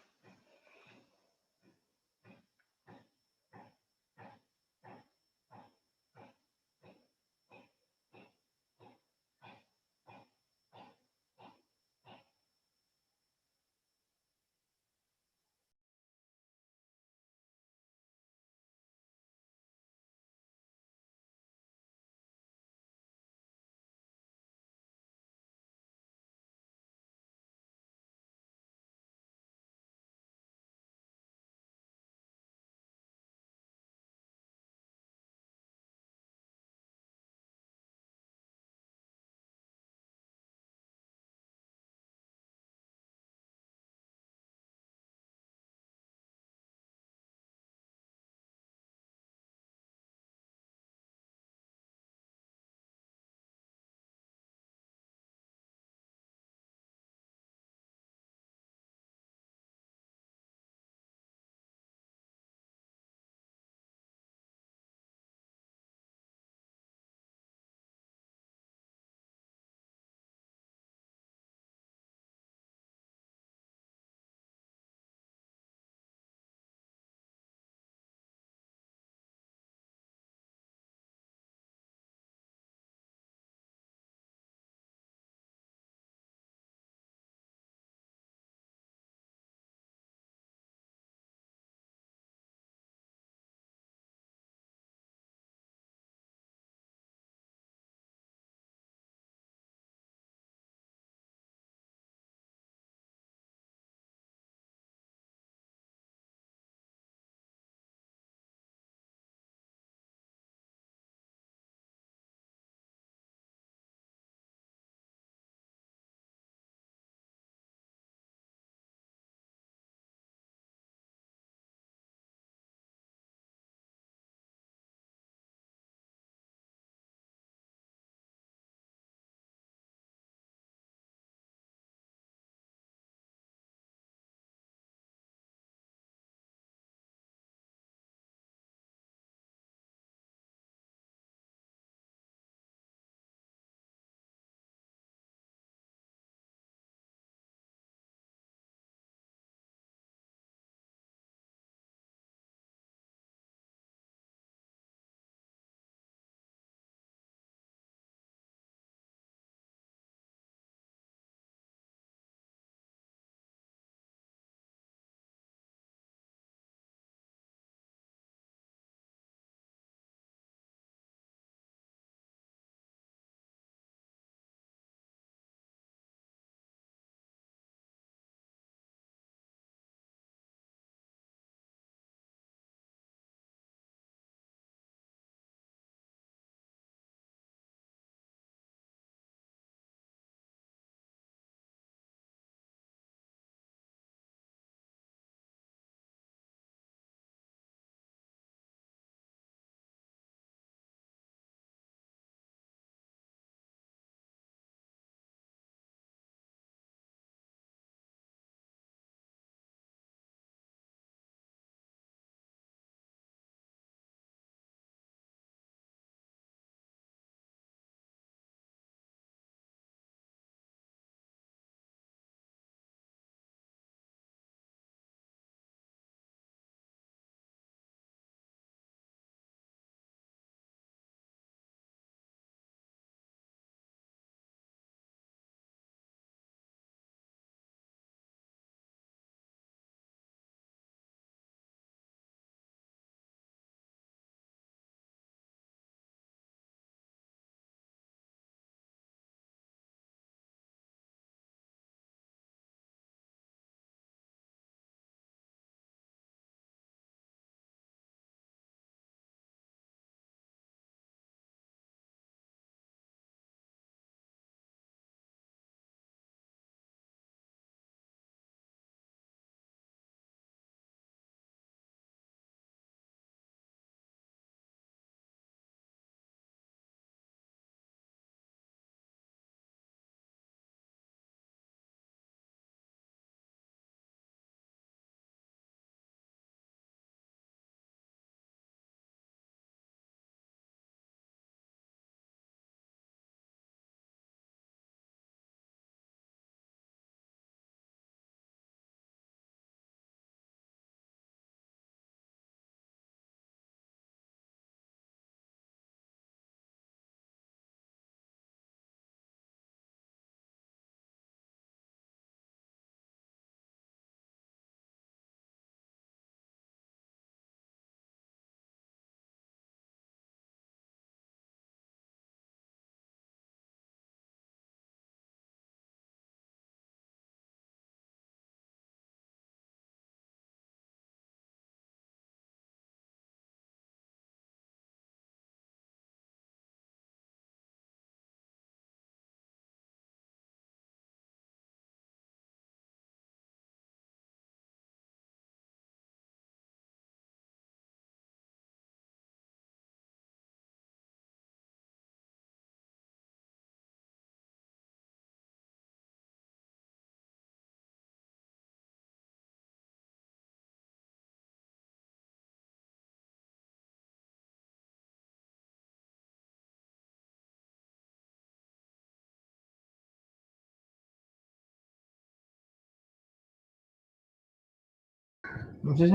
Good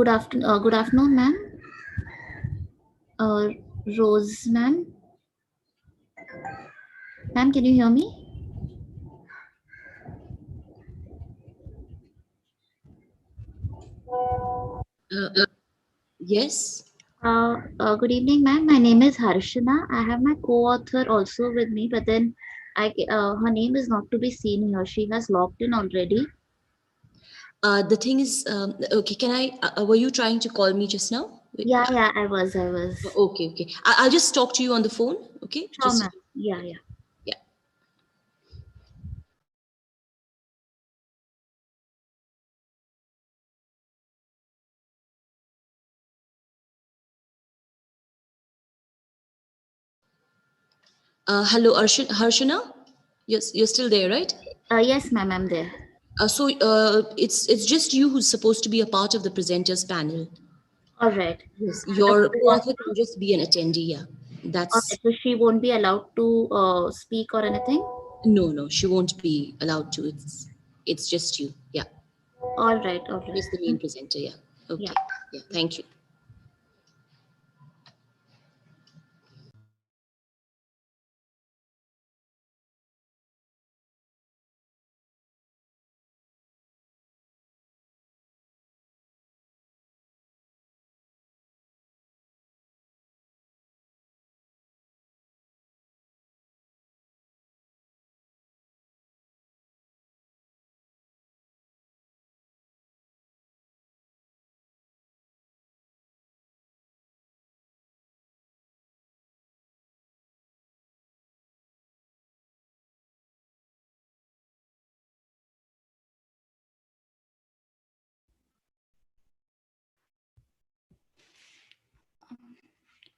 afternoon, ma'am. Rose, ma'am. Ma'am, can you hear me? Yes. Good evening, ma'am. My name is Harshana. I have my co-author also with me, but then her name is not to be seen here. She has logged in already. The thing is, okay, can I, were you trying to call me just now? Yeah, I was. Okay. I'll just talk to you on the phone, okay? Sure, Just, ma'am. Yeah. Yeah. Hello, Harshana? Yes, you're still there, right? Yes, ma'am, I'm there. So it's just you who's supposed to be a part of the presenters panel. All right. Yes, your co-author can just be an attendee. Yeah, that's. Okay, so she won't be allowed to speak or anything. No, she won't be allowed to. It's just you. Yeah. All right. Just the main presenter. Yeah. Okay. Yeah. Thank you.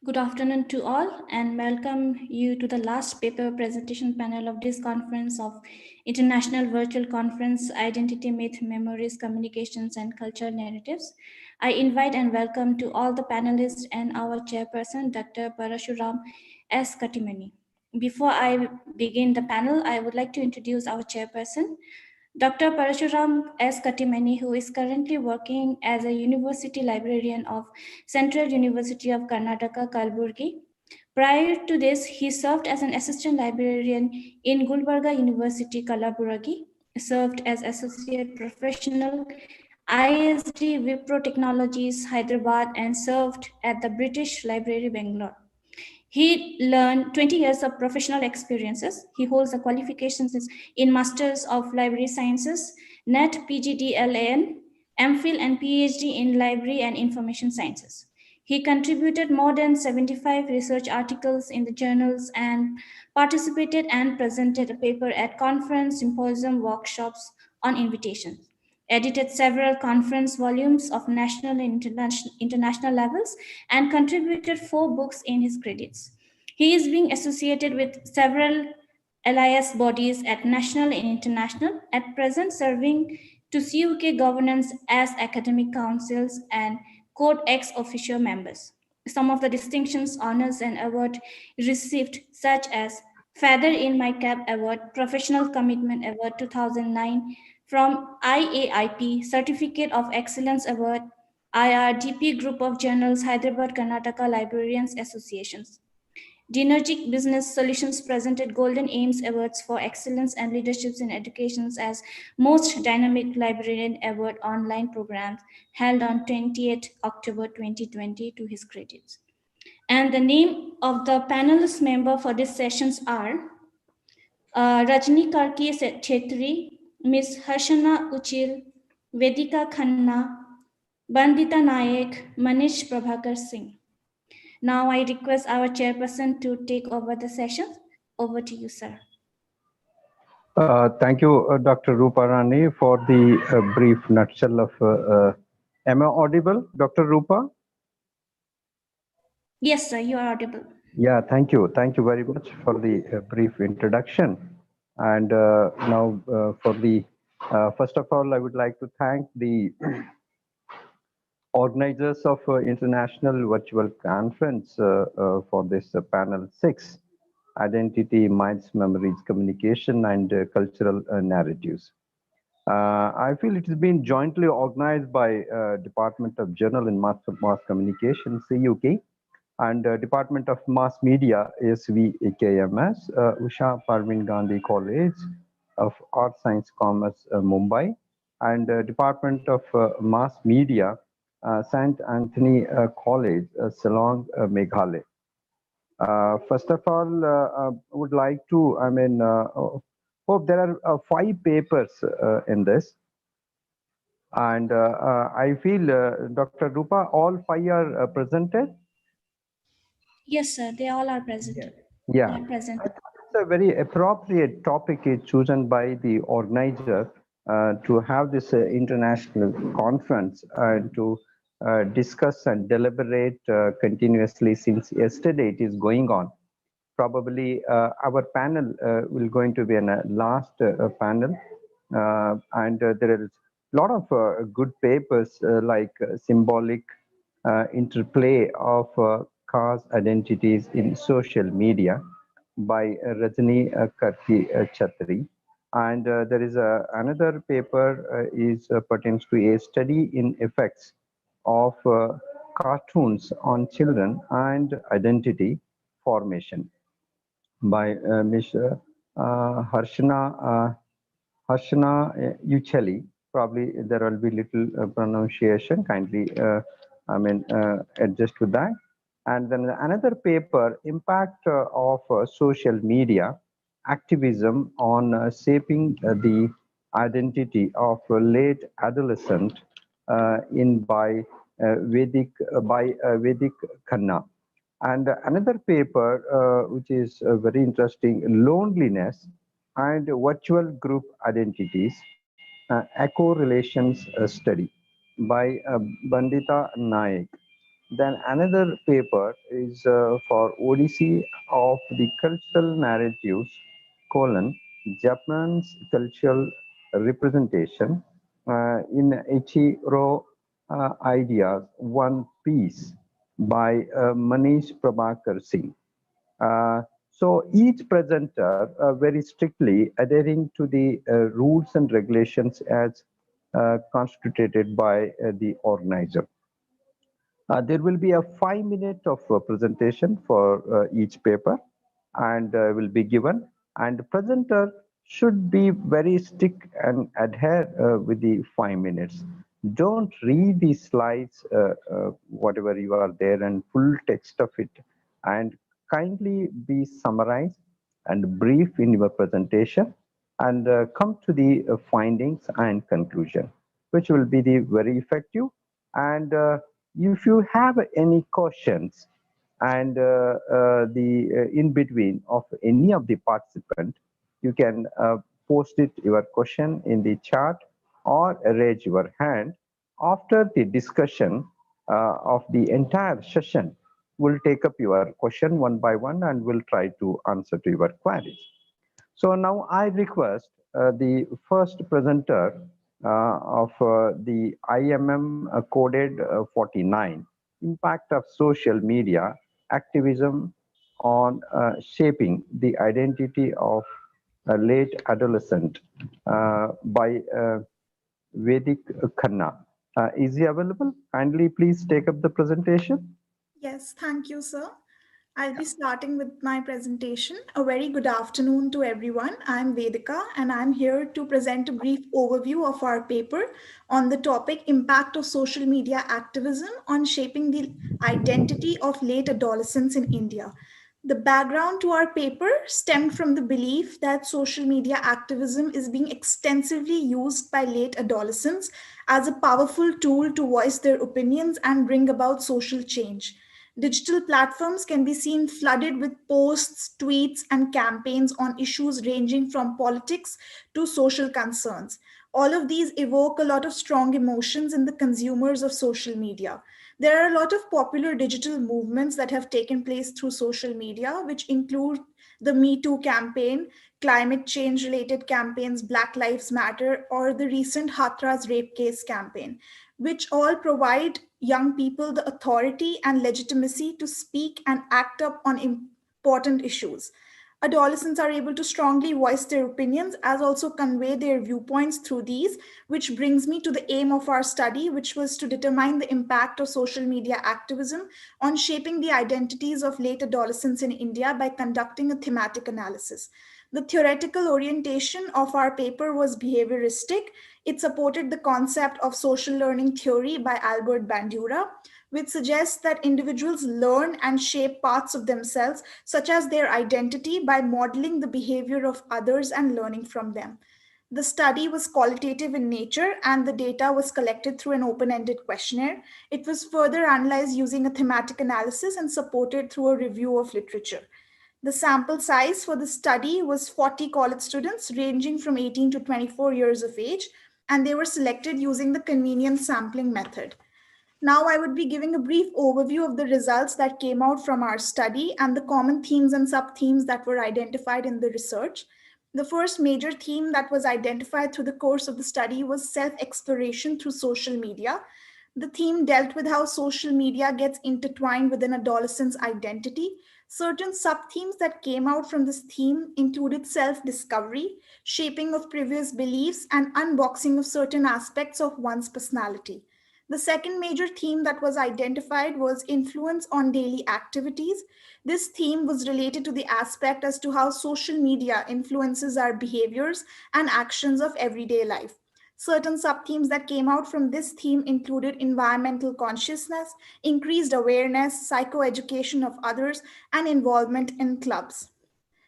Good afternoon to all, and welcome you to the last paper presentation panel of this conference of International Virtual Conference Identity, Myth, Memories, Communications, and Culture Narratives. I invite and welcome to all the panelists and our chairperson, Dr. Parashuram S. Katimani. Before I begin the panel, I would like to introduce our chairperson, Dr. Parashuram S. Katimani, who is currently working as a university librarian of Central University of Karnataka, Kalburgi. Prior to this, he served as an assistant librarian in Gulbarga University, Kalaburagi, served as associate professional ISD Wipro Technologies, Hyderabad, and served at the British Library, Bangalore. He learned 20 years of professional experiences. He holds the qualifications in Masters of Library Sciences, NET, PGDLAN, MPhil, and PhD in Library and Information Sciences. He contributed more than 75 research articles in the journals and participated and presented a paper at conference, symposium, workshops on invitation. Edited several conference volumes of national and international levels, and contributed 4 books in his credits. He is being associated with several LIS bodies at national and international, at present serving to CUK governance as academic councils and Code ex officio members. Some of the distinctions, honors, and awards received, such as Feather in My Cap Award, Professional Commitment Award 2009 from IAIP, Certificate of Excellence Award, IRDP Group of Journals, Hyderabad, Karnataka Librarians Associations. Dinergic Business Solutions presented Golden Aims Awards for Excellence and Leaderships in Education as Most Dynamic Librarian Award online programs held on 28th October 2020 to his credits. And the name of the panelist member for these sessions are Rajni Karki Chetri, Ms. Harshana Uchil, Vedika Khanna, Bandita Nayak, Manish Prabhakar Singh. Now I request our chairperson to take over the session. Over to you, sir. Thank you, Dr. Rupa Rani, for the brief nutshell of. Am I audible, Dr. Rupa? Yes, sir, you are audible. Yeah, thank you. Thank you very much for the brief introduction. And now for the, first of all, I would like to thank the organizers of International Virtual Conference for this panel 6, Identity, Minds, Memories, Communication, and Cultural Narratives. I feel it has been jointly organized by Department of Journal and Mass Communication, CUK, and Department of Mass Media, SVKMS, Usha Parvin Gandhi College of Art, Science, Commerce, Mumbai, and Department of Mass Media, St. Anthony College, Shillong, Meghalaya. First of all, I would like to, hope there are 5 papers in this. And I feel, Dr. Rupa, all 5 are presented. Yes, sir. They all are present. Yeah, They are present. I thought it's a very appropriate topic is chosen by the organizer to have this international conference and to discuss and deliberate continuously since yesterday it is going on. Probably our panel will going to be a last panel, and there is a lot of good papers like symbolic interplay of cause identities in social media by Rajni Karti Chatri. And there is another paper pertains to a study in effects of cartoons on children and identity formation by Ms. Harshana Ucheli. Probably there will be little pronunciation. Kindly, adjust to that. And then another paper, impact of social media activism on shaping the identity of late adolescent by Vedic Khanna. And another paper, which is very interesting, loneliness and virtual group identities, echo relations study by Bandita Naik. Then another paper is for Odyssey of the cultural narratives, Japan's cultural representation in Ichiro Ideas, One Piece by Manish Prabhakar Singh. So each presenter very strictly adhering to the rules and regulations as constituted by the organizer. There will be a 5 minute of presentation for each paper and will be given, and the presenter should be very strict and adhere with the 5 minutes. Don't read the slides, whatever you are there and full text of it, and kindly be summarized and brief in your presentation and come to the findings and conclusion, which will be the very effective. And if you have any questions and in between of any of the participant, you can post it your question in the chat or raise your hand. After the discussion of the entire session, we'll take up your question one by one and we'll try to answer to your queries. So now I request the first presenter of the IMM coded 49, impact of social media activism on shaping the identity of a late adolescent by Vedic Khanna. Is he available? Kindly please take up the presentation. Yes, thank you, sir. I'll be starting with my presentation. A very good afternoon to everyone. I'm Vedika and I'm here to present a brief overview of our paper on the topic Impact of Social Media Activism on Shaping the Identity of Late Adolescents in India. The background to our paper stemmed from the belief that social media activism is being extensively used by late adolescents as a powerful tool to voice their opinions and bring about social change. Digital platforms can be seen flooded with posts, tweets, and campaigns on issues ranging from politics to social concerns. All of these evoke a lot of strong emotions in the consumers of social media. There are a lot of popular digital movements that have taken place through social media, which include the Me Too campaign, climate change related campaigns, Black Lives Matter, or the recent Hathras rape case campaign, which all provide young people the authority and legitimacy to speak and act up on important issues. Adolescents are able to strongly voice their opinions as also convey their viewpoints through these, which brings me to the aim of our study, which was to determine the impact of social media activism on shaping the identities of late adolescents in India by conducting a thematic analysis. The theoretical orientation of our paper was behavioristic. It supported the concept of social learning theory by Albert Bandura, which suggests that individuals learn and shape parts of themselves, such as their identity, by modeling the behavior of others and learning from them. The study was qualitative in nature and the data was collected through an open-ended questionnaire. It was further analyzed using a thematic analysis and supported through a review of literature. The sample size for the study was 40 college students ranging from 18 to 24 years of age, and they were selected using the convenience sampling method. Now I would be giving a brief overview of the results that came out from our study and the common themes and sub-themes that were identified in the research. The first major theme that was identified through the course of the study was self-exploration through social media. The theme dealt with how social media gets intertwined with an adolescent's identity. Certain sub-themes that came out from this theme included self-discovery, shaping of previous beliefs, and unboxing of certain aspects of one's personality. The second major theme that was identified was influence on daily activities. This theme was related to the aspect as to how social media influences our behaviors and actions of everyday life. Certain sub-themes that came out from this theme included environmental consciousness, increased awareness, psychoeducation of others, and involvement in clubs.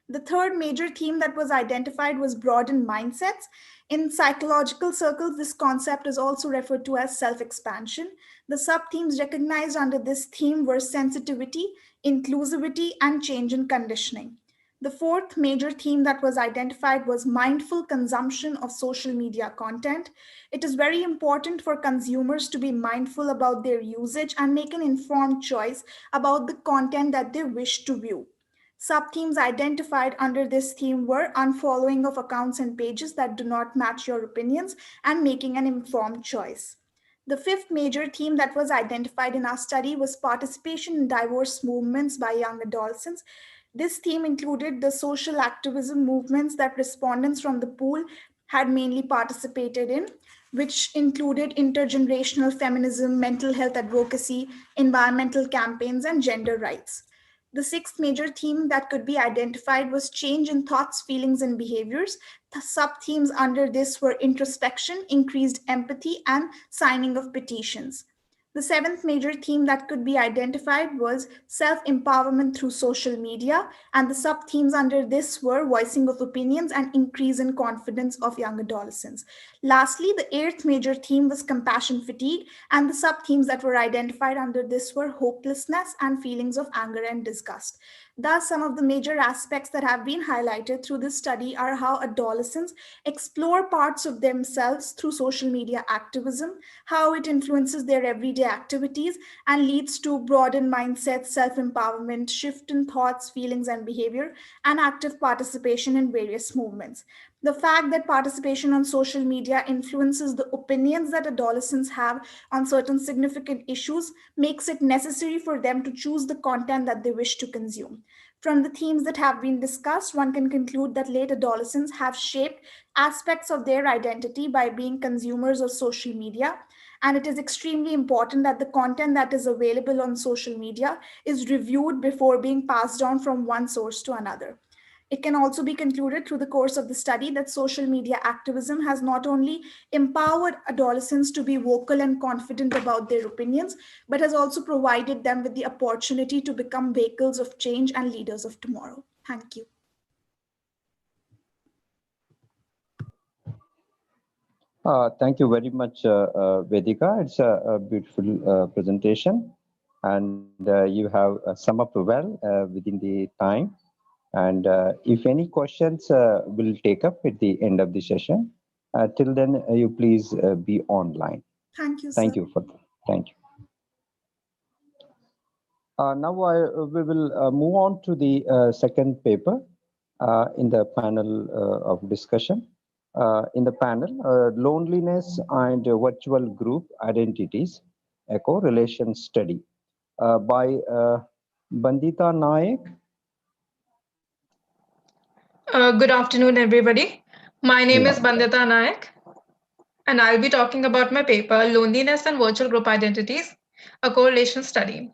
The third major theme that was identified was broadened mindsets. In psychological circles, this concept is also referred to as self-expansion. The sub-themes recognized under this theme were sensitivity, inclusivity, and change in conditioning. The fourth major theme that was identified was mindful consumption of social media content. It is very important for consumers to be mindful about their usage and make an informed choice about the content that they wish to view. Sub-themes identified under this theme were unfollowing of accounts and pages that do not match your opinions and making an informed choice. The fifth major theme that was identified in our study was participation in diverse movements by young adolescents. This theme included the social activism movements that respondents from the pool had mainly participated in, which included intergenerational feminism, mental health advocacy, environmental campaigns, and gender rights. The sixth major theme that could be identified was change in thoughts, feelings, and behaviors. The sub-themes under this were introspection, increased empathy, and signing of petitions. The seventh major theme that could be identified was self-empowerment through social media, and the sub-themes under this were voicing of opinions and increase in confidence of young adolescents. Lastly, the eighth major theme was compassion fatigue, and the sub-themes that were identified under this were hopelessness and feelings of anger and disgust. Thus, some of the major aspects that have been highlighted through this study are how adolescents explore parts of themselves through social media activism, how it influences their everyday activities and leads to broadened mindsets, self-empowerment, shift in thoughts, feelings, and behavior, and active participation in various movements. The fact that participation on social media influences the opinions that adolescents have on certain significant issues makes it necessary for them to choose the content that they wish to consume. From the themes that have been discussed, one can conclude that late adolescents have shaped aspects of their identity by being consumers of social media. And it is extremely important that the content that is available on social media is reviewed before being passed on from one source to another. It can also be concluded through the course of the study that social media activism has not only empowered adolescents to be vocal and confident about their opinions, but has also provided them with the opportunity to become vehicles of change and leaders of tomorrow. Thank you. Thank you very much, Vedika. It's a beautiful presentation, and you have summed up well within the time. And if any questions, we'll take up at the end of the session. Till then, you please be online. Thank you, Thank sir. you for that. Thank you. Now we will move on to the second paper in the panel of discussion. In the panel, Loneliness and Virtual Group Identities, a Correlation Study by Bandita Naik. Good afternoon, everybody. My name is Bandita Nayak, and I'll be talking about my paper, Loneliness and Virtual Group Identities, a Correlation Study.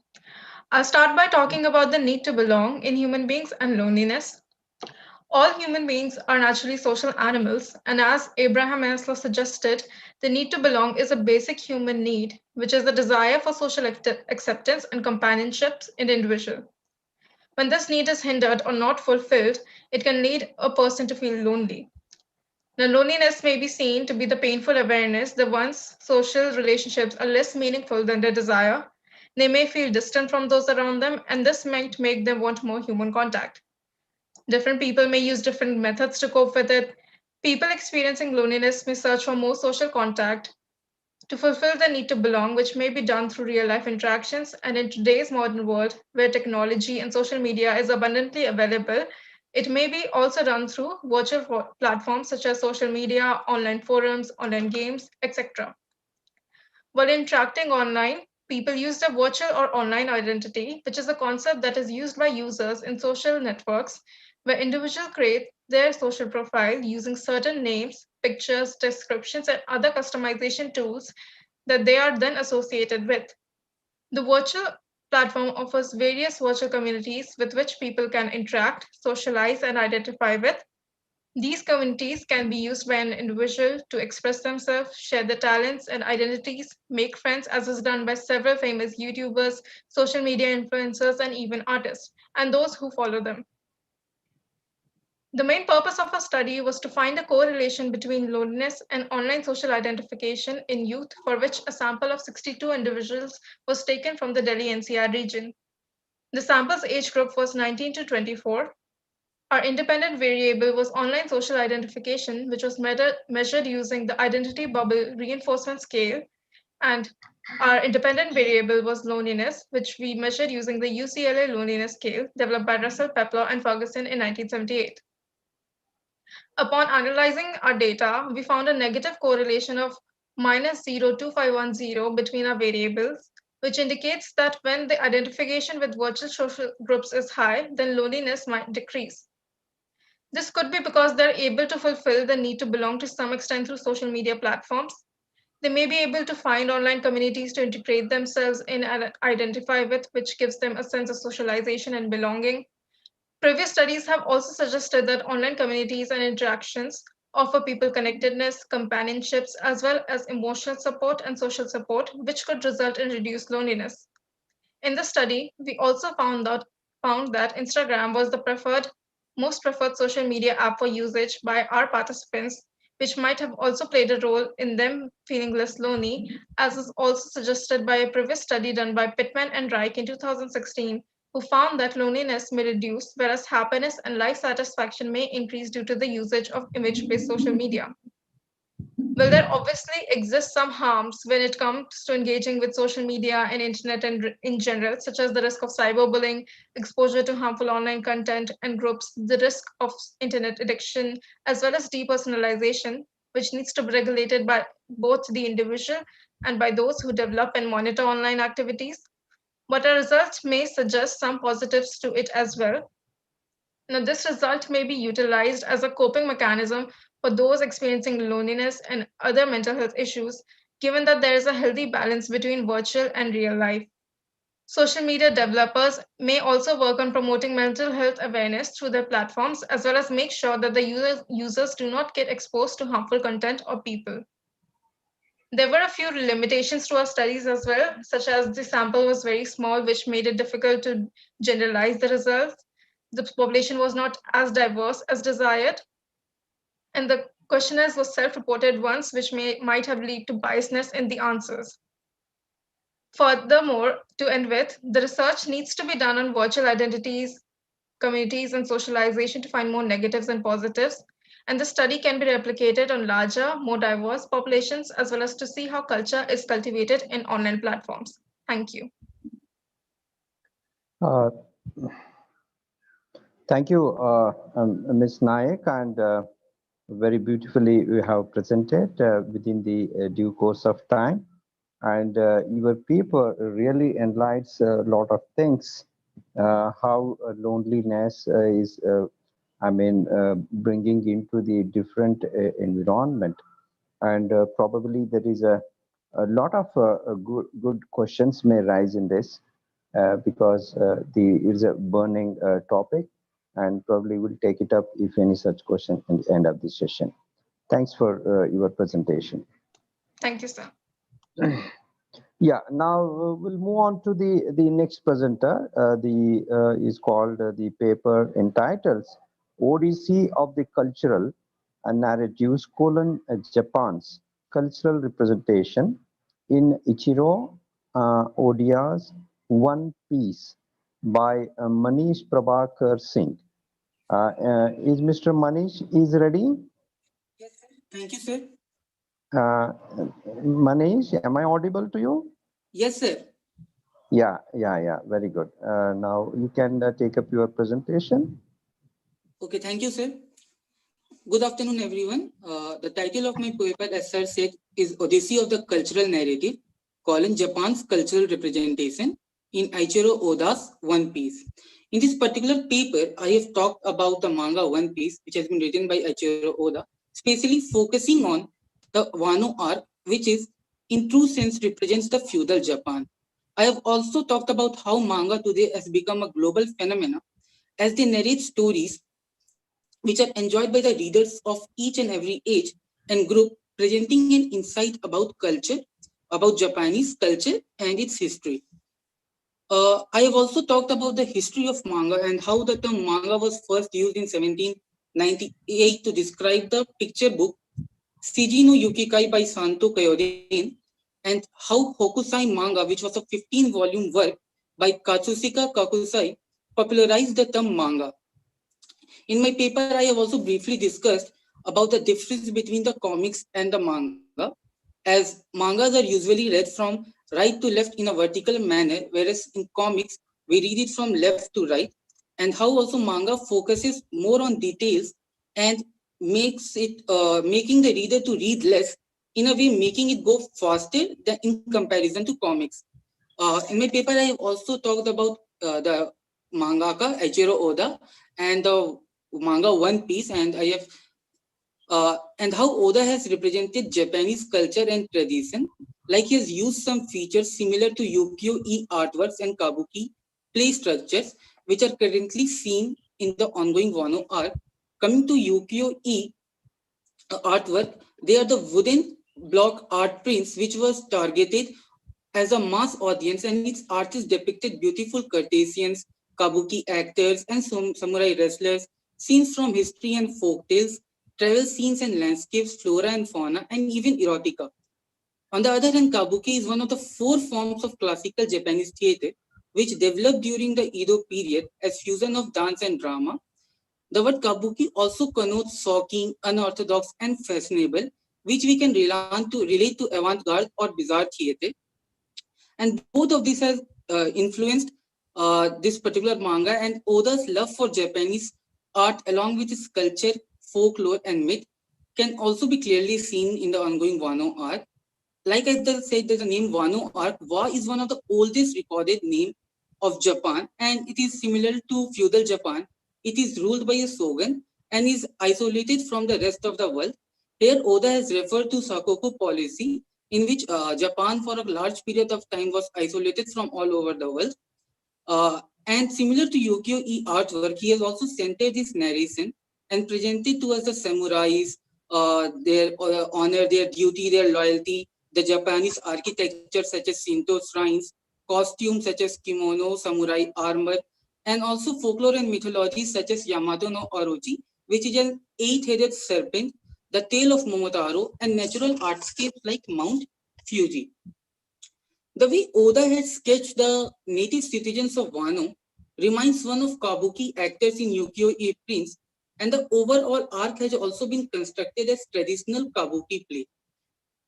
I'll start by talking about the need to belong in human beings and loneliness. All human beings are naturally social animals, and as Abraham Maslow suggested, the need to belong is a basic human need, which is the desire for social acceptance and companionships in the individual. When this need is hindered or not fulfilled, it can lead a person to feel lonely. Now, loneliness may be seen to be the painful awareness that one's social relationships are less meaningful than their desire. They may feel distant from those around them, and this might make them want more human contact. Different people may use different methods to cope with it. People experiencing loneliness may search for more social contact to fulfill the need to belong, which may be done through real life interactions. And in today's modern world, where technology and social media is abundantly available, it may be also done through virtual platforms such as social media, online forums, online games, etc. While interacting online, people use their virtual or online identity, which is a concept that is used by users in social networks, where individuals create their social profile using certain names, pictures, descriptions, and other customization tools that they are then associated with. The virtual platform offers various virtual communities with which people can interact, socialize, and identify with. These communities can be used by an individual to express themselves, share their talents and identities, make friends, as is done by several famous YouTubers, social media influencers, and even artists, and those who follow them. The main purpose of our study was to find a correlation between loneliness and online social identification in youth, for which a sample of 62 individuals was taken from the Delhi NCR region. The sample's age group was 19 to 24. Our independent variable was online social identification, which was measured using the identity bubble reinforcement scale, and our independent variable was loneliness, which we measured using the UCLA loneliness scale developed by Russell, Pepler, and Ferguson in 1978. Upon analyzing our data, we found a negative correlation of minus 0.2510 between our variables, which indicates that when the identification with virtual social groups is high, then loneliness might decrease. This could be because they're able to fulfill the need to belong to some extent through social media platforms. They may be able to find online communities to integrate themselves in and identify with, which gives them a sense of socialization and belonging. Previous studies have also suggested that online communities and interactions offer people connectedness, companionships, as well as emotional support and social support, which could result in reduced loneliness. In the study, we also found that Instagram was the most preferred social media app for usage by our participants, which might have also played a role in them feeling less lonely, as is also suggested by a previous study done by Pittman and Reich in 2016, who found that loneliness may reduce, whereas happiness and life satisfaction may increase due to the usage of image-based social media. Well, there obviously exists some harms when it comes to engaging with social media and internet and in general, such as the risk of cyberbullying, exposure to harmful online content and groups, the risk of internet addiction, as well as depersonalization, which needs to be regulated by both the individual and by those who develop and monitor online activities. But our results may suggest some positives to it as well. Now, this result may be utilized as a coping mechanism for those experiencing loneliness and other mental health issues, given that there is a healthy balance between virtual and real life. Social media developers may also work on promoting mental health awareness through their platforms, as well as make sure that the users do not get exposed to harmful content or people. There were a few limitations to our studies as well, such as the sample was very small, which made it difficult to generalize the results. The population was not as diverse as desired, and the questionnaires were self-reported ones, which might have led to biasness in the answers. Furthermore, to end with, the research needs to be done on virtual identities, communities, and socialization to find more negatives and positives. And the study can be replicated on larger, more diverse populations, as well as to see how culture is cultivated in online platforms. Thank you. Thank you, Ms. Nayak, and very beautifully you have presented within the due course of time. And your paper really enlightens a lot of things, how loneliness is bringing into the different environment. And probably there is a lot of good questions may rise in this because it's a burning topic, and probably we'll take it up if any such question in the end of this session. Thanks for your presentation. Thank you, sir. Yeah, now we'll move on to the next presenter. Is called the paper entitled Odyssey of the Cultural Narratives: Japan's Cultural Representation in Ichiro Oda's One Piece by Manish Prabhakar Singh. Is Mr. Manish is ready? Yes, sir. Thank you, sir. Manish, am I audible to you? Yes, sir. Yeah, very good. Now you can take up your presentation. Okay, thank you, sir. Good afternoon, everyone. The title of my paper, as sir said, is Odyssey of the Cultural Narrative, Japan's Cultural Representation in Eiichiro Oda's One Piece. In this particular paper, I have talked about the manga One Piece, which has been written by Eiichiro Oda, especially focusing on the Wano arc, which is in true sense represents the feudal Japan. I have also talked about how manga today has become a global phenomenon as they narrate stories which are enjoyed by the readers of each and every age and group, presenting an insight about culture, about Japanese culture and its history. I have also talked about the history of manga and how the term manga was first used in 1798 to describe the picture book Shiji no Yukikai by Santo Kyorin, and how Hokusai manga, which was a 15-volume work by Katsushika Kakusai, popularized the term manga. In my paper, I have also briefly discussed about the difference between the comics and the manga, as mangas are usually read from right to left in a vertical manner, whereas in comics, we read it from left to right, and how also manga focuses more on details and makes it making the reader to read less, in a way making it go faster than in comparison to comics. In my paper, I have also talked about the mangaka Eiichiro Oda and the manga One Piece, and I have and how Oda has represented Japanese culture and tradition. Like he has used some features similar to ukiyo-e artworks and kabuki play structures, which are currently seen in the ongoing Wano arc. Coming to ukiyo-e artwork, they are the wooden block art prints which was targeted as a mass audience, and its artists depicted beautiful courtesans, kabuki actors, and samurai wrestlers, scenes from history and folk tales, travel scenes and landscapes, flora and fauna, and even erotica. On the other hand, kabuki is one of the 4 forms of classical Japanese theatre which developed during the Edo period as fusion of dance and drama. The word kabuki also connotes shocking, unorthodox, and fashionable, which we can relate to avant-garde or bizarre theatre. And both of these has influenced this particular manga, and Oda's love for Japanese art along with its culture, folklore, and myth can also be clearly seen in the ongoing Wano arc. Like I said, the name Wano arc, Wa is one of the oldest recorded name of Japan, and it is similar to feudal Japan. It is ruled by a shogun and is isolated from the rest of the world. Here, Oda has referred to Sakoku policy, in which Japan for a large period of time was isolated from all over the world. And similar to ukiyo-e artwork, he has also centered his narration and presented to us the samurais, their honor, their duty, their loyalty, the Japanese architecture such as Shinto shrines, costumes such as kimono, samurai armor, and also folklore and mythology such as Yamato no Orochi, which is an 8-headed serpent, the tale of Momotaro, and natural artscapes like Mount Fuji. The way Oda had sketched the native citizens of Wano reminds one of kabuki actors in ukiyo-e prints, and the overall arc has also been constructed as traditional kabuki play.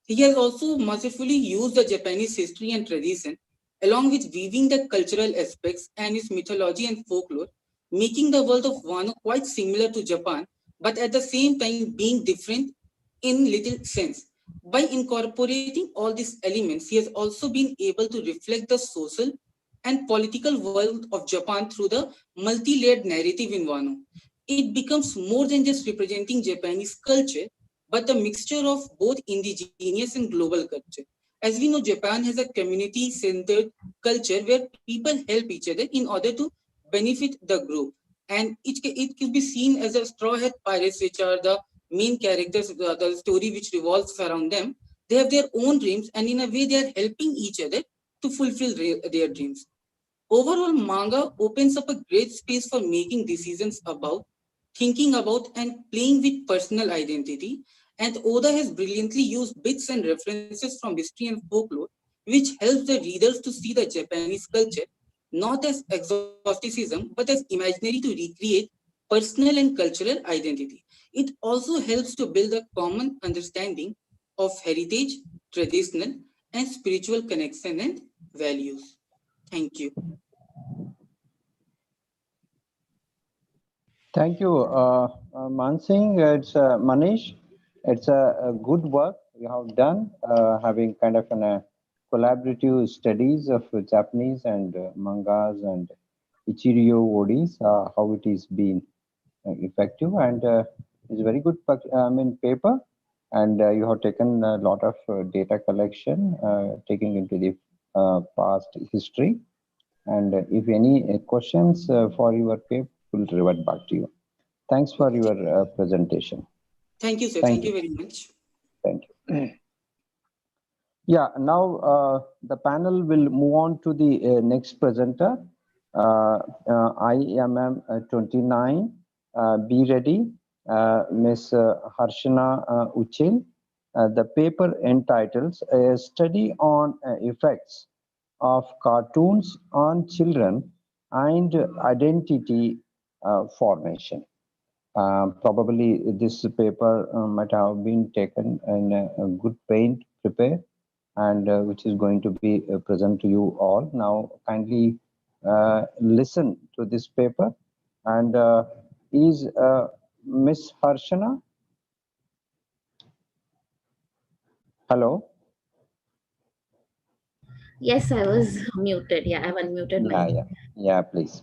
He has also mercifully used the Japanese history and tradition, along with weaving the cultural aspects and its mythology and folklore, making the world of Wano quite similar to Japan, but at the same time being different in little sense. By incorporating all these elements, he has also been able to reflect the social and political world of Japan through the multi-layered narrative in Wano. it becomes more than just representing Japanese culture, but a mixture of both indigenous and global culture. As we know, Japan has a community-centered culture where people help each other in order to benefit the group. And it could be seen as a straw hat pirates, which are the main characters, the story which revolves around them. They have their own dreams, and in a way, they are helping each other to fulfill their dreams. Overall, manga opens up a great space for making decisions about, thinking about, and playing with personal identity. And Oda has brilliantly used bits and references from history and folklore, which helps the readers to see the Japanese culture not as exoticism, but as imaginary to recreate personal and cultural identity. It also helps to build a common understanding of heritage, traditional, and spiritual connection and values. Thank you. Thank you, Mansingh. It's Manish. It's a good work you have done, having kind of an collaborative studies of Japanese and mangas and Ichiryo Odis, how it is being effective, and it's a very good paper, and you have taken a lot of data collection, taking into the past history, and if any questions for your paper, we'll revert back to you. Thanks for your presentation. Thank you, sir. Thank you very much. Thank you. Yeah, now the panel will move on to the next presenter. IMM 29, be ready, Ms. Harshana Uchil. The paper entitles A Study on Effects of Cartoons on Children and Identity Formation. Probably this paper might have been taken in a good paint prepare, and which is going to be present to you all. Now kindly listen to this paper, and is Miss Harshana? Hello? Yes, I was muted. Yeah, I've unmuted myself. Yeah, please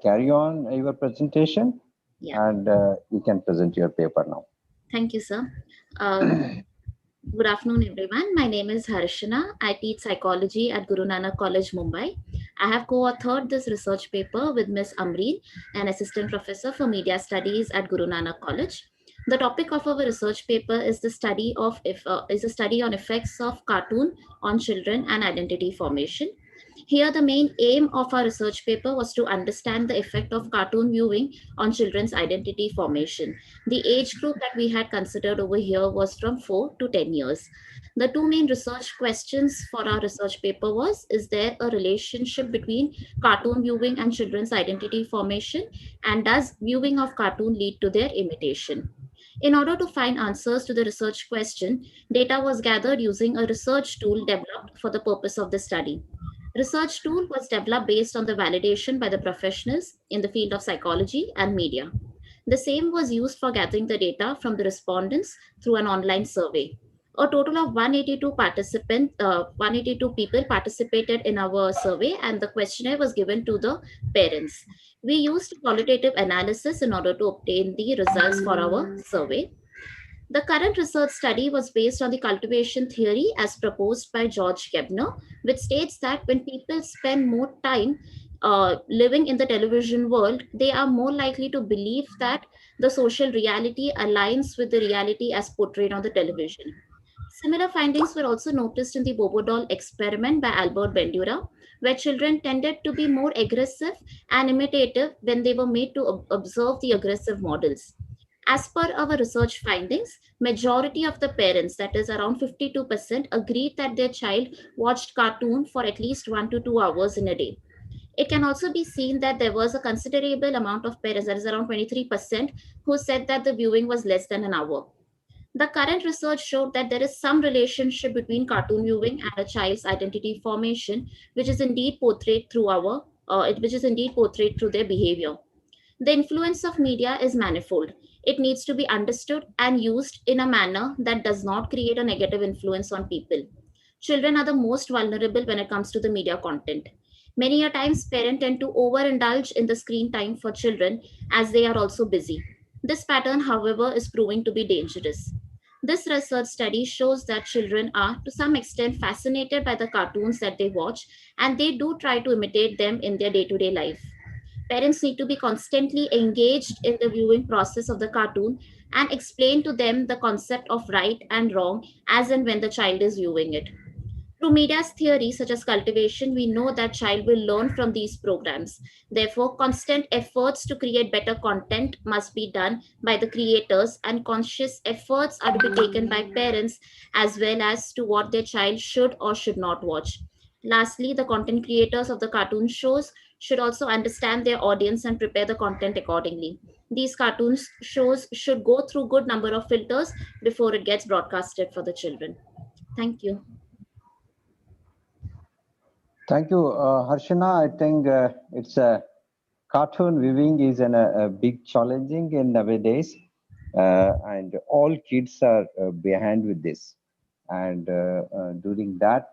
carry on your presentation. Yeah. And you can present your paper now. Thank you, sir. Good afternoon, everyone. My name is Harshana. I teach psychology at Guru Nanak College, Mumbai. I have co-authored this research paper with Ms. Amreen, an assistant professor for media studies at Guru Nanak College. The topic of our research paper is the study on effects of cartoon on children and identity formation. Here, the main aim of our research paper was to understand the effect of cartoon viewing on children's identity formation. The age group that we had considered over here was from 4 to 10 years. The two main research questions for our research paper was, is there a relationship between cartoon viewing and children's identity formation? And does viewing of cartoon lead to their imitation? In order to find answers to the research question, data was gathered using a research tool developed for the purpose of the study. Research tool was developed based on the validation by the professionals in the field of psychology and media. The same was used for gathering the data from the respondents through an online survey. A total of 182 people participated in our survey, and the questionnaire was given to the parents. We used qualitative analysis in order to obtain the results for our survey. The current research study was based on the cultivation theory as proposed by George Gebner, which states that when people spend more time living in the television world, they are more likely to believe that the social reality aligns with the reality as portrayed on the television. Similar findings were also noticed in the Bobo doll experiment by Albert Bandura, where children tended to be more aggressive and imitative when they were made to observe the aggressive models. As per our research findings, majority of the parents, that is around 52%, agreed that their child watched cartoon for at least 1 to 2 hours in a day. It can also be seen that there was a considerable amount of parents, that is around 23%, who said that the viewing was less than an hour. The current research showed that there is some relationship between cartoon viewing and a child's identity formation, which is indeed portrayed through their behavior. The influence of media is manifold. It needs to be understood and used in a manner that does not create a negative influence on people. Children are the most vulnerable when it comes to the media content. Many a times parents tend to overindulge in the screen time for children as they are also busy. This pattern, however, is proving to be dangerous. This research study shows that children are to some extent fascinated by the cartoons that they watch, and they do try to imitate them in their day-to-day life. Parents need to be constantly engaged in the viewing process of the cartoon and explain to them the concept of right and wrong as and when the child is viewing it. Through media's theory, such as cultivation, we know that child will learn from these programs. Therefore, constant efforts to create better content must be done by the creators, and conscious efforts are to be taken by parents as well as to what their child should or should not watch. Lastly, the content creators of the cartoon shows should also understand their audience and prepare the content accordingly. These cartoons shows should go through good number of filters before it gets broadcasted for the children. Thank you. Thank you, Harshana. I think it's a cartoon viewing is a big challenging in nowadays, and all kids are behind with this. And during that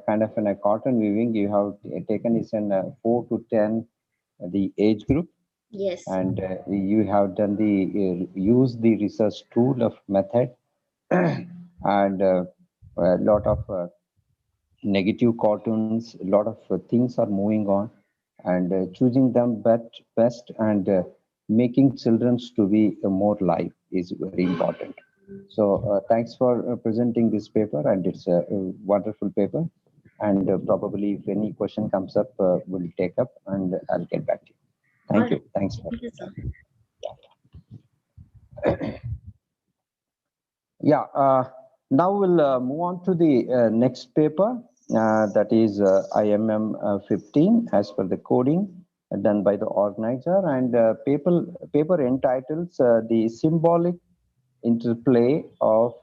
kind of a cartoon viewing, you have taken is in 4 to 10 the age group. Yes. And you have done the use the research tool of method and a lot of negative cartoons, a lot of things are moving on, and choosing them best and making children to be more live is very important. So thanks for presenting this paper, and it's a wonderful paper. And probably if any question comes up, we'll take up and I'll get back to you. Thank you. Thanks for yeah. Now we'll move on to the next paper. That is IMM 15 as per the coding done by the organizer, and paper entitled The Symbolic Interplay of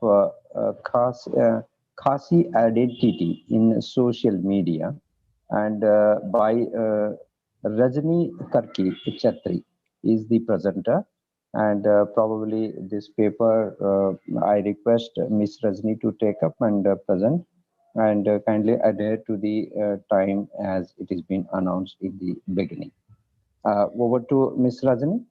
Khasi Identity in Social Media, and by Rajni Karki Chatri is the presenter. And probably this paper, I request Ms. Rajni to take up and present, and kindly adhere to the time as it has been announced in the beginning. Over to Ms. Rajni.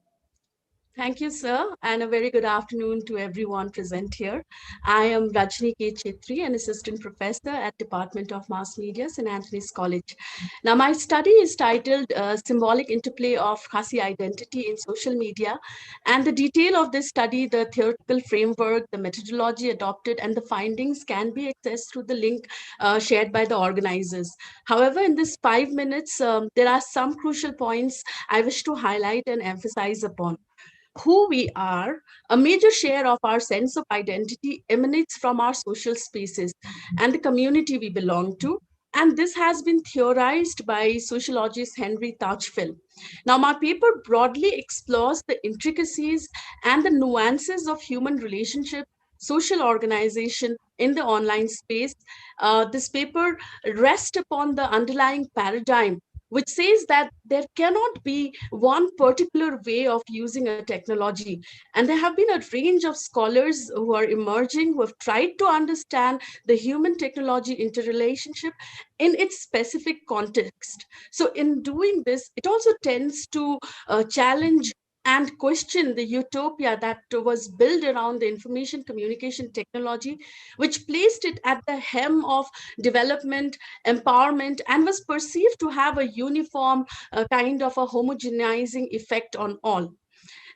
Thank you, sir, and a very good afternoon to everyone present here. I am Rajni K. Chetri, an assistant professor at Department of Mass Media, St. Anthony's College. Now, my study is titled Symbolic Interplay of Khasi Identity in Social Media, and the detail of this study, the theoretical framework, the methodology adopted, and the findings can be accessed through the link shared by the organizers. However, in this 5 minutes, there are some crucial points I wish to highlight and emphasize upon. Who we are, a major share of our sense of identity emanates from our social spaces and the community we belong to. And this has been theorized by sociologist Henry Tachfel. Now, my paper broadly explores the intricacies and the nuances of human relationship, social organization in the online space. This paper rests upon the underlying paradigm, which says that there cannot be one particular way of using a technology. And there have been a range of scholars who are emerging, who have tried to understand the human-technology interrelationship in its specific context. So in doing this, it also tends to challenge and question the utopia that was built around the information communication technology, which placed it at the helm of development, empowerment, and was perceived to have a uniform kind of a homogenizing effect on all.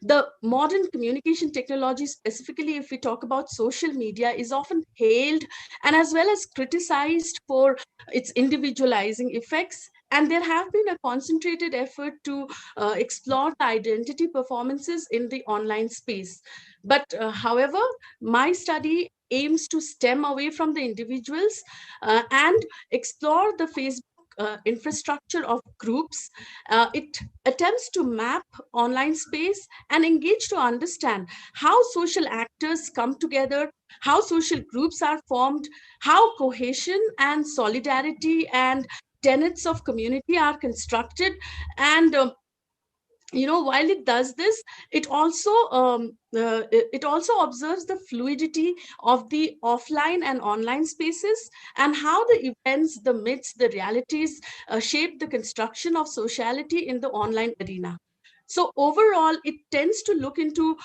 The modern communication technology, specifically if we talk about social media, is often hailed and as well as criticized for its individualizing effects. And there have been a concentrated effort to explore the identity performances in the online space. But however, my study aims to stem away from the individuals and explore the Facebook infrastructure of groups. It attempts to map online space and engage to understand how social actors come together, how social groups are formed, how cohesion and solidarity and tenets of community are constructed, and while it does this, it also observes the fluidity of the offline and online spaces, and how the events, the myths, the realities shape the construction of sociality in the online arena. So overall, it attempts to look into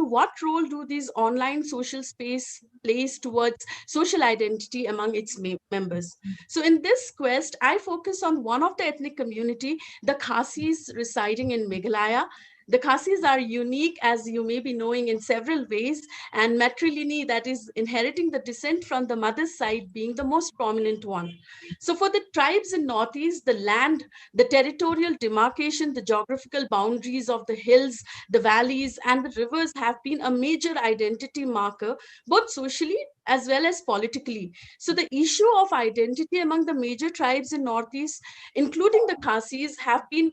what role do these online social space plays towards social identity among its members. So in this quest, I focus on one of the ethnic community, the Khasis residing in Meghalaya. The Khasis are unique, as you may be knowing, in several ways, and matrilineal, that is inheriting the descent from the mother's side, being the most prominent one. So for the tribes in Northeast, the land, the territorial demarcation, the geographical boundaries of the hills, the valleys, and the rivers have been a major identity marker, both socially as well as politically. So the issue of identity among the major tribes in Northeast, including the Khasis, have been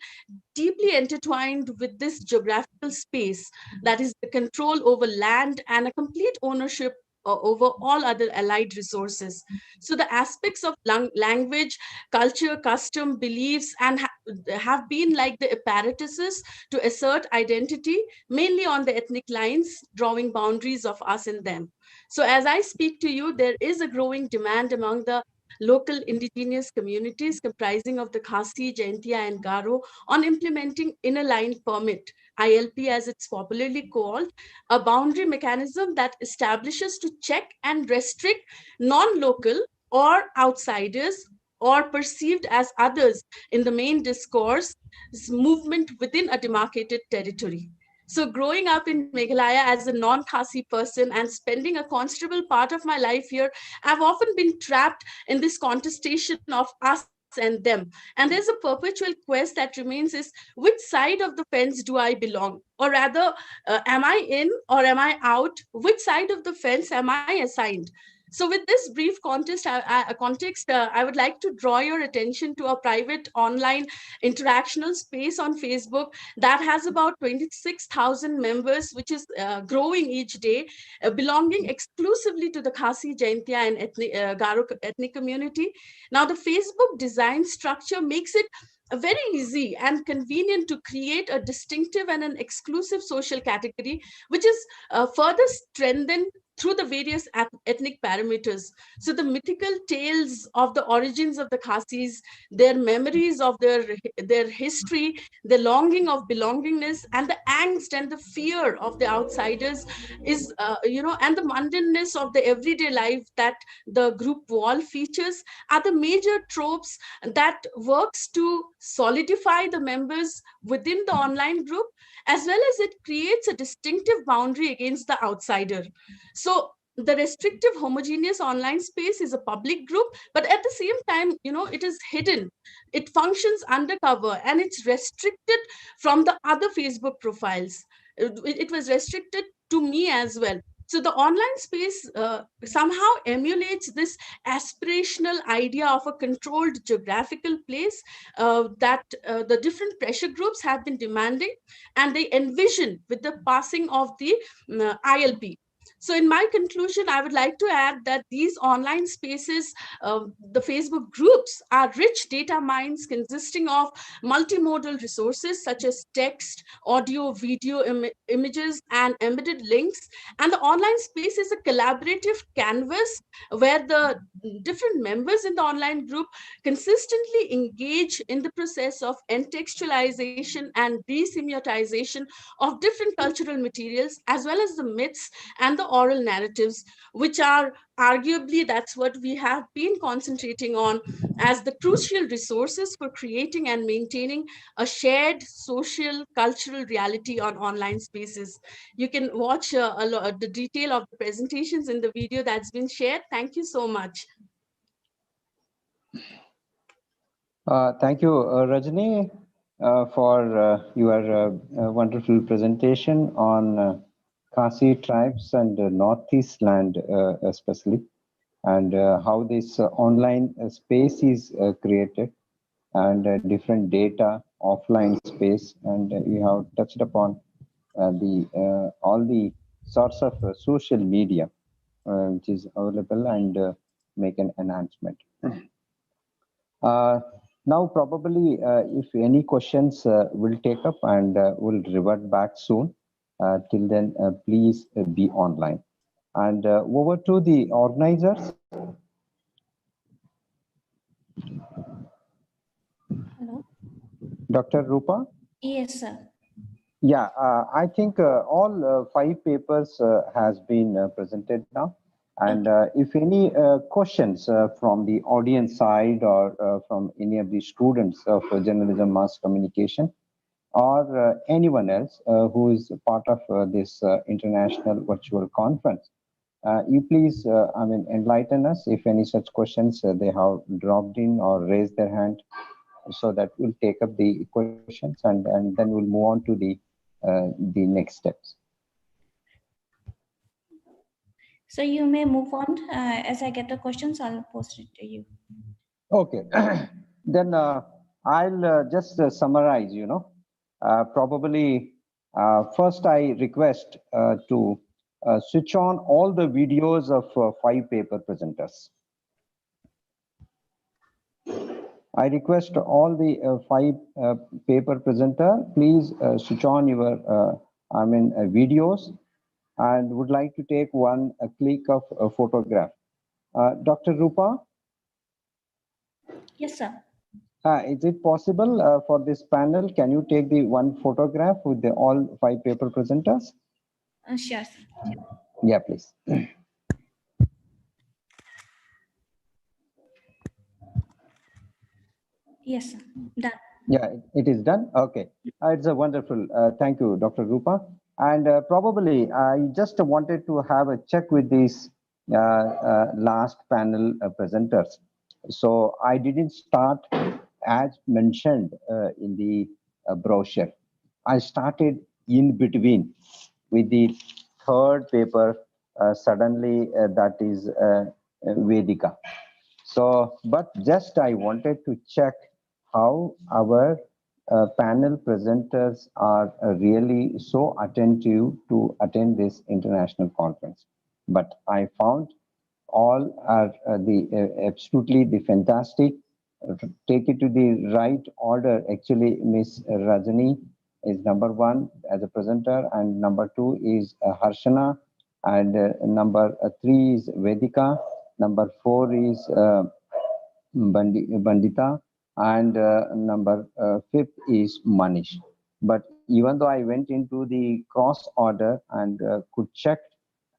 deeply intertwined with this geographical space, that is the control over land and a complete ownership over all other allied resources. So the aspects of language, culture, custom, beliefs, and have been like the apparatuses to assert identity, mainly on the ethnic lines, drawing boundaries of us and them. So as I speak to you, there is a growing demand among the local indigenous communities comprising of the Khasi, Jaintia, and Garo on implementing inner line permit, ILP as it's popularly called, a boundary mechanism that establishes to check and restrict non-local or outsiders or perceived as others in the main discourse movement within a demarcated territory. So growing up in Meghalaya as a non-Khasi person and spending a considerable part of my life here, I've often been trapped in this contestation of us and them. And there's a perpetual quest that remains is, which side of the fence do I belong? Or rather, am I in or am I out? Which side of the fence am I assigned? So with this brief context, I would like to draw your attention to a private online interactional space on Facebook that has about 26,000 members, which is growing each day, belonging exclusively to the Khasi, Jaintia, and Garo ethnic community. Now, the Facebook design structure makes it very easy and convenient to create a distinctive and an exclusive social category, which is further strengthened through the various ethnic parameters. So the mythical tales of the origins of the Khasis, their memories of their history, the longing of belongingness, and the angst and the fear of the outsiders is, and the mundaneness of the everyday life that the group wall features are the major tropes that works to solidify the members within the online group, as well as it creates a distinctive boundary against the outsider. So the restrictive homogeneous online space is a public group, but at the same time, it is hidden. It functions undercover and it's restricted from the other Facebook profiles. It was restricted to me as well. So the online space somehow emulates this aspirational idea of a controlled geographical place that the different pressure groups have been demanding, and they envision with the passing of the ILP. So in my conclusion, I would like to add that these online spaces, the Facebook groups, are rich data mines consisting of multimodal resources such as text, audio, video, images, and embedded links. And the online space is a collaborative canvas where the different members in the online group consistently engage in the process of entextualization and desemiotization of different cultural materials, as well as the myths and the oral narratives, which are arguably, that's what we have been concentrating on as the crucial resources for creating and maintaining a shared social cultural reality on online spaces. You can watch the detail of the presentations in the video that's been shared. Thank you so much. Thank you, Rajni, for your wonderful presentation on Khasi tribes and Northeast land especially, and how this online space is created, and different data offline space, and you have touched upon all the sorts of social media which is available, and make an enhancement. Now, probably, if any questions will take up and will revert back soon. Till then, please be online. And over to the organizers. Hello. Dr. Rupa? Yes, sir. Yeah, I think all 5 papers has been presented now. And if any questions from the audience side or from any of the students of journalism, mass communication, or anyone else who is part of this international virtual conference, you please, enlighten us if any such questions they have dropped in or raised their hand, so that we'll take up the questions and then we'll move on to the next steps. So you may move on. As I get the questions, I'll post it to you. Okay, then I'll just summarize, probably first I request to switch on all the videos of 5 paper presenters. I request all the 5 paper presenter, please switch on your videos, and would like to take a click of a photograph. Dr. Rupa? Yes, sir. Is it possible for this panel, can you take the one photograph with the all 5 paper presenters? Sure, sir. Yeah, please. Yes, sir. Done. Yeah, it is done. Okay, it's a wonderful. Thank you, Dr. Rupa. And probably I just wanted to have a check with these last panel presenters. So I didn't start as mentioned in the brochure. I started in between with the 3rd paper. Suddenly, that is Vedika. So, but just I wanted to check how our panel presenters are really so attentive to attend this international conference. But I found all are absolutely the fantastic. Take it to the right order. Actually, Miss Rajani is number 1 as a presenter, and number 2 is Harshana, and number 3 is Vedika, number 4 is Bandita, and number 5th is Manish. But even though I went into the cross order and could check,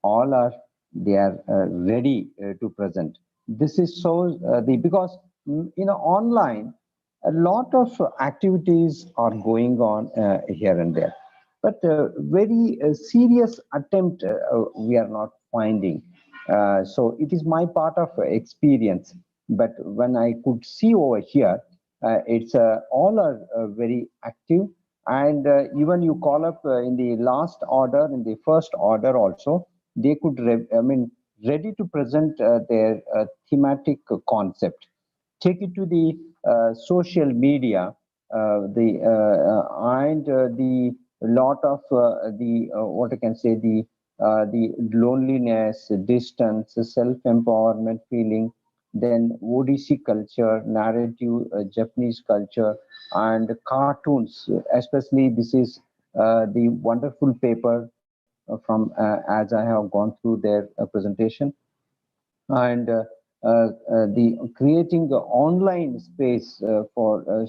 all are ready to present. This is so because online a lot of activities are going on here and there, but very serious attempt we are not finding. So it is my part of experience. But when I could see over here, it's all are very active, and even you call up in the last order, in the first order also, they could ready to present their thematic concept. Take it to the social media, and the lot of what I can say, the loneliness, distance, self-empowerment feeling, then Odissi culture, narrative, Japanese culture, and cartoons. Especially this is the wonderful paper from as I have gone through their presentation, and the creating the online space for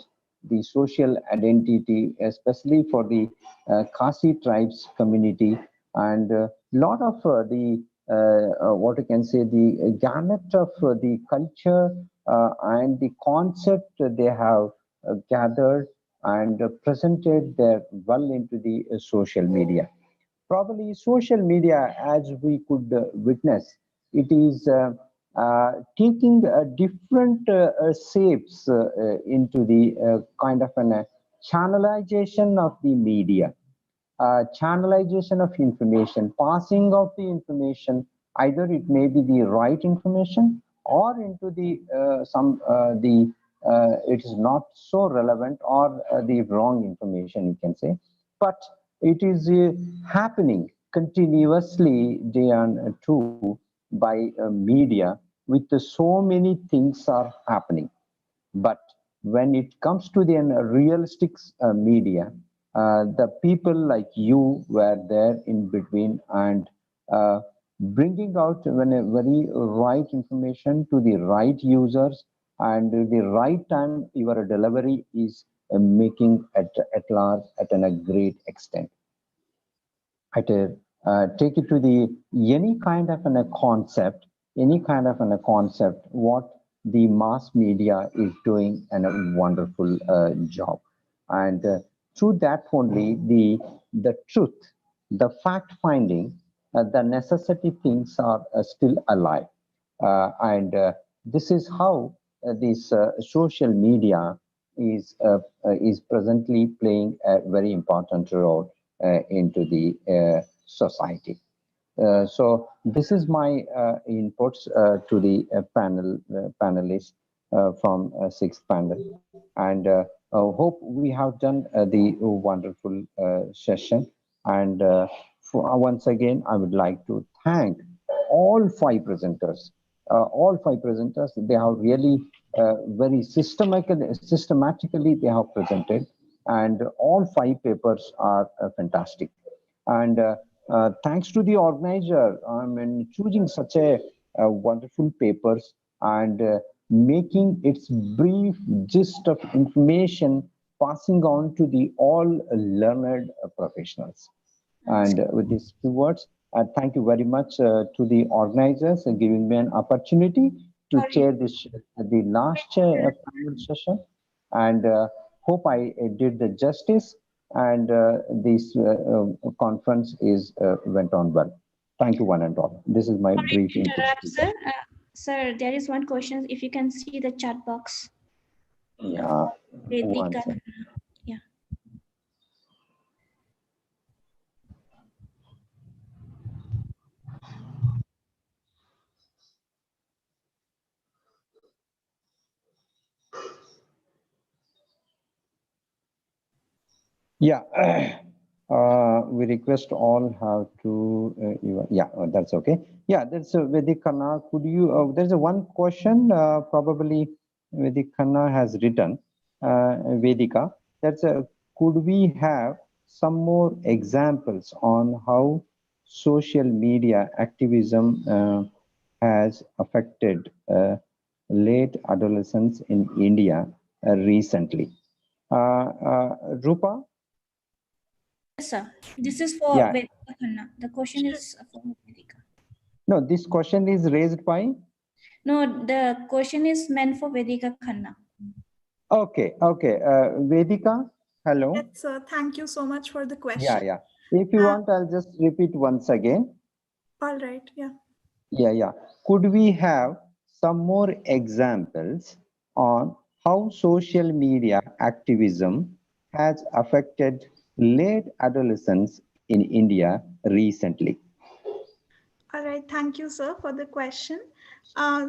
the social identity, especially for the Khasi tribes community, and a lot of the what I can say, the gamut of the culture and the concept they have gathered and presented there well into the social media. Probably social media, as we could witness, it is taking different shapes into the kind of an channelization of the media, channelization of information, passing of the information. Either it may be the right information or into the it is not so relevant, or the wrong information, you can say. But it is happening continuously day on two by media, with so many things are happening. But when it comes to the realistic media, the people like you were there in between and bringing out when a very right information to the right users and the right time your delivery is making at large at a great extent. Take it to the any kind of a concept, what the mass media is doing a wonderful job, and through that only the truth, the fact finding, the necessity things are still alive, and this is how this social media is presently playing a very important role into the society. So this is my inputs to the panelists from sixth panel, and hope we have done the wonderful session. And once again, I would like to thank all five presenters. They have really very systematically they have presented, and all five papers are fantastic. And thanks to the organizer, I mean, choosing such a wonderful papers and making its brief gist of information passing on to the all learned professionals. And with these few words, thank you very much to the organizers for giving me an opportunity to chair this the last panel session, and hope I did the justice, and this conference is went on well. Thank you one and all. This is my brief input. Sir, sir, there is one question. If you can see the chat box. Yeah. One second. Yeah. Yeah, we request all how to, yeah, that's okay. Yeah, that's Vedic Khanna. Could you, there's a one question, probably Vedic Khanna has written, Vedika, that's a, could we have some more examples on how social media activism has affected late adolescents in India recently? Rupa? Yes, sir. This is for Yeah. Vedika Khanna. The question is for Vedika. No, this question is raised by? No, the question is meant for Vedika Khanna. Okay, okay. Vedika, hello. Yes, sir. Thank you so much for the question. Yeah, yeah. If you want, I'll just repeat once again. All right, yeah. Yeah, yeah. Could we have some more examples on how social media activism has affected late adolescents in India recently? All right, thank you, sir, for the question.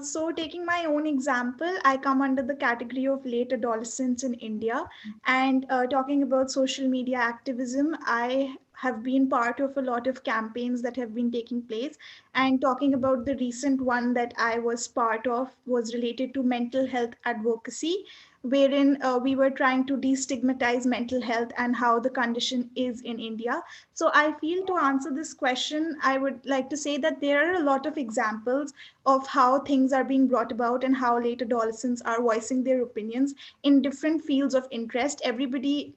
So taking my own example, I come under the category of late adolescents in India, and talking about social media activism, I have been part of a lot of campaigns that have been taking place, and talking about the recent one that I was part of was related to mental health advocacy, wherein we were trying to destigmatize mental health and how the condition is in India. So I feel to answer this question, I would like to say that there are a lot of examples of how things are being brought about and how late adolescents are voicing their opinions in different fields of interest. Everybody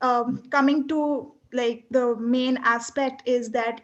coming to like the main aspect is that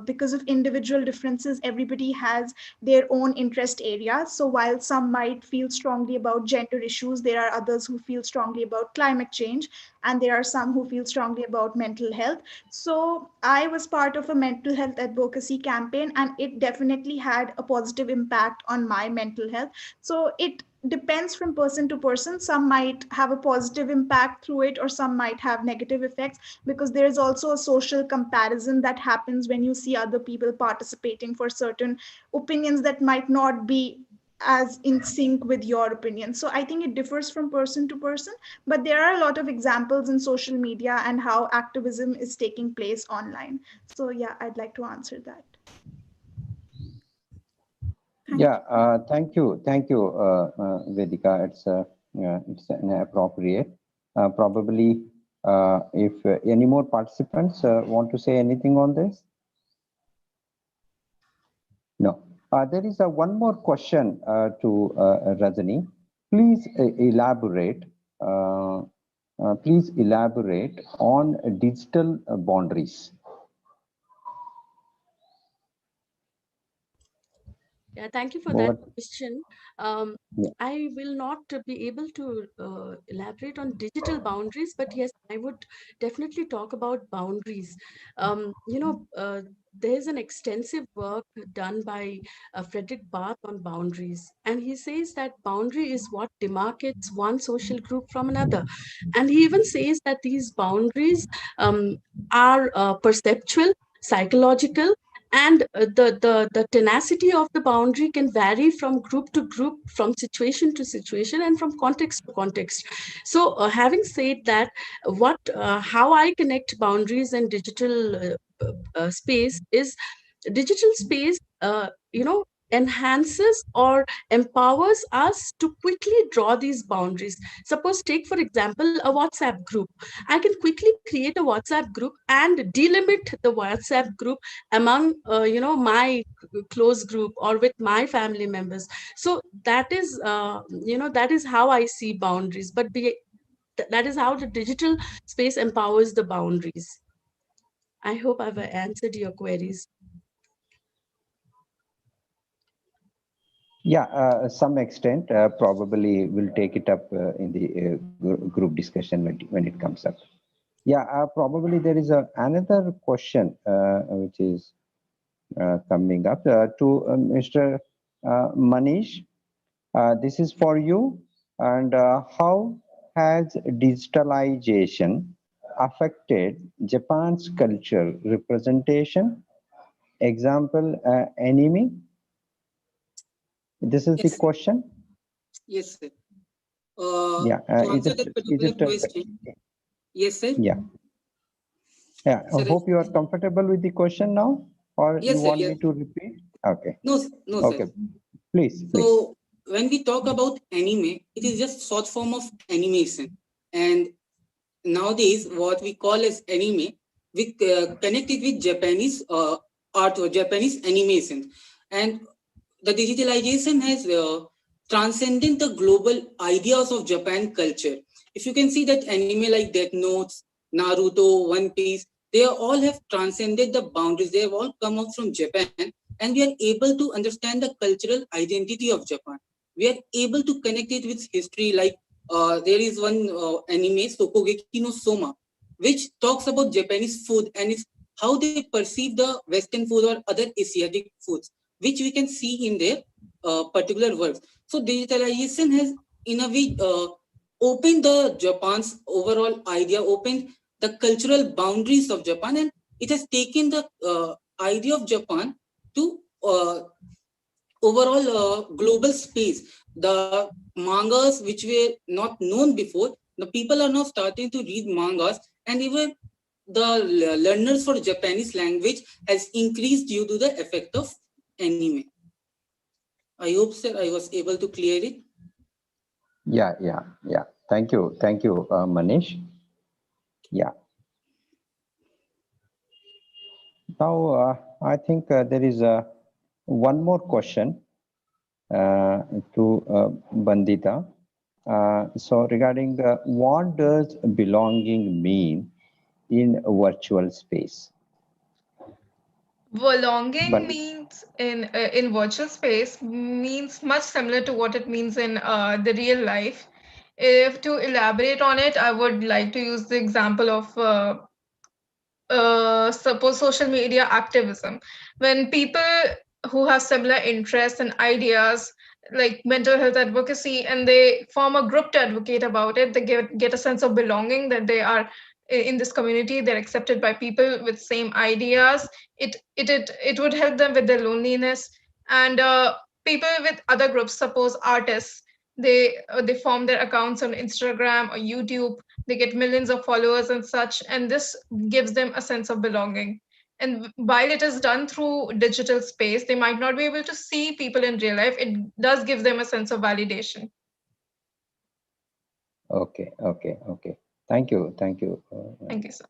because of individual differences, everybody has their own interest areas. So while some might feel strongly about gender issues, there are others who feel strongly about climate change, and there are some who feel strongly about mental health. So I was part of a mental health advocacy campaign, and it definitely had a positive impact on my mental health. So it depends from person to person. Some might have a positive impact through it, or some might have negative effects, because there is also a social comparison that happens when you see other people participating for certain opinions that might not be as in sync with your opinion. So I think it differs from person to person, but there are a lot of examples in social media and how activism is taking place online. So yeah, I'd like to answer that. Yeah, thank you, Vedika. It's it's inappropriate. Probably, if any more participants want to say anything on this? No. There is one more question to Rajani. Please elaborate. Please elaborate on digital boundaries. Yeah, thank you for Over. that question. Yeah. I will not be able to elaborate on digital boundaries, but yes, I would definitely talk about boundaries. There's an extensive work done by Frederick Barth on boundaries, and he says that boundary is what demarcates one social group from another. And he even says that these boundaries are perceptual, psychological, and the tenacity of the boundary can vary from group to group, from situation to situation, and from context to context. So having said that, how I connect boundaries and digital space is digital space enhances or empowers us to quickly draw these boundaries. Suppose, take for example a WhatsApp group. I can quickly create a WhatsApp group and delimit the WhatsApp group among my close group or with my family members. So that is that is how I see boundaries, but that is how the digital space empowers the boundaries. I hope I've answered your queries. Yeah, some extent, probably we'll take it up in the group discussion when it comes up. Yeah, probably there is another question which is coming up to Mr. Manish. This is for you. And how has digitalization affected Japan's culture representation? Example, anime. This is the question. Yes, sir. Yeah. To answer that particular question. Yes, sir. Yeah. Yeah. I hope you are comfortable with the question now, or Yes, you sir, want yes. me to repeat? Okay. No, Okay. sir. Please. So when we talk about anime, it is just short form of animation. And nowadays, what we call as anime, we connect it with Japanese art or Japanese animation. And the digitalization has transcended the global ideas of Japan culture. If you can see that anime like Death Notes, Naruto, One Piece, they all have transcended the boundaries. They have all come out from Japan, and we are able to understand the cultural identity of Japan. We are able to connect it with history. Like there is one anime, Sokugeki no Soma, which talks about Japanese food and it's how they perceive the Western food or other Asiatic foods, which we can see in their particular works. So digitalization has, in a way, opened the Japan's overall idea, opened the cultural boundaries of Japan, and it has taken the idea of Japan to overall global space. The mangas which were not known before, the people are now starting to read mangas, and even the learners for Japanese language has increased due to the effect of anime. I hope, sir, I was able to clear it. Yeah. Thank you, Manish. Yeah. Now, I think there is one more question to Bandita. So regarding what does belonging mean in a virtual space? Belonging means in virtual space means much similar to what it means in the real life. If to elaborate on it, I would like to use the example of suppose social media activism. When people who have similar interests and ideas like mental health advocacy and they form a group to advocate about it, they get a sense of belonging, that they are in this community, they're accepted by people with same ideas. It would help them with their loneliness. And people with other groups, suppose artists, they form their accounts on Instagram or YouTube, they get millions of followers and such, and this gives them a sense of belonging. And while it is done through digital space, they might not be able to see people in real life. It does give them a sense of validation. Okay. Thank you. Thank you, sir.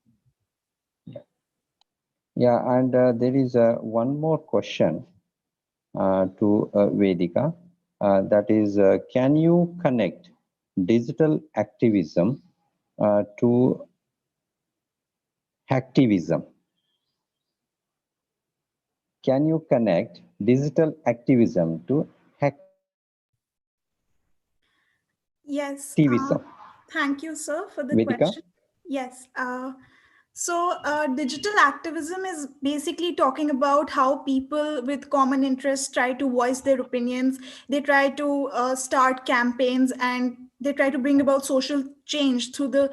Yeah, and there is one more question to Vedika. That is, can you connect digital activism to hacktivism? Can you connect digital activism to Yes. hacktivism? Thank you, sir, for the Vedika? question. Yes. Digital activism is basically talking about how people with common interests try to voice their opinions. They try to start campaigns, and they try to bring about social change through the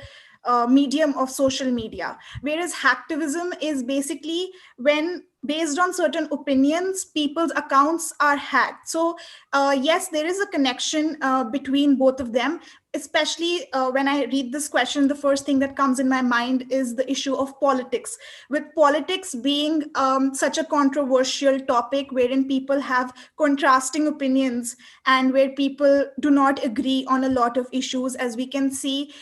medium of social media. Whereas hacktivism is basically when, based on certain opinions, people's accounts are hacked. So yes, there is a connection between both of them. Especially when I read this question, the first thing that comes in my mind is the issue of politics. With politics being such a controversial topic wherein people have contrasting opinions and where people do not agree on a lot of issues, as we can see,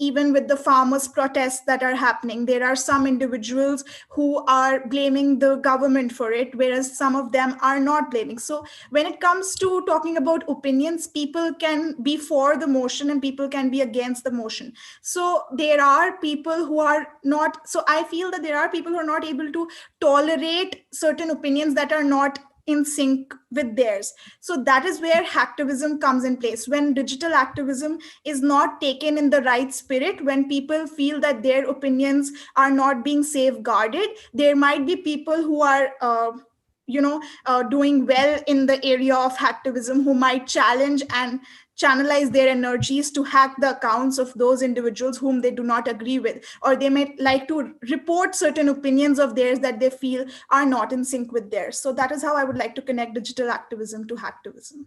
even with the farmers' protests that are happening, there are some individuals who are blaming the government for it, whereas some of them are not blaming. So when it comes to talking about opinions, people can be for the motion and people can be against the motion. So there are people who are not, so I feel that there are people who are not able to tolerate certain opinions that are not in sync with theirs. So that is where hacktivism comes in place. When digital activism is not taken in the right spirit, when people feel that their opinions are not being safeguarded, there might be people who are doing well in the area of hacktivism who might challenge and channelize their energies to hack the accounts of those individuals whom they do not agree with, or they may like to report certain opinions of theirs that they feel are not in sync with theirs. So that is how I would like to connect digital activism to hacktivism.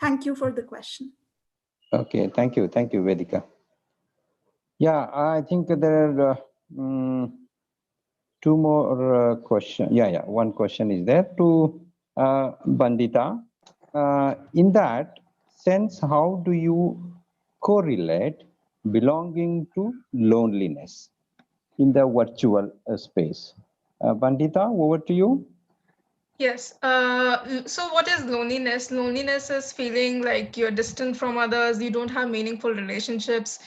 Thank you for the question. Okay, thank you, Vedika. Yeah, I think there are two more questions. Yeah, one question is there to Bandita. In that sense, how do you correlate belonging to loneliness in the virtual space? Bandita, over to you. Yes. So what is loneliness? Loneliness is feeling like you're distant from others, you don't have meaningful relationships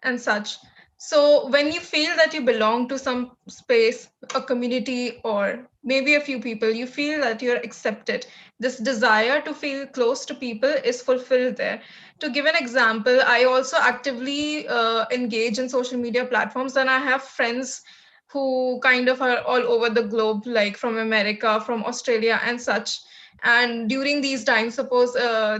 and such. So when you feel that you belong to some space, a community, or maybe a few people, you feel that you're accepted. This desire to feel close to people is fulfilled there. To give an example, I also actively engage in social media platforms, and I have friends who kind of are all over the globe, like from America, from Australia and such. And during these times, suppose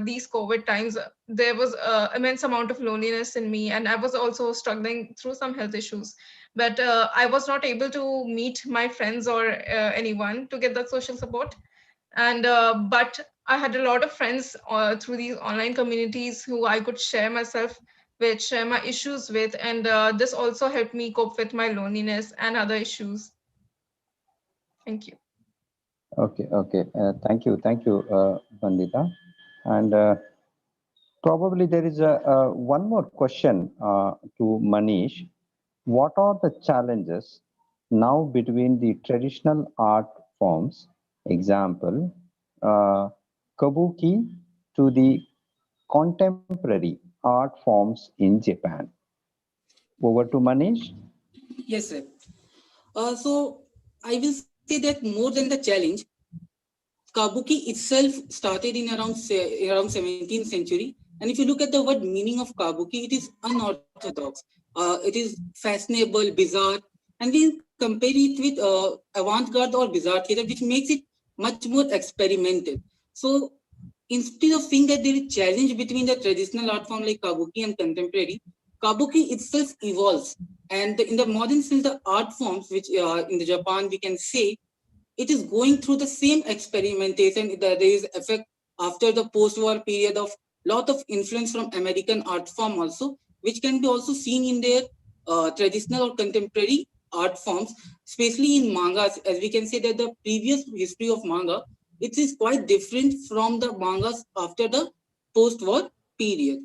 these COVID times, there was immense amount of loneliness in me, and I was also struggling through some health issues. But I was not able to meet my friends or anyone to get that social support. And but I had a lot of friends through these online communities who I could share myself with, share my issues with, and this also helped me cope with my loneliness and other issues. Thank you. Okay. Thank you, Bandita. And probably there is one more question to Manish. What are the challenges now between the traditional art forms, example, kabuki, to the contemporary art forms in Japan? Over to Manish. Yes, sir. So I will say that more than the challenge, kabuki itself started in around 17th century. And if you look at the word meaning of kabuki, it is unorthodox. It is fashionable, bizarre, and we compare it with avant-garde or bizarre theater, which makes it much more experimental. So instead of saying that there is challenge between the traditional art form like kabuki and contemporary, kabuki itself evolves. And in the modern sense, the art forms, which in the Japan we can say, it is going through the same experimentation. There is effect after the post-war period of lot of influence from American art form also, which can be also seen in their traditional or contemporary art forms, especially in mangas. As we can say that the previous history of manga, it is quite different from the mangas after the post-war period.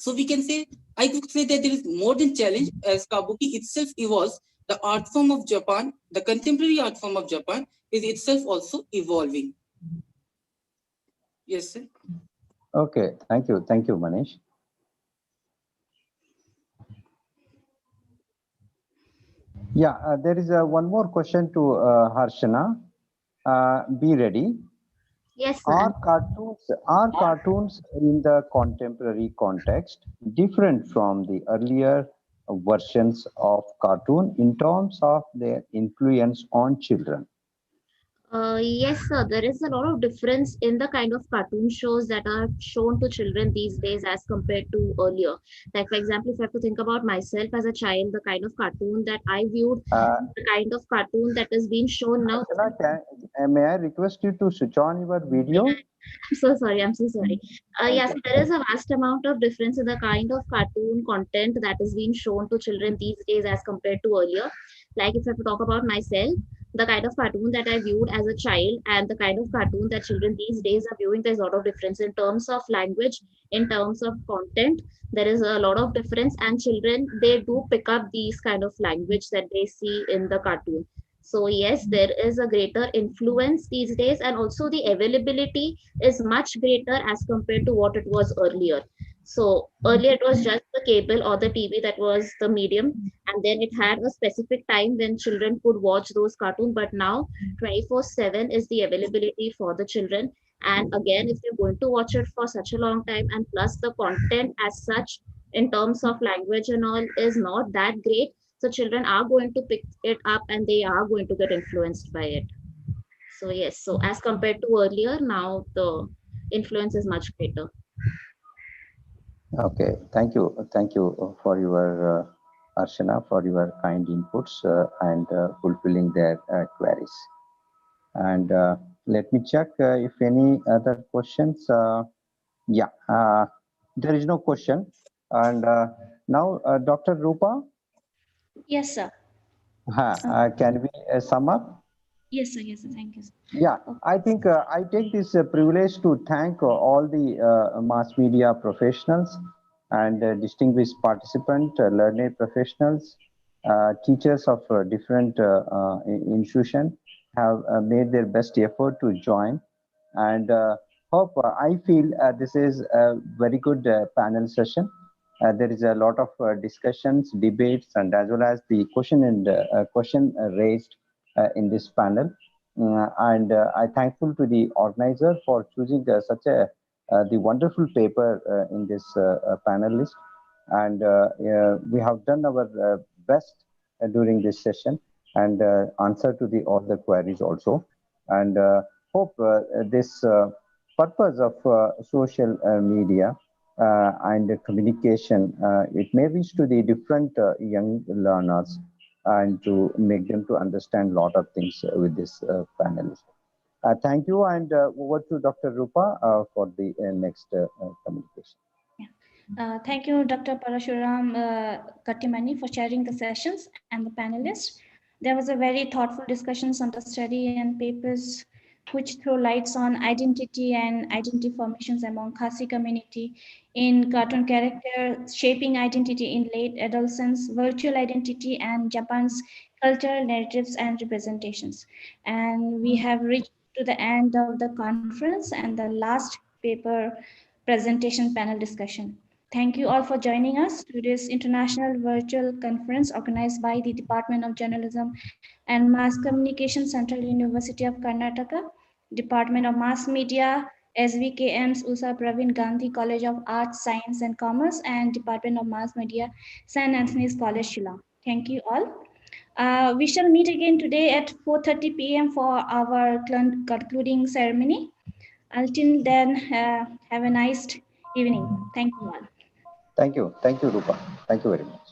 So we can say, I could say that there is more than challenge as kabuki itself evolves. The art form of Japan, the contemporary art form of Japan is itself also evolving. Yes, sir. Okay, thank you, Manish. Yeah, there is one more question to Harshana. Be ready. Yes, Are cartoons in the contemporary context different from the earlier versions of cartoon in terms of their influence on children? Yes, sir. There is a lot of difference in the kind of cartoon shows that are shown to children these days as compared to earlier. Like, for example, if I have to think about myself as a child, the kind of cartoon that I viewed, the kind of cartoon that is being shown now. May I request you to switch on your video? I'm so sorry. I'm so sorry. Yes, there is a vast amount of difference in the kind of cartoon content that is being shown to children these days as compared to earlier. Like, if I have to talk about myself, the kind of cartoon that I viewed as a child and the kind of cartoon that children these days are viewing, there's a lot of difference in terms of language, in terms of content. There is a lot of difference, and children, they do pick up these kind of language that they see in the cartoon. So yes, there is a greater influence these days, and also the availability is much greater as compared to what it was earlier. So earlier it was just the cable or the TV that was the medium, and then it had a specific time when children could watch those cartoons. But now 24/7 is the availability for the children. And again, if you're going to watch it for such a long time, and plus the content as such in terms of language and all is not that great, so children are going to pick it up and they are going to get influenced by it. So yes, so as compared to earlier, now the influence is much greater. Okay, thank you for your Archana, for your kind inputs and fulfilling their queries. And let me check if any other questions. Yeah, there is no question. And now, Dr. Rupa. Yes, sir. Can we sum up? Yes, sir. Yes, sir. Thank you, sir. Yeah, I think I take this privilege to thank all the mass media professionals and distinguished participants, learned professionals, teachers of different institutions have made their best effort to join. And hope I feel this is a very good panel session. There is a lot of discussions, debates, and as well as the question raised in this panel. And I'm thankful to the organizer for choosing such a the wonderful paper in this panelist. And we have done our best during this session and answer to all the queries also. And hope this purpose of social media and communication, it may reach to the different young learners and to make them to understand a lot of things with this panelist. Thank you, and over to Dr. Rupa for the next communication. Thank you, Dr. Parashuram Kattimani, for sharing the sessions and the panelists. There was a very thoughtful discussions on the study and papers which throw lights on identity and identity formations among Khasi community in cartoon character, shaping identity in late adolescence, virtual identity, and Japan's cultural narratives and representations. And we have reached to the end of the conference and the last paper presentation panel discussion. Thank you all for joining us to this international virtual conference organized by the Department of Journalism and Mass Communication, Central University of Karnataka, Department of Mass Media, SVKM's Usha Praveen Gandhi College of Arts, Science and Commerce, and Department of Mass Media, St. Anthony's College, Shillong. Thank you all. We shall meet again today at 4:30 p.m. for our concluding ceremony. Until then, have a nice evening. Thank you all. Thank you, Rupa. Thank you very much.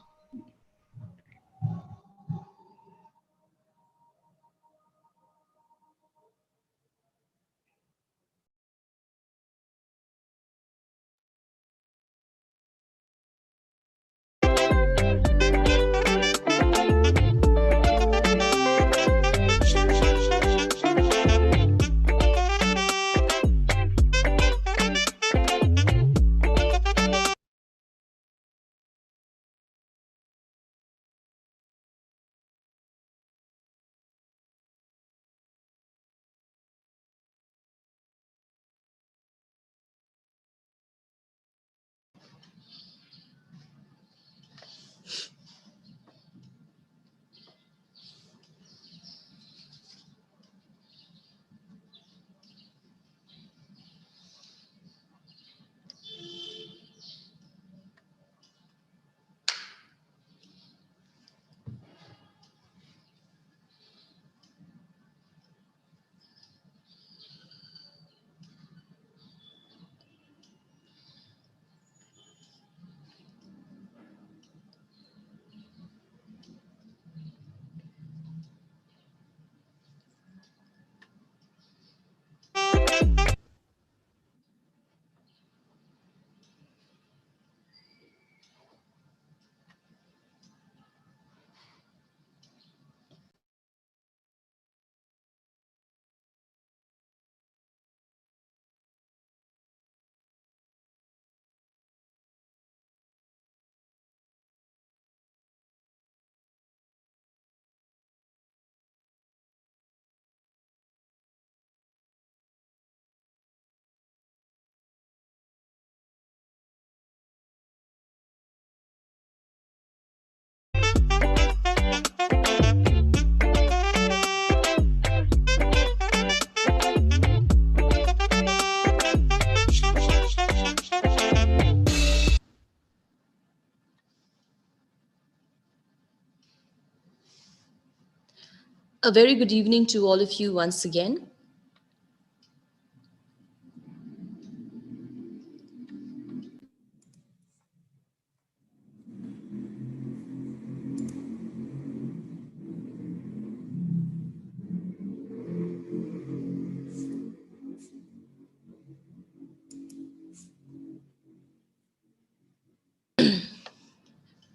A very good evening to all of you once again.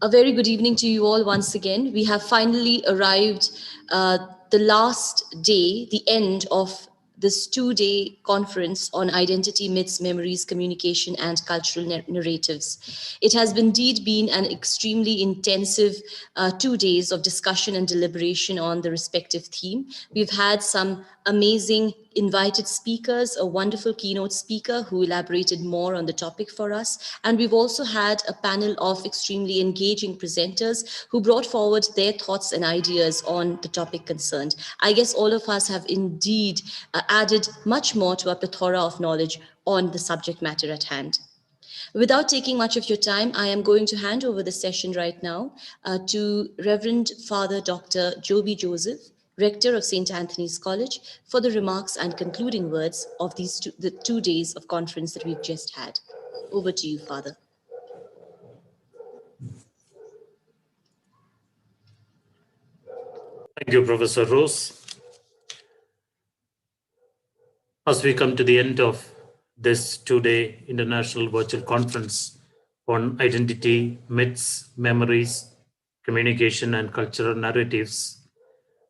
A very good evening to you all once again. We have finally arrived the last day, the end of this 2-day conference on identity, myths, memories, communication, and cultural narratives. It has indeed been an extremely intensive 2 days of discussion and deliberation on the respective theme. We've had some amazing invited speakers, a wonderful keynote speaker who elaborated more on the topic for us. And we've also had a panel of extremely engaging presenters who brought forward their thoughts and ideas on the topic concerned. I guess all of us have indeed added much more to our plethora of knowledge on the subject matter at hand. Without taking much of your time, I am going to hand over the session right now to Reverend Father Dr. Joby Joseph, Rector of St. Anthony's College, for the remarks and concluding words of the 2 days of conference that we've just had. Over to you, Father. Thank you, Professor Rose. As we come to the end of this 2-day international virtual conference on identity, myths, memories, communication, and cultural narratives,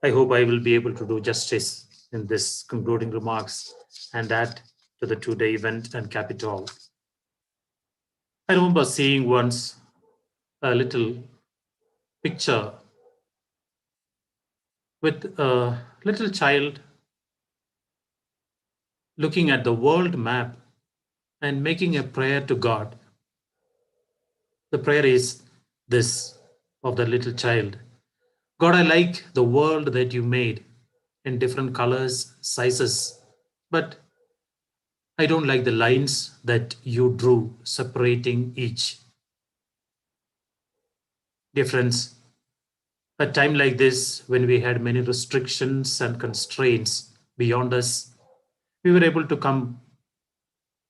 I hope I will be able to do justice in this concluding remarks and add to the 2-day event and cap it all. I remember seeing once a little picture with a little child looking at the world map and making a prayer to God. The prayer is this of the little child. God, I like the world that you made in different colors, sizes, but I don't like the lines that you drew separating each. Dear friends, at a time like this, when we had many restrictions and constraints beyond us, we were able to come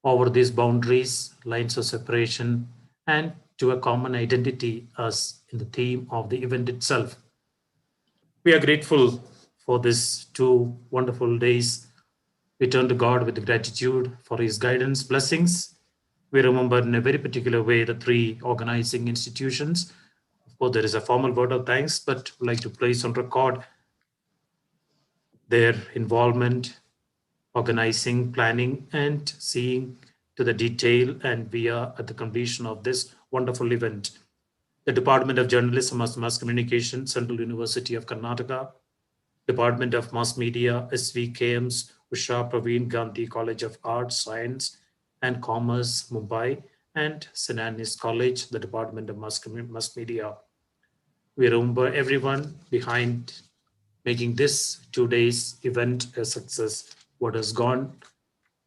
over these boundaries, lines of separation, and to a common identity as in the theme of the event itself. We are grateful for these 2 wonderful days. We turn to God with gratitude for his guidance, blessings. We remember in a very particular way the 3 organizing institutions. Of course, there is a formal word of thanks, but I'd like to place on record their involvement, organizing, planning, and seeing to the detail. And we are at the completion of this wonderful event. The Department of Journalism and Mass Communication, Central University of Karnataka, Department of Mass Media, SVKMs, Usha Praveen Gandhi College of Arts, Science, and Commerce, Mumbai, and St. Anthony's College, the Department of Mass Media. We remember everyone behind making this 2 days event a success. What has gone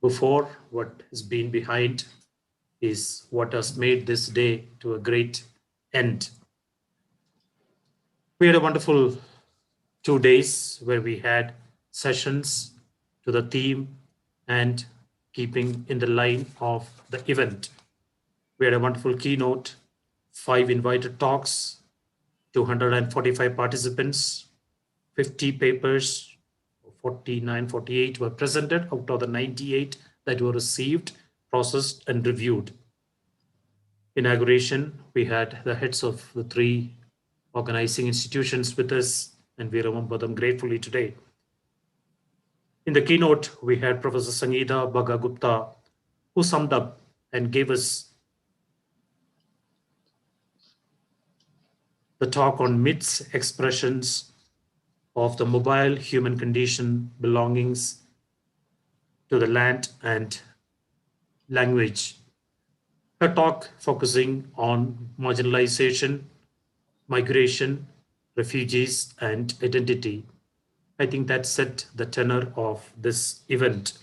before, what has been behind is what has made this day to a great end. We had a wonderful 2 days where we had sessions to the theme and keeping in the line of the event. We had a wonderful keynote, 5 invited talks, 245 participants, 50 papers, 49, 48 were presented out of the 98 that were received, processed, and reviewed. Inauguration, we had the heads of the 3 organizing institutions with us, and we remember them gratefully today. In the keynote, we had Professor Sangeeta Bhaga-Gupta, who summed up and gave us the talk on myths, expressions of the mobile human condition, belongings to the land and language. Her talk focusing on marginalization, migration, refugees, and identity. I think that set the tenor of this event.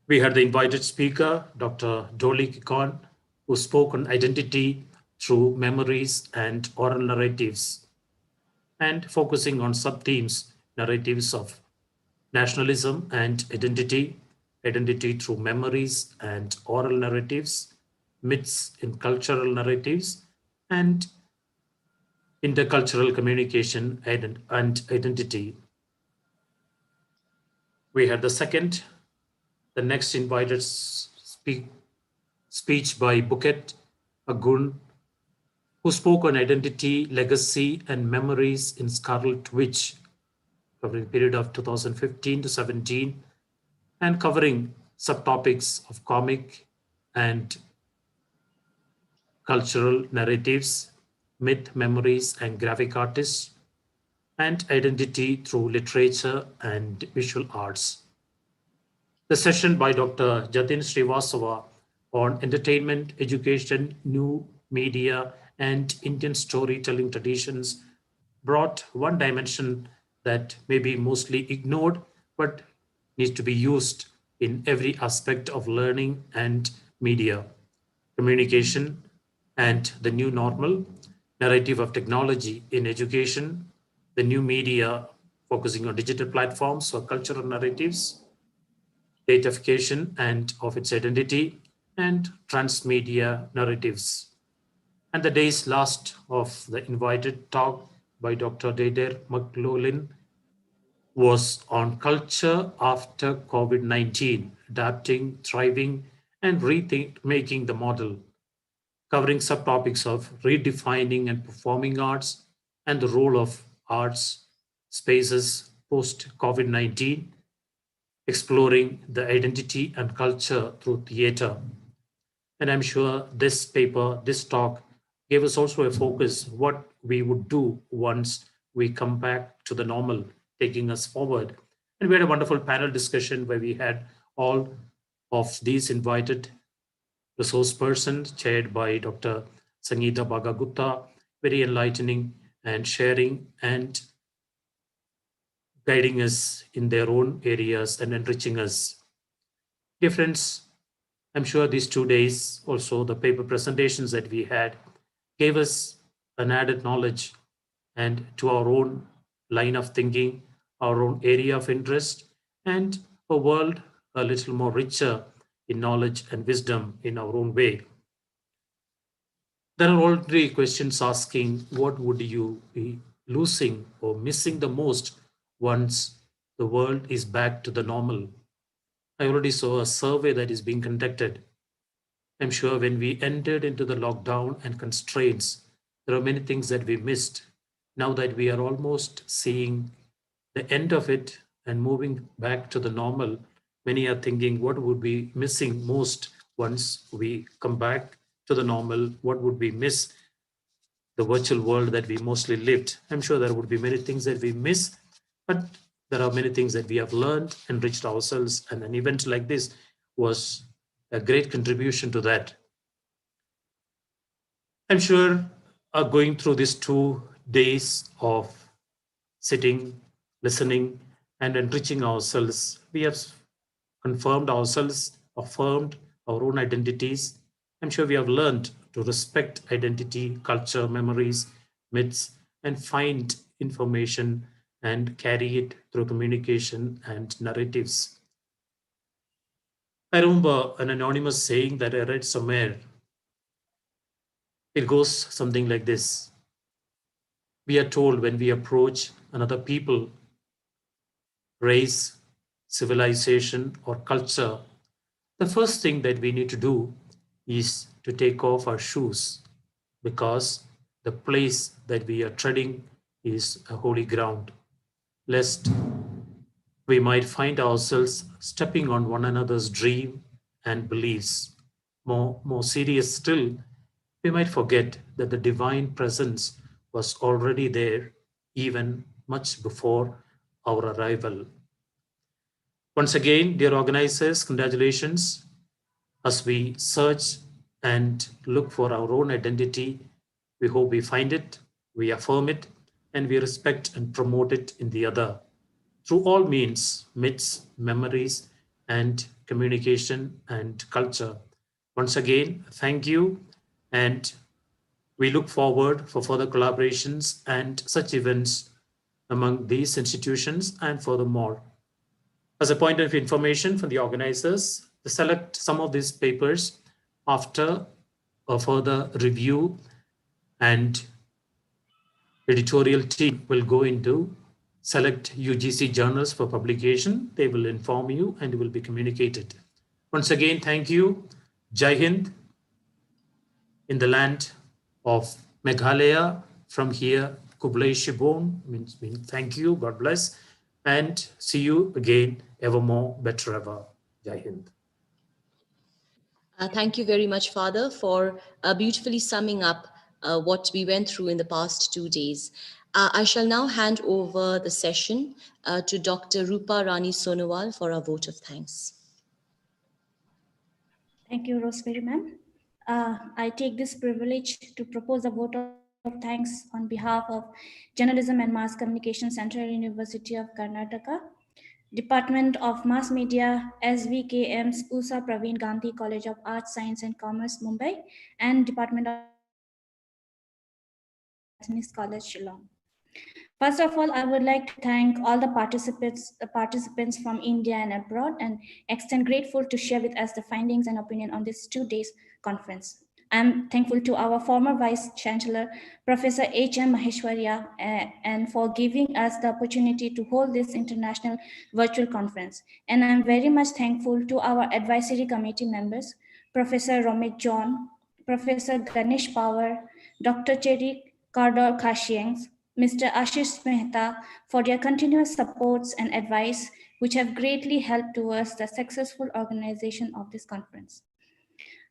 We had the invited speaker, Dr. Dolly Kikon, who spoke on identity through memories and oral narratives. and focusing on sub-themes, narratives of nationalism and identity, identity through memories and oral narratives, myths in cultural narratives, and intercultural communication and identity. We had the next invited speech by Buket Agun, who spoke on identity, legacy, and memories in Scarlet Witch, covering the period of 2015 to 17, and covering subtopics of comic and cultural narratives, myth, memories, and graphic artists, and identity through literature and visual arts. The session by Dr. Jatin Srivastava on entertainment, education, new media, and Indian storytelling traditions brought one dimension that may be mostly ignored, but needs to be used in every aspect of learning and media, communication, and the new normal, narrative of technology in education, the new media focusing on digital platforms for cultural narratives, datafication and of its identity, and transmedia narratives. And the day's last of the invited talk by Dr. Deirdre McLaughlin was on culture after COVID-19, adapting, thriving, and making the model, covering subtopics of redefining and performing arts and the role of arts spaces post-COVID-19, exploring the identity and culture through theater. And I'm sure this paper, this talk, gave us also a focus what we would do once we come back to the normal, taking us forward. And we had a wonderful panel discussion where we had all of these invited resource persons chaired by Dr. Sangeeta Bhagagupta, very enlightening and sharing and guiding us in their own areas and enriching us. Dear friends, I'm sure these 2 days also, the paper presentations that we had gave us an added knowledge and to our own line of thinking, our own area of interest, and a world a little more richer in knowledge and wisdom in our own way. There are already questions asking, what would you be losing or missing the most once the world is back to the normal? I already saw a survey that is being conducted. I'm sure when we entered into the lockdown and constraints, there are many things that we missed. Now that we are almost seeing the end of it and moving back to the normal, many are thinking what would be missing most once we come back to the normal, what would we miss the virtual world that we mostly lived. I'm sure there would be many things that we miss, but there are many things that we have learned, enriched ourselves, and an event like this was a great contribution to that. I'm sure going through these 2 days of sitting, listening, and enriching ourselves, we have confirmed ourselves, affirmed our own identities. I'm sure we have learned to respect identity, culture, memories, myths, and find information and carry it through communication and narratives. I remember an anonymous saying that I read somewhere. It goes something like this. We are told when we approach another people, race, civilization, or culture, the first thing that we need to do is to take off our shoes, because the place that we are treading is a holy ground, lest we might find ourselves stepping on one another's dream and beliefs. More serious still, we might forget that the divine presence was already there even much before our arrival. Once again, dear organizers, congratulations. As we search and look for our own identity, we hope we find it, we affirm it, and we respect and promote it in the other. Through all means, myths, memories, and communication and culture. Once again, thank you. And We look forward for further collaborations and such events among these institutions. And furthermore, as a point of information for the organizers, they select some of these papers after a further review, and editorial team will go into select UGC journals for publication. They will inform you and will be communicated. Once again, thank you. Jai Hind in the land of Meghalaya. From here, Kublai Shibon means thank you, God bless, and see you again, evermore, better ever. Jai Hind. Thank you very much, Father, for beautifully summing up what we went through in the past 2 days. I shall now hand over the session to Dr. Rupa Rani Sonowal for our vote of thanks. Thank you, Rosemary ma'am. I take this privilege to propose a vote of thanks on behalf of Journalism and Mass Communication, Central University of Karnataka, Department of Mass Media, SVKM's USA Praveen Gandhi College of Arts, Science and Commerce, Mumbai, and Department of Anthony's College, Shillong. First of all, I would like to thank all the participants from India and abroad, and extend grateful to share with us the findings and opinion on this 2 days conference. I'm thankful to our former Vice Chancellor, Professor H.M. Maheshwarya, and for giving us the opportunity to hold this international virtual conference. And I'm very much thankful to our advisory committee members, Professor Romit John, Professor Ganesh Power, Dr. Cherry Cardor Kashiengs, Mr. Ashish Mehta, for their continuous supports and advice, which have greatly helped towards the successful organization of this conference.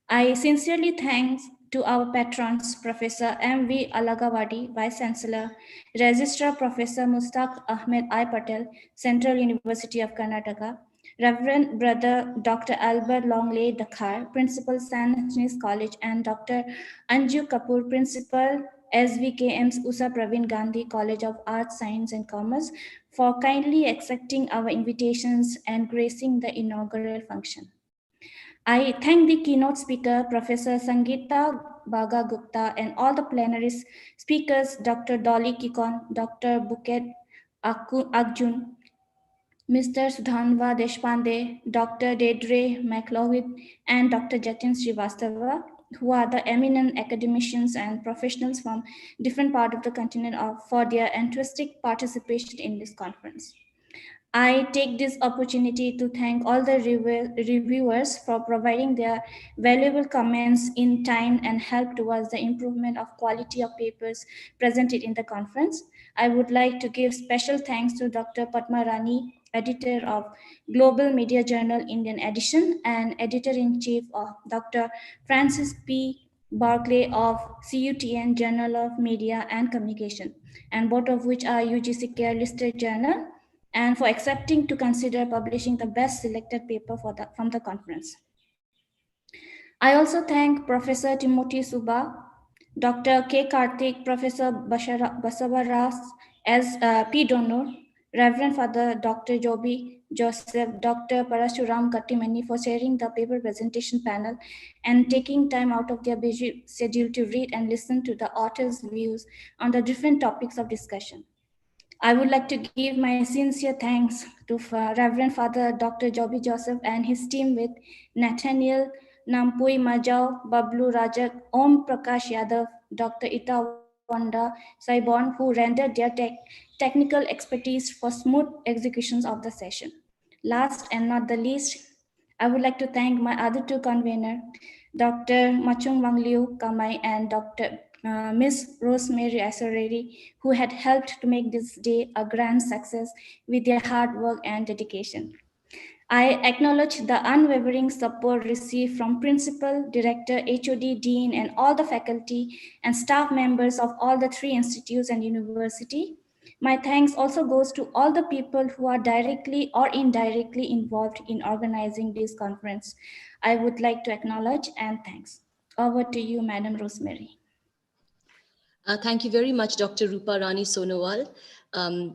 I sincerely thank to our patrons, Professor M.V. Alagawadi, Vice Chancellor, Registrar Professor Mustaq Ahmed I. Patel, Central University of Karnataka, Reverend Brother Dr. Albert Longley Dakhar, Principal St. Anthony's College, and Dr. Anju Kapoor, Principal SVKM's USA Praveen Gandhi College of Arts, Science and Commerce, for kindly accepting our invitations and gracing the inaugural function. I thank the keynote speaker, Professor Sangeeta Baga Gupta, and all the plenary speakers, Dr. Dolly Kikon, Dr. Buket Akjun, Mr. Sudhanva Deshpande, Dr. Dedre McLaughlin, and Dr. Jatin Srivastava, who are the eminent academicians and professionals from different parts of the continent for their enthusiastic participation in this conference. I take this opportunity to thank all the reviewers for providing their valuable comments in time and help towards the improvement of quality of papers presented in the conference. I would like to give special thanks to Dr. Padma Rani, editor of Global Media Journal Indian Edition, and editor-in-chief of Dr. Francis P. Barclay of CUTN Journal of Media and Communication, and both of which are UGC Care listed journal, and for accepting to consider publishing the best selected paper from the conference. I also thank Professor Timothy Suba, Dr. K. Karthik, Professor Basava Ras as P. Donor, Reverend Father Dr. Joby Joseph, Dr. Parashuram Kattimani for sharing the paper presentation panel and taking time out of their busy schedule to read and listen to the author's views on the different topics of discussion. I would like to give my sincere thanks to Reverend Father Dr. Joby Joseph and his team with Nathaniel Nampui Majau, Bablu Rajak, Om Prakash Yadav, Dr. Ita Wanda Saibon, who rendered their technical expertise for smooth executions of the session. Last and not the least, I would like to thank my other two conveners, Dr. Machung Wangliu Kamai and Dr. Miss Rosemary Asoreri, who had helped to make this day a grand success with their hard work and dedication. I acknowledge the unwavering support received from principal, director, HOD, dean, and all the faculty and staff members of all the 3 institutes and university. My thanks also goes to all the people who are directly or indirectly involved in organizing this conference. I would like to acknowledge and thanks. Over to you, Madam Rosemary. Thank you very much, Dr. Rupa Rani Sonowal. A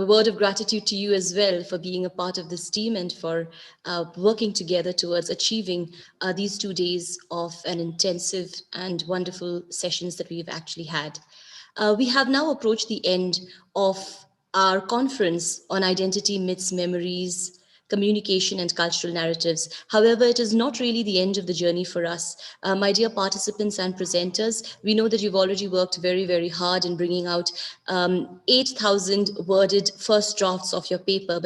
word of gratitude to you as well for being a part of this team and for working together towards achieving these 2 days of an intensive and wonderful sessions that we've actually had. We have now approached the end of our conference on identity, myths, memories, communication and cultural narratives. However, it is not really the end of the journey for us. My dear participants and presenters, we know that you've already worked very, very hard in bringing out 8,000 worded first drafts of your paper,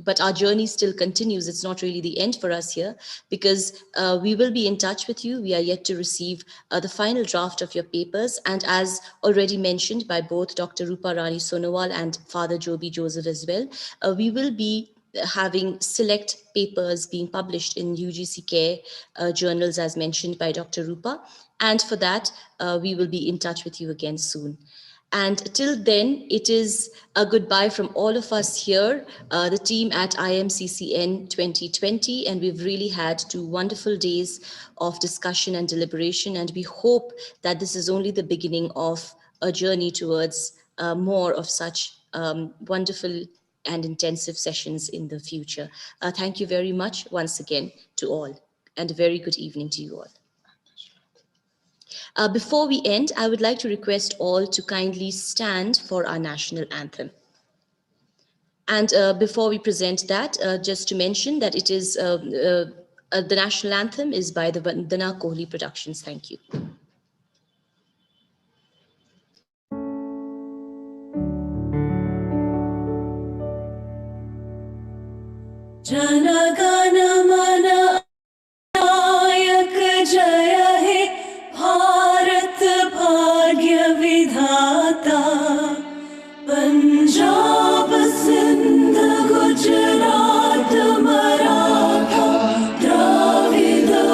but our journey still continues. It's not really the end for us here, because we will be in touch with you. We are yet to receive the final draft of your papers. And as already mentioned by both Dr. Rupa Rani Sonowal and Father Joby Joseph as well, we will be having select papers being published in UGC Care journals as mentioned by Dr. Rupa. And for that, we will be in touch with you again soon. And till then, it is a goodbye from all of us here, the team at IMCCN 2020, and we've really had 2 wonderful days of discussion and deliberation, and we hope that this is only the beginning of a journey towards more of such wonderful and intensive sessions in the future. Thank you very much once again to all, and a very good evening to you all. Before we end, I would like to request all to kindly stand for our national anthem. And before we present that, just to mention that it is the national anthem is by the Vandana Kohli Productions. Thank you. Jana Gana Mana Nayak Jaya He Bharat Bhagya Vidhata Punjab Sindh Gujarat Maratha Dravida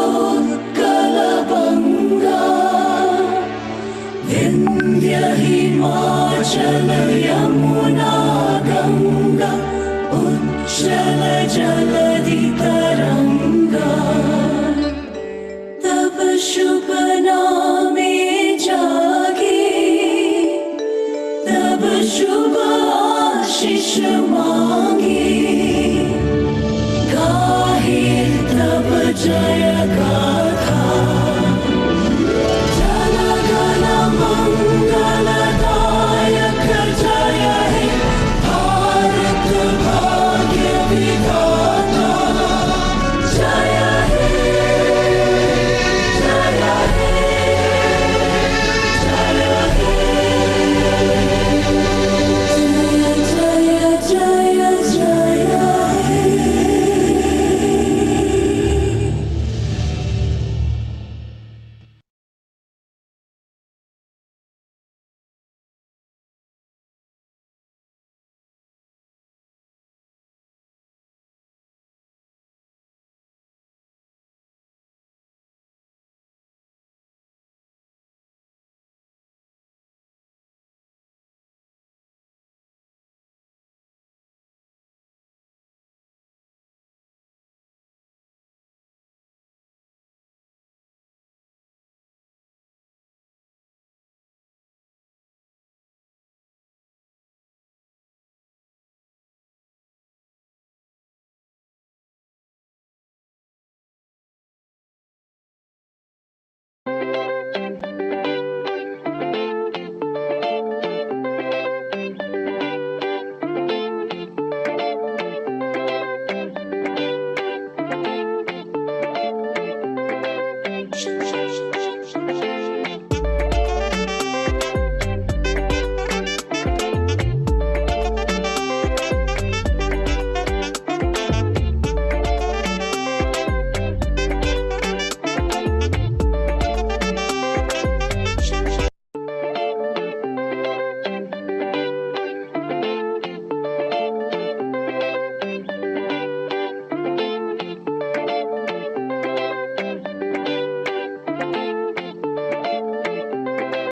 Utkal Banga Vindhya Himachal